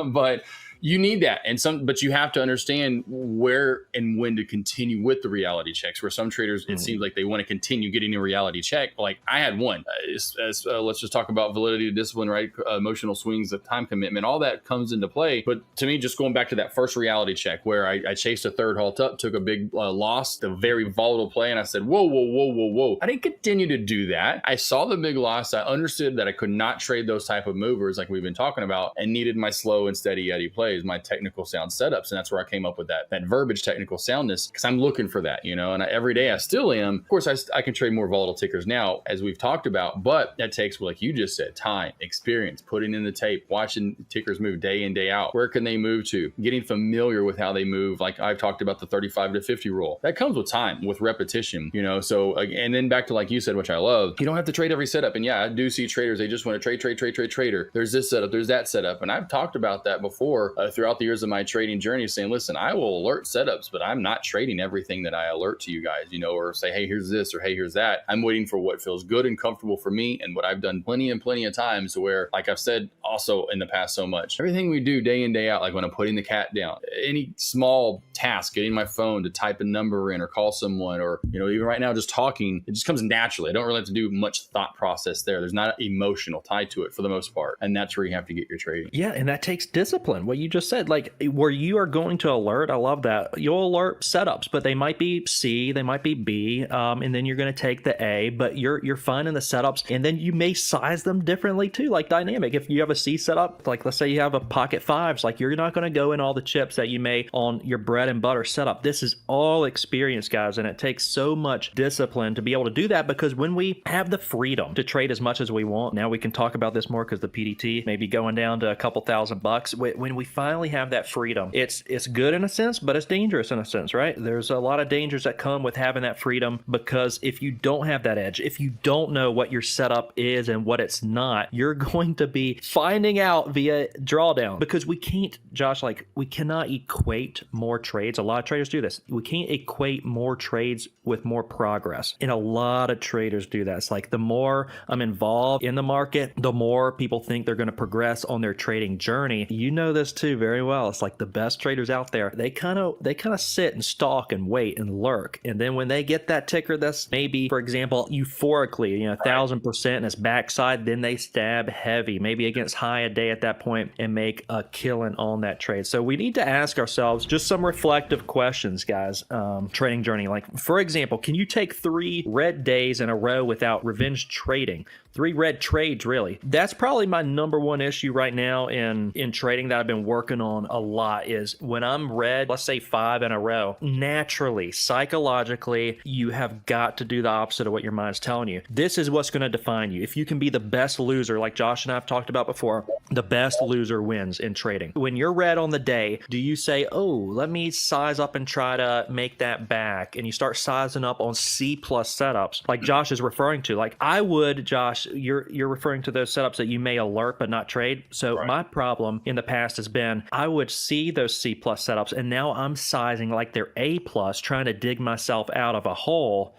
but you need that. But you have to understand where and when to continue with the reality checks, where some traders, it seems like they want to continue getting a reality check. Like I had one, let's just talk about validity, discipline, right? Emotional swings of time commitment, all that comes into play. But to me, just going back to that first reality check where I chased a third halt up, took a big loss, the very volatile play. And I said, whoa. I didn't continue to do that. I saw the big loss. I understood that I could not trade those type of movers like we've been talking about, and needed my slow and steady eddy plays, my technical sound setups. And that's where I came up with that verbiage, technical soundness, because I'm looking for that, and every day I still am. Of course, I can trade more volatile tickers now, as we've talked about, but that takes, like you just said, time, experience, putting in the tape, watching tickers move day in, day out. Where can they move to? Getting familiar with how they move. Like I've talked about the 35 to 50 rule. That comes with time, with repetition, so, and then back to, like you said, which I love, you don't have to trade every setup. And yeah, I do see traders, they just want to trade. There's this setup, there's that setup. And I've talked about that before. throughout the years of my trading journey saying, listen, I will alert setups, but I'm not trading everything that I alert to you guys, or say, hey, here's this or hey, here's that. I'm waiting for what feels good and comfortable for me. And what I've done plenty of times where, like I've said also in the past so much, everything we do day in, day out, like when I'm putting the cat down, any small task, getting my phone to type a number in or call someone, or, even right now, just talking, it just comes naturally. I don't really have to do much thought process there. There's not an emotional tie to it for the most part. And that's where you have to get your trading. Yeah. And that takes discipline. What you just said, like where you are going to alert. I love that. You'll alert setups, but they might be C, they might be B. And then you're going to take the A, but you're finding the setups, and then you may size them differently too, like dynamic. If you have a C setup, like let's say you have a pocket fives, like you're not going to go in all the chips that you may on your bread and butter setup. This is all experience, guys, and it takes so much discipline to be able to do that, because when we have the freedom to trade as much as we want, now we can talk about this more because the PDT may be going down to a couple $1,000. When we finally have that freedom, it's good in a sense, but it's dangerous in a sense, right? There's a lot of dangers that come with having that freedom, because if you don't have that edge, if you don't know what your setup is and what it's not, you're going to be finding out via drawdown, because we can't, Josh, like we cannot equate more trades. A lot of traders do this. We can't equate more trades with more progress. And a lot of traders do that. It's like the more I'm involved in the market, the more people think they're going to progress on their trading journey. You know this too very well. It's like the best traders out there, they kind of sit and stalk and wait and lurk. And then when they get that ticker that's maybe, for example, euphorically, 1,000% in its backside, then they stab heavy, maybe against high a day at that point, and make a killing on that trade. So we need to ask ourselves just some reflective questions, guys. Trading journey, like for example, can you take 3 red days in a row without revenge trading? 3 red trades, really. That's probably my number one issue right now in trading that I've been working on a lot, is when I'm red, let's say 5 in a row, naturally, psychologically, you have got to do the opposite of what your mind's telling you. This is what's going to define you. If you can be the best loser, like Josh and I have talked about before, the best loser wins in trading. When you're red on the day, do you say, oh, let me size up and try to make that back? And you start sizing up on C plus setups, like Josh is referring to. Like I would, Josh, you're referring to those setups that you may alert but not trade. So my problem in the past has been I would see those C plus setups, and now I'm sizing like they're A plus, trying to dig myself out of a hole.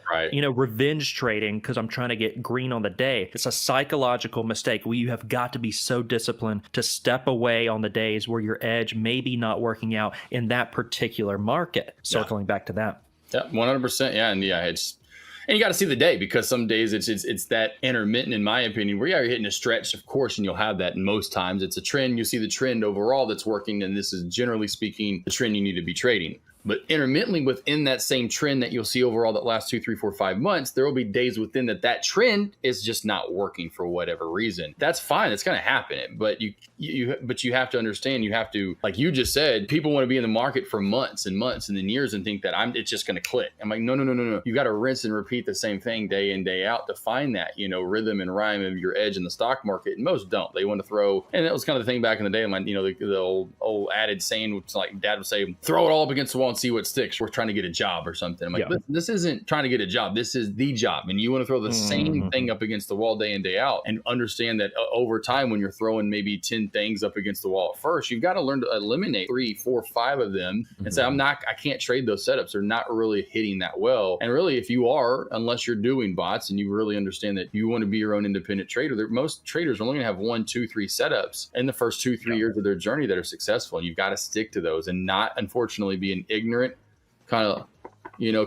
Revenge trading because I'm trying to get green on the day. It's a psychological mistake. You have got to be so disciplined to step away on the days where your edge may be not working out in that particular market. Circling back to that. Yeah, 100%. Yeah, and and you got to see the day, because some days it's that intermittent, in my opinion, where you're hitting a stretch, of course, and you'll have that. And most times it's a trend. You see the trend overall that's working, and this is generally speaking the trend you need to be trading. But intermittently within that same trend that you'll see overall that last 2, 3, 4, 5 months, there will be days within that trend is just not working for whatever reason. That's fine. It's going to happen. But you have to understand, you have to, like you just said, people want to be in the market for months and months and then years and think that it's just going to click. I'm like, no. You got to rinse and repeat the same thing day in, day out to find that, rhythm and rhyme of your edge in the stock market. And most don't. They want to throw, and that was kind of the thing back in the day, like, the old added saying, which like dad would say, throw it all up against the wall and see what sticks. We're trying to get a job or something. I'm like, this isn't trying to get a job. This is the job. And you want to throw the same thing up against the wall day in, day out, and understand that over time, when you're throwing maybe 10 things up against the wall at first, you've got to learn to eliminate 3, 4, 5 of them and say, I can't trade those setups. They're not really hitting that well. And really, if you are, unless you're doing bots and you really understand that you want to be your own independent trader, most traders are only going to have 1, 2, 3 setups in the first 2, 3 years of their journey that are successful. And you've got to stick to those and not, unfortunately, be an ignorant kind of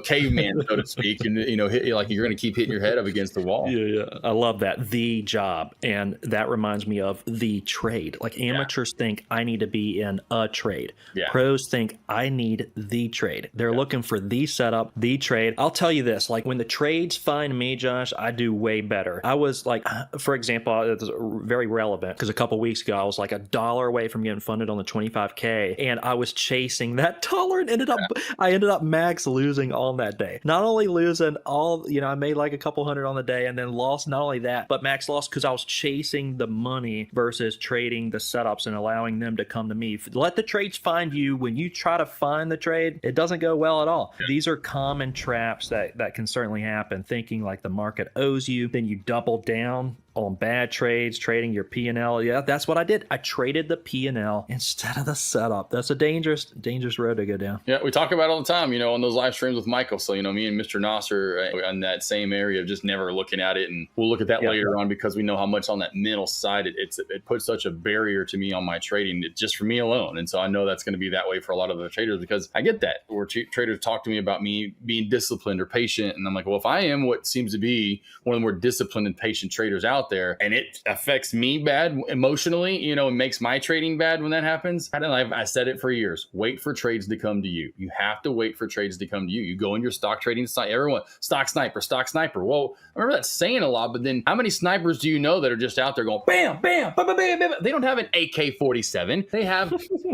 caveman, so to speak, and like you're going to keep hitting your head up against the wall. Yeah. I love that. The job. And that reminds me of the trade. Like amateurs think I need to be in a trade. Yeah. Pros think I need the trade. They're looking for the setup, the trade. I'll tell you this, like when the trades find me, Josh, I do way better. I was like, for example, it's very relevant because a couple weeks ago, I was like $1 away from getting funded on the 25K, and I was chasing that dollar and I ended up max losing on that day. Not only losing all, I made like a couple hundred on the day and then lost not only that, but max lost because I was chasing the money versus trading the setups and allowing them to come to me. Let the trades find you. When you try to find the trade, it doesn't go well at all. Yeah. These are common traps that can certainly happen. Thinking like the market owes you, then you double down on bad trades, trading your P&L. Yeah, that's what I did. I traded the P&L instead of the setup. That's a dangerous road to go down. Yeah, we talk about it all the time, on those live streams with Michael. So, me and Mr. Nasser in that same area of just never looking at it. And we'll look at that later on, because we know how much on that mental side it puts such a barrier to me on my trading, just for me alone. And so I know that's going to be that way for a lot of the traders, because I get that, where traders talk to me about me being disciplined or patient. And I'm like, well, if I am what seems to be one of the more disciplined and patient traders out there, and it affects me bad emotionally, it makes my trading bad when that happens. I said it for years. Wait for trades to come to you. You have to wait for trades to come to you. You go in your stock trading site, everyone, stock sniper. Well, I remember that saying a lot, but then how many snipers do you know that are just out there going bam, bam, bam, bam, bam, bam? They don't have an AK-47. They have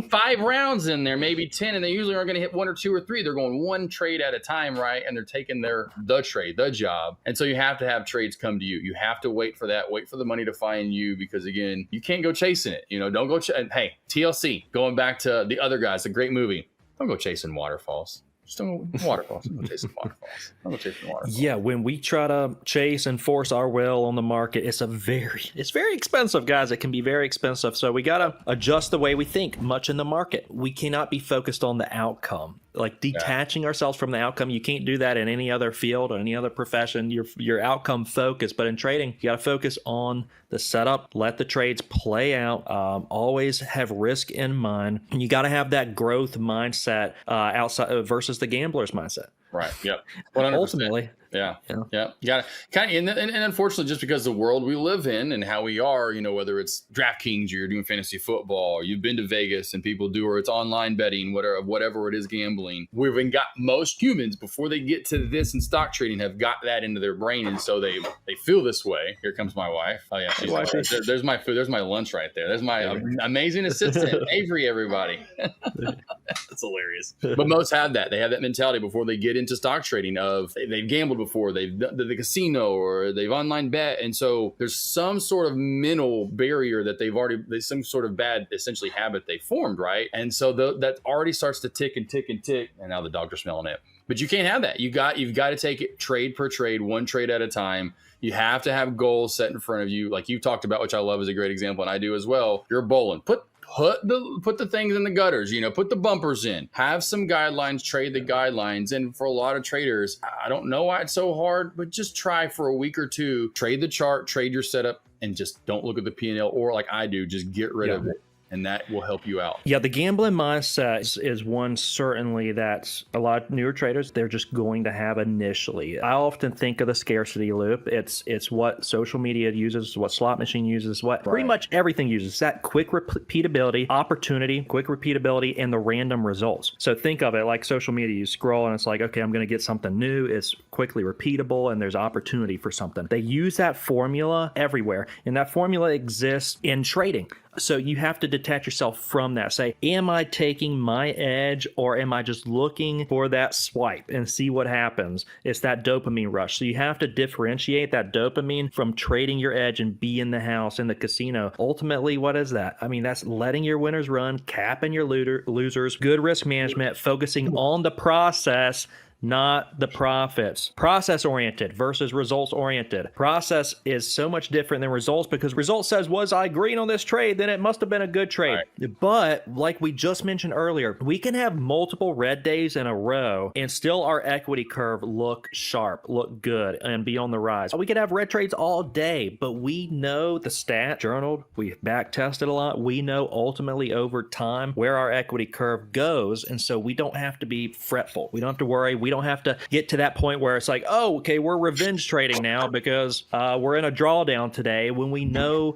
5 rounds in there, maybe 10, and they usually aren't going to hit 1 or 2 or 3. They're going one trade at a time, right? And they're taking the trade, the job. And so you have to have trades come to you. You have to wait for that, wait for the money to find you, because again, you can't go chasing it. Don't go. Hey, TLC, going back to the other guys, a great movie. Don't go chasing waterfalls. Just don't go waterfalls. Don't go chasing waterfalls. Don't go chasing waterfalls. Yeah, when we try to chase and force our will on the market, it's very expensive, guys. It can be very expensive. So we got to adjust the way we think much in the market. We cannot be focused on the outcome. Like detaching ourselves from the outcome. You can't do that in any other field or any other profession. You're outcome focused, but in trading, you got to focus on the setup, let the trades play out, always have risk in mind. And you got to have that growth mindset outside versus the gambler's mindset. Right. Yep. 100%. Ultimately. Yeah. You got to and unfortunately, just because the world we live in and how we are, whether it's DraftKings or you're doing fantasy football, or you've been to Vegas and people do, or it's online betting, whatever it is, gambling. We've got most humans before they get to this in stock trading have got that into their brain, and so they feel this way. Here comes my wife. Oh yeah, there's my food. There's my lunch right there. There's my amazing assistant, Avery. Everybody, that's hilarious. But most have that. They have that mentality before they get into stock trading of they've gambled before, they've done the casino, or they've online bet, and so there's some sort of mental barrier that there's some sort of bad essentially habit they formed, right? And so that already starts to tick and tick and tick, and now the dogs are smelling it. But you can't have that. You've got to take it trade per trade, one trade at a time. You have to have goals set in front of you, like you talked about, which I love as a great example, and I do as well. You're bowling. Put the things in the gutters, put the bumpers in, have some guidelines, trade the guidelines. And for a lot of traders, I don't know why it's so hard, but just try for a week or two, trade the chart, trade your setup, and just don't look at the P&L, or like I do, just get rid of it. And that will help you out. Yeah, the gambling mindset is one certainly that a lot of newer traders, they're just going to have initially. I often think of the scarcity loop. It's what social media uses, what slot machine uses, what pretty much everything uses. That quick repeatability, opportunity, quick repeatability, and the random results. So think of it like social media. You scroll and it's like, okay, I'm going to get something new. It's quickly repeatable and there's opportunity for something. They use that formula everywhere. And that formula exists in trading. So you have to detach yourself from that. Say, am I taking my edge, or am I just looking for that swipe and see what happens? It's that dopamine rush. So you have to differentiate that dopamine from trading your edge and be in the house in the casino. Ultimately, what is that? I mean, that's letting your winners run, capping your losers, good risk management, focusing on the process, not the profits. Process oriented versus results oriented. Process is so much different than results, because results says, was I green on this trade? Then it must have been a good trade. Right. But like we just mentioned earlier, we can have multiple red days in a row and still our equity curve look sharp, look good, and be on the rise. We could have red trades all day, but we know the stat journaled, we've back tested a lot. We know ultimately over time where our equity curve goes. And so we don't have to be fretful. We don't have to worry. We don't have to get to that point where it's like, oh, okay, we're revenge trading now because we're in a drawdown today, when we know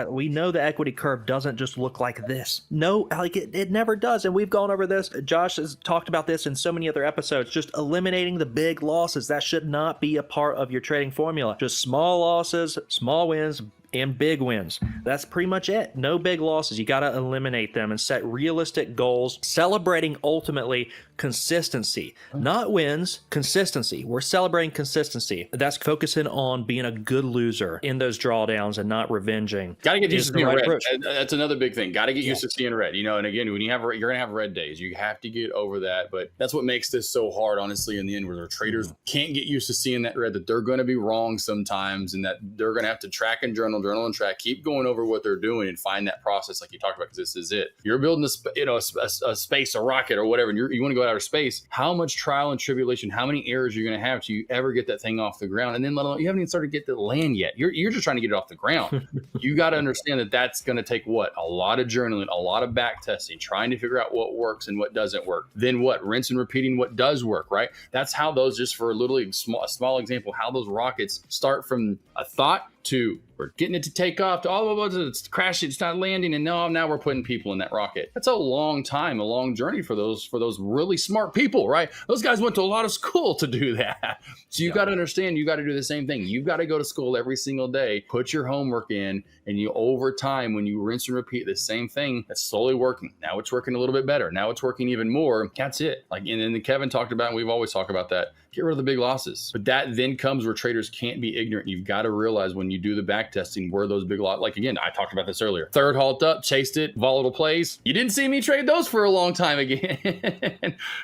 we know the equity curve doesn't just look like this. No, like it never does. And we've gone over this. Josh has talked about this in so many other episodes, just eliminating the big losses. That should not be a part of your trading formula. Just small losses, small wins, and big wins. That's pretty much it. No big losses. You got to eliminate them and set realistic goals, celebrating ultimately consistency, not wins, consistency. We're celebrating consistency. That's focusing on being a good loser in those drawdowns and not revenging. Got to get used to seeing red. approach. That's another big thing. Got to get used to seeing red. You know, and again, when you're gonna have red days, you have to get over that. But that's what makes this so hard, honestly, in the end, where the traders can't get used to seeing that red, that they're going to be wrong sometimes, and that they're going to have to track and journal and track, keep going over what they're doing, and find that process, like you talked about, because this is it. You're building a space, a rocket, or whatever, and you want to go out of space. How much trial and tribulation, how many errors you're going to have to you ever get that thing off the ground, and then let alone, you haven't even started to get to land yet. You're just trying to get it off the ground. You got to understand that that's going to take what? A lot of journaling, a lot of back testing, trying to figure out what works and what doesn't work. Then what? Rinse and repeating what does work, right? That's how those, just for a small example, how those rockets start from a thought to we're getting it to take off to it's crashing, it's not landing, and now we're putting people in that rocket. That's a long time, a long journey for those really smart people, right? Those guys went to a lot of school to do that. So you got to understand, you got to do the same thing. You've got to go to school every single day, put your homework in, and you, over time, when you rinse and repeat the same thing, that's slowly working. Now it's working a little bit better. Now it's working even more. That's it. Like, and then Kevin talked about, and we've always talked about that. Get rid of the big losses. But that then comes where traders can't be ignorant. You've got to realize when you do the back testing where those big losses, like again, I talked about this earlier. Third halt up, chased it, volatile plays. You didn't see me trade those for a long time again.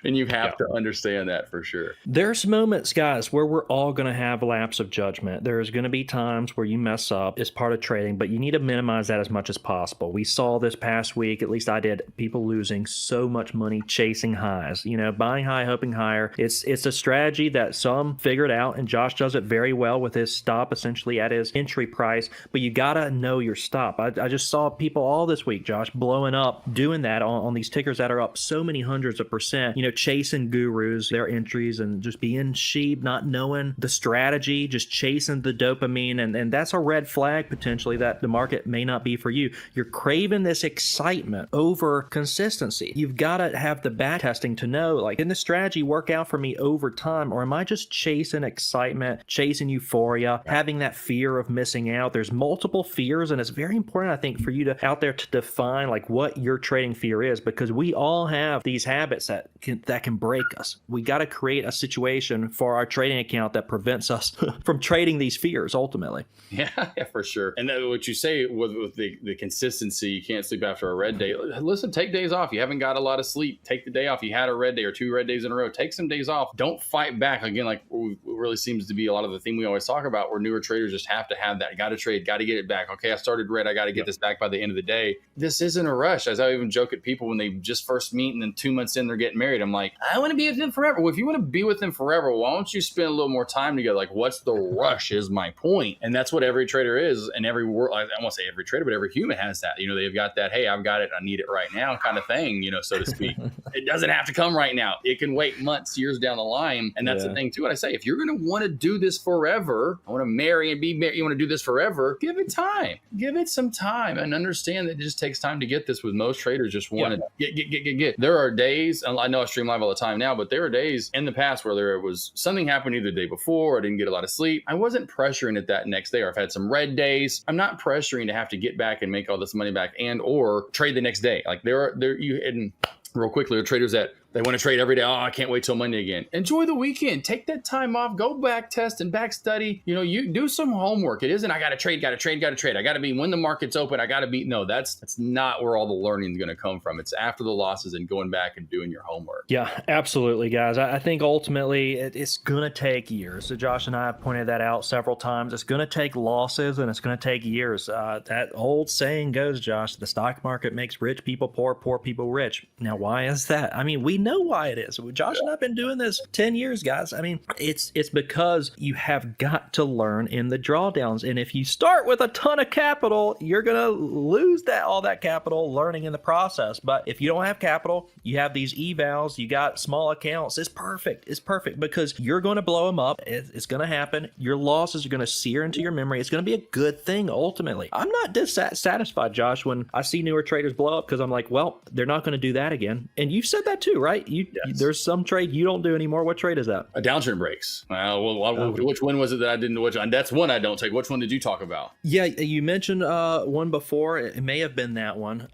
And you have to understand that for sure. There's moments, guys, where we're all going to have a lapse of judgment. There's going to be times where you mess up. It's part of trading, but you need to minimize that as much as possible. We saw this past week, at least I did, people losing so much money chasing highs. You know, buying high, hoping higher. It's a strategy that some figured out, and Josh does it very well with his stop essentially at his entry price, but you got to know your stop. I just saw people all this week, Josh, blowing up, doing that on these tickers that are up so many hundreds of percent, you know, chasing gurus, their entries, and just being sheep, not knowing the strategy, just chasing the dopamine. And that's a red flag potentially that the market may not be for you. You're craving this excitement over consistency. You've got to have the back testing to know, like, can the strategy work out for me over time, or am I just chasing excitement, chasing euphoria, having that fear of missing out? There's multiple fears, and it's very important, I think, for you to out there to define like what your trading fear is, because we all have these habits that can break us. We got to create a situation for our trading account that prevents us from trading these fears ultimately. Yeah, for sure. And then what you say with the consistency, you can't sleep after a red day. Listen, take days off. You haven't got a lot of sleep. Take the day off. You had a red day or 2 red days in a row. Take some days off. Don't fight back. Again, like what really seems to be a lot of the theme we always talk about, where newer traders just have to have that. Got to trade, got to get it back. Okay, I started red. I got to get this back by the end of the day. This isn't a rush. As I even joke at people when they just first meet and then 2 months in, they're getting married. I'm like, I want to be with them forever. Well, if you want to be with them forever, why don't you spend a little more time together? Like, what's the rush is my point. And that's what every trader is. And every world, I won't say every trader, but every human has that. You know, they've got that, hey, I've got it, I need it right now kind of thing, you know, so to speak. It doesn't have to come right now. It can wait months, years down the line. And that's the thing too. What I say, if you're going to want to do this forever, I want to marry and be married, you want to do this forever, give it time. Give it some time and understand that it just takes time to get this. With most traders just want to get. There are days, and I know I stream live all the time now, but there are days in the past where there was something happened either the day before, I didn't get a lot of sleep. I wasn't pressuring it that next day, or I've had some red days. I'm not pressuring to have to get back and make all this money back and or trade the next day. Like and real quickly, there are traders that they want to trade every day. Oh, I can't wait till Monday again. Enjoy the weekend. Take that time off. Go back test and back study. You know, you do some homework. It isn't, I got to trade. I got to be when the market's open. I got to be. No, that's not where all the learning is going to come from. It's after the losses and going back and doing your homework. Yeah, absolutely, guys. I think ultimately it's going to take years. So Josh and I have pointed that out several times. It's going to take losses and it's going to take years. That old saying goes, Josh, the stock market makes rich people poor, poor people rich. Now, why is that? I mean, we know why it is. Josh and I have been doing this 10 years, guys. I mean, it's because you have got to learn in the drawdowns. And if you start with a ton of capital, you're going to lose all that capital learning in the process. But if you don't have capital, you have these evals, you got small accounts. It's perfect. It's perfect because you're going to blow them up. It's going to happen. Your losses are going to sear into your memory. It's going to be a good thing ultimately. I'm not dissatisfied, Josh, when I see newer traders blow up because I'm like, well, they're not going to do that again. And you've said that too, right? right? There's some trade you don't do anymore. What trade is that? Downtrend breaks. Which one was it that I didn't? That's one I don't take. Which one did you talk about? Yeah, you mentioned one before. It may have been that one,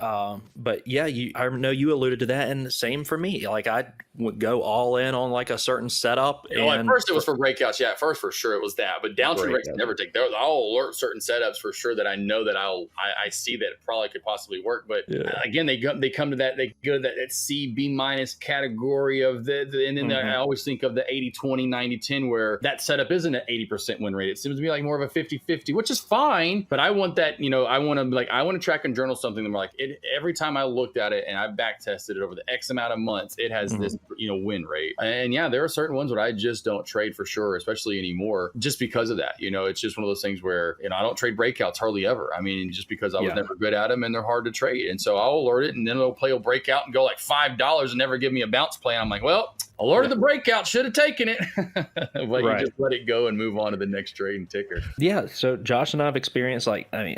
but yeah, I know you alluded to that, and same for me. Like I would go all in on like a certain setup. At first it was for breakouts. Yeah, at first for sure it was that. But downtrend breaks I never take. I'll alert certain setups for sure that I know that I see that it probably could possibly work. But again, they come to that. They go to that C, B minus category of and then I always think of the 80-20, 90-10, where that setup isn't an 80% win rate. It seems to be like more of a 50-50, which is fine. But I want that, I want to track and journal something that like every time I looked at it and I back tested it over the X amount of months, it has this, win rate. And yeah, there are certain ones where I just don't trade for sure, especially anymore, just because of that. It's just one of those things where, I don't trade breakouts hardly ever. I mean, just because I was never good at them and they're hard to trade. And so I'll alert it and then it'll break out and go like $5 and never give me a bounce play. And I'm like, well, alerted the breakout, should have taken it. But you just let it go and move on to the next trade and ticker. Yeah. So Josh and I have experienced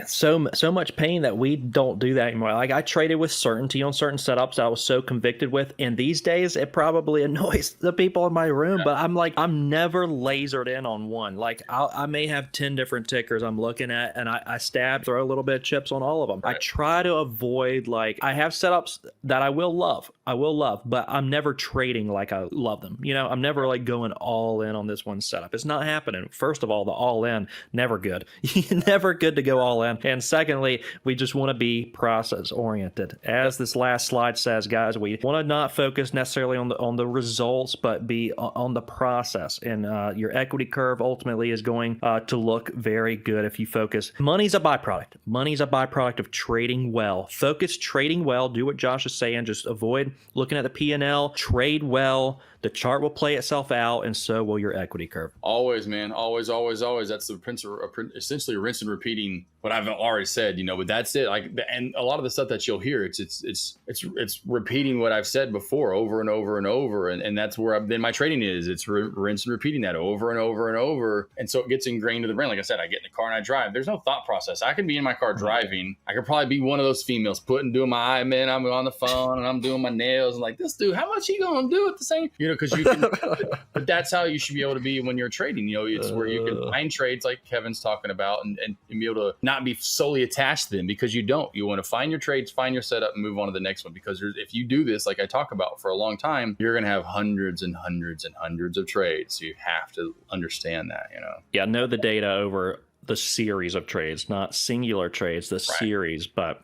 so much pain that we don't do that anymore. Like I traded with certainty on certain setups that I was so convicted with. And these days it probably annoys the people in my room, but I'm never lasered in on one. Like I may have 10 different tickers I'm looking at and I throw a little bit of chips on all of them. Right. I try to avoid I have setups that I will love, but I'm never trading like I love them. I'm never going all in on this one setup. It's not happening. First of all, the all in, never good. Never good to go all in. And secondly, we just want to be process oriented. As this last slide says, guys, we want to not focus necessarily on the results, but be on the process. And your equity curve ultimately is going to look very good if you focus. Money's a byproduct. Money's a byproduct of trading well. Focus trading well. Do what Josh is saying. Just avoid looking at the P&L. Trade well. The chart will play itself out, and so will your equity curve. Always, man. Always, always, always. That's the principle, essentially rinse and repeating what I've already said, but that's it. And a lot of the stuff that you'll hear, it's repeating what I've said before over and over and over. And that's where then my trading is. It's rinse and repeating that over and over and over. And so it gets ingrained to the brain. Like I said, I get in the car and I drive. There's no thought process. I can be in my car driving. I could probably be one of those females doing my eye, man. I'm on the phone and I'm doing my nails and like, this dude, how much he gonna do at the same? Because you can, but that's how you should be able to be when you're trading. It's where you can find trades like Kevin's talking about and be able to not be solely attached to them, because you don't. You want to find your trades, find your setup, and move on to the next one. Because if you do this, like I talk about for a long time, you're going to have hundreds and hundreds and hundreds of trades. So you have to understand that, Yeah, know the data over the series of trades, not singular trades, the series. But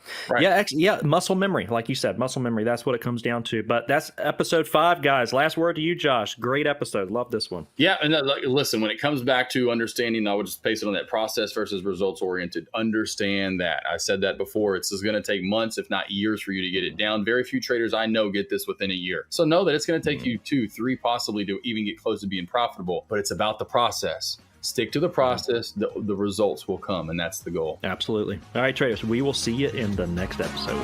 muscle memory, like you said, muscle memory, that's what it comes down to. But that's episode 5, guys. Last word to you, Josh. Great episode. Love this one. Yeah. And listen, when it comes back to understanding, I would just paste it on that process versus results oriented. Understand that. I said that before. It's going to take months, if not years, for you to get it down. Very few traders I know get this within a year. So know that it's going to take you 2, 3, possibly to even get close to being profitable. But it's about the process. Stick to the process, the results will come, and that's the goal. Absolutely. All right, traders, we will see you in the next episode.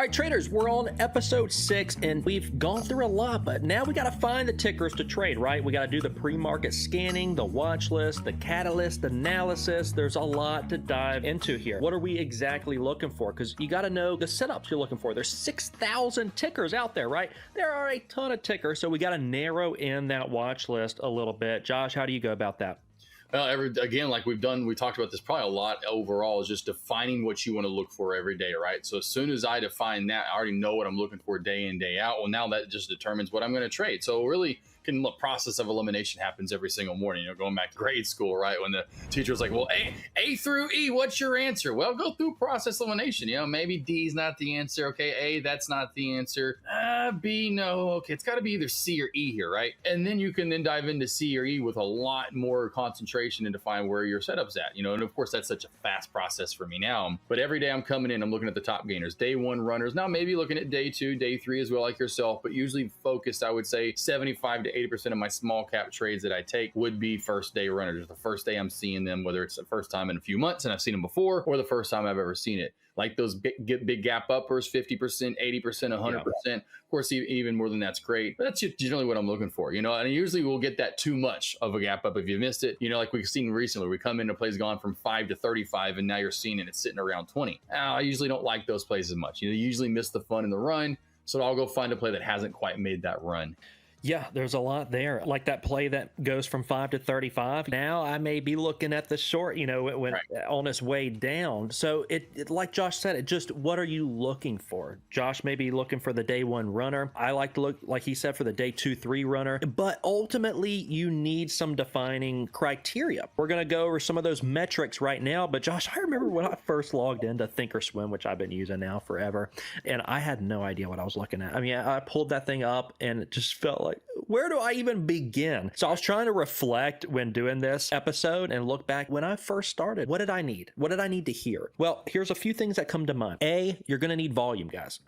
All right, traders, we're on episode 6, and we've gone through a lot, but now we got to find the tickers to trade, right? We got to do the pre-market scanning, the watch list, the catalyst analysis. There's a lot to dive into here. What are we exactly looking for? Because you got to know the setups you're looking for. There's 6,000 tickers out there, right? There are a ton of tickers, so we got to narrow in that watch list a little bit. Josh, how do you go about that? Well, again, like we talked about this probably a lot overall, is just defining what you want to look for every day, right? So as soon as I define that, I already know what I'm looking for day in, day out. Well, now that just determines what I'm going to trade. So really, the process of elimination happens every single morning. Going back to grade school, right? When the teacher was like, well, A through E, what's your answer? Well, go through process elimination. Maybe D is not the answer. Okay, A, that's not the answer. B, no. Okay, it's got to be either C or E here, right? And then you can then dive into C or E with a lot more concentration and define where your setup's at. And of course, that's such a fast process for me now. But every day I'm coming in, I'm looking at the top gainers, day 1 runners. Now maybe looking at day 2, day 3 as well, like yourself, but usually focused, I would say 75 to 80% of my small cap trades that I take would be first day runners. The first day I'm seeing them, whether it's the first time in a few months and I've seen them before, or the first time I've ever seen it. Like those big gap uppers, 50%, 80%, 100%. Yeah. Of course, even more than that's great. But that's generally what I'm looking for, and usually we'll get that too much of a gap up if you missed it. Like we've seen recently, we come into plays gone from 5 to 35, and now you're seeing it, it's sitting around 20. I usually don't like those plays as much. You usually miss the fun in the run. So I'll go find a play that hasn't quite made that run. Yeah, there's a lot there. Like that play that goes from 5 to 35. Now I may be looking at the short, when right. on its way down. So it like Josh said, it just, what are you looking for? Josh may be looking for the day 1 runner. I like to look, like he said, for the day 2, 3 runner. But ultimately, you need some defining criteria. We're going to go over some of those metrics right now. But Josh, I remember when I first logged into Thinkorswim, which I've been using now forever, and I had no idea what I was looking at. I mean, I pulled that thing up and it just felt like, where do I even begin? So I was trying to reflect when doing this episode and look back when I first started. What did I need? What did I need to hear? Well, here's a few things that come to mind. A, you're going to need volume, guys.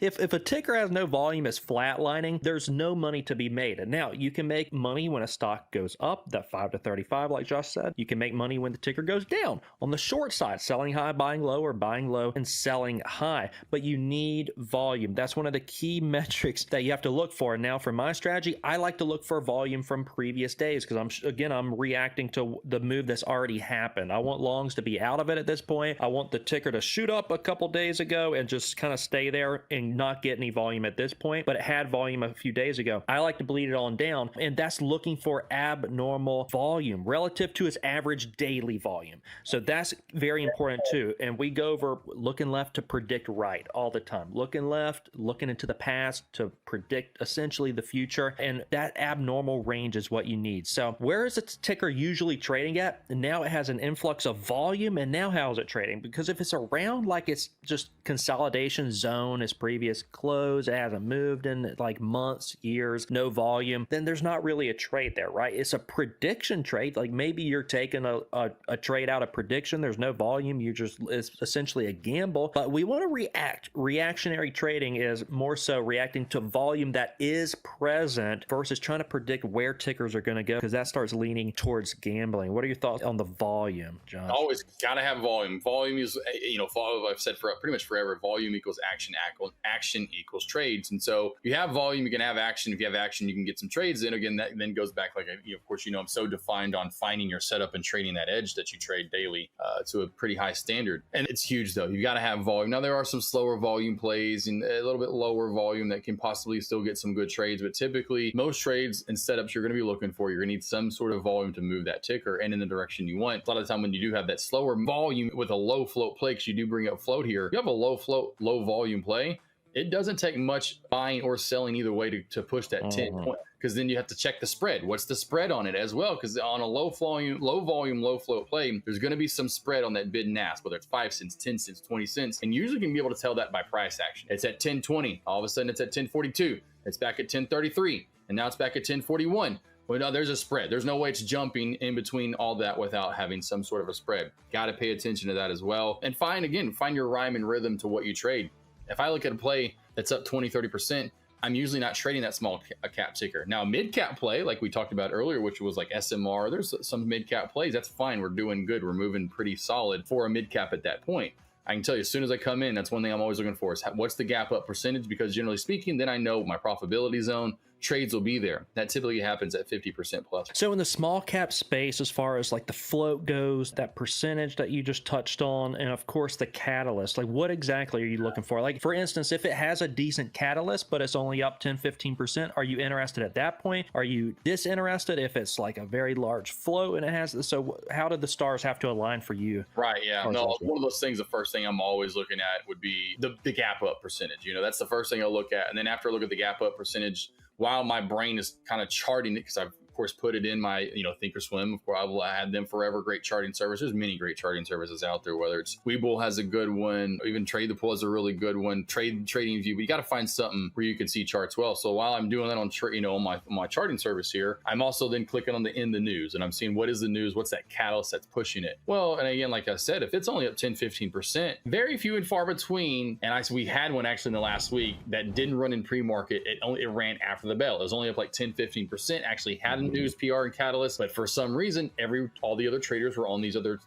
If a ticker has no volume, is flatlining, there's no money to be made. And now you can make money when a stock goes up, that 5 to 35, like Josh said. You can make money when the ticker goes down. On the short side, selling high, buying low, or buying low and selling high. But you need volume. That's one of the key metrics that you have to look for. Now, for my strategy, I like to look for volume from previous days because I'm reacting to the move that's already happened. I want longs to be out of it at this point. I want the ticker to shoot up a couple days ago and just kind of stay there and not get any volume at this point, but it had volume a few days ago. I like to bleed it on down, and that's looking for abnormal volume relative to its average daily volume. So that's very important too. And we go over looking left to predict right all the time. Looking left, looking into the past to predict essentially the future. And that abnormal range is what you need. So where is its ticker usually trading at? And now it has an influx of volume. And now how is it trading? Because if it's around like it's just consolidation zone, its previous close, it hasn't moved in like months, years, no volume, then there's not really a trade there, right? It's a prediction trade. Like maybe you're taking a trade out of prediction. There's no volume. It's essentially a gamble. But we want to react. Reactionary trading is more so reacting to volume that is present versus trying to predict where tickers are going to go, because that starts leaning towards gambling. What are your thoughts on the volume, John? Always got to have volume. Volume is, I've said for pretty much forever, volume equals action, action equals trades. And so you have volume, you can have action. If you have action, you can get some trades in. Again, that then goes back, like, of course, I'm so defined on finding your setup and trading that edge that you trade daily to a pretty high standard. And it's huge, though. You got to have volume. Now, there are some slower volume plays and a little bit lower volume that can possibly still get some good trades, but typically most trades and setups you're going to be looking for, you're going to need some sort of volume to move that ticker and in the direction you want. A lot of the time when you do have that slower volume with a low float play, because you do bring up float here, you have a low float, low volume play, it doesn't take much buying or selling either way to push that 10 point, because then you have to check the spread. What's the spread on it as well? Because on a low volume, low float play, there's going to be some spread on that bid and ask, whether it's 5 cents, 10 cents, 20 cents, and usually can be able to tell that by price action. It's at 10.20, all of a sudden it's at 10.42, it's back at 10.33, and now it's back at 10.41. Well, no, there's a spread. There's no way it's jumping in between all that without having some sort of a spread. Got to pay attention to that as well. And find your rhyme and rhythm to what you trade. If I look at a play that's up 20, 30%, I'm usually not trading that small cap ticker. Now, mid cap play, like we talked about earlier, which was like SMR, there's some mid cap plays. That's fine. We're doing good. We're moving pretty solid for a mid cap at that point. I can tell you as soon as I come in, that's one thing I'm always looking for is what's the gap up percentage? Because generally speaking, then I know my profitability zone. Trades will be there. That typically happens at 50% plus. So in the small cap space, as far as like the float goes, that percentage that you just touched on, and of course the catalyst, like what exactly are you looking for? Like for instance, if it has a decent catalyst, but it's only up 10-15%, are you interested at that point? Are you disinterested if it's like a very large float and it has, so how did the stars have to align for you? Right, yeah. No, one of those things, the first thing I'm always looking at would be the gap up percentage. You know, that's the first thing I'll look at. And then after I look at the gap up percentage, while my brain is kind of charting it, because I've of course put it in my Thinkorswim. Of course, I had them forever. Great charting services. There's many great charting services out there, whether it's Webull has a good one, or even Trade the Pool has a really good one, Trading View. But you got to find something where you can see charts well. So while I'm doing that on my charting service here, I'm also then clicking on the news, and I'm seeing what is the news, what's that catalyst that's pushing it. Well, and again, like I said, if it's only up 10-15%, very few and far between. And we had one actually in the last week that didn't run in pre-market. It ran after the bell. It was only up like 10-15%. Actually had a news, PR, and catalyst, but for some reason, all the other traders were on these other,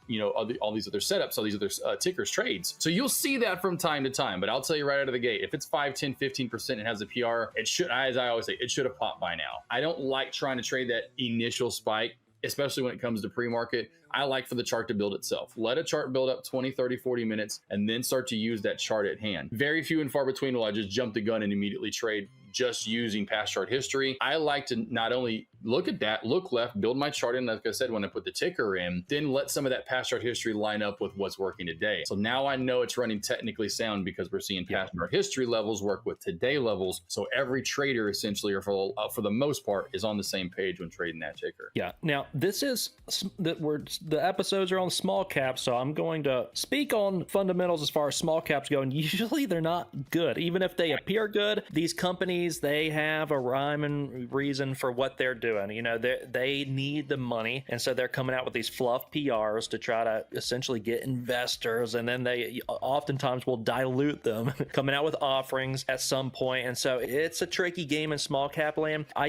all these other setups, all these other tickers trades. So you'll see that from time to time. But I'll tell you right out of the gate, if it's 5, 10, 15% and has a PR, it should, as I always say, it should have popped by now. I don't like trying to trade that initial spike, especially when it comes to pre-market. I like for the chart to build itself. Let a chart build up 20, 30, 40 minutes, and then start to use that chart at hand. Very few and far between will I just jump the gun and immediately trade just using past chart history. I like to not only look at that, look left, build my chart in, like I said, when I put the ticker in, then let some of that past chart history line up with what's working today. So now I know it's running technically sound because we're seeing past chart history levels work with today levels. So every trader essentially, or for the most part, is on the same page when trading that ticker. Yeah. Now this is the episodes are on small caps, so I'm going to speak on fundamentals as far as small caps go, and usually they're not good. Even if they appear good, these companies, they have a rhyme and reason for what they're doing. They need the money, and so they're coming out with these fluff PRs to try to essentially get investors, and then they oftentimes will dilute them, coming out with offerings at some point. And so it's a tricky game in small cap land. I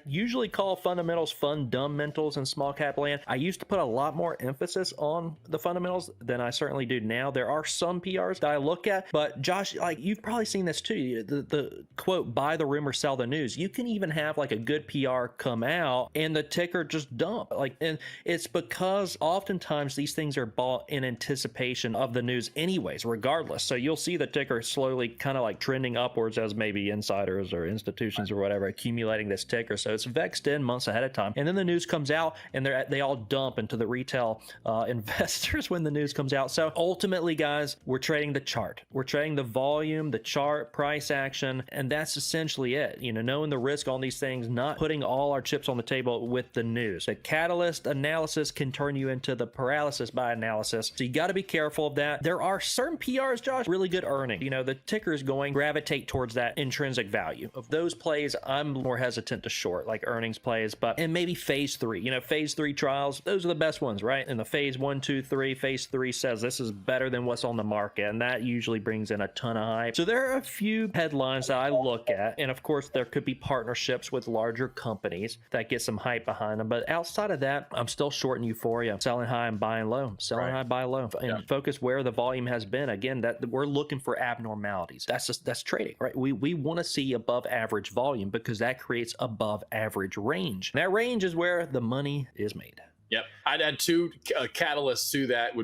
usually call fundamentals fundamentals in small cap land. I used to put a lot more emphasis on the fundamentals than I certainly do now. There are some PRs that I look at, but Josh, like you've probably seen this too, the quote, buy the rumor, sell the news. You can even have like a good PR come out and the ticker just dump. And it's because oftentimes these things are bought in anticipation of the news anyways, regardless. So you'll see the ticker slowly kind of like trending upwards as maybe insiders or institutions or whatever accumulating this ticker. So it's vexed in months ahead of time. And then the news comes out and they all dump into the retail investors when the news comes out. So ultimately, guys, we're trading the chart. We're trading the volume, the chart, price action, and that's essentially it. Knowing the risk on these things, not putting all our chips on the table with the news. The catalyst analysis can turn you into the paralysis by analysis. So you got to be careful of that. There are certain PRs, Josh, really good earning. The ticker is going to gravitate towards that intrinsic value. Of those plays, I'm more hesitant to short, like earnings plays, and maybe phase 3. Phase 3 trials, those are the best ones, right? In the phase 1, 2, 3, phase 3 says this is better than what's on the market, and that usually brings in a ton of hype. So there are a few headlines that I look at, and of course there could be partnerships with larger companies that get some hype behind them, but outside of that, I'm still shorting euphoria, selling high and buying low, selling high, buy low, and focus where the volume has been. Again, that we're looking for abnormalities. That's trading, right? We want to see above average volume because that creates above average range. And that range is where the money is made. Yep. I'd add two catalysts to that.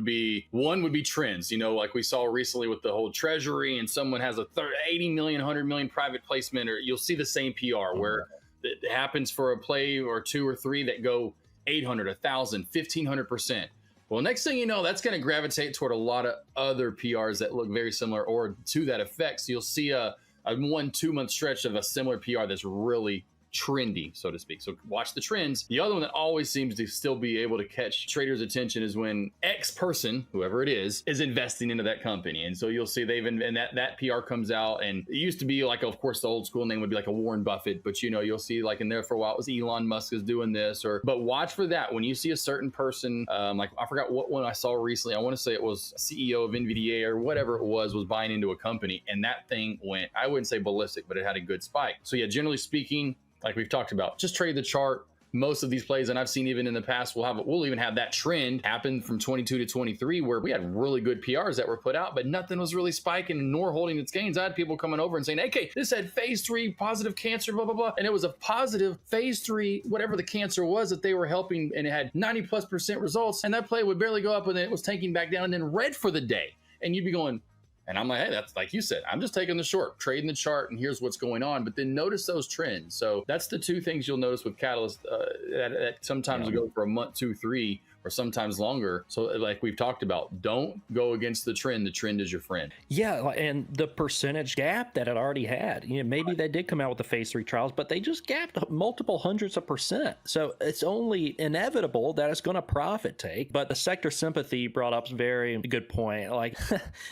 One would be trends, like we saw recently with the whole treasury, and someone has a 80 million, 100 million private placement, or you'll see the same PR where it happens for a play or 2 or 3 that go 800, 1,000, 1,500%. Well, next thing you know, that's going to gravitate toward a lot of other PRs that look very similar or to that effect. So you'll see a 1-2 month stretch of a similar PR that's really trendy, so to speak. So watch the trends. The other one that always seems to still be able to catch traders' attention is when X person, whoever it is investing into that company. And so you'll see and that PR comes out, and it used to be like, of course, the old school name would be like a Warren Buffett, but you'll see like in there for a while it was Elon Musk is doing this, but watch for that when you see a certain person, like I forgot what one I saw recently. I want to say it was CEO of NVIDIA or whatever it was buying into a company, and that thing went, I wouldn't say ballistic, but it had a good spike. So yeah, generally speaking, like we've talked about, just trade the chart, most of these plays, and I've seen even in the past, we'll even have that trend happen from 22 to 23 where we had really good PRs that were put out, but nothing was really spiking nor holding its gains. I had people coming over and saying, okay, this had phase 3 positive cancer, blah, blah, blah. And it was a positive phase 3, whatever the cancer was that they were helping, and it had 90+% results. And that play would barely go up, and then it was tanking back down and then red for the day. And you'd be going, and I'm like, hey, that's like you said, I'm just taking the short, trading the chart, and here's what's going on. But then notice those trends. So that's the two things you'll notice with Catalyst that sometimes will go for a month, 2, 3, or sometimes longer. So like we've talked about, don't go against the trend. The trend is your friend. Yeah, and the percentage gap that it already had. Maybe they did come out with the phase 3 trials, but they just gapped multiple hundreds of percent. So it's only inevitable that it's going to profit take. But the sector sympathy brought up a very good point. Like,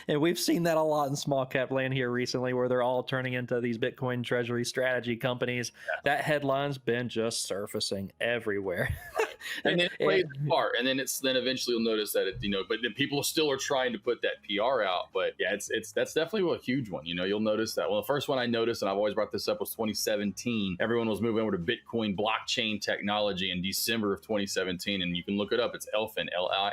and we've seen that a lot in small cap land here recently, where they're all turning into these Bitcoin treasury strategy companies. Yeah. That headline's been just surfacing everywhere. And then it plays a part, and then eventually you'll notice that but then people still are trying to put that PR out. But yeah, that's definitely a huge one. You'll notice that. Well, the first one I noticed, and I've always brought this up, was 2017. Everyone was moving over to Bitcoin blockchain technology in December of 2017, and you can look it up. It's Elfin,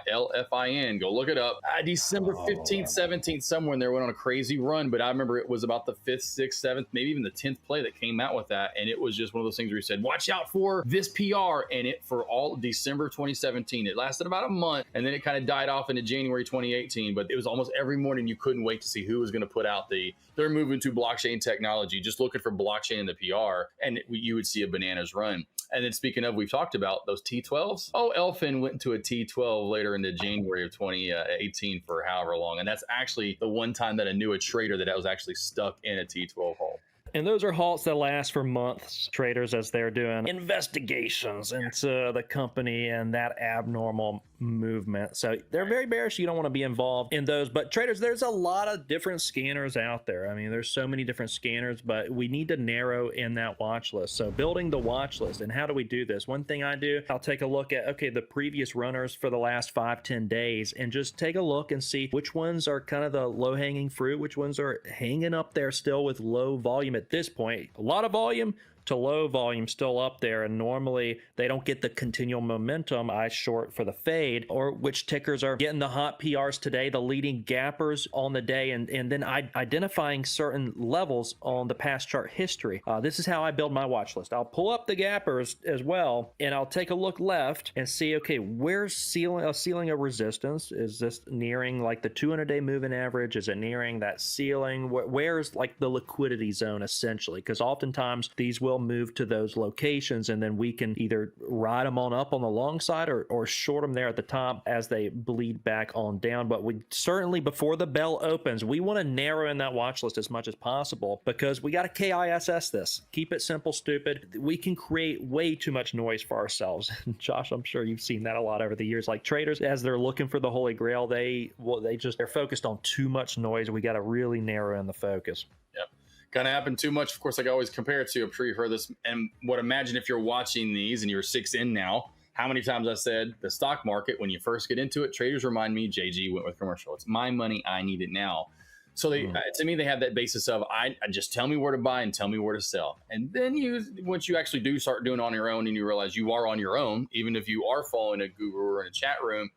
L-F-I-N. Go look it up. December 15th, 17th, somewhere in there, went on a crazy run. But I remember it was about the 5th, 6th, 7th, maybe even the 10th play that came out with that, and it was just one of those things where you said, watch out for this PR, and it for all December 2017. It lasted about a month, and then it kind of died off into January 2018. But it was almost every morning you couldn't wait to see who was going to put out they're moving to blockchain technology, just looking for blockchain in the PR, and you would see a bananas run. And then speaking of, we've talked about those T12s. Oh, Elfin went into a T12 later into January of 2018 for however long. And that's actually the one time that I knew a trader that was actually stuck in a T12 hole. And those are halts that last for months, traders, as they're doing investigations into the company and that abnormal movement. So they're very bearish. You don't want to be involved in those. But traders, there's a lot of different scanners out there. I mean, there's so many different scanners, but we need to narrow in that watch list. So building the watch list. And how do we do this? One thing I do, I'll take a look at, okay, the previous runners for the last 5-10 days, and just take a look and see which ones are kind of the low-hanging fruit, which ones are hanging up there still with low volume at this point. A lot of volume to low volume still up there, and normally they don't get the continual momentum. I short for the fade, or which tickers are getting the hot PRs today, the leading gappers on the day, and then identifying certain levels on the past chart history. This is how I build my watch list. I'll pull up the gappers as well, and I'll take a look left and see, okay, where's ceiling of resistance? Is this nearing like the 200-day moving average? Is it nearing that ceiling? Where's like the liquidity zone essentially? Because oftentimes these will move to those locations, and then we can either ride them on up on the long side or short them there at the top as they bleed back on down. But we certainly, before the bell opens, we want to narrow in that watch list as much as possible, because we got to KISS this. Keep it simple, stupid. We can create way too much noise for ourselves. Josh, I'm sure you've seen that a lot over the years. Like traders, as they're looking for the holy grail, they're focused on too much noise. We got to really narrow in the focus. Yep. Kind of happened too much. Of course, like I always compare it to, I'm sure you've heard this, and imagine if you're watching these and you're 6 in now, how many times I said the stock market, when you first get into it, traders remind me, JG went with commercial. It's my money. I need it now. So to me, they have that basis of, I just tell me where to buy and tell me where to sell. And then once you actually do start doing it on your own, and you realize you are on your own, even if you are following a guru or in a chat room,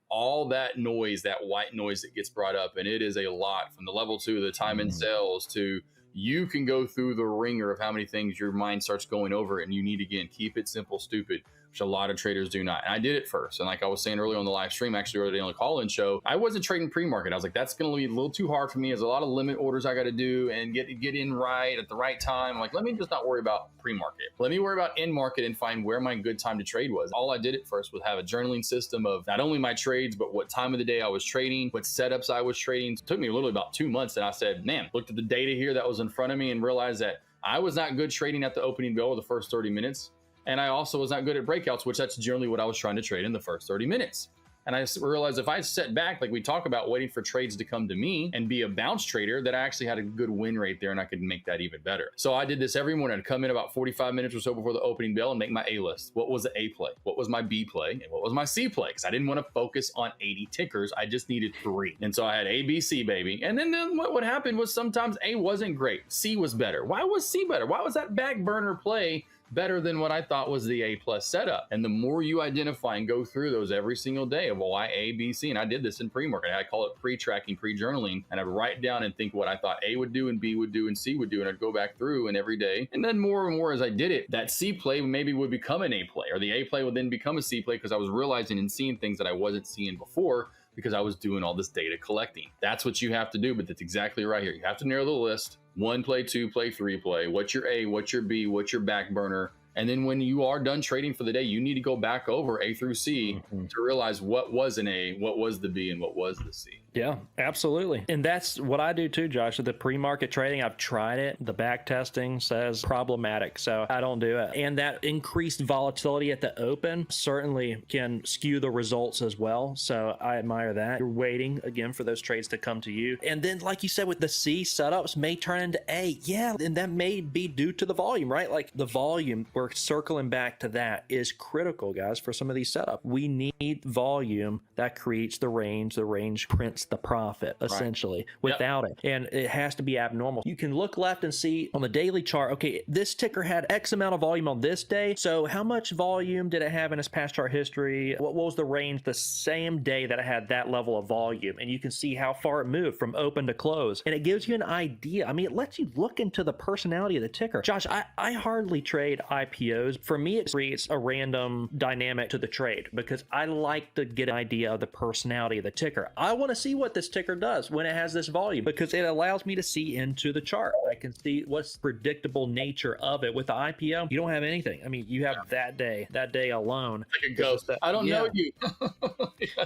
all that noise, that white noise that gets brought up, and it is a lot, from the level 2, the time in sales, to you can go through the ringer of how many things your mind starts going over, and you need, again, keep it simple, stupid, which a lot of traders do not. And I did it first. And like I was saying earlier on the live stream, actually earlier on the call-in show, I wasn't trading pre-market. I was like, that's going to be a little too hard for me. There's a lot of limit orders I got to do and get in right at the right time. I'm like, let me just not worry about pre-market. Let me worry about in-market and find where my good time to trade was. All I did at first was have a journaling system of not only my trades, but what time of the day I was trading, what setups I was trading. It took me literally about 2 months. And I said, man, looked at the data here that was in front of me and realized that I was not good trading at the opening bell of the first 30 minutes. And I also was not good at breakouts, which that's generally what I was trying to trade in the first 30 minutes. And I realized if I set back, like we talk about waiting for trades to come to me and be a bounce trader, that I actually had a good win rate there and I could make that even better. So I did this every morning. I'd come in about 45 minutes or so before the opening bell and make my A list. What was the A play? What was my B play? And what was my C play? Because I didn't want to focus on 80 tickers. I just needed 3. And so I had A, B, C, baby. And then what happened was sometimes A wasn't great. C was better. Why was C better? Why was that back burner play better than what I thought was the A plus setup. And the more you identify and go through those every single day of why A, B, C, and I did this in pre-market. I call it pre-tracking, pre-journaling, and I'd write down and think what I thought A would do and B would do and C would do, and I'd go back through and every day. And then more and more as I did it, that C play maybe would become an A play, or the A play would then become a C play because I was realizing and seeing things that I wasn't seeing before, because I was doing all this data collecting. That's what you have to do, but that's exactly right here. You have to narrow the list. 1 play, 2 play, 3 play. What's your A, what's your B, what's your back burner? And then when you are done trading for the day, you need to go back over A through C to realize what was an A, what was the B, and what was the C. Yeah, absolutely. And that's what I do too, Josh. The pre-market trading, I've tried it. The back testing says problematic, so I don't do it. And that increased volatility at the open certainly can skew the results as well. So I admire that. You're waiting again for those trades to come to you. And then, like you said, with the C, setups may turn into A. Yeah, and that may be due to the volume, right? Like the volume, we're circling back to that, is critical, guys, for some of these setups. We need volume that creates the range. The range prints the profit, essentially. Right. Without it. And it has to be abnormal. You can look left and see on the daily chart, okay, this ticker had X amount of volume on this day. So how much volume did it have in its past chart history? What was the range the same day that it had that level of volume? And you can see how far it moved from open to close. And it gives you an idea. I mean, it lets you look into the personality of the ticker. Josh, I hardly trade IPOs. For me, it creates a random dynamic to the trade because I like to get an idea of the personality of the ticker. I want to see what this ticker does when it has this volume because it allows me to see into the chart. I can see what's predictable nature of it. With the IPO, you don't have anything. I mean, you have that day alone. Like a ghost. I don't know you.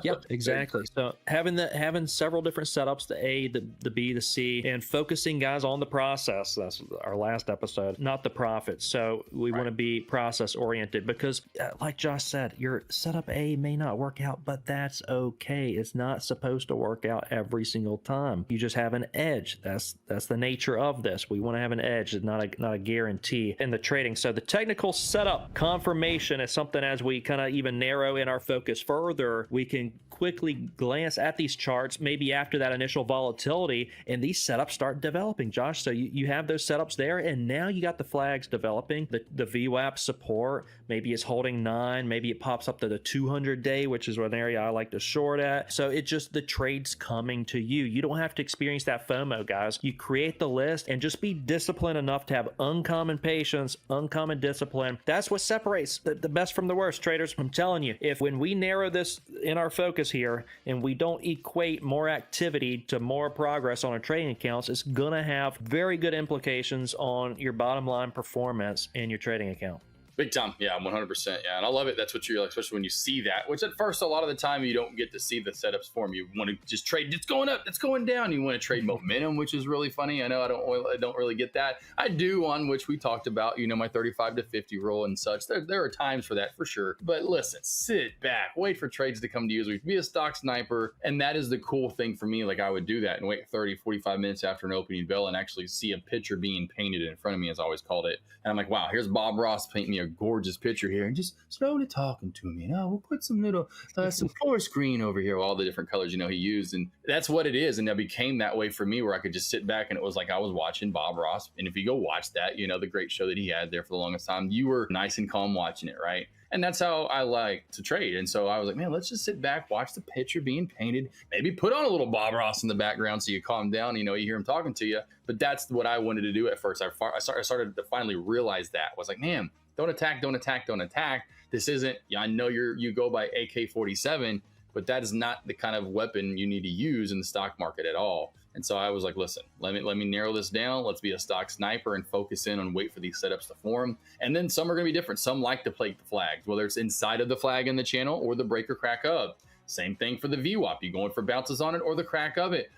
Yep, exactly. So having several different setups, the A, the B, the C, and focusing, guys, on the process. That's our last episode, not the profit. So we want to be process oriented because like Josh said, your setup A may not work out, but that's okay. It's not supposed to work out every single time. You just have an edge. That's the nature of this. We want to have an edge. It's not a guarantee in the trading. So the technical setup confirmation is something, as we kind of even narrow in our focus further, we can quickly glance at these charts maybe after that initial volatility, and these setups start developing, Josh. So you have those setups there, and now you got the flags developing. The VWAP support, maybe it's holding 9, maybe it pops up to the 200-day, which is an area I like to short at. So it just, the trade's coming to you. You don't have to experience that FOMO, guys. You create the list and just be disciplined enough to have uncommon patience, uncommon discipline. That's what separates the best from the worst, traders. I'm telling you, if when we narrow this in our focus here and we don't equate more activity to more progress on our trading accounts, it's gonna have very good implications on your bottom line performance in your trading account. Big time. Yeah, 100%. Yeah, and I love it. That's what you're like, especially when you see that, which at first, a lot of the time, you don't get to see the setups form. You want to just trade, it's going up, it's going down. You want to trade momentum, which is really funny. I know I don't really get that. I do, on which we talked about, my 35 to 50 rule and such. There are times for that for sure. But listen, sit back, wait for trades to come to you. Be a stock sniper. And that is the cool thing for me. Like, I would do that and wait 30, 45 minutes after an opening bell and actually see a picture being painted in front of me, as I always called it. And I'm like, wow, here's Bob Ross painting me a gorgeous picture here and just slowly talking to me. We'll put some little some forest green over here, all the different colors he used, and that's what it is. And that became that way for me, where I could just sit back and it was like I was watching Bob Ross. And if you go watch that, the great show that he had there for the longest time, you were nice and calm watching it, right? And that's how I like to trade. And so I was like, man, let's just sit back, watch the picture being painted, maybe put on a little Bob Ross in the background so you calm down, you hear him talking to you. But that's what I wanted to do at first. I started to finally realize that. I was like, man, don't attack, don't attack, don't attack. This isn't, I know you go by AK-47, but that is not the kind of weapon you need to use in the stock market at all. And so I was like, listen, let me narrow this down. Let's be a stock sniper and focus in and wait for these setups to form. And then some are going to be different. Some like to play the flags, whether it's inside of the flag in the channel or the break or crack up. Same thing for the VWAP. You going for bounces on it or the crack of it.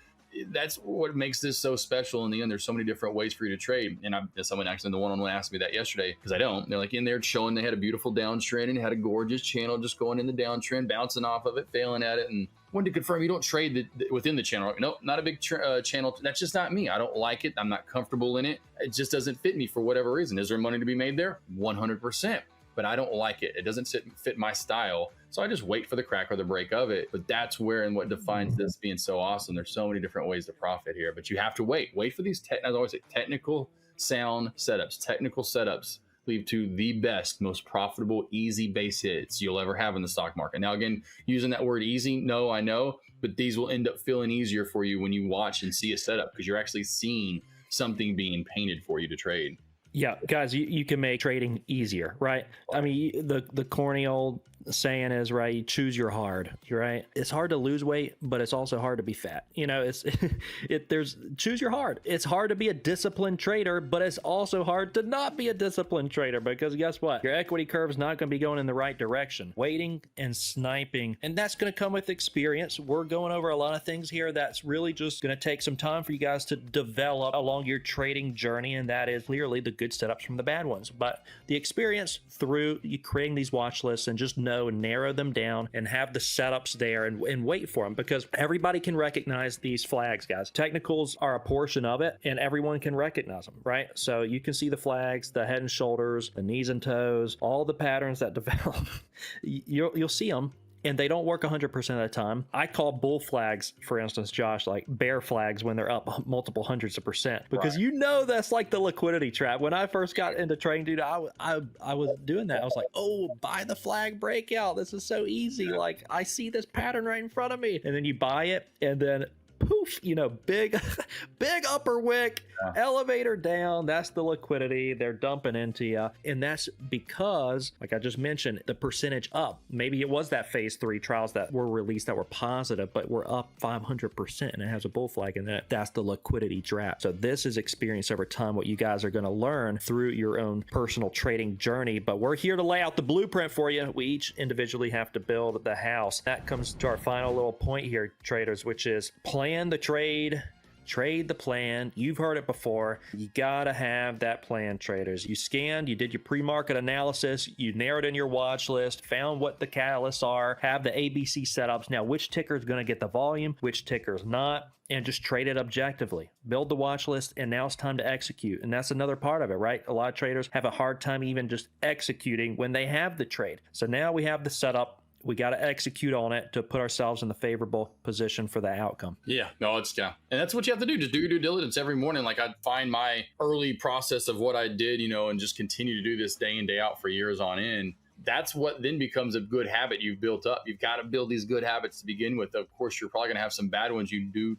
That's what makes this so special in the end. There's so many different ways for you to trade. And someone actually in the one-on-one asked me that yesterday, because I don't. They're like in there showing they had a beautiful downtrend and had a gorgeous channel just going in the downtrend, bouncing off of it, failing at it. And wanted to confirm you don't trade within the channel. No, not a big channel. That's just not me. I don't like it. I'm not comfortable in it. It just doesn't fit me for whatever reason. Is there money to be made there? 100%. But I don't like it. It doesn't fit my style. So I just wait for the crack or the break of it. But that's where and what defines this being so awesome. There's so many different ways to profit here, but you have to wait for these, as I always say, technical sound setups, technical setups. lead to the best, most profitable, easy base hits you'll ever have in the stock market. Now, again, using that word easy, no, I know, but these will end up feeling easier for you when you watch and see a setup because you're actually seeing something being painted for you to trade. Yeah, guys, you can make trading easier, right? I mean, the corny old saying is, right, you choose your hard, right? It's hard to lose weight, but it's also hard to be fat. You know, there's choose your hard. It's hard to be a disciplined trader, but it's also hard to not be a disciplined trader because guess what? Your equity curve is not going to be going in the right direction. Waiting and sniping, and that's going to come with experience. We're going over a lot of things here that's really just going to take some time for you guys to develop along your trading journey, and that is clearly the good setups from the bad ones. But the experience through you creating these watch lists and just know and narrow them down and have the setups there and wait for them because everybody can recognize these flags, guys. Technicals are a portion of it and everyone can recognize them, right? So you can see the flags, the head and shoulders, the knees and toes, all the patterns that develop. You'll see them. And they don't work 100% of the time. I call bull flags, for instance, Josh, like bear flags when they're up multiple hundreds of percent because Right. you know that's like the liquidity trap. When I first got into trading, dude, I was doing that. I was like, oh, buy the flag breakout. This is so easy. Like I see this pattern right in front of me, and then you buy it, and then poof, you know, big upper wick, elevator down. That's the liquidity they're dumping into you. And that's because, like I just mentioned, the percentage up. Maybe it was that phase 3 trials that were released that were positive, but we're up 500% and it has a bull flag in it. That's the liquidity trap. So this is experience over time, what you guys are going to learn through your own personal trading journey. But we're here to lay out the blueprint for you. We each individually have to build the house. That comes to our final little point here, traders, which is plan the trade, trade the plan. You've heard it before. You gotta have that plan, traders. You scanned, you did your pre-market analysis, you narrowed in your watch list, found what the catalysts are, have the ABC setups. Now, which ticker is going to get the volume, which ticker is not, and just trade it objectively. Build the watch list, and now it's time to execute. And that's another part of it, right? A lot of traders have a hard time even just executing when they have the trade. So now we have the setup. We got to execute on it to put ourselves in the favorable position for the outcome. Yeah, no, it's and that's what you have to do. Just do your due diligence every morning. Like I'd find my early process of what I did, you know, and just continue to do this day in, day out for years on end. That's what then becomes a good habit you've built up. You've got to build these good habits to begin with. Of course, you're probably going to have some bad ones you do.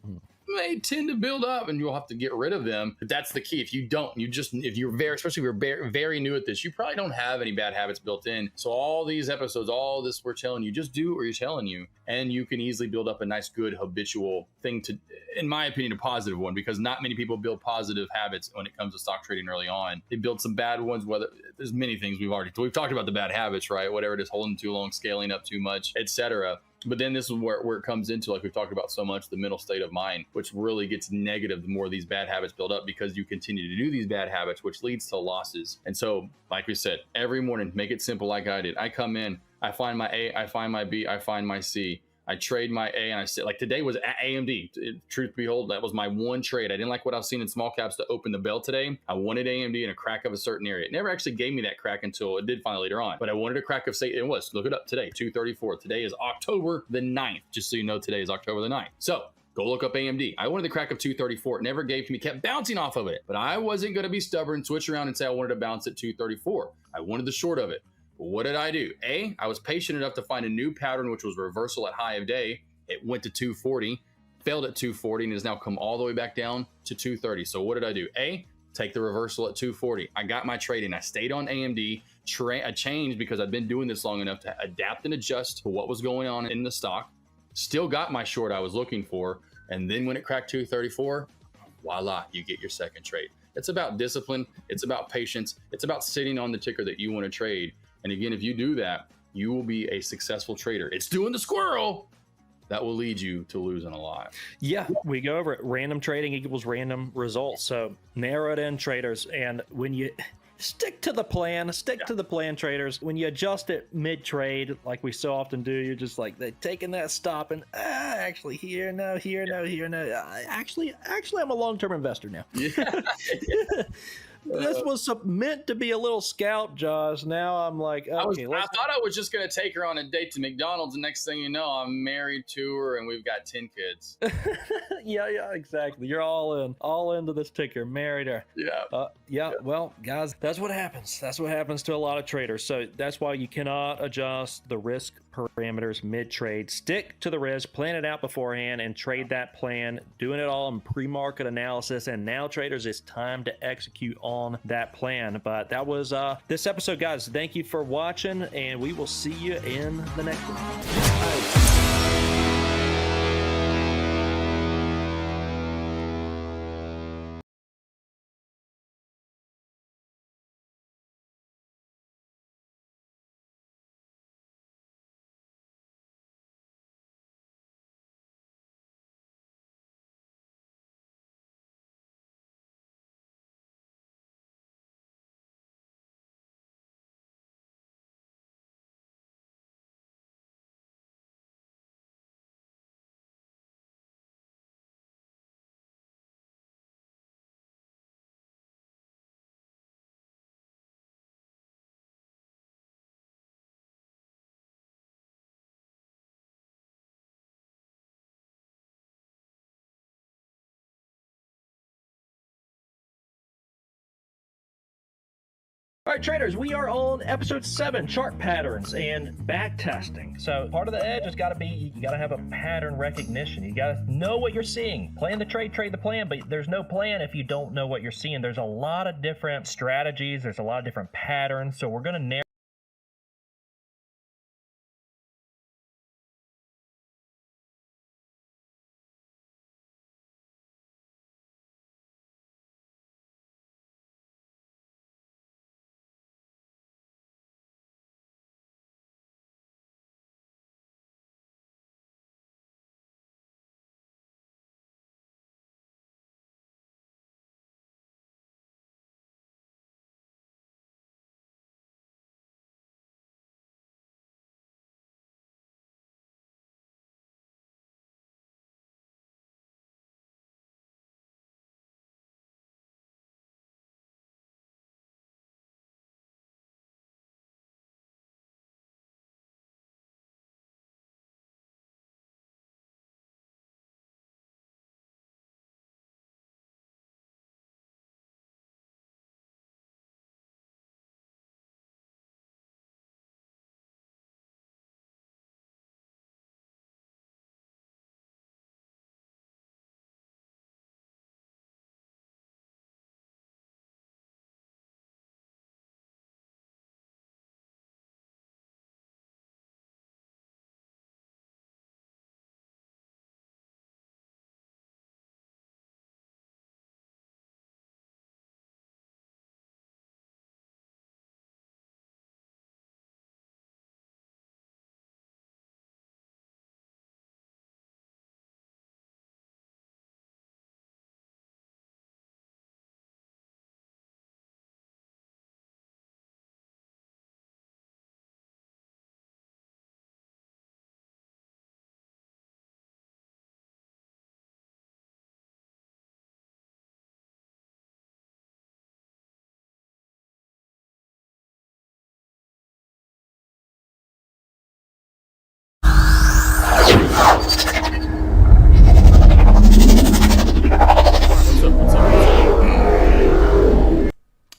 They tend to build up and you'll have to get rid of them. But that's the key. If you don't, if you're very, especially if you're very new at this, you probably don't have any bad habits built in. So all these episodes, all this we're telling you, just do what you're telling you. And you can easily build up a nice, good habitual thing to, in my opinion, a positive one, because not many people build positive habits when it comes to stock trading early on. They build some bad ones, whether there's many things we've talked about the bad habits, right? Whatever it is, holding too long, scaling up too much, etc. But then this is where it comes into, like we've talked about so much, the mental state of mind, which really gets negative the more these bad habits build up because you continue to do these bad habits, which leads to losses. And so, like we said, every morning, make it simple like I did. I come in, I find my A, I find my B, I find my C. I trade my A and I sit, like today was AMD. Truth be told, that was my one trade. I didn't like what I was seeing in small caps to open the bell today. I wanted AMD in a crack of a certain area. It never actually gave me that crack until it did finally later on. But I wanted a crack of, say, it was, look it up today, 234. Today is October the 9th. Just so you know, today is October the 9th. So go look up AMD. I wanted the crack of 234. It never gave to me, kept bouncing off of it. But I wasn't going to be stubborn, switch around and say I wanted to bounce at 234. I wanted the short of it. But what did I do? I was patient enough to find a new pattern, which was reversal at high of day. It went to 240, failed at 240, and has now come all the way back down to 230. So what did I do? Take the reversal at 240. I got my trade in. I stayed on AMD. I changed because I've been doing this long enough to adapt and adjust to what was going on in the stock. Still got my short I was looking for. And then when it cracked 234, voila, you get your second trade. It's about discipline. It's about patience. It's about sitting on the ticker that you want to trade. And again, if you do that, you will be a successful trader. It's doing the squirrel that will lead you to losing a lot. Yeah, we go over it. Random trading equals random results. So narrow it in, traders. And when you stick to the plan, traders. When you adjust it mid-trade, like we so often do, you're just like taking that stop and actually here, no, here, no, here, no. Actually, I'm a long-term investor now. This was meant to be a little scalp, Josh. Now I'm like, okay, I thought I was just gonna take her on a date to McDonald's, and next thing you know, I'm married to her, and we've got 10 kids. yeah, exactly. You're all into this ticker. Married her. Yeah. Well, guys, that's what happens. That's what happens to a lot of traders. So that's why you cannot adjust the risk parameters mid-trade. Stick to the risk, plan it out beforehand, and trade that plan. Doing it all in pre-market analysis. And now, traders, it's time to execute on that plan. But that was this episode, guys. Thank you for watching, and we will see you in the next one. All right, traders, we are on episode 7, chart patterns and back testing. So part of the edge has got to be, you got to have a pattern recognition. You got to know what you're seeing. Plan the trade, trade the plan, but there's no plan if you don't know what you're seeing. There's a lot of different strategies. There's a lot of different patterns. So we're going to narrow.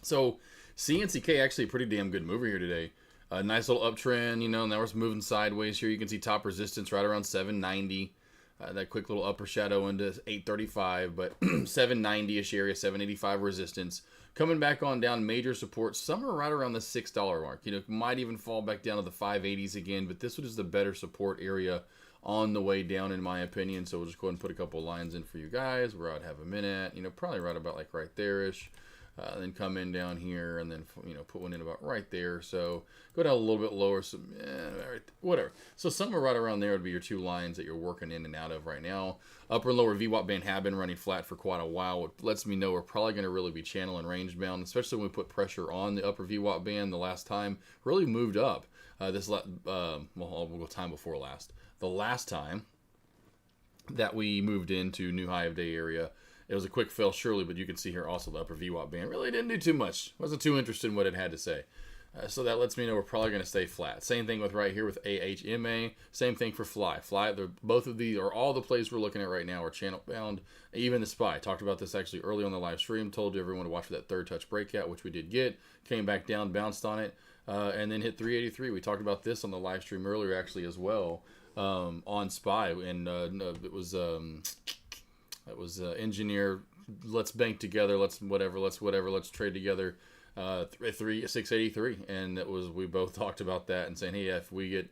So CNCK actually a pretty damn good mover here today. A nice little uptrend, you know. Now we're moving sideways here. You can see top resistance right around 790. That quick little upper shadow into 835, but 790-ish area, 785 resistance. Coming back on down, major support somewhere right around the $6 mark. You know, might even fall back down to the 580s again, but this is the better support area on the way down, in my opinion. So we'll just go ahead and put a couple lines in for you guys where I'd have a minute. You know, probably right about like right there-ish. Then come in down here and then, you know, put one in about right there. So go down a little bit lower, so whatever. So somewhere right around there would be your two lines that you're working in and out of right now. Upper and lower VWAP band have been running flat for quite a while. What lets me know we're probably going to really be channeling range bound, especially when we put pressure on the upper VWAP band the last time. Really moved up. Well, we'll go time before last. The last time that we moved into new high of day area, It was a quick fill, surely, but you can see here also the upper VWAP band really didn't do too much. Wasn't too interested in what it had to say. So that lets me know we're probably going to stay flat. Same thing with right here with AHMA. Same thing for Fly. Fly, both of these are all the plays we're looking at right now are channel bound. Even the SPY. Talked about this actually early on the live stream. Told you everyone to watch for that third touch breakout, which we did get. Came back down, bounced on it, and then hit 383. We talked about this on the live stream earlier actually as well on SPY. And it was engineer. Let's bank together. Let's trade together. 683, and it was, we both talked about that and saying, hey, if we get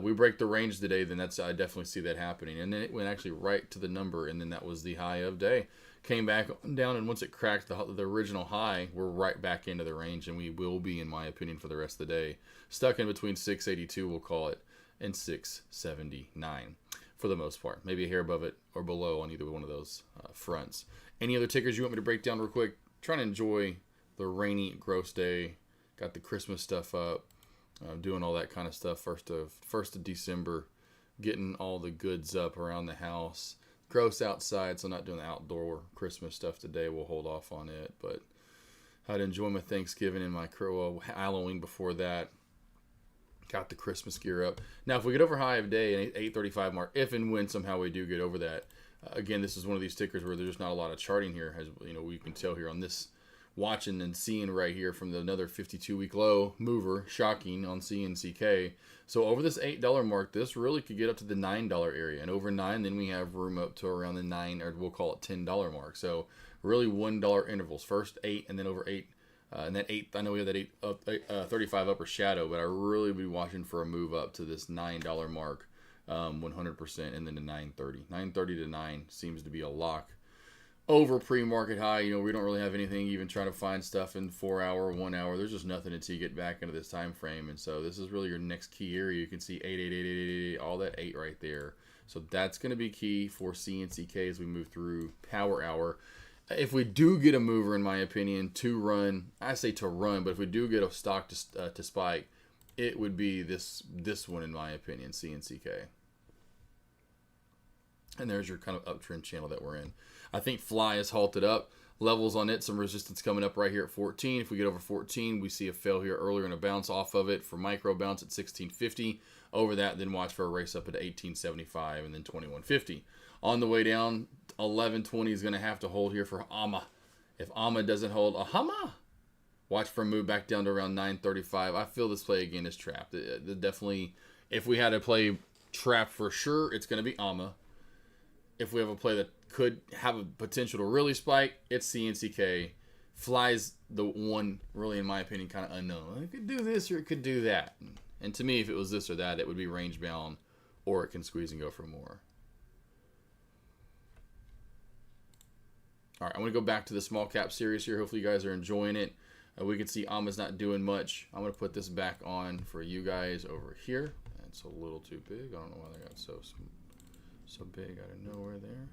we break the range today, then that's, I definitely see that happening. And then it went actually right to the number, and then that was the high of day. Came back down, and once it cracked the original high, we're right back into the range, and we will be, in my opinion, for the rest of the day stuck in between 682, we'll call it, and 679 for the most part. Maybe a hair above it or below on either one of those fronts. Any other tickers you want me to break down real quick? Trying to enjoy the rainy, gross day. Got the Christmas stuff up. Doing all that kind of stuff. First of December. Getting all the goods up around the house. Gross outside, so not doing the outdoor Christmas stuff today. We'll hold off on it. But I'd enjoy my Thanksgiving and my Halloween before that. Got the Christmas gear up. Now, if we get over high of day and 835 mark, if and when somehow we do get over that, again, this is one of these tickers where there's just not a lot of charting here. As you know, we can tell here on this, watching and seeing right here from another 52-week low mover, shocking on CNCK. So over this $8 mark, this really could get up to the $9 area, and over 9, then we have room up to around the 9, or we'll call it $10 mark. So really $1 intervals, first 8 and then over 8, and that 8. I know we have that 35 upper shadow, but I really be watching for a move up to this $9 mark, 100%, and then to 930. 930 to 9 seems to be a lock. Over pre-market high, you know, we don't really have anything even trying to find stuff in 4 hour, 1 hour. There's just nothing until you get back into this time frame. And so this is really your next key area. You can see 88888, all that 8 right there. So that's going to be key for CNCK as we move through power hour. If we do get a mover, in my opinion, to run, I say to run, but if we do get a stock to spike, it would be this one, in my opinion, CNCK. And there's your kind of uptrend channel that we're in. I think Fly is halted up. Levels on it, some resistance coming up right here at 14. If we get over 14, we see a fail here earlier and a bounce off of it for micro bounce at 1650. Over that, then watch for a race up at 1875 and then 2150. On the way down, 1120 is going to have to hold here for AMA. If AMA doesn't hold, AHAMA! Watch for a move back down to around 935. I feel this play again is trapped. Definitely, if we had to play trap for sure, it's going to be AMA. If we have a play that could have a potential to really spike, it's CNCK. Fly's the one, really, in my opinion, kind of unknown. It could do this or it could do that. And to me, if it was this or that, it would be range bound, or it can squeeze and go for more. All right, I'm going to go back to the small cap series here. Hopefully you guys are enjoying it. We can see AMA's not doing much. I'm going to put this back on for you guys over here. It's a little too big. I don't know why they got so big out of nowhere there.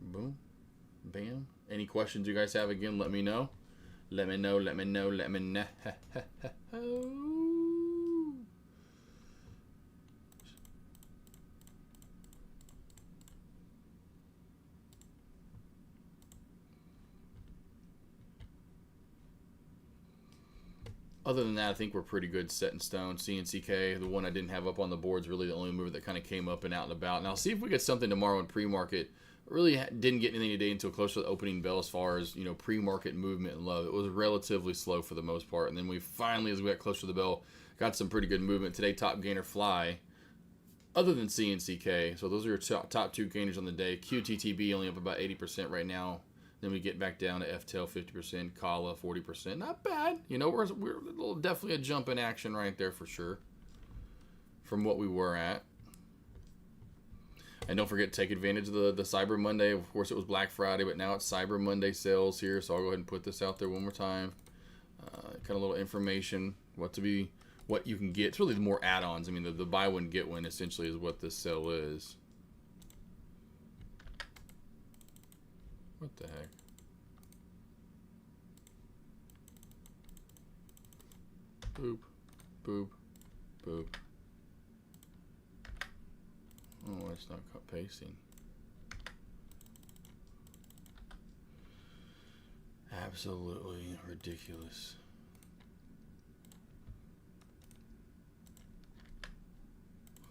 Boom. Bam. Any questions you guys have, again, let me know. Let me know. Other than that, I think we're pretty good set in stone. CNCK, the one I didn't have up on the board, is really the only mover that kind of came up and out and about. And I'll see if we get something tomorrow in pre-market. Really didn't get anything today until close to the opening bell as far as, you know, pre-market movement and love. It was relatively slow for the most part. And then we finally, as we got closer to the bell, got some pretty good movement. Today, top gainer Fly, other than CNCK. So those are your top two gainers on the day. QTTB only up about 80% right now. Then we get back down to FTEL 50%, Kala 40%. Not bad. You know, we're definitely a jump in action right there for sure from what we were at. And don't forget to take advantage of the Cyber Monday. Of course, it was Black Friday, but now it's Cyber Monday sales here. So I'll go ahead and put this out there one more time. Kind of a little information, what you can get. It's really the more add-ons. I mean, the buy one, get one essentially is what this sale is. What the heck? Boop, boop, boop. Oh, it's not pasting. Absolutely ridiculous.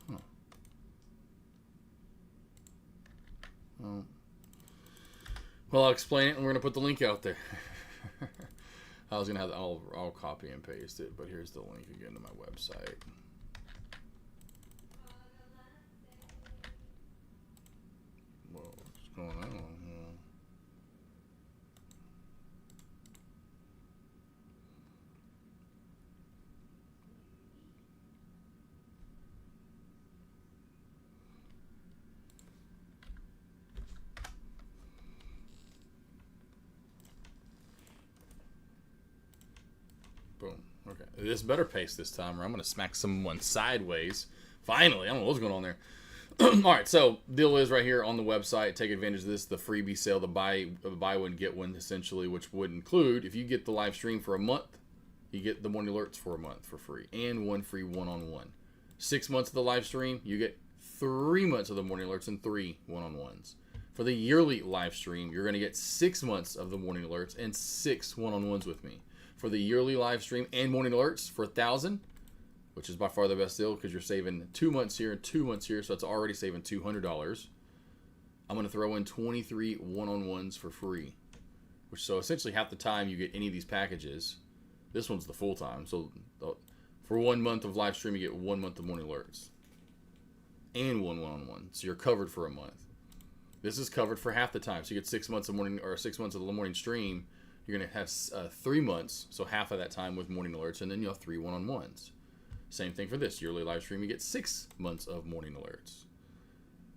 Huh. Well, I'll explain it, and we're gonna put the link out there. I was gonna have I'll copy and paste it, but here's the link again to my website. Whoa, what's going on here? Boom. Okay. This better paste this time, or I'm going to smack someone sideways. Finally. I don't know what's going on there. All right. So, deal is right here on the website. Take advantage of this. The freebie sale, the buy one, get one, essentially, which would include, if you get the live stream for a month, you get the morning alerts for a month for free. And one free one-on-one. 6 months of the live stream, you get 3 months of the morning alerts and 3 one-on-ones. For the yearly live stream, you're going to get 6 months of the morning alerts and 6 one-on-ones with me. For the yearly live stream and morning alerts for $1,000, which is by far the best deal because you're saving 2 months here and 2 months here, so it's already saving $200. I'm going to throw in 23 one-on-ones for free, which so essentially half the time you get any of these packages. This one's the full time, so for 1 month of live stream you get 1 month of morning alerts and one-on-one, so you're covered for a month. This is covered for half the time, so you get 6 months of morning or 6 months of the morning stream. You're going to have 3 months, so half of that time with morning alerts, and then you'll have 3 one-on-ones. Same thing for this yearly live stream. You get 6 months of morning alerts.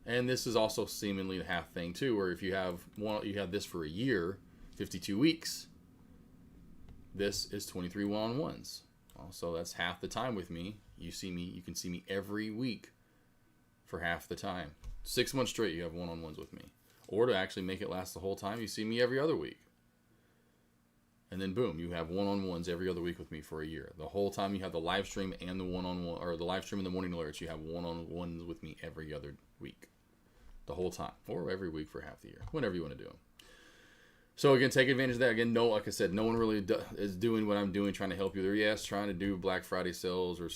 And this is also seemingly the half thing, too, where if you have this for a year, 52 weeks, this is 23 one-on-ones. Also, that's half the time with me. You can see me every week for half the time. 6 months straight, you have one-on-ones with me. Or to actually make it last the whole time, you see me every other week. And then boom, you have one-on-ones every other week with me for a year. The whole time you have the live stream and the one-on-one, or the live stream and the morning alerts, you have one-on-ones with me every other week. The whole time. Or every week for half the year. Whenever you want to do them. So again, take advantage of that. Again, like I said, no one really is doing what I'm doing, trying to help you. They're, trying to do Black Friday sales, or,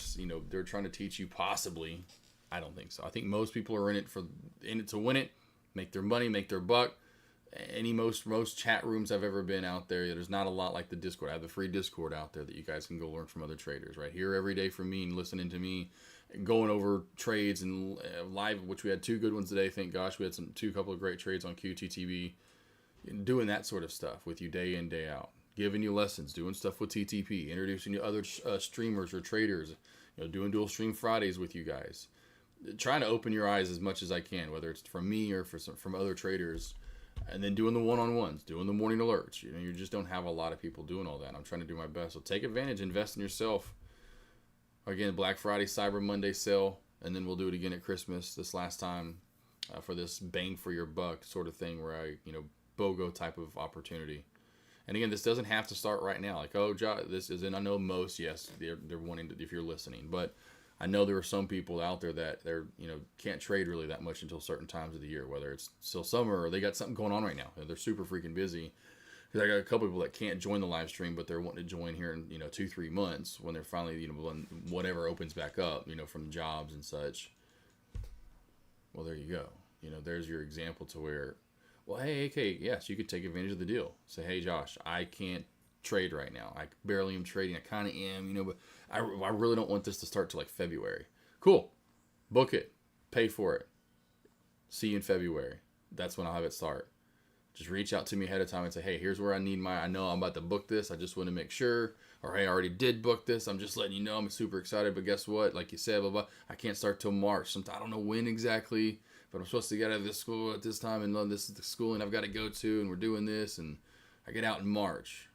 they're trying to teach you possibly. I don't think so. I think most people are in it to win it, make their money, make their buck. Most chat rooms I've ever been out there, there's not a lot like the Discord. I have the free Discord out there that you guys can go learn from other traders right here every day from me and listening to me, going over trades and live, which we had 2 good ones today. Thank gosh, we had a couple of great trades on QTTB, doing that sort of stuff with you day in, day out, giving you lessons, doing stuff with TTP, introducing you to other streamers or traders, doing dual stream Fridays with you guys, trying to open your eyes as much as I can, whether it's from me or from other traders. And then doing the one-on-ones, doing the morning alerts. You just don't have a lot of people doing all that. I'm trying to do my best. So take advantage, invest in yourself. Again, Black Friday, Cyber Monday sale, and then we'll do it again at Christmas this last time for this bang for your buck sort of thing where BOGO type of opportunity. And again, this doesn't have to start right now. Like, oh, this is, and I know most, yes, they're wanting to, if you're listening, but I know there are some people out there that can't trade really that much until certain times of the year, whether it's still summer or they got something going on right now. They're super freaking busy. Because I got a couple people that can't join the live stream, but they're wanting to join here in 2-3 months when they're finally when whatever opens back up, from jobs and such. Well, there you go. There's your example to where, well, hey, AK, yes, you could take advantage of the deal. Say, hey, Josh, I can't trade right now. I barely am trading. I kind of am, but I really don't want this to start till like February. Cool. Book it. Pay for it. See you in February. That's when I'll have it start. Just reach out to me ahead of time and say, hey, here's where I know I'm about to book this. I just want to make sure. Or, hey, I already did book this. I'm just letting you know I'm super excited. But guess what? Like you said, blah, blah, I can't start till March. I don't know when exactly, but I'm supposed to get out of this school at this time. And this is the schooling I've got to go to. And we're doing this. And I get out in March.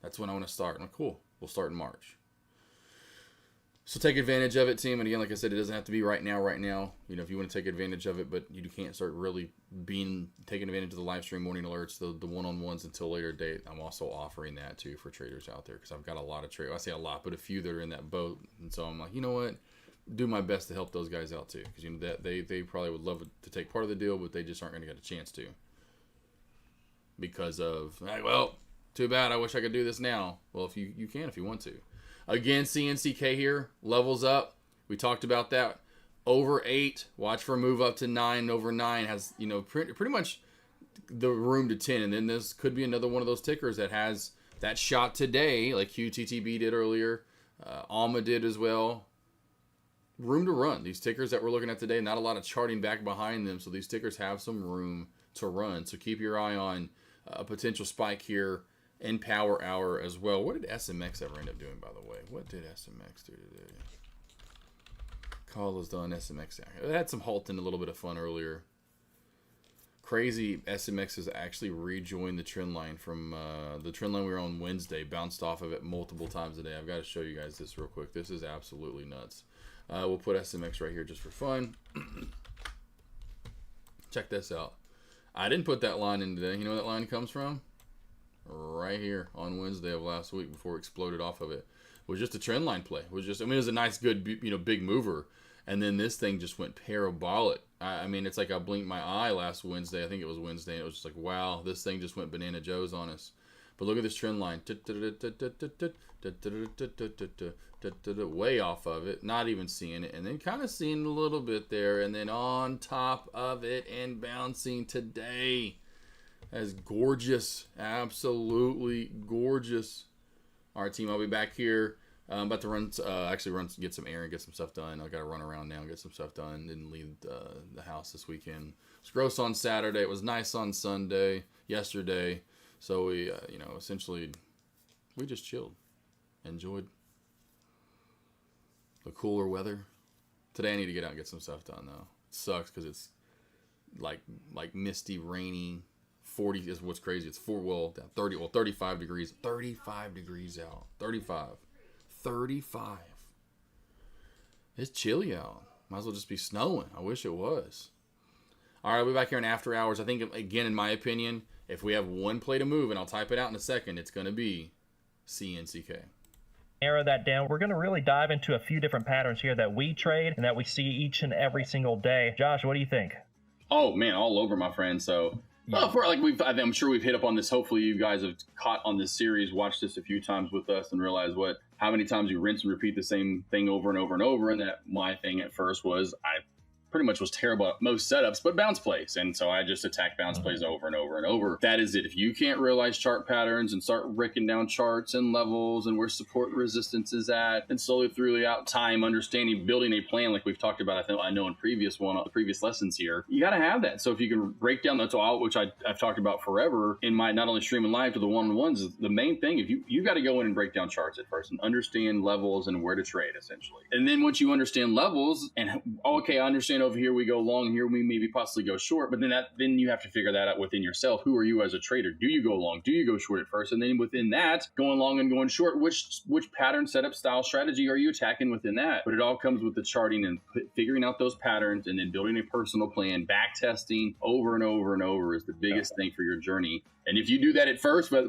That's when I want to start. I'm like, cool. We'll start in March. So take advantage of it, team. And again, like I said, it doesn't have to be right now. If you want to take advantage of it, but you can't start really taking advantage of the live stream morning alerts, the one-on-ones until a later date. I'm also offering that too for traders out there because I've got a lot of traders. I say a lot, but a few that are in that boat. And so I'm like, you know what? Do my best to help those guys out too, because that they probably would love to take part of the deal, but they just aren't going to get a chance to because of Too bad. I wish I could do this now. Well, if you can if you want to. Again, CNCK here. Levels up. We talked about that. Over 8. Watch for a move up to 9. Over 9 has, you know, pretty much the room to 10. And then this could be another one of those tickers that has that shot today, like QTTB did earlier. Alma did as well. Room to run. These tickers that we're looking at today, not a lot of charting back behind them. So these tickers have some room to run. So keep your eye on a potential spike here in power hour as well. What did SMX ever end up doing, by the way? What did SMX do today? Call is done. SMX. It had some halting, a little bit of fun earlier. Crazy. SMX has actually rejoined the trend line from the trend line we were on Wednesday. Bounced off of it multiple times a day. I've got to show you guys this real quick. This is absolutely nuts. We'll put SMX right here just for fun. Check this out. I didn't put that line in today. You know where that line comes from? Right here on Wednesday of last week before it exploded off of it. It was just a trend line play. It was just, I mean, it was a nice, good, you know, big mover. And then this thing just went parabolic. I mean, it's like I blinked my eye last Wednesday. I think it was Wednesday. And it was just like, wow, this thing just went banana Joe's on us. But look at this trend line. Way off of it. Not even seeing it. And then kind of seeing a little bit there. And then on top of it and bouncing today. That's gorgeous. Absolutely gorgeous. All right, team. I'll be back here. I'm about to run, get some air and get some stuff done. I got to run around now and get some stuff done. Didn't leave the house this weekend. It was gross on Saturday. It was nice on Sunday, yesterday. So we, you know, essentially, we just chilled, enjoyed the cooler weather. Today I need to get out and get some stuff done though. It sucks because it's like misty, rainy. 40 is what's crazy. It's 35 degrees. 35 degrees out. 35. It's chilly out. Might as well just be snowing. I wish it was. All right, I'll be back here in after hours. I think, again, in my opinion, if we have one play to move, and I'll type it out in a second, it's going to be CNCK. Narrow that down. We're going to really dive into a few different patterns here that we trade and that we see each and every single day. Josh, what do you think? Oh, man, all over, my friend. So, I'm sure we've hit up on this. Hopefully you guys have caught on this series, watched this a few times with us and realized how many times you rinse and repeat the same thing over and over and over. And that my thing at first was I pretty much was terrible at most setups, but bounce plays. And so I just attack bounce plays over and over and over. That is it. If you can't realize chart patterns and start breaking down charts and levels and where support and resistance is at, and slowly throughout time, understanding, building a plan like we've talked about, I know in previous lessons here, you got to have that. So if you can break down that all, which I've talked about forever in my not only streaming live to the one-on-ones, is the main thing. If you got to go in and break down charts at first and understand levels and where to trade essentially. And then once you understand levels and okay, I understand over here we go long, here we maybe possibly go short, but then you have to figure that out within yourself. Who are you as a trader? Do you go long? Do you go short at first? And then within that, going long and going short, which pattern, setup, style, strategy are you attacking within that? But it all comes with the charting and figuring out those patterns and then building a personal plan. Back testing over and over and over is the biggest thing for your journey. And if you do that at first, but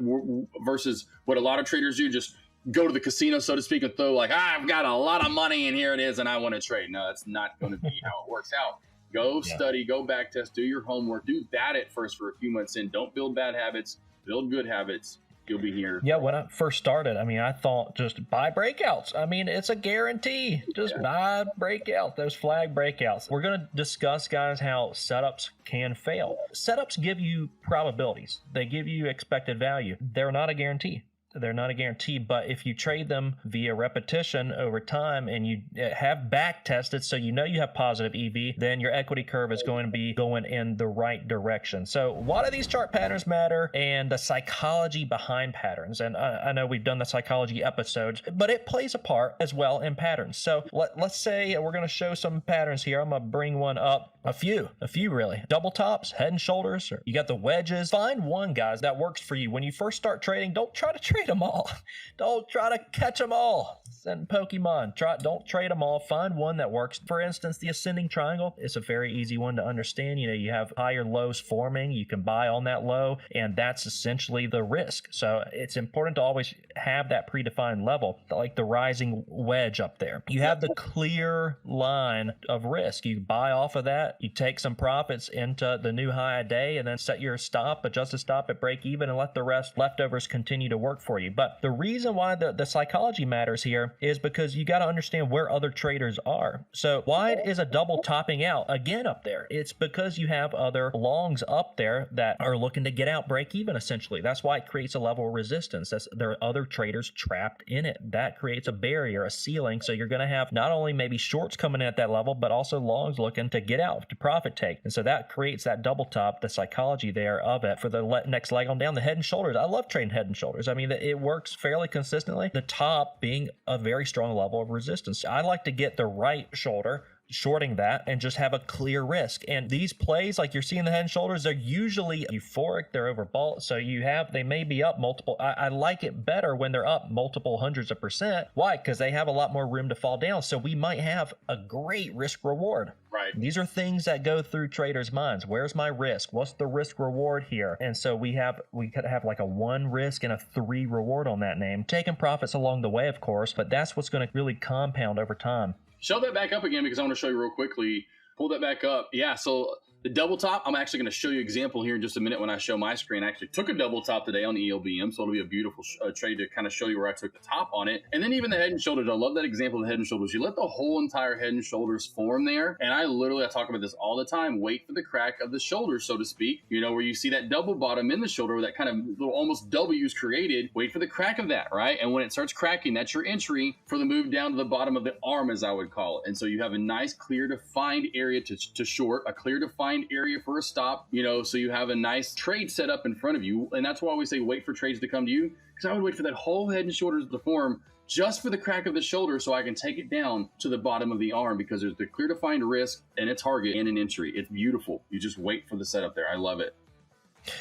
versus what a lot of traders do, just go to the casino, so to speak, and throw I've got a lot of money and here it is and I want to trade. No, that's not going to be how it works out. Go study, go back test, do your homework, do that at first for a few months in. Don't build bad habits, build good habits. You'll be here. Yeah, when I first started, I thought just buy breakouts. It's a guarantee. Just buy breakouts, those flag breakouts. We're going to discuss, guys, how setups can fail. Setups give you probabilities. They give you expected value. They're not a guarantee. They're not a guarantee, but if you trade them via repetition over time and you have back tested so you know you have positive EV, then your equity curve is going to be going in the right direction. So why do these chart patterns matter and the psychology behind patterns? And I know we've done the psychology episodes, but it plays a part as well in patterns. So let's say we're going to show some patterns here. I'm going to bring one up. A few really. Double tops, head and shoulders, or you got the wedges. Find one, guys, that works for you. When you first start trading, don't try to trade trade them all. Don't try to catch them all. And Pokemon, don't trade them all. Find one that works. For instance, the ascending triangle is a very easy one to understand. You have higher lows forming. You can buy on that low, and that's essentially the risk. So it's important to always have that predefined level, like the rising wedge up there. You have the clear line of risk. You buy off of that. You take some profits into the new high a day, and then set your stop, adjust the stop at break even, and let the rest leftovers continue to work for you. But the reason why the psychology matters here is because you got to understand where other traders are. So why is a double topping out again up there? It's because you have other longs up there that are looking to get out break even, essentially. That's why it creates a level of resistance. There are other traders trapped in it. That creates a barrier, a ceiling. So you're going to have not only maybe shorts coming in at that level, but also longs looking to get out, to profit take. And so that creates that double top, the psychology there of it for the next leg on down. The head and shoulders. I love trading head and shoulders. I mean, it works fairly consistently. The top being a very strong level of resistance. I like to get the right shoulder, shorting that, and just have a clear risk. And these plays, like you're seeing the head and shoulders, they're usually euphoric, they're overbought. So they may be up multiple. I like it better when they're up multiple hundreds of percent. Why? Because they have a lot more room to fall down. So we might have a great risk reward. Right. These are things that go through traders' minds. Where's my risk? What's the risk reward here? And so we could have like a 1 risk and a 3 reward on that name, taking profits along the way, of course, but that's what's going to really compound over time. Show that back up again, because I want to show you real quickly. Pull that back up. Yeah, so the double top, I'm actually going to show you an example here in just a minute when I show my screen. I actually took a double top today on ELBM, so it'll be a beautiful trade to kind of show you where I took the top on it. And then even the head and shoulders, I love that example of the head and shoulders. You let the whole entire head and shoulders form there, and I talk about this all the time. Wait for the crack of the shoulders, so to speak, where you see that double bottom in the shoulder, where that kind of little almost W is created. Wait for the crack of that, right? And when it starts cracking, that's your entry for the move down to the bottom of the arm, as I would call it. And so you have a nice, clear, defined area to short, a clear, defined area for a stop, so you have a nice trade set up in front of you. And that's why we say wait for trades to come to you, because I would wait for that whole head and shoulders to form just for the crack of the shoulder, so I can take it down to the bottom of the arm, because there's the clear defined risk and a target and an entry. It's beautiful. You just wait for the setup there. I love it.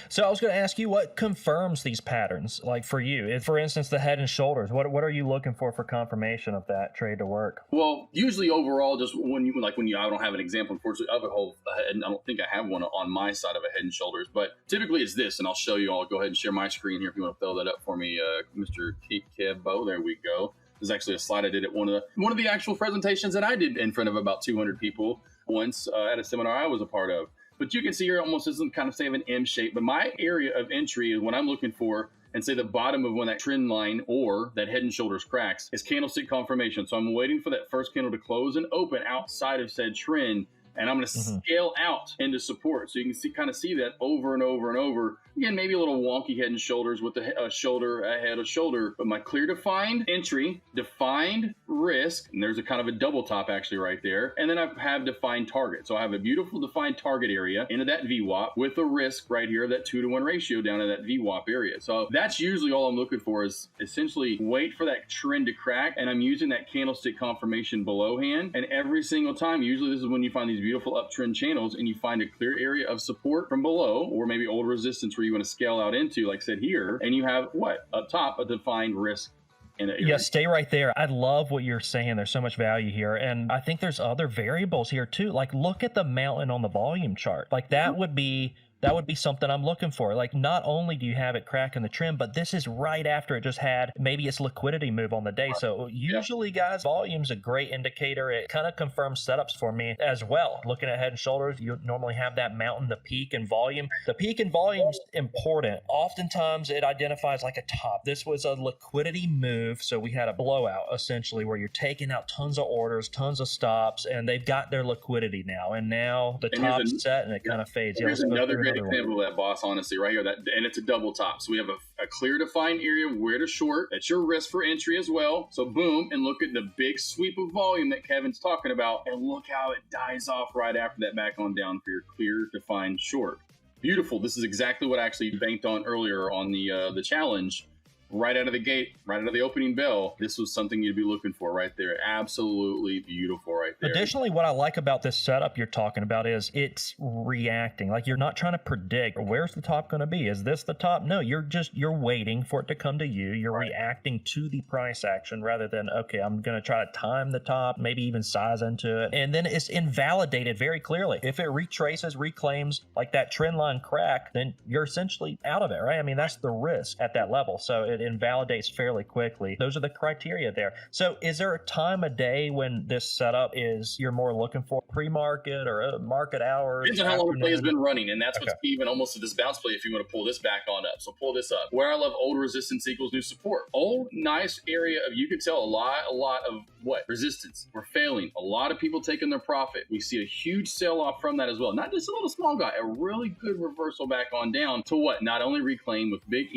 So I was going to ask you, what confirms these patterns? Like for you, for instance, the head and shoulders, what are you looking for confirmation of that trade to work? Well, usually overall, just when you, I don't have an example, unfortunately, of a whole head, and I don't think I have one on my side of a head and shoulders, but typically it's this, and I'll show you. I'll go ahead and share my screen here if you want to fill that up for me, Mr. Kebo. There we go. There's actually a slide I did at one of the actual presentations that I did in front of about 200 people once at a seminar I was a part of. But you can see here almost this is kind of say of an M shape. But my area of entry is what I'm looking for, and say the bottom of when that trend line or that head and shoulders cracks is candlestick confirmation. So I'm waiting for that first candle to close and open outside of said trend, and I'm going to scale out into support. So you can kind of see that over and over and over. Again, maybe a little wonky head and shoulders with the shoulder, a head, a shoulder, but my clear defined entry, defined risk, and there's a kind of a double top actually right there. And then I have defined target. So I have a beautiful defined target area into that VWAP with a risk right here, that 2-to-1 ratio down in that VWAP area. So that's usually all I'm looking for, is essentially wait for that trend to crack. And I'm using that candlestick confirmation below hand. And every single time, usually this is when you find these beautiful uptrend channels and you find a clear area of support from below, or maybe old resistance where you want to scale out into, like I said here, and you have up top, a defined risk. Yeah, stay right there. I love what you're saying. There's so much value here. And I think there's other variables here too. Like look at the mountain on the volume chart. Like that would be something I'm looking for. Like not only do you have it cracking the trend, but this is right after it just had maybe its liquidity move on the day. So usually guys, volume's a great indicator. It kind of confirms setups for me as well. Looking at head and shoulders, you normally have that mountain, the peak and volume. The peak and volume's important. Oftentimes it identifies like a top. This was a liquidity move. So we had a blowout essentially where you're taking out tons of orders, tons of stops, and they've got their liquidity now. And now the top's set and it kind of fades. Here's another great example of that, boss, honestly, right here. And it's a double top. So we have a clear defined area where to short. That's your risk for entry as well. So boom, and look at the big sweep of volume that Kevin's talking about. And look how it dies off right after that back on down for your clear defined short. Beautiful. This is exactly what I actually banked on earlier on the challenge. right out of the gate, right out of the opening bell, this was something you'd be looking for right there. Absolutely beautiful right there. Additionally, what I like about this setup you're talking about is it's reacting. Like, you're not trying to predict where's the top going to be. Is this the top? No, you're waiting for it to come to you. You're reacting to the price action rather than, okay, I'm going to try to time the top, maybe even size into it. And then it's invalidated very clearly. If it retraces, reclaims like that trend line crack, then you're essentially out of it, right? I mean, that's the risk at that level. So it invalidates fairly quickly. Those are the criteria there. So is there a time of day when this setup is you're more looking for pre-market or market hours? Depends on how long the play has been running, and that's what's even almost to this bounce play if you want to pull this back on up. So pull this up. Where I love old resistance equals new support. Old, nice area of, you can tell a lot of what? Resistance. We're failing. A lot of people taking their profit. We see a huge sell-off from that as well. Not just a little small guy, a really good reversal back on down to what? Not only reclaim with big,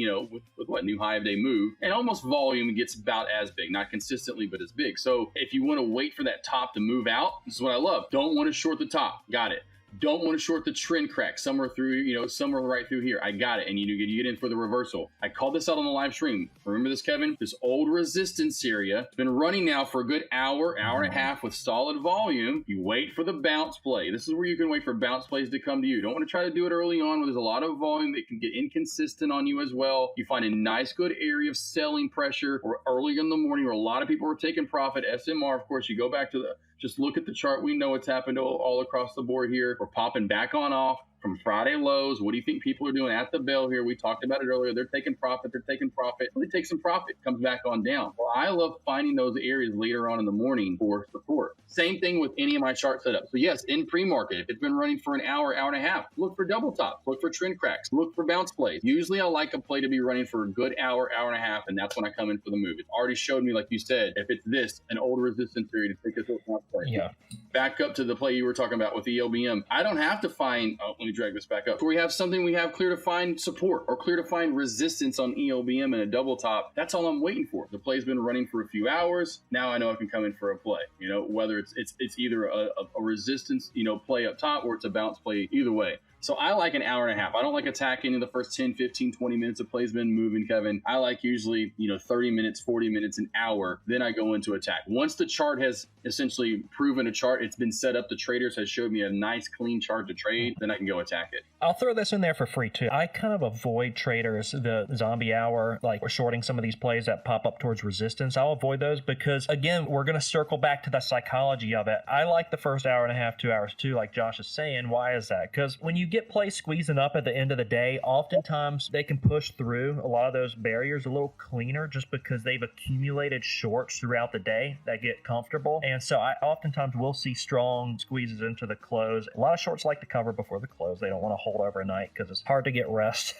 with what? New high of day move, and almost volume gets about as big. Not consistently, but as big. So if you want to wait for that top to move out, this is what I love. Don't want to short the top. Got it. Don't want to short the trend crack somewhere through, somewhere right through here. I got it. And you get in for the reversal. I called this out on the live stream. Remember this, Kevin? This old resistance area. It's been running now for a good hour and a half with solid volume. You wait for the bounce play. This is where you can wait for bounce plays to come to you. Don't want to try to do it early on where there's a lot of volume that can get inconsistent on you as well. You find a nice, good area of selling pressure or early in the morning where a lot of people are taking profit. SMR, of course, you go back to just look at the chart. We know what's happened all across the board here. We're popping back on off from Friday lows. What do you think people are doing at the bell here? We talked about it earlier. They're taking profit. They take some profit, comes back on down. Well, I love finding those areas later on in the morning for support. Same thing with any of my chart setups. So yes, in pre-market, if it's been running for an hour and a half, look for double tops, look for trend cracks, look for bounce plays. Usually I like a play to be running for a good hour and a half, and that's when I come in for the move. It's already showed me, like you said, if it's this, an old resistance area to take a bounce play. Yeah. Back up to the play you were talking about with ELBM. I don't have to find, let me drag this back up. So we have something we have clear to find support or clear to find resistance on ELBM and a double top. That's all I'm waiting for. The play's been running for a few hours. Now I know I can come in for a play. Whether it's either a resistance, play up top or it's a bounce play, either way. So I like an hour and a half. I don't like attacking in the first 10, 15, 20 minutes the play's been moving, Kevin. I like usually, 30 minutes, 40 minutes, an hour. Then I go into attack. Once the chart has essentially proven a chart, it's been set up, the traders has showed me a nice, clean chart to trade, then I can go attack it. I'll throw this in there for free too. I kind of avoid traders, the zombie hour, like we're shorting some of these plays that pop up towards resistance. I'll avoid those because, again, we're going to circle back to the psychology of it. I like the first hour and a half, 2 hours too, like Josh is saying. Why is that? Because when you get plays squeezing up at the end of the day, oftentimes they can push through a lot of those barriers a little cleaner just because they've accumulated shorts throughout the day that get comfortable. And so I oftentimes will see strong squeezes into the close. A lot of shorts like to cover before the close. They don't want to hold overnight because it's hard to get rest.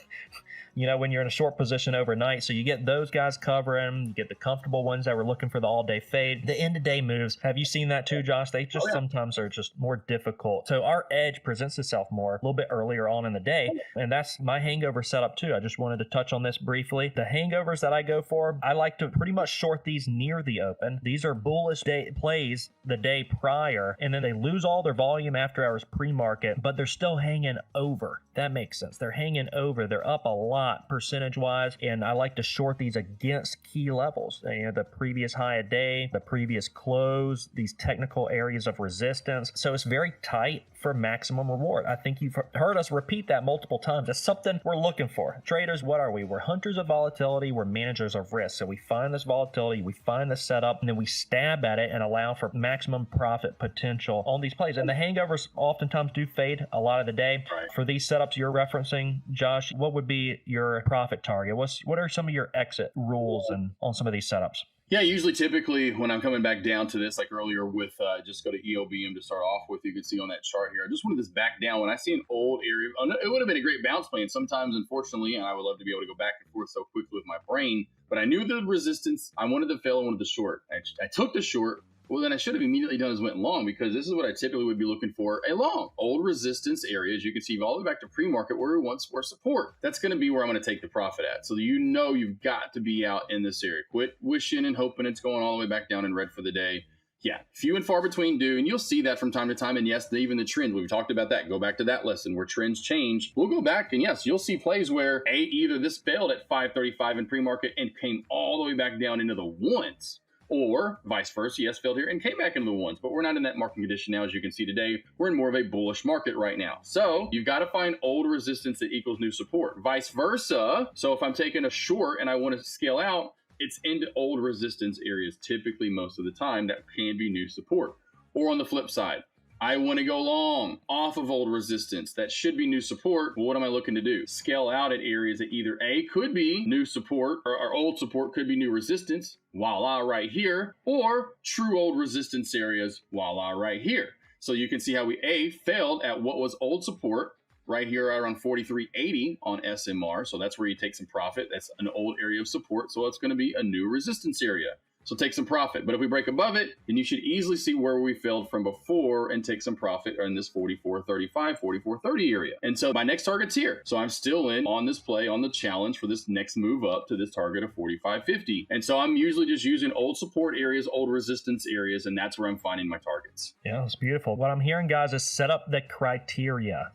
When you're in a short position overnight. So you get those guys covering, you get the comfortable ones that were looking for the all-day fade. The end-of-day moves, have you seen that too, Josh? They just sometimes are just more difficult. So our edge presents itself more a little bit earlier on in the day, and that's my hangover setup too. I just wanted to touch on this briefly. The hangovers that I go for, I like to pretty much short these near the open. These are bullish day plays the day prior, and then they lose all their volume after hours pre-market, but they're still hanging over. That makes sense. They're hanging over. They're up a lot percentage-wise, and I like to short these against key levels. The previous high a day, the previous close, these technical areas of resistance. So it's very tight for maximum reward. I think you've heard us repeat that multiple times. It's something we're looking for. Traders, what are we? We're hunters of volatility. We're managers of risk. So we find this volatility, we find the setup, and then we stab at it and allow for maximum profit potential on these plays. And the hangovers oftentimes do fade a lot of the day. Right. For these setups you're referencing, Josh, what would be your profit target? What are some of your exit rules and on some of these setups? Yeah, usually typically when I'm coming back down to this, like earlier with just go to ELBM to start off with, you can see on that chart here. I just wanted this back down. When I see an old area, it would have been a great bounce play. And sometimes, unfortunately, and I would love to be able to go back and forth so quickly with my brain, but I knew the resistance. I wanted to fail. I wanted the short. I took the short. Well, then I should have immediately done is went long, because this is what I typically would be looking for, a long. Old resistance areas, you can see all the way back to pre-market where we once were support. That's going to be where I'm going to take the profit at. So you've got to be out in this area. Quit wishing and hoping it's going all the way back down in red for the day. Yeah, few and far between do, and you'll see that from time to time. And yes, even the trend, we've talked about that. Go back to that lesson where trends change. We'll go back, and yes, you'll see plays where either this failed at 535 in pre-market and came all the way back down into the ones, or vice versa. Yes, failed here and came back into the ones. But we're not in that market condition now, as you can see today. We're in more of a bullish market right now. So you've got to find old resistance that equals new support. Vice versa. So if I'm taking a short and I want to scale out, it's into old resistance areas, typically most of the time, that can be new support. Or on the flip side, I want to go long off of old resistance. That should be new support. But what am I looking to do? Scale out at areas that either A, could be new support, or old support could be new resistance, voila, right here, or true old resistance areas, voila, right here. So you can see how we failed at what was old support, right here around 43.80 on SMR. So that's where you take some profit. That's an old area of support. So it's going to be a new resistance area. So take some profit. But if we break above it, then you should easily see where we failed from before and take some profit in this 44.35, 44.30 area. And so my next target's here. So I'm still in on this play, on the challenge for this next move up to this target of 45.50. And so I'm usually just using old support areas, old resistance areas, and that's where I'm finding my targets. Yeah, it's beautiful. What I'm hearing, guys, is set up the criteria.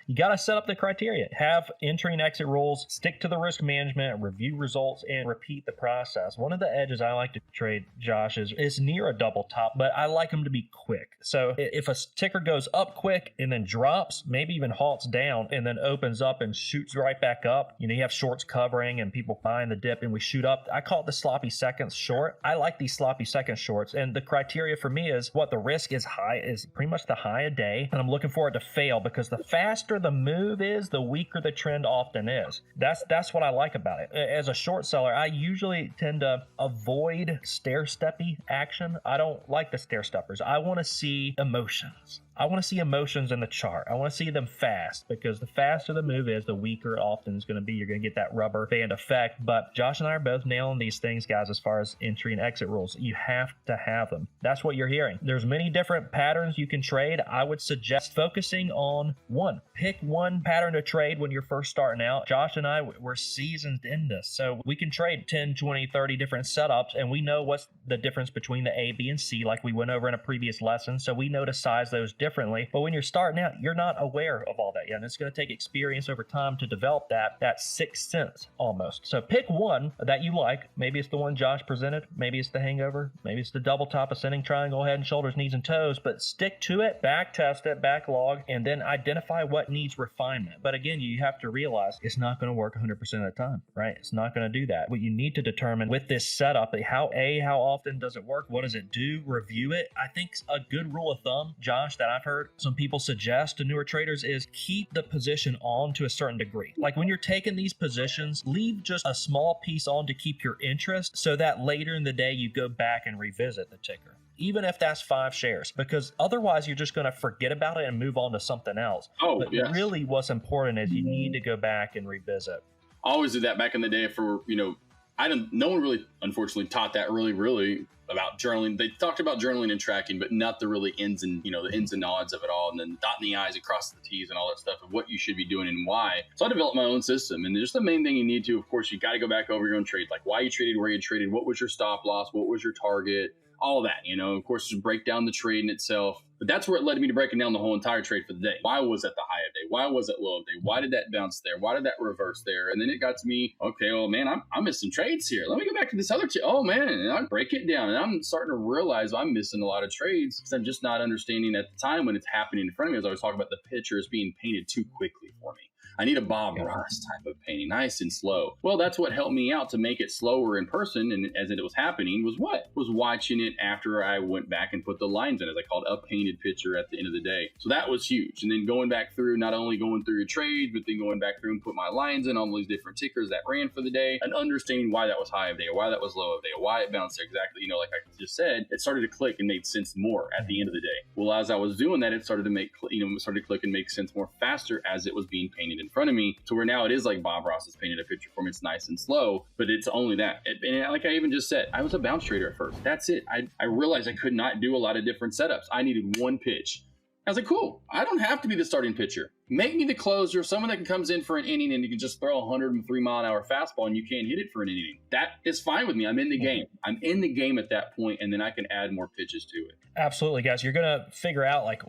You got to set up the criteria. Have entry and exit rules, stick to the risk management, review results, and repeat the process. One of the edges I like to trade, Josh, is near a double top, but I like them to be quick. So if a ticker goes up quick and then drops, maybe even halts down and then opens up and shoots right back up, you have shorts covering and people buying the dip and we shoot up. I call it the sloppy seconds short. I like these sloppy second shorts. And the criteria for me is what the risk is high, is pretty much the high a day. And I'm looking for it to fail because the faster the move is, the weaker the trend often is. That's what I like about it. As a short seller, I usually tend to avoid stair-steppy action. I don't like the stair-steppers. I want to see emotions. I want to see emotions in the chart. I want to see them fast because the faster the move is, the weaker it often is going to be. You're going to get that rubber band effect. But Josh and I are both nailing these things, guys, as far as entry and exit rules. You have to have them. That's what you're hearing. There's many different patterns you can trade. I would suggest focusing on one. Pick one pattern to trade when you're first starting out. Josh and I, we're seasoned in this. So we can trade 10, 20, 30 different setups, and we know what's the difference between the A, B, and C, like we went over in a previous lesson. So we know to size those differently. But when you're starting out, you're not aware of all that yet. And it's going to take experience over time to develop that sixth sense almost. So pick one that you like. Maybe it's the one Josh presented. Maybe it's the hangover. Maybe it's the double top ascending triangle, head and shoulders, knees and toes. But stick to it, back test it, backlog, and then identify what needs refinement. But again, you have to realize it's not going to work 100% of the time, right? It's not going to do that. What you need to determine with this setup, how often does it work? What does it do? Review it. I think a good rule of thumb, Josh, that I've heard some people suggest to newer traders is keep the position on to a certain degree. Like when you're taking these positions, leave just a small piece on to keep your interest so that later in the day you go back and revisit the ticker. Even if that's 5 shares, because otherwise you're just going to forget about it and move on to something else. But yes, really what's important is you need to go back and revisit. I always did that back in the day for, no one really, unfortunately, taught that really about journaling. They talked about journaling and tracking, but not the really ins and, the ins and outs of it all, and then dotting the I's and crossing the T's and all that stuff of what you should be doing and why. So I developed my own system. And just the main thing you need to, of course, you got to go back over your own trade, like why you traded, where you traded, what was your stop loss, what was your target, all that, of course, just break down the trade in itself. But that's where it led me to breaking down the whole entire trade for the day. Why was it the high of day? Why was it low of day? Why did that bounce there? Why did that reverse there? And then it got to me, okay, well, man, I'm missing trades here. Let me go back to this other trade. Oh, man, and I break it down. And I'm starting to realize I'm missing a lot of trades because I'm just not understanding at the time when it's happening in front of me. As I was talking about, the picture is being painted too quickly for me. I need a Bob Ross type of painting, nice and slow. Well, that's what helped me out to make it slower in person. And as it was happening was watching it after I went back and put the lines in, as I called a painted picture at the end of the day. So that was huge. And then going back through, not only going through your trades, but then going back through and put my lines in on these different tickers that ran for the day and understanding why that was high of day or why that was low of day or why it bounced there exactly. Like I just said, it started to click and made sense more at the end of the day. Well, as I was doing that, it started to started to click and make sense more faster as it was being painted in front of me, to where now it is like Bob Ross has painted a picture for me. It's nice and slow, but it's only that. And like I even just said, I was a bounce trader at first. That's it. I realized I could not do a lot of different setups. I needed one pitch. I was like, cool, I don't have to be the starting pitcher. Make me the closer, someone that comes in for an inning and you can just throw a 103-mile-an-hour fastball and you can't hit it for an inning. That is fine with me. I'm in the game. I'm in the game at that point, and then I can add more pitches to it. Absolutely, guys. You're going to figure out, like,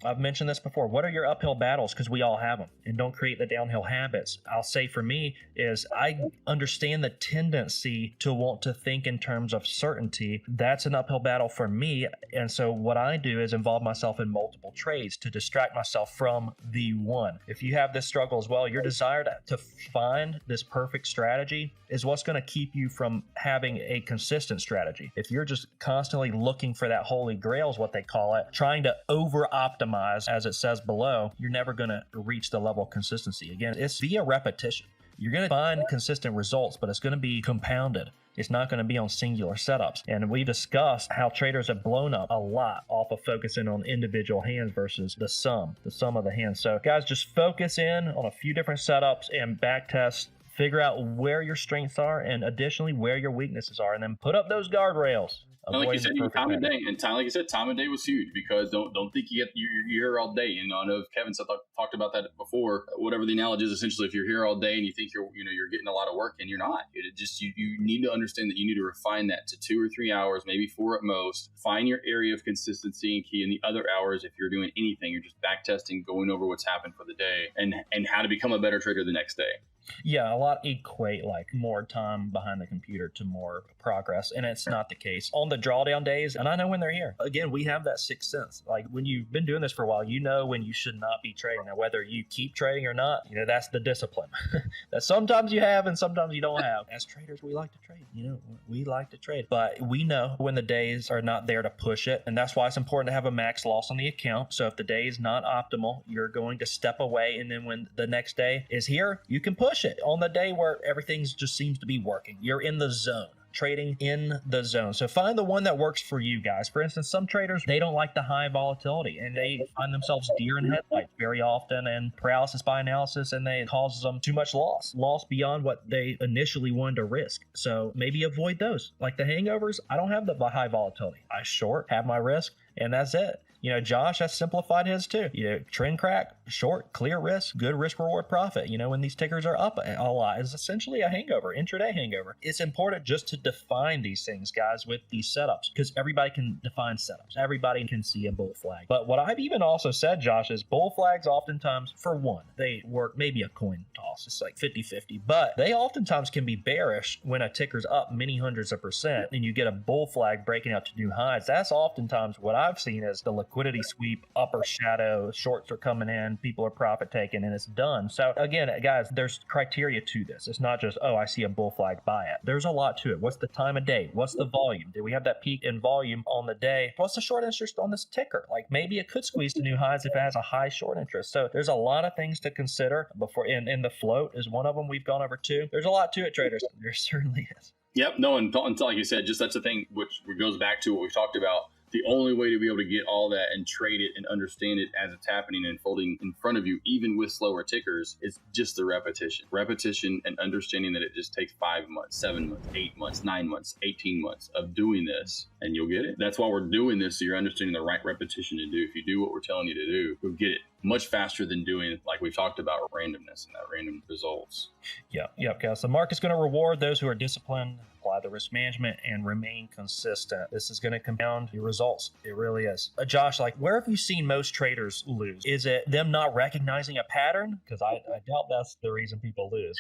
I've mentioned this before, what are your uphill battles? Because we all have them. And don't create the downhill habits. I'll say for me is I understand the tendency to want to think in terms of certainty. That's an uphill battle for me. And so what I do is involve myself in multiple trades to distract myself from the one. If you have this struggle as well, your desire to find this perfect strategy is what's going to keep you from having a consistent strategy. If you're just constantly looking for that holy grail is what they call it, trying to over optimize, as it says below, you're never going to reach the level of consistency. Again, it's via repetition. You're going to find consistent results, but it's going to be compounded. It's not going to be on singular setups. And we discussed how traders have blown up a lot off of focusing on individual hands versus the sum of the hands. So guys, just focus in on a few different setups and back test. Figure out where your strengths are and additionally where your weaknesses are, and then put up those guardrails. Like you said, time of day, and time, like you said, time of day was huge because don't think you're here all day. You know, I know Kevin talked about that before. Whatever the analogy is, essentially, if you're here all day and you think you're getting a lot of work, and you're not. You need to understand that you need to refine that to 2 or 3 hours, maybe 4 at most. Find your area of consistency and key. In the other hours, if you're doing anything, you're just back testing, going over what's happened for the day, and how to become a better trader the next day. Yeah, a lot equate like more time behind the computer to more progress, and it's not the case. On the drawdown days, and I know when they're here. Again, we have that sixth sense. Like when you've been doing this for a while, you know when you should not be trading. Now, whether you keep trading or not, that's the discipline that sometimes you have and sometimes you don't have. As traders, we like to trade. We like to trade, but we know when the days are not there to push it, and that's why it's important to have a max loss on the account. So if the day is not optimal, you're going to step away, and then when the next day is here, you can push it. On the day where everything just seems to be working, you're in the zone. Trading in the zone. So find the one that works for you guys. For instance, some traders, they don't like the high volatility and they find themselves deer in headlights very often and paralysis by analysis, and it causes them too much loss beyond what they initially wanted to risk. So maybe avoid those. Like the hangovers, I don't have the high volatility. I short, have my risk, and that's it. Josh has simplified his too. Trend crack, short, clear risk, good risk reward profit. When these tickers are up a lot, is essentially a hangover, intraday hangover. It's important just to define these things, guys, with these setups, because everybody can define setups. Everybody can see a bull flag. But what I've even also said, Josh, is bull flags oftentimes, for one, they work maybe a coin toss. It's like 50-50, but they oftentimes can be bearish when a ticker's up many hundreds of percent and you get a bull flag breaking out to new highs. That's oftentimes what I've seen as the liquidity sweep, upper shadow, shorts are coming in, people are profit taking, and it's done. So again, guys, there's criteria to this. It's not just, I see a bull flag, buy it. There's a lot to it. What's the time of day? What's the volume? Did we have that peak in volume on the day? What's the short interest on this ticker? Like maybe it could squeeze to new highs if it has a high short interest. So there's a lot of things to consider before, and the float is one of them we've gone over too. There's a lot to it, traders. There certainly is. Yep. No, and like you said, just that's the thing, which goes back to what we've talked about. The only way to be able to get all that and trade it and understand it as it's happening and unfolding in front of you, even with slower tickers, is just the repetition and understanding that it just takes 5 months, 7 months, 8 months, 9 months, 18 months of doing this, and you'll get it. That's why we're doing this, so you're understanding the right repetition to do. If you do what we're telling you to do, you'll get it much faster than doing, like we've talked about, randomness and that random results. Yep, guys. The market's going to reward those who are disciplined, apply the risk management, and remain consistent. This is going to compound your results. It really is. Josh, where have you seen most traders lose? Is it them not recognizing a pattern? Because I doubt that's the reason people lose.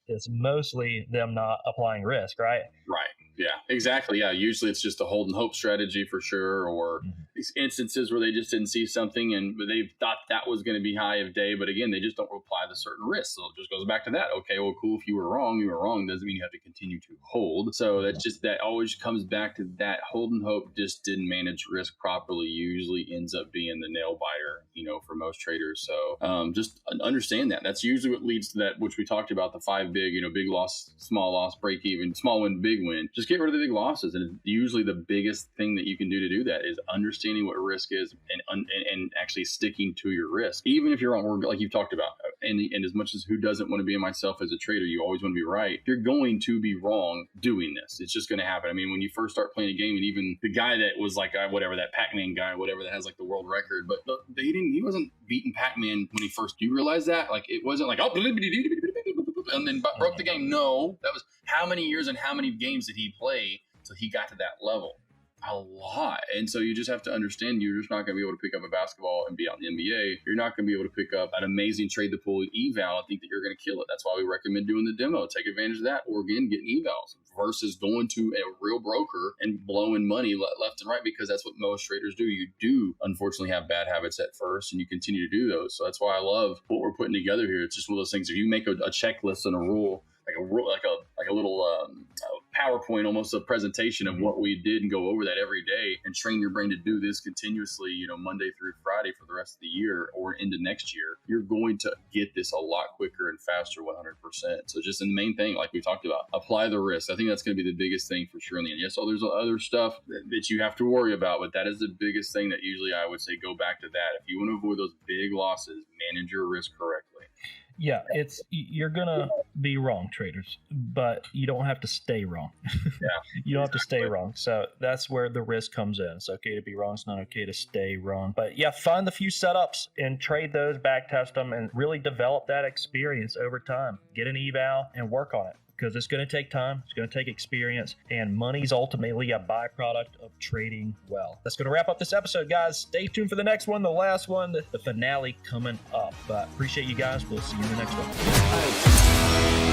It's mostly them not applying risk, right? Right. Yeah, exactly. Yeah, usually it's just a hold and hope strategy for sure, or these instances where they just didn't see something and they thought that was going to be high of day, but again, they just don't apply the certain risks. So it just goes back to that. Okay, well, cool. If you were wrong, doesn't mean you have to continue to hold. So that always comes back to that hold and hope just didn't manage risk properly. Usually ends up being the nail biter, for most traders. So just understand that. That's usually what leads to that, which we talked about, the 5 big, big loss, small loss, break even, small win, big win. Just get rid of the big losses. And usually the biggest thing that you can do to do that is understanding what risk is and actually sticking to your risk. Even if you're on, like you've talked about, and as much as who doesn't want to be myself as a trader, you always want to be right. You're going to be wrong doing this. It's just going to happen. I mean, when you first start playing a game, and even the guy that was like whatever, that Pac-Man guy, whatever, that has like the world record, but he wasn't beating Pac-Man when he first. Do you realize that? Like, it wasn't like and then broke the game. No, that was how many years and how many games did he play till he got to that level? A lot. And so you just have to understand, you're just not going to be able to pick up a basketball and be out in the NBA. You're not going to be able to pick up an amazing trade the pool eval and think that you're going to kill it. That's why we recommend doing the demo. Take advantage of that, or again, getting evals versus going to a real broker and blowing money left and right, because that's what most traders do. You do unfortunately have bad habits at first, and you continue to do those. So that's why I love what we're putting together here. It's just one of those things. If you make a checklist and a rule, like a little PowerPoint, almost a presentation of what we did, and go over that every day and train your brain to do this continuously, Monday through Friday for the rest of the year or into next year, you're going to get this a lot quicker and faster, 100%. So just in the main thing, like we talked about, apply the risk. I think that's going to be the biggest thing for sure in the end. Yes, there's other stuff that you have to worry about, but that is the biggest thing that usually I would say go back to that. If you want to avoid those big losses, manage your risk correctly. Yeah, you're gonna be wrong, traders, but you don't have to stay wrong. You don't have to stay wrong. So that's where the risk comes in. It's okay to be wrong. It's not okay to stay wrong. But yeah, find the few setups and trade those, back test them, and really develop that experience over time. Get an eval and work on it, because it's going to take time. It's going to take experience, and money's ultimately a byproduct of trading well. That's going to wrap up this episode, guys. Stay tuned for the next one, the last one, the finale coming up. But appreciate you guys. We'll see you in the next one.